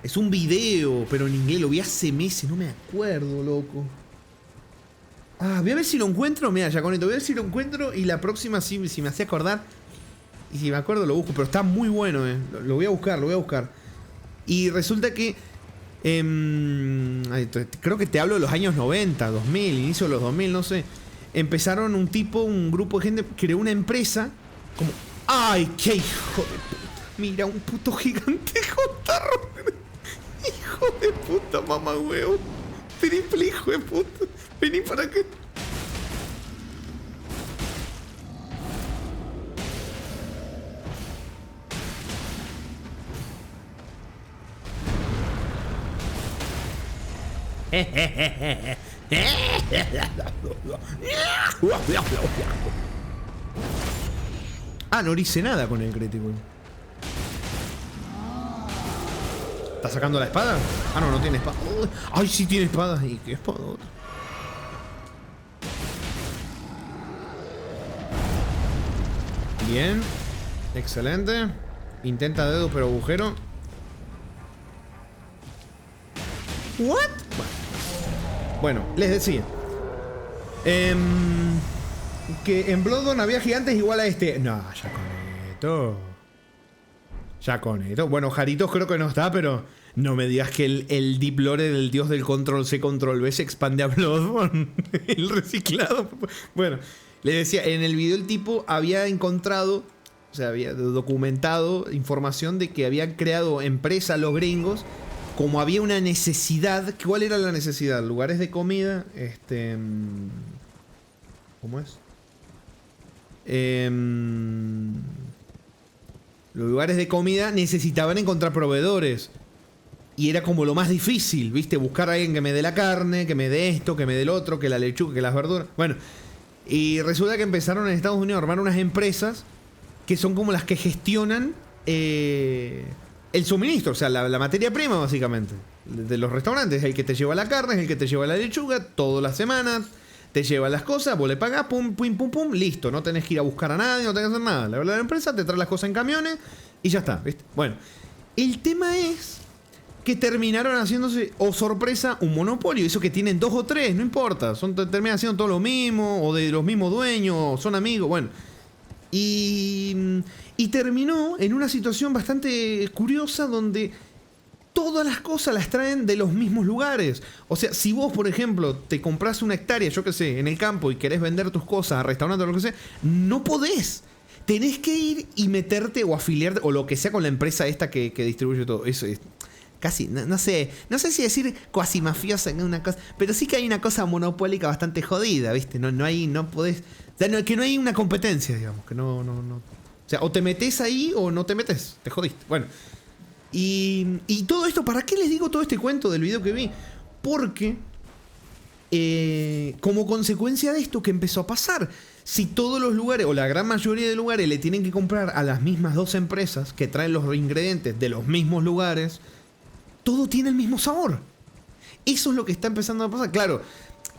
Speaker 1: es un video, pero en inglés. Lo vi hace meses, no me acuerdo, loco. Voy a ver si lo encuentro. Mira, ya con esto, voy a ver si lo encuentro. Y la próxima, si me hace acordar. Y si me acuerdo, lo busco. Pero está muy bueno, Lo voy a buscar. Y resulta que creo que te hablo de los años 90, 2000, inicio de los 2000, no sé. Empezaron un grupo de gente, creó una empresa como... ¡Ay, qué hijo de puta! Mira, un puto gigante jotarro. Hijo de puta, mamá huevo. Triple hijo de puta. Vení para acá. No hice nada con el crítico. ¿Está sacando la espada? No tiene espada. Ay, sí tiene espada. ¿Y qué espada? Bien. Excelente. Intenta dedo pero agujero. ¿What? Bueno, les decía. Que en Bloodborne había gigantes igual a este. No, ya con esto. Bueno, Jaritos creo que no está, pero no me digas que el Deep Lore del dios del Control C, Control V se expande a Bloodborne. El reciclado. Bueno, les decía, en el video el tipo había encontrado, o sea, había documentado información de que habían creado empresa los gringos. Como había una necesidad. ¿Cuál era la necesidad? Lugares de comida. ¿Cómo es? Los lugares de comida necesitaban encontrar proveedores. Y era como lo más difícil, ¿viste? Buscar a alguien que me dé la carne, que me dé esto, que me dé el otro, que la lechuga, que las verduras. Bueno, y resulta que empezaron en Estados Unidos a armar unas empresas que son como las que gestionan el suministro, o sea, la materia prima básicamente de los restaurantes. El que te lleva la carne, es el que te lleva la lechuga todas las semanas, te lleva las cosas, vos le pagás, pum, pum, pum, pum, listo. No tenés que ir a buscar a nadie, no tenés que hacer nada. La verdad, la empresa te trae las cosas en camiones y ya está, ¿viste? Bueno, el tema es que terminaron haciéndose, oh sorpresa, un monopolio. Eso que tienen 2 o 3, no importa. Terminan haciendo todo lo mismo, o de los mismos dueños, o son amigos, bueno. Y terminó en una situación bastante curiosa donde todas las cosas las traen de los mismos lugares. O sea, si vos, por ejemplo, te compras una hectárea, yo qué sé, en el campo y querés vender tus cosas a restaurantes o lo que sea, no podés. Tenés que ir y meterte o afiliarte o lo que sea con la empresa esta que distribuye todo. Eso es casi, no sé si decir cuasi mafiosa en una cosa, pero sí que hay una cosa monopólica bastante jodida, ¿viste? No podés. O sea, que no hay una competencia, digamos, que no. O sea, o te metes ahí o no te metes, te jodiste. Bueno. Y todo esto, ¿para qué les digo todo este cuento del video que vi? Porque como consecuencia de esto, ¿qué empezó a pasar? Si todos los lugares, o la gran mayoría de lugares, le tienen que comprar a las mismas 2 empresas que traen los ingredientes de los mismos lugares, todo tiene el mismo sabor. Eso es lo que está empezando a pasar. Claro,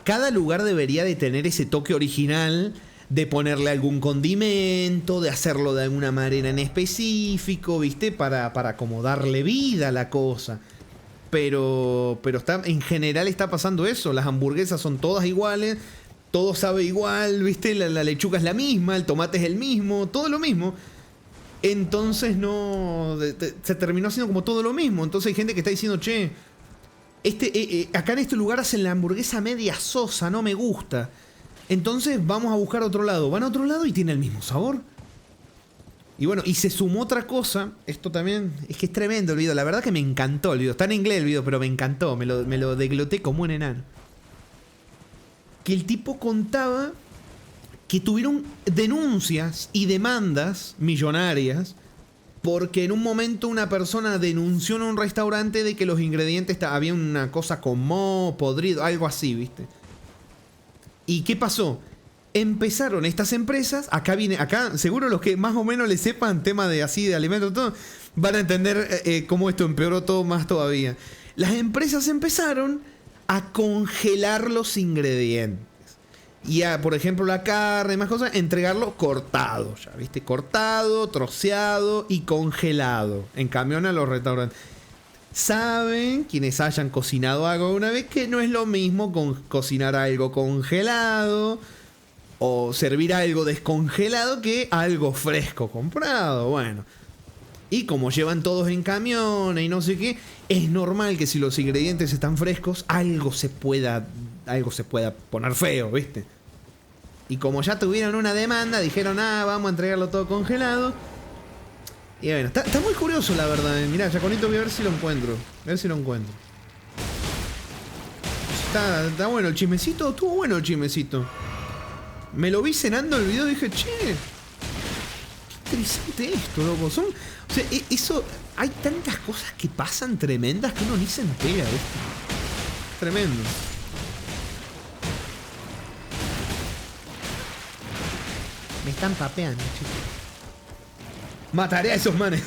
Speaker 1: cada lugar debería de tener ese toque original, de ponerle algún condimento, de hacerlo de alguna manera en específico, ¿viste? Para como darle vida a la cosa. Pero en general está pasando eso. Las hamburguesas son todas iguales, todo sabe igual, ¿viste? La lechuga es la misma, el tomate es el mismo, todo lo mismo. Entonces se terminó haciendo como todo lo mismo. Entonces hay gente que está diciendo, che, acá en este lugar hacen la hamburguesa media sosa, no me gusta. Entonces vamos a buscar otro lado. Van a otro lado y tiene el mismo sabor. Y bueno, y se sumó otra cosa. Esto también, es que es tremendo el video. La verdad que me encantó el video. Está en inglés el video, pero me encantó. Me lo degloté como un enano. Que el tipo contaba que tuvieron denuncias y demandas millonarias porque en un momento una persona denunció en un restaurante de que los ingredientes había una cosa con moho, podrido, algo así, ¿viste? ¿Y qué pasó? Empezaron estas empresas, acá seguro los que más o menos le sepan tema de así, de alimentos, todo, van a entender cómo esto empeoró todo más todavía. Las empresas empezaron a congelar los ingredientes. Y a, por ejemplo, la carne y más cosas, entregarlo cortado, ya, ¿viste? Cortado, troceado y congelado. En camión a los restaurantes. Saben, quienes hayan cocinado algo una vez, que no es lo mismo cocinar algo congelado o servir algo descongelado que algo fresco comprado. Bueno. Y como llevan todos en camiones y no sé qué, es normal que si los ingredientes están frescos, algo se pueda poner feo, ¿viste? Y como ya tuvieron una demanda, dijeron, vamos a entregarlo todo congelado. Y bueno, está muy curioso la verdad. Mirá, Jaconito, voy a ver si lo encuentro. A ver si lo encuentro. Está bueno el chismecito, estuvo bueno el chismecito. Me lo vi cenando el video y dije, che, qué interesante esto, loco. O sea, eso, hay tantas cosas que pasan tremendas que uno ni se entera, ¿viste? Tremendo. Me están papeando, chicos. Mataré a esos manes.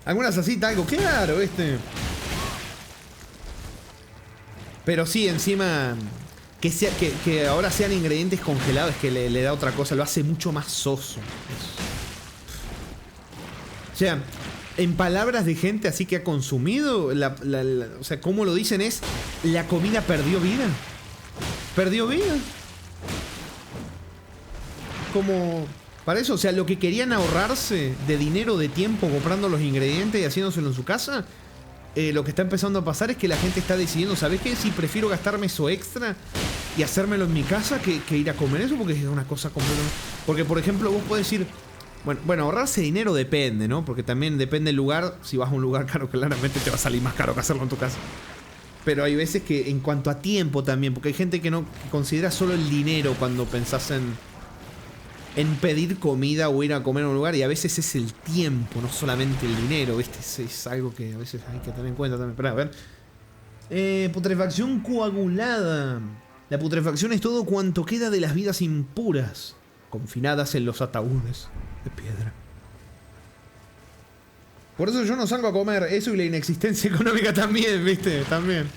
Speaker 1: Algunas así, algo claro, ¿viste? Pero sí, encima que ahora sean ingredientes congelados es que le da otra cosa, lo hace mucho más soso. O sea, en palabras de gente así que ha consumido, o sea, como lo dicen es, la comida perdió vida. Perdió vida. Como para eso, o sea, lo que querían ahorrarse de dinero, de tiempo comprando los ingredientes y haciéndoselo en su casa, lo que está empezando a pasar es que la gente está decidiendo, ¿sabes qué? Si prefiero gastarme eso extra y hacérmelo en mi casa que ir a comer eso, porque es una cosa completamente... Porque, por ejemplo, vos podés decir, bueno, ahorrarse dinero depende, ¿no? Porque también depende del lugar. Si vas a un lugar caro, claramente te va a salir más caro que hacerlo en tu casa. Pero hay veces que en cuanto a tiempo también, porque hay gente que considera solo el dinero cuando pensás en pedir comida o ir a comer a un lugar, y a veces es el tiempo, no solamente el dinero, ¿viste? Es algo que a veces hay que tener en cuenta también. Esperá, a ver. Putrefacción coagulada. La putrefacción es todo cuanto queda de las vidas impuras, confinadas en los ataúdes de piedra. Por eso yo no salgo a comer, eso y la inexistencia económica también, ¿viste? También.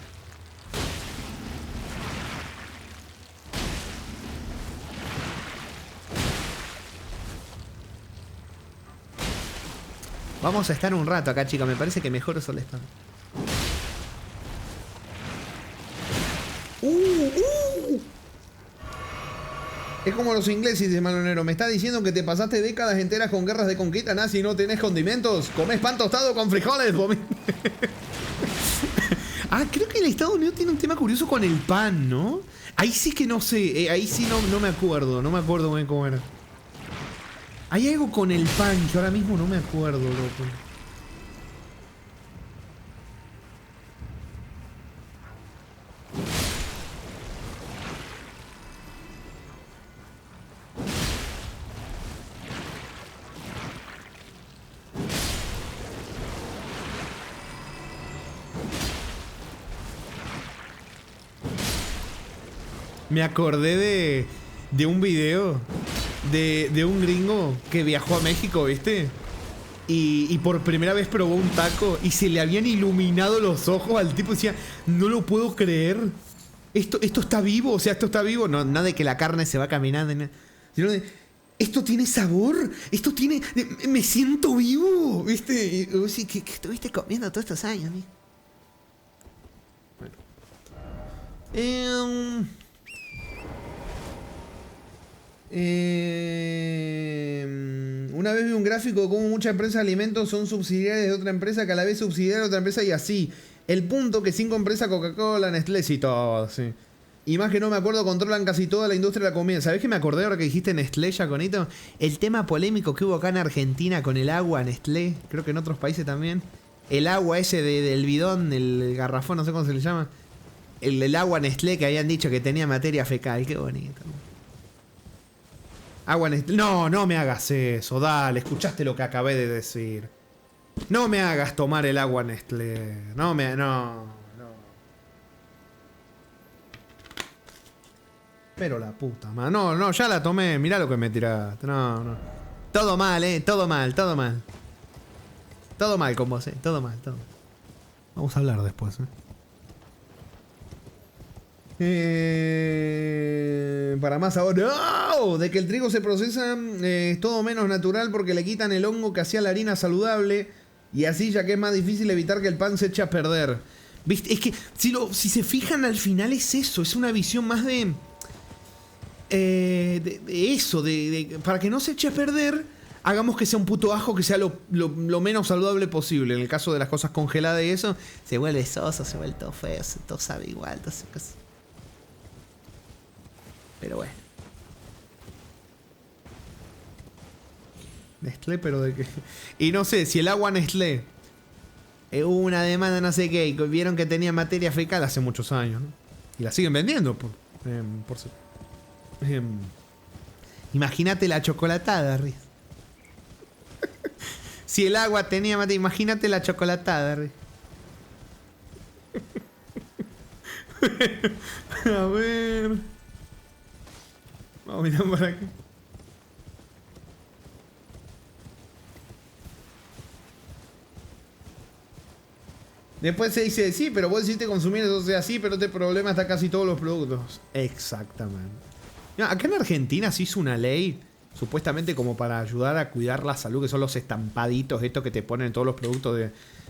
Speaker 1: Vamos a estar un rato acá, chicos. Me parece que mejor eso le está. Es como los ingleses, dice Malonero. Me está diciendo que te pasaste décadas enteras con guerras de conquista nazi y no tenés condimentos. Comés pan tostado con frijoles. Creo que el Estados Unidos tiene un tema curioso con el pan, ¿no? Ahí sí que no sé. Ahí sí no me acuerdo. No me acuerdo bien cómo era. Hay algo con el pan que ahora mismo no me acuerdo, loco. Me acordé de un video de un gringo que viajó a México, ¿viste? Y por primera vez probó un taco y se le habían iluminado los ojos al tipo. Decía, no lo puedo creer. Esto está vivo, o sea, esto está vivo. No, nada de que la carne se va caminando, sino de, esto tiene sabor, esto tiene... Me siento vivo, ¿viste? Y vos sí, ¿qué estuviste comiendo todos estos años, ¿sí? Bueno. Una vez vi un gráfico de cómo muchas empresas de alimentos son subsidiarias de otra empresa que a la vez subsidiaria de otra empresa y así. El punto que 5 empresas, Coca-Cola, Nestlé y todo, sí. Y más que no me acuerdo, controlan casi toda la industria de la comida. ¿Sabés qué me acordé ahora que dijiste Nestlé, Jaconito? El tema polémico que hubo acá en Argentina con el agua Nestlé, creo que en otros países también. El agua ese del bidón, el garrafón, no sé cómo se le llama. El agua Nestlé que habían dicho que tenía materia fecal, qué bonito. Agua Nestlé. No, no me hagas eso, dale, escuchaste lo que acabé de decir. No me hagas tomar el agua Nestlé. No. Pero la puta, man. No, ya la tomé. Mirá lo que me tiraste. No. Todo mal, todo mal. Todo mal con vos, todo mal. Vamos a hablar después, para más ahora. ¡No! De que el trigo se procesa es todo menos natural porque le quitan el hongo que hacía la harina saludable. Y así ya que es más difícil evitar que el pan se eche a perder. ¿Viste? Es que si se fijan al final es eso. Es una visión más de eso. Para que no se eche a perder, hagamos que sea un puto ajo que sea lo menos saludable posible. En el caso de las cosas congeladas y eso, se vuelve soso, se vuelve todo feo, todo sabe igual, todo esas cosas. Pero bueno. Nestlé, pero de qué. Y no sé, si el agua Nestlé hubo una demanda no sé qué, y vieron que tenía materia fecal hace muchos años, ¿no? Y la siguen vendiendo imagínate la chocolatada, Riz. Si el agua tenía materia, imagínate la chocolatada, Riz. A ver. Vamos a mirar por aquí. Después se dice, sí, pero vos decidiste consumir eso, sea así, pero este problema está casi todos los productos. Exactamente. Mira, acá en Argentina se hizo una ley, supuestamente como para ayudar a cuidar la salud, que son los estampaditos, estos que te ponen en todos los productos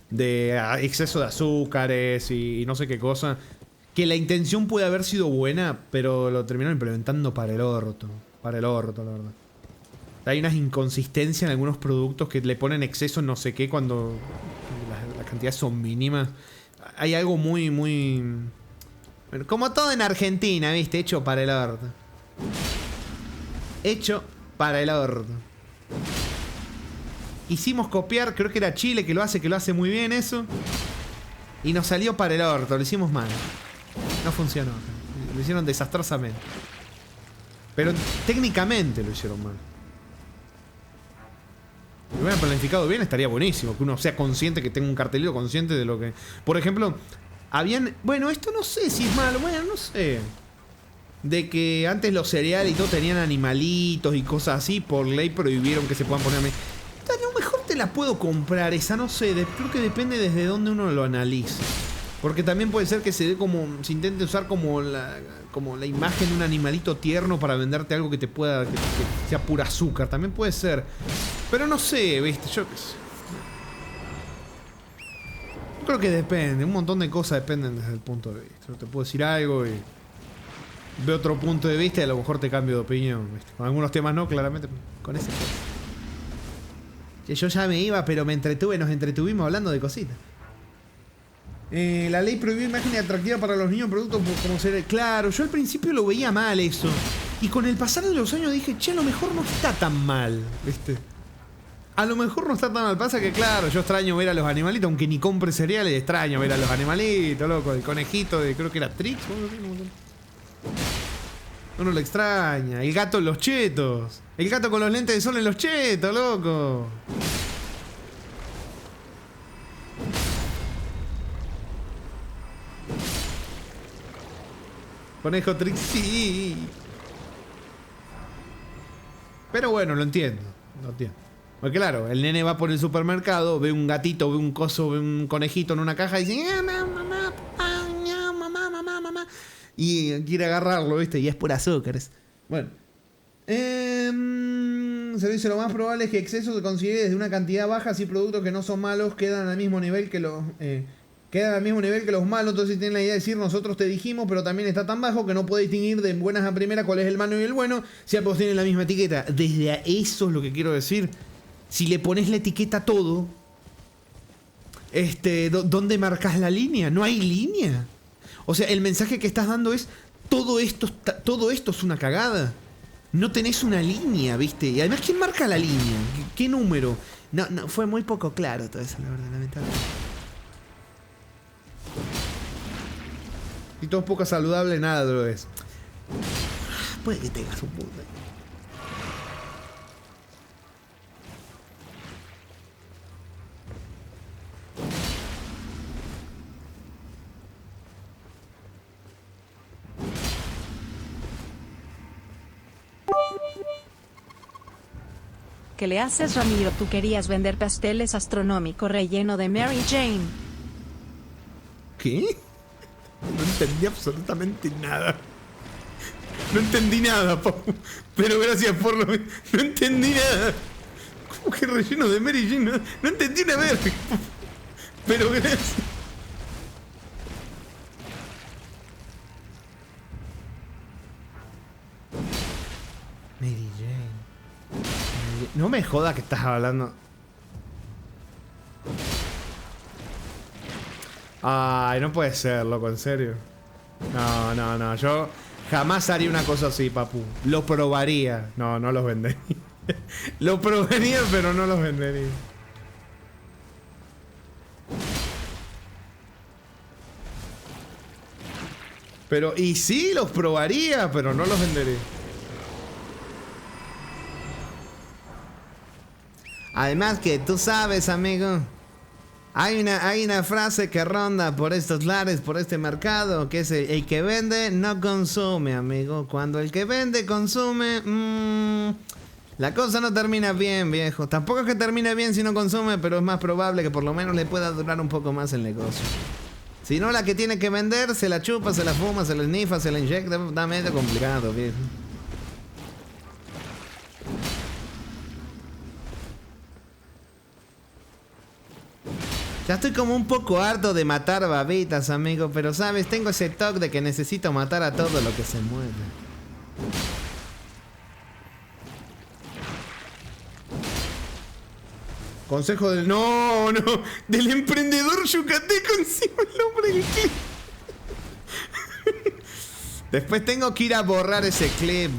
Speaker 1: de exceso de azúcares y no sé qué cosa. Que la intención puede haber sido buena, pero lo terminaron implementando para el orto. Para el orto, la verdad. Hay unas inconsistencias en algunos productos que le ponen exceso en no sé qué cuando las cantidades son mínimas. Hay algo muy... Bueno, como todo en Argentina, ¿viste? Hecho para el orto. Hecho para el orto. Hicimos copiar, creo que era Chile que lo hace muy bien eso. Y nos salió para el orto, lo hicimos mal. No funcionó. Lo hicieron desastrosamente. Pero técnicamente lo hicieron mal. Si lo hubieran planificado bien, estaría buenísimo. Que uno sea consciente, que tenga un cartelito consciente de lo que... Por ejemplo, habían... Bueno, esto no sé si es malo. Bueno, no sé. De que antes los cereales y todo tenían animalitos y cosas así. Por ley prohibieron que se puedan poner... A lo mejor te la puedo comprar esa, no sé. Creo que depende desde dónde uno lo analice. Porque también puede ser que se dé como... Se intente usar como la imagen de un animalito tierno para venderte algo que te pueda... Que sea pura azúcar. También puede ser. Pero no sé, ¿viste? Yo qué sé. Yo creo que depende. Un montón de cosas dependen desde el punto de vista. Yo te puedo decir algo y... Veo otro punto de vista y a lo mejor te cambio de opinión, ¿viste? Con algunos temas no, claramente. Con ese cosa. Yo ya me iba, pero me entretuve. Nos entretuvimos hablando de cositas. La ley prohibió imágenes atractivas para los niños, productos como ser... Claro, yo al principio lo veía mal eso. Y con el pasar de los años dije, che, a lo mejor no está tan mal, ¿viste? A lo mejor no está tan mal. Pasa que, claro, yo extraño ver a los animalitos, aunque ni compre cereales, extraño ver a los animalitos, loco. El conejito de, creo que era Trix, uno lo extraña. El gato en los chetos. El gato con los lentes de sol en los chetos, loco. Conejo Trix, sí. Pero bueno, lo entiendo. Porque claro, el nene va por el supermercado, ve un gatito, ve un coso, ve un conejito en una caja y dice, mamá, papá, mamá. Y quiere agarrarlo, ¿viste? Y es por azúcares. Bueno. Se dice, lo más probable es que exceso se considere desde una cantidad baja, si productos que no son malos quedan al mismo nivel que los... Quedan al mismo nivel que los malos. Entonces si tienen la idea de decir, nosotros te dijimos, pero también está tan bajo que no puede distinguir de buenas a primera cuál es el malo y el bueno, si ambos tienen la misma etiqueta. Desde a eso es lo que quiero decir. Si le pones la etiqueta a todo, ¿dónde marcas la línea? No hay línea. O sea, el mensaje que estás dando es, todo esto es una cagada. No tenés una línea, ¿viste? Y además, ¿quién marca la línea? ¿Qué número? No, fue muy poco claro todo eso, la verdad, lamentablemente. Si todo es poco saludable, nada de lo es. Puede que tengas un punto.
Speaker 2: ¿Qué le haces, Ramiro? Tú querías vender pasteles astronómicos relleno de Mary Jane.
Speaker 1: ¿Qué? No entendí absolutamente nada. No entendí nada, Papu. Pero gracias por lo... No entendí nada. ¿Cómo que relleno de Mary Jane? No entendí una vez. Pero gracias. Mary Jane. No me jodas que estás hablando. Ay, no puede ser, loco, en serio. No. Yo jamás haría una cosa así, papu. Lo probaría. No los vendería. Lo probaría, pero no los vendería. Pero, y sí, los probaría, pero no los vendería. Además que tú sabes, amigo, hay una frase que ronda por estos lares, por este mercado, que es el que vende no consume, amigo. Cuando el que vende consume, la cosa no termina bien, viejo. Tampoco es que termine bien si no consume, pero es más probable que por lo menos le pueda durar un poco más el negocio. Si no, la que tiene que vender, se la chupa, se la fuma, se la esnifa, se la inyecta, está medio complicado, viejo. Ya estoy como un poco harto de matar babitas, amigo, pero sabes, tengo ese toque de que necesito matar a todo lo que se mueve. Consejo del... No, del emprendedor yucateco encima el nombre del clip. Después tengo que ir a borrar ese clip.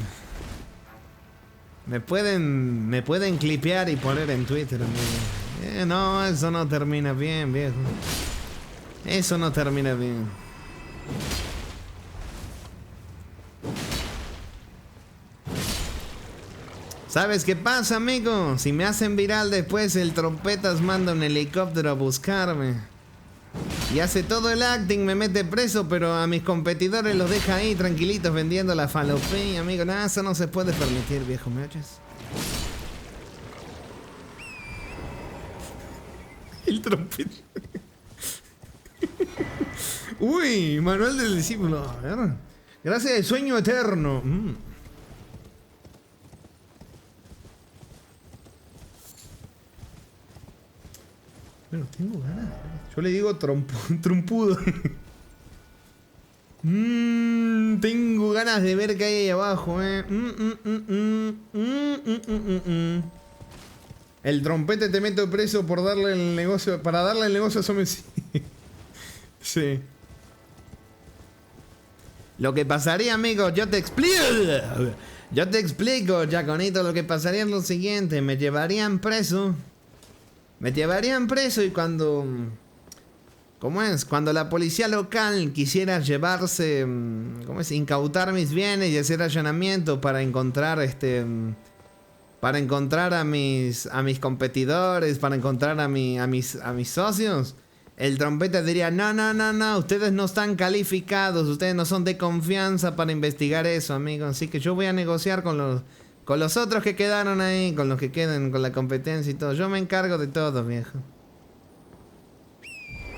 Speaker 1: Me pueden clipear y poner en Twitter, amigo. No, eso no termina bien, viejo. Eso no termina bien. ¿Sabes qué pasa, amigo? Si me hacen viral después, el trompetas manda un helicóptero a buscarme. Y hace todo el acting, me mete preso, pero a mis competidores los deja ahí tranquilitos vendiendo la falopía, amigo. Nada, eso no se puede permitir, viejo, ¿me oyes? El trompeta. Uy, manual del discípulo. A ver. Gracias al sueño eterno. Bueno, tengo ganas. Yo le digo trompudo. Tengo ganas de ver qué hay ahí abajo, El trompete te meto preso por darle el negocio. Para darle el negocio a Somesi. Sí. Lo que pasaría, amigo, yo te explico. Yo te explico, Jaconito. Lo que pasaría es lo siguiente. Me llevarían preso y cuando... ¿Cómo es? Cuando la policía local quisiera llevarse... ¿Cómo es? Incautar mis bienes y hacer allanamiento para encontrar para encontrar a mis competidores, para encontrar a mis socios, el trompeta diría, no, ustedes no están calificados, ustedes no son de confianza para investigar eso, amigo. Así que yo voy a negociar con los otros que quedaron ahí, con los que queden, con la competencia y todo. Yo me encargo de todo, viejo.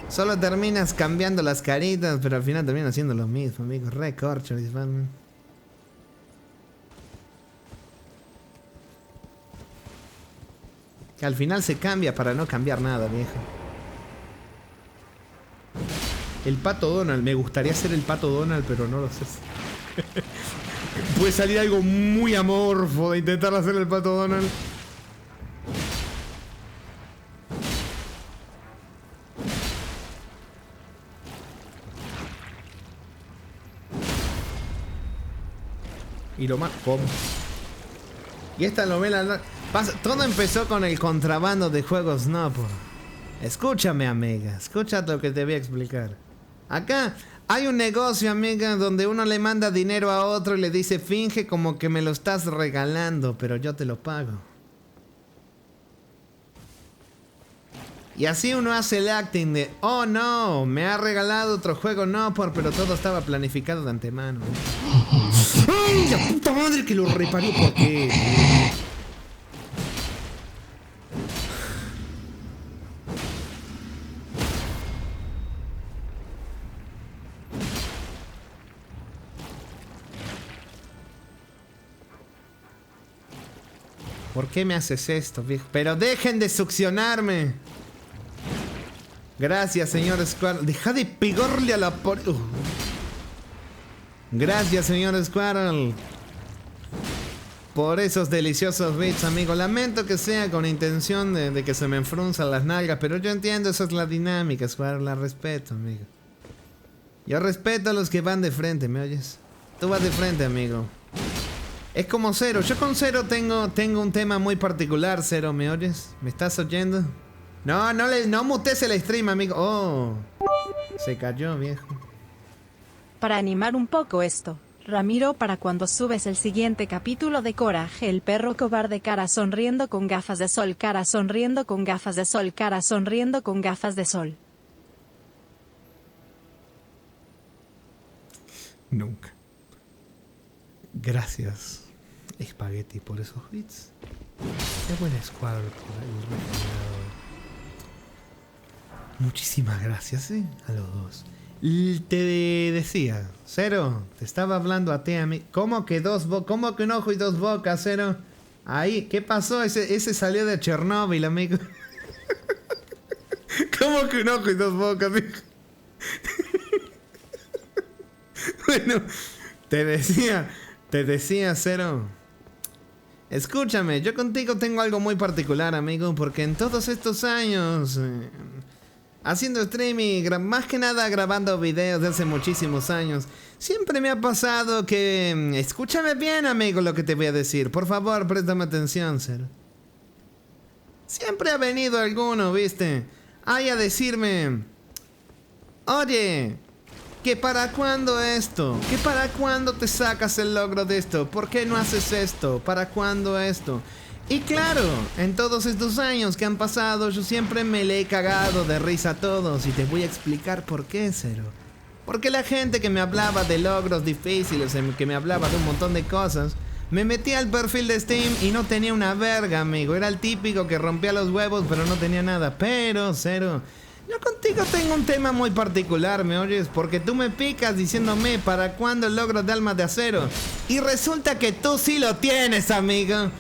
Speaker 1: Solo terminas cambiando las caritas, pero al final terminas haciendo lo mismo, amigo. Re corcho, disparme. Que al final se cambia para no cambiar nada, viejo. El Pato Donald. Me gustaría ser el Pato Donald, pero no lo sé. Puede salir algo muy amorfo de intentar hacer el Pato Donald. Y lo más... ¿Cómo? Y esta novela... Todo empezó con el contrabando de juegos Nopo. Escúchame, amiga. Escucha lo que te voy a explicar. Acá hay un negocio, amiga, donde uno le manda dinero a otro y le dice, finge como que me lo estás regalando, pero yo te lo pago. Y así uno hace el acting de, oh no, me ha regalado otro juego Nopo, pero todo estaba planificado de antemano. ¡Ay, la puta madre que lo reparó! ¿Por qué? ¿Por qué me haces esto, viejo? Pero dejen de succionarme. Gracias, señor Squirrel. Deja de pegarle a la por... Gracias, señor Squirrel. Por esos deliciosos bits, amigo. Lamento que sea con intención de que se me enfrunzan las nalgas, pero yo entiendo, esa es la dinámica, Squirrel. La respeto, amigo. Yo respeto a los que van de frente, ¿me oyes? Tú vas de frente, amigo. Es como Zero. Yo con Zero tengo un tema muy particular, Zero, ¿me oyes? ¿Me estás oyendo? No mutes el stream, amigo. Oh, se cayó, viejo.
Speaker 2: Para animar un poco esto, Ramiro, para cuando subes el siguiente capítulo de Coraje, el perro cobarde, cara sonriendo con gafas de sol, cara sonriendo con gafas de sol, cara sonriendo con gafas de sol.
Speaker 1: Nunca. Gracias, Spaghetti, por esos bits. Qué buen Squirrel por ahí refinado. Muchísimas gracias, a los dos. Te decía, Zero, te estaba hablando a ti, a mí. ¿Cómo que cómo que un ojo y dos bocas, Zero? Ahí, ¿qué pasó? Ese salió de Chernóbil, amigo. ¿Cómo que un ojo y dos bocas, amigo? Bueno, te decía, Zero. Escúchame, yo contigo tengo algo muy particular, amigo, porque en todos estos años haciendo streaming, más que nada grabando videos de hace muchísimos años, siempre me ha pasado que... Escúchame bien, amigo, lo que te voy a decir. Por favor, préstame atención, Zero. Siempre ha venido alguno, ¿viste? Ahí a decirme... Oye... ¿Que para cuándo esto? ¿Que para cuándo te sacas el logro de esto? ¿Por qué no haces esto? ¿Para cuándo esto? Y claro, en todos estos años que han pasado, yo siempre me le he cagado de risa a todos. Y te voy a explicar por qué, Zero. Porque la gente que me hablaba de logros difíciles, que me hablaba de un montón de cosas, me metía al perfil de Steam y no tenía una verga, amigo. Era el típico que rompía los huevos, pero no tenía nada. Pero, Zero... Yo contigo tengo un tema muy particular, ¿me oyes? Porque tú me picas diciéndome ¿para cuándo el logro de almas de acero? Y resulta que tú sí lo tienes, amigo.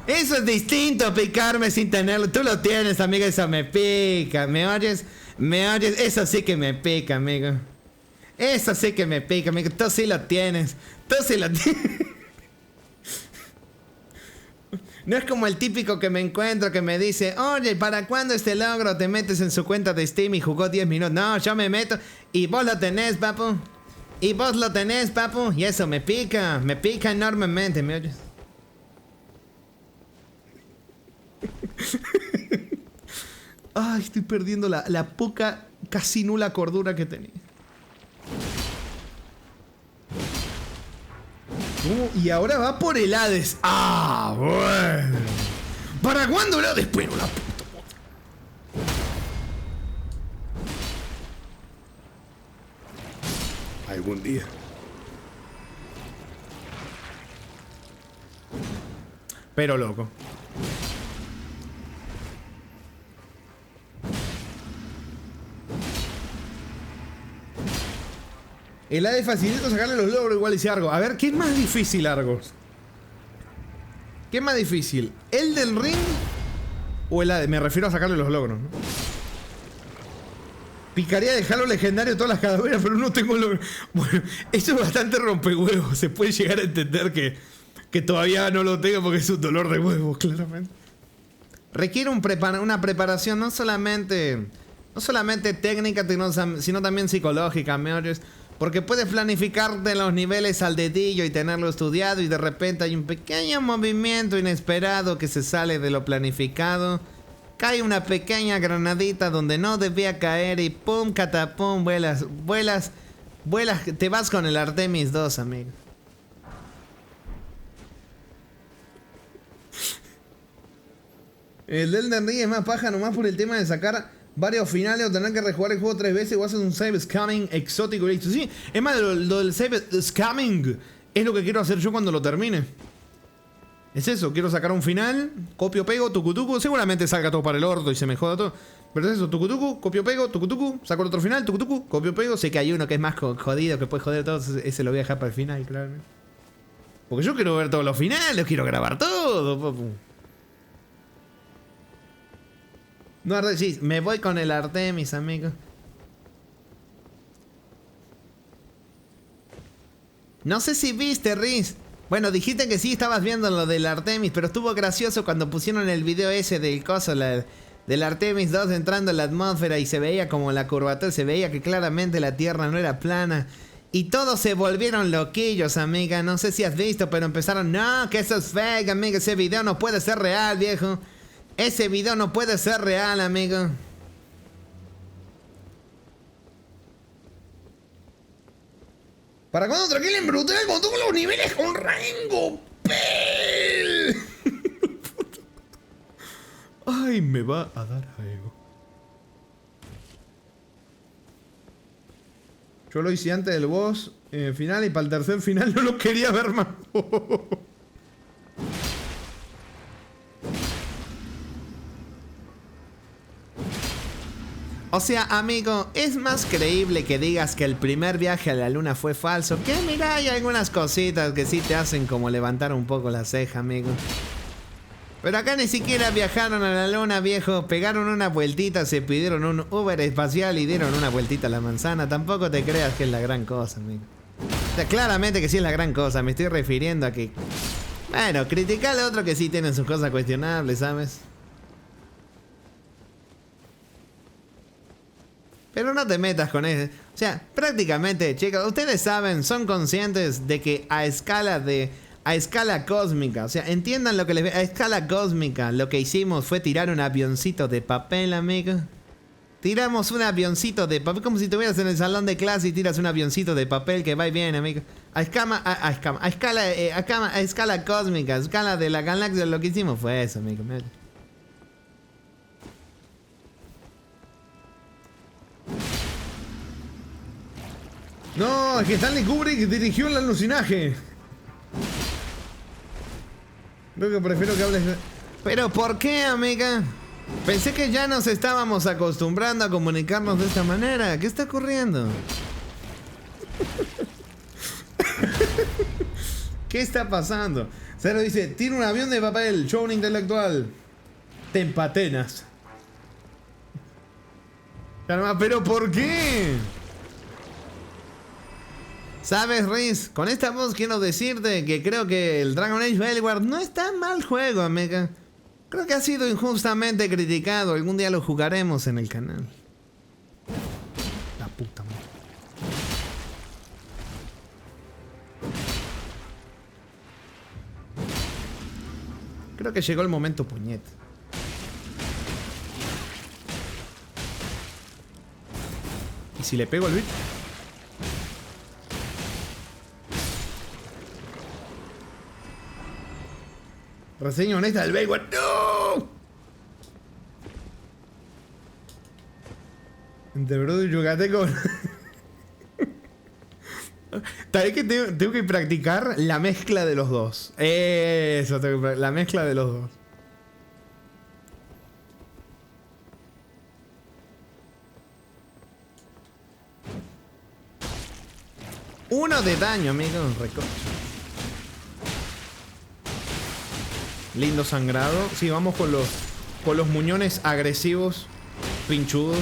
Speaker 1: Eso es distinto a picarme sin tenerlo. Tú lo tienes, amigo, eso me pica. ¿Me oyes? ¿Me oyes? Eso sí que me pica, amigo. Eso sí que me pica, amigo. Tú sí lo tienes. Tú sí lo tienes. No es como el típico que me encuentro que me dice, oye, ¿para cuándo este logro? Te metes en su cuenta de Steam y jugó 10 minutos. No, yo me meto y vos lo tenés, papu. Y vos lo tenés, papu. Y eso me pica enormemente, ¿me oyes? Ay, estoy perdiendo la poca, casi nula cordura que tenía. Y ahora va por el Hades. Ah, bueno. ¿Para cuándo el Hades? Pero la puta. Algún día. Pero loco. El Hades facilita sacarle los logros igual y Argos. A ver, ¿qué es más difícil, Argos? ¿Qué es más difícil? ¿El del ring o el Hades? Me refiero a sacarle los logros, ¿no? Picaría dejarlo legendario todas las calaveras, pero no tengo logros. Bueno, eso es bastante rompehuevos. Se puede llegar a entender que todavía no lo tengo porque es un dolor de huevos, claramente. Requiere una preparación no solamente técnica, sino también psicológica, ¿me oyes? Porque puedes planificarte los niveles al dedillo y tenerlo estudiado y de repente hay un pequeño movimiento inesperado que se sale de lo planificado. Cae una pequeña granadita donde no debía caer y pum, catapum, vuelas, te vas con el Artemis 2, amigo. El Elden Ring es más paja nomás por el tema de sacar varios finales o tener que rejugar el juego 3 veces o haces un save scamming exótico y listo. Sí, es más, lo del save scamming es lo que quiero hacer yo cuando lo termine. Es eso, quiero sacar un final, copio, pego, tucutucu, seguramente salga todo para el orto y se me joda todo. Pero es eso, tucutucu, copio, pego, tucutucu, saco el otro final, tucutucu, copio, pego. Sé que hay uno que es más jodido, que puede joder todo, ese lo voy a dejar para el final, claro. Porque yo quiero ver todos los finales, quiero grabar todo, papu. No, sí, me voy con el Artemis, amigo. No sé si viste, Riz. Bueno, dijiste que sí estabas viendo lo del Artemis, pero estuvo gracioso cuando pusieron el video ese del coso, del Artemis 2 entrando en la atmósfera y se veía como la curvatura, se veía que claramente la Tierra no era plana. Y todos se volvieron loquillos, amiga. No sé si has visto, pero empezaron, no, que eso es fake, amiga. Ese video no puede ser real, viejo. Ese video no puede ser real, amigo. ¿Para cuándo tranquilen brutal con todos los niveles con rango? ¡Pel! Ay, me va a dar algo. Yo lo hice antes del boss final y para el tercer final no lo quería ver más. O sea, amigo, es más creíble que digas que el primer viaje a la luna fue falso. Que mira, hay algunas cositas que sí te hacen como levantar un poco la ceja, amigo. Pero acá ni siquiera viajaron a la luna, viejo. Pegaron una vueltita, se pidieron un Uber espacial y dieron una vueltita a la manzana. Tampoco te creas que es la gran cosa, amigo. O sea, claramente que sí es la gran cosa. Me estoy refiriendo a que... Bueno, criticarle a otro que sí tienen sus cosas cuestionables, ¿sabes? Pero no te metas con eso. O sea, prácticamente, chicos, ustedes saben, son conscientes de que a escala cósmica, o sea, entiendan lo que a escala cósmica, lo que hicimos fue tirar un avioncito de papel, amigo. Tiramos un avioncito de papel, como si estuvieras en el salón de clase y tiras un avioncito de papel que va y viene, amigo. A escala cósmica, a escala de la galaxia, lo que hicimos fue eso, amigo. No, es que Stanley Kubrick dirigió el alucinaje. Creo que prefiero que hables... ¿Pero por qué, amiga? Pensé que ya nos estábamos acostumbrando a comunicarnos de esta manera. ¿Qué está ocurriendo? ¿Qué está pasando? Cero dice, tira un avión de papel, show un intelectual. Te empatenas. ¿Pero por qué? ¿Sabes, Riz? Con esta voz quiero decirte que creo que el Dragon Age Veilguard no es tan mal juego, amiga. Creo que ha sido injustamente criticado. Algún día lo jugaremos en el canal. La puta madre. Creo que llegó el momento puñet. ¿Y si le pego al beat? Reseña honesta del Veilguard. ¡No! Entre Bruto y Yucateco. ¿Sabes que tengo que practicar la mezcla de los dos? Eso, la mezcla de los dos. Uno de daño, amigo. Recorcho. Lindo sangrado. Sí, vamos con los muñones agresivos, pinchudos.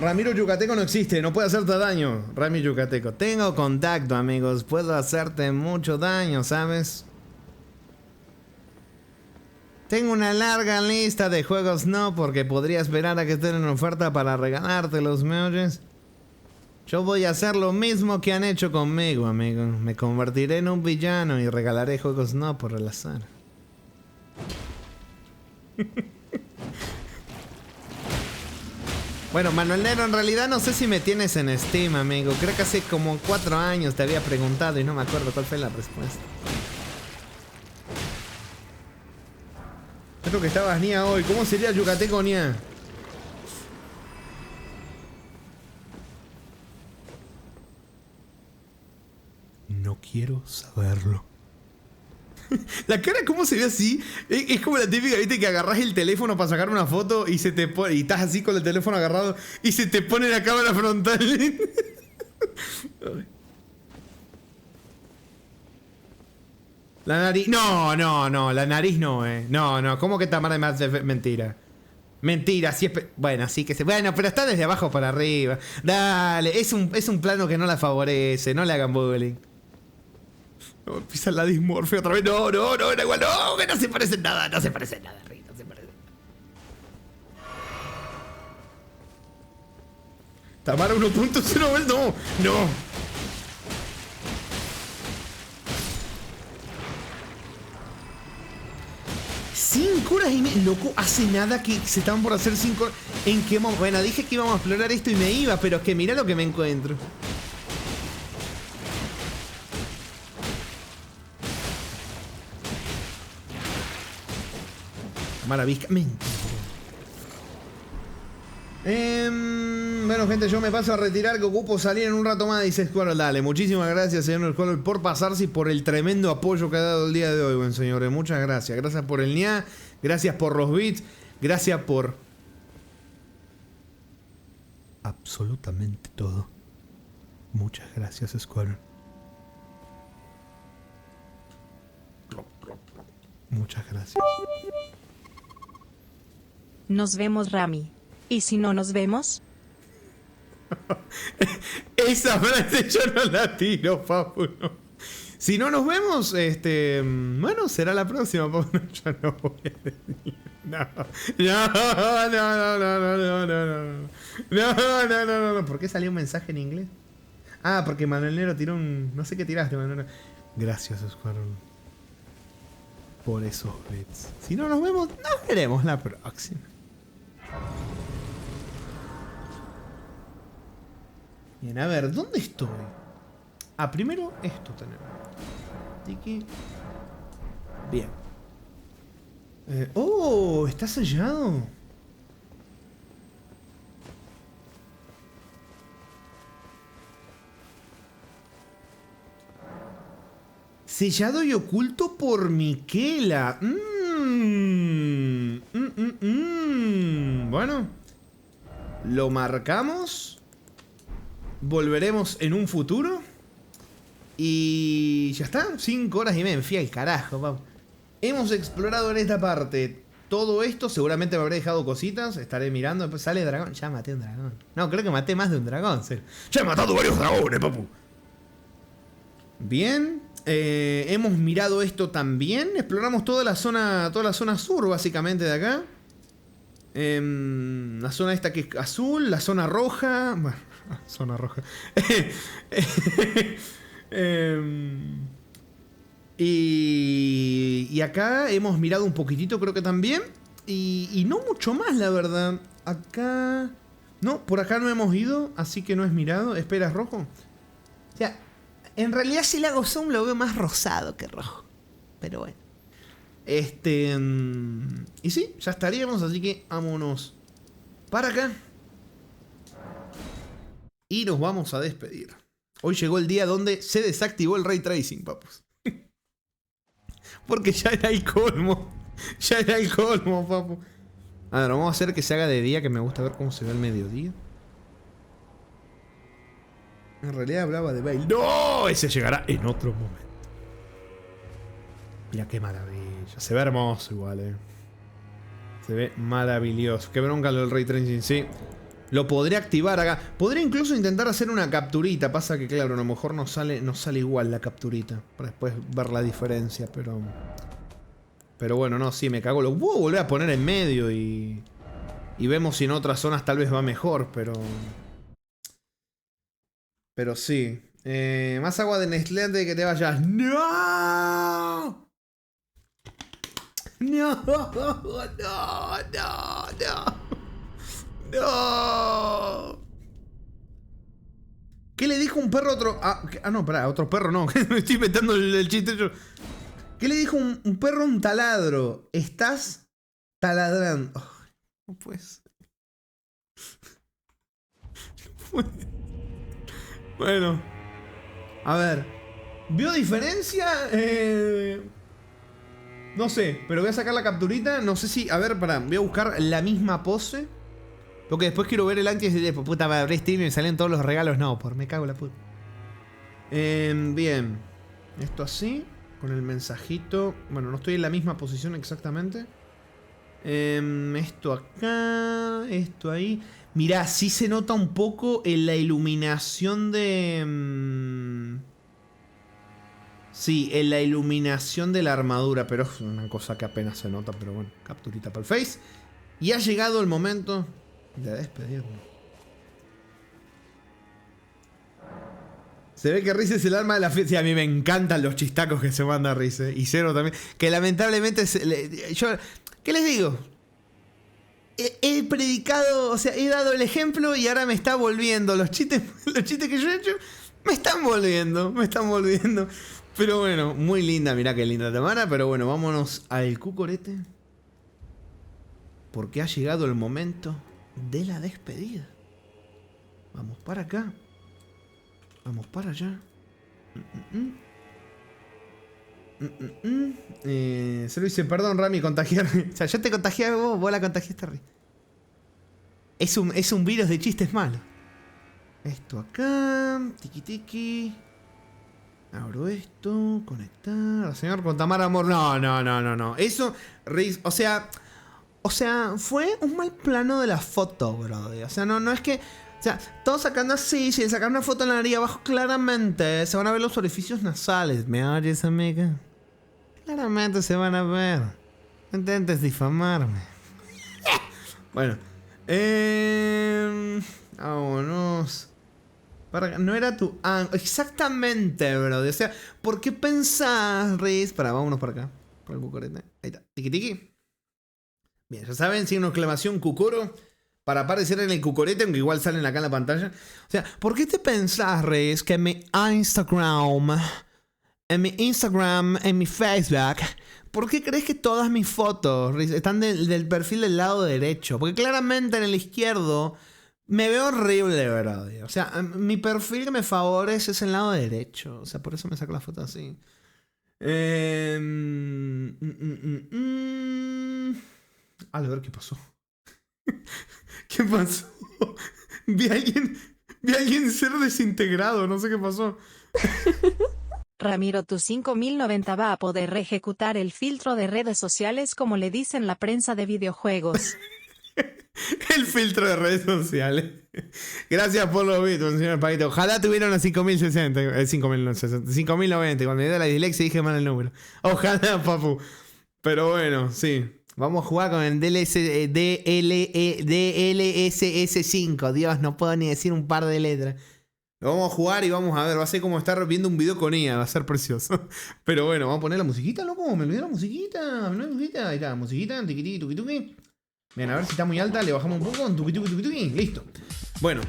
Speaker 1: Ramiro Yucateco no existe, no puede hacerte daño. Ramiro Yucateco. Tengo contacto, amigos. Puedo hacerte mucho daño, ¿sabes? Tengo una larga lista de juegos no, porque podría esperar a que estén en oferta para regalártelos, ¿me oyes? Yo voy a hacer lo mismo que han hecho conmigo, amigo. Me convertiré en un villano y regalaré juegos no por el azar. Bueno, Manuel Nero, en realidad no sé si me tienes en Steam, amigo. Creo que hace como 4 años te había preguntado y no me acuerdo cuál fue la respuesta. Creo que estabas Nia hoy. ¿Cómo sería Yucateco Nia? No quiero saberlo. La cara, ¿cómo se ve así? Es como la típica, ¿viste? Que agarrás el teléfono para sacar una foto y se te pone, y estás así con el teléfono agarrado y se te pone la cámara frontal. La nariz. No, no, no. La nariz no, No, no. ¿Cómo que Tamara me hace mentira? Mentira, sí es. Bueno, sí que se. Bueno, pero está desde abajo para arriba. Dale, es un plano que no la favorece. No le hagan bullying. No, pisa la dismorfia otra vez. No, no, no, era igual. No, que no se parece en nada. No se parece en nada, Rick. No se parece. Tamara 1.0. No, no. 5 horas y media. Loco, hace nada que se estaban por hacer 5 horas. ¿En qué momento? Bueno, dije que íbamos a explorar esto y me iba, pero es que mirá lo que me encuentro. Maravillosa. Bueno, gente, yo me paso a retirar, que ocupo salir en un rato más, dice Squirrel. Dale, muchísimas gracias, señor Squirrel, por pasarse y por el tremendo apoyo que ha dado el día de hoy, buen señores. Muchas gracias. Gracias por el NIA, gracias por los bits, gracias por absolutamente todo. Muchas gracias, Squirrel. Muchas gracias.
Speaker 2: Nos vemos, Rami. ¿Y si no nos vemos?
Speaker 1: Esa frase yo no la tiro, papu. No. Si no nos vemos, bueno, será la próxima, papu. No, yo no voy a decir. No, no, no, no, no, no, no, no. No, no, no, no. ¿Por qué salió un mensaje en inglés? Ah, porque Manuel Nero tiró un. No sé qué tiraste, Manuel. Gracias, Squirrel, por esos bits. Si no nos vemos, nos veremos la próxima. Bien, a ver, ¿dónde estoy? Ah, primero esto tenemos. Tiki. Bien. Oh, está sellado. Sellado y oculto por Miquela. Bueno. Lo marcamos. Volveremos en un futuro. Y ya está. 5 horas y media. Me fui al carajo, papá. Hemos explorado en esta parte todo esto. Seguramente me habré dejado cositas. Estaré mirando. Después sale dragón. Ya maté un dragón. No, creo que maté más de un dragón. Ya he matado varios dragones, papu. Bien. Hemos mirado esto también. Exploramos toda la zona sur, básicamente, de acá. La zona esta que es azul. La zona roja. Bueno, zona roja. Y acá hemos mirado un poquitito, creo que también. Y no mucho más, la verdad. Acá... No, por acá no hemos ido, así que no es mirado. Espera, ¿es rojo? O sea, en realidad si le hago zoom lo veo más rosado que rojo. Pero bueno. Y sí, ya estaríamos, así que vámonos para acá. Y nos vamos a despedir. Hoy llegó el día donde se desactivó el Ray Tracing, papus. Porque ya era el colmo. Ya era el colmo, papu. A ver, vamos a hacer que se haga de día, que me gusta ver cómo se ve al mediodía. En realidad hablaba de Bale. ¡No! Ese llegará en otro momento. Mira qué maravilla. Se ve hermoso igual, Se ve maravilloso. Qué bronca lo del Ray Tracing, sí. Lo podré activar acá. Podría incluso intentar hacer una capturita. Pasa que, claro, a lo mejor no sale igual la capturita. Para después ver la diferencia, pero bueno, no, sí, me cago. Lo puedo volver a poner en medio y vemos si en otras zonas tal vez va mejor, pero sí. Más agua de Nestlé antes de que te vayas. ¡No! No, no, no, no. No. ¿Qué le dijo un perro a otro? No, pará, otro perro no. Me estoy inventando el chiste yo. ¿Qué le dijo un perro a un taladro? Estás taladrando. Oh, no puede ser. No puede. Bueno. A ver. ¿Vio diferencia? No sé, pero voy a sacar la capturita. No sé si... A ver, pará. Voy a buscar la misma pose. Porque después quiero ver el antes y después, puta madre, Steam y me salen todos los regalos. No, por me cago en la puta. Bien. Esto así. Con el mensajito. Bueno, no estoy en la misma posición exactamente. Esto acá. Esto ahí. Mirá, sí se nota un poco en la iluminación de... Sí, en la iluminación de la armadura. Pero es una cosa que apenas se nota. Pero bueno, capturita para el Face. Y ha llegado el momento de despedirnos. Se ve que Riz es el alma de la fiesta. Sí, a mí me encantan los chistacos que se manda Riz. Y Zero también. Que lamentablemente... ¿Qué les digo? He predicado, o sea, he dado el ejemplo y ahora me está volviendo. Los chistes que yo he hecho me están volviendo. Pero bueno, muy linda, mirá qué linda Tamara. Pero bueno, vámonos al cucorete. Porque ha llegado el momento de la despedida. Vamos para acá. Vamos para allá. Se lo dice, perdón Rami, contagiarme. O sea, yo te contagié a vos la contagiaste a Rami. Es un virus de chistes malos. Esto acá. Tiki tiki. Abro esto. Conectar. Señor con Tamara Amor. No. Eso, Riz, o sea, fue un mal plano de la foto, bro. O sea, no es que... O sea, todos sacando así, si sacar una foto en la nariz abajo, claramente se van a ver los orificios nasales. ¿Me oyes, amiga? Claramente se van a ver. No intentes difamarme. Bueno. Vámonos. No era tu... exactamente, bro. O sea, ¿por qué pensás, Riz? Vámonos para acá. Por el cucorete. Ahí está. Tiki tiki. Bien, ya saben, signo de exclamación Cucoro. Para aparecer en el cucorete, aunque igual salen acá en la pantalla. O sea, ¿por qué te pensás, Reyes, que en mi Instagram, en mi Facebook, ¿por qué crees que todas mis fotos, Reyes, están del perfil del lado derecho? Porque claramente en el izquierdo me veo horrible, ¿verdad? O sea, mi perfil que me favorece es el lado derecho. O sea, por eso me saco la foto así. A ver qué pasó. ¿Qué pasó? Vi a alguien ser desintegrado, no sé qué pasó.
Speaker 2: Ramiro, tu 5090 va a poder ejecutar el filtro de redes sociales como le dicen la prensa de videojuegos.
Speaker 1: El filtro de redes sociales. Gracias por los bits, señor Paquito. Ojalá tuviera una 5060. 5090. Cuando me dio la dislexia dije mal el número. Ojalá, papu. Pero bueno, sí. Vamos a jugar con el DLSS5. Dios, no puedo ni decir un par de letras. Lo vamos a jugar y vamos a ver. Va a ser como estar viendo un video con IA. Va a ser precioso. Pero bueno, vamos a poner la musiquita, loco. Me olvidé la musiquita. ¿No hay musiquita? Ahí está, musiquita. Tiqui, tiqui, tuqui, tuqui. Bien, a ver si está muy alta. Le bajamos un poco. Tuqui, tuqui, tuqui, tuqui. Listo. Bueno,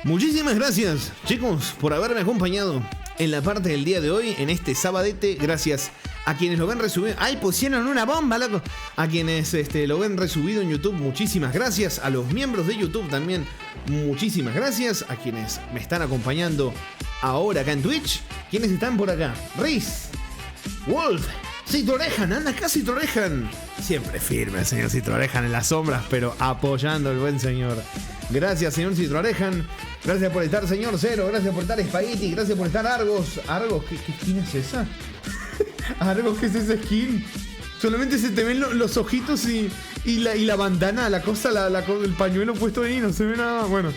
Speaker 1: muchísimas gracias, chicos, por haberme acompañado en la parte del día de hoy, en este sabadete. Gracias a quienes lo ven resubido. ¡Ay, pusieron una bomba, loco! A quienes lo ven resubido en YouTube, muchísimas gracias. A los miembros de YouTube también, muchísimas gracias. A quienes me están acompañando ahora acá en Twitch. ¿Quiénes están por acá? Riz, Wolf, Citrorejan, anda acá Citrorejan. Siempre firme el señor Citrorejan en las sombras, pero apoyando al buen señor. Gracias, señor Citrorejan. Gracias por estar, señor Cero. Gracias por estar, Spaghetti. Gracias por estar, Argos. Argos, ¿qué skin es esa? Argos, ¿qué es esa skin? Solamente se te ven los ojitos y la bandana, la cosa, el pañuelo puesto ahí. No se ve nada. Bueno.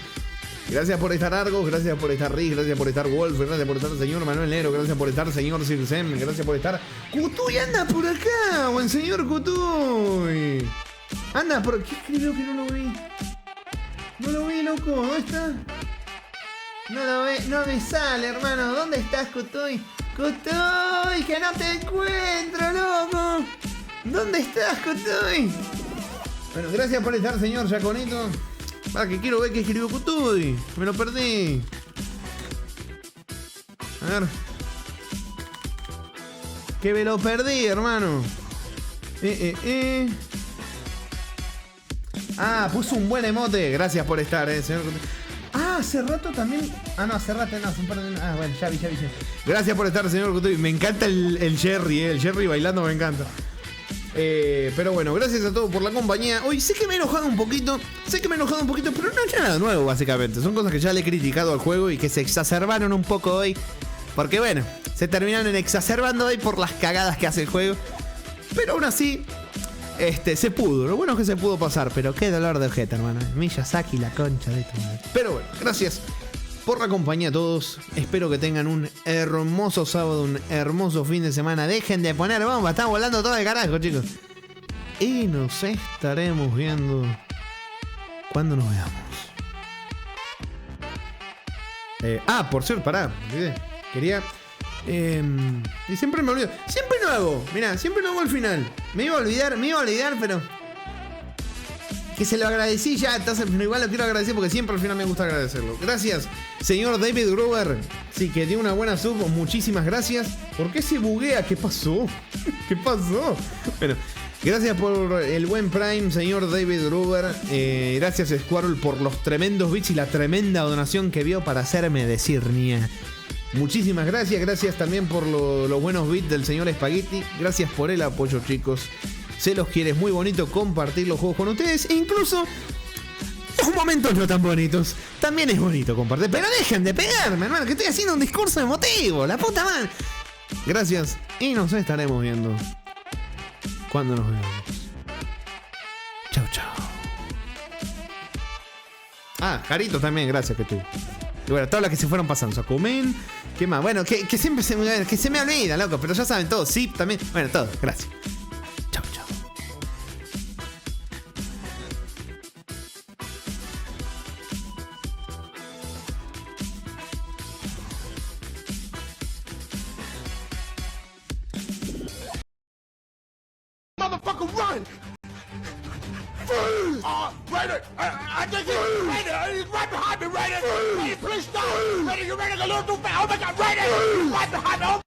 Speaker 1: Gracias por estar, Argos. Gracias por estar, Rick. Gracias por estar, Wolf. Gracias por estar, señor Manuel Nero. Gracias por estar, señor Circem. Gracias por estar. Cutuy, anda por acá. Buen señor Cutuy. Anda, ¿por qué escribió que no lo vi? No lo vi, loco. ¿Dónde está? No lo ve, no me sale, hermano. ¿Dónde estás, Cutuy? Cutuy, que no te encuentro, loco. ¿Dónde estás, Cutuy? Bueno, gracias por estar, señor Yaconito. Va, que quiero ver qué escribió Cutuy. Me lo perdí. A ver. Que me lo perdí, hermano. Ah, puso un buen emote. Gracias por estar, señor Cutuy. Ah, hace rato también. Ah, no, hace rato no. Ah, bueno, ya vi. Gracias por estar, señor Cutuy. Me encanta el Jerry, el Jerry bailando me encanta. Pero bueno, gracias a todos por la compañía. Hoy sé que me he enojado un poquito, pero no es nada nuevo, básicamente. Son cosas que ya le he criticado al juego y que se exacerbaron un poco hoy. Porque bueno, se terminaron exacerbando ahí por las cagadas que hace el juego. Pero aún así, se pudo. Lo bueno es que se pudo pasar, pero qué dolor de ojete, hermano. Miyazaki, la concha de tu madre. Pero bueno, gracias por la compañía a todos. Espero que tengan un hermoso sábado, un hermoso fin de semana. Dejen de poner bomba, están volando todo el carajo, chicos. Y nos estaremos viendo cuando nos veamos. Por cierto, pará, me olvidé. Quería... y siempre me olvido. Siempre lo hago. Mirá, siempre lo hago al final. Me iba a olvidar, pero... Que se lo agradecí ya, entonces pero igual lo quiero agradecer porque siempre al final me gusta agradecerlo. Gracias, señor David Gruber. Sí, que dio una buena sub, muchísimas gracias. ¿Por qué se buguea? ¿Qué pasó? ¿Qué pasó? Bueno, gracias por el buen Prime, señor David Gruber. Gracias, Squirrel, por los tremendos bits y la tremenda donación que vio para hacerme decir nia. Muchísimas gracias. Gracias también por los buenos bits del señor Spaghetti. Gracias por el apoyo, chicos. Se los quiere, es muy bonito compartir los juegos con ustedes. E incluso los momentos no tan bonitos. También es bonito compartir. Pero dejen de pegarme, hermano, que estoy haciendo un discurso emotivo. La puta madre. Gracias. Y nos estaremos viendo cuando nos veamos. Chau, chau. Jarito también, gracias que tú. Y bueno, todas las que se fueron pasando. Sacomen. ¿Qué más? Bueno, que siempre se me olvida, loco. Pero ya saben todos. Sí, también. Bueno, todo. Gracias. Chau, chau.
Speaker 6: Motherfucker, run! Freeze! Raider! I think it's Raider! He's right behind me, Raider! Raider, please stop! Raider, you're running a little too fast! Oh my god, Raider! He's right behind me! Oh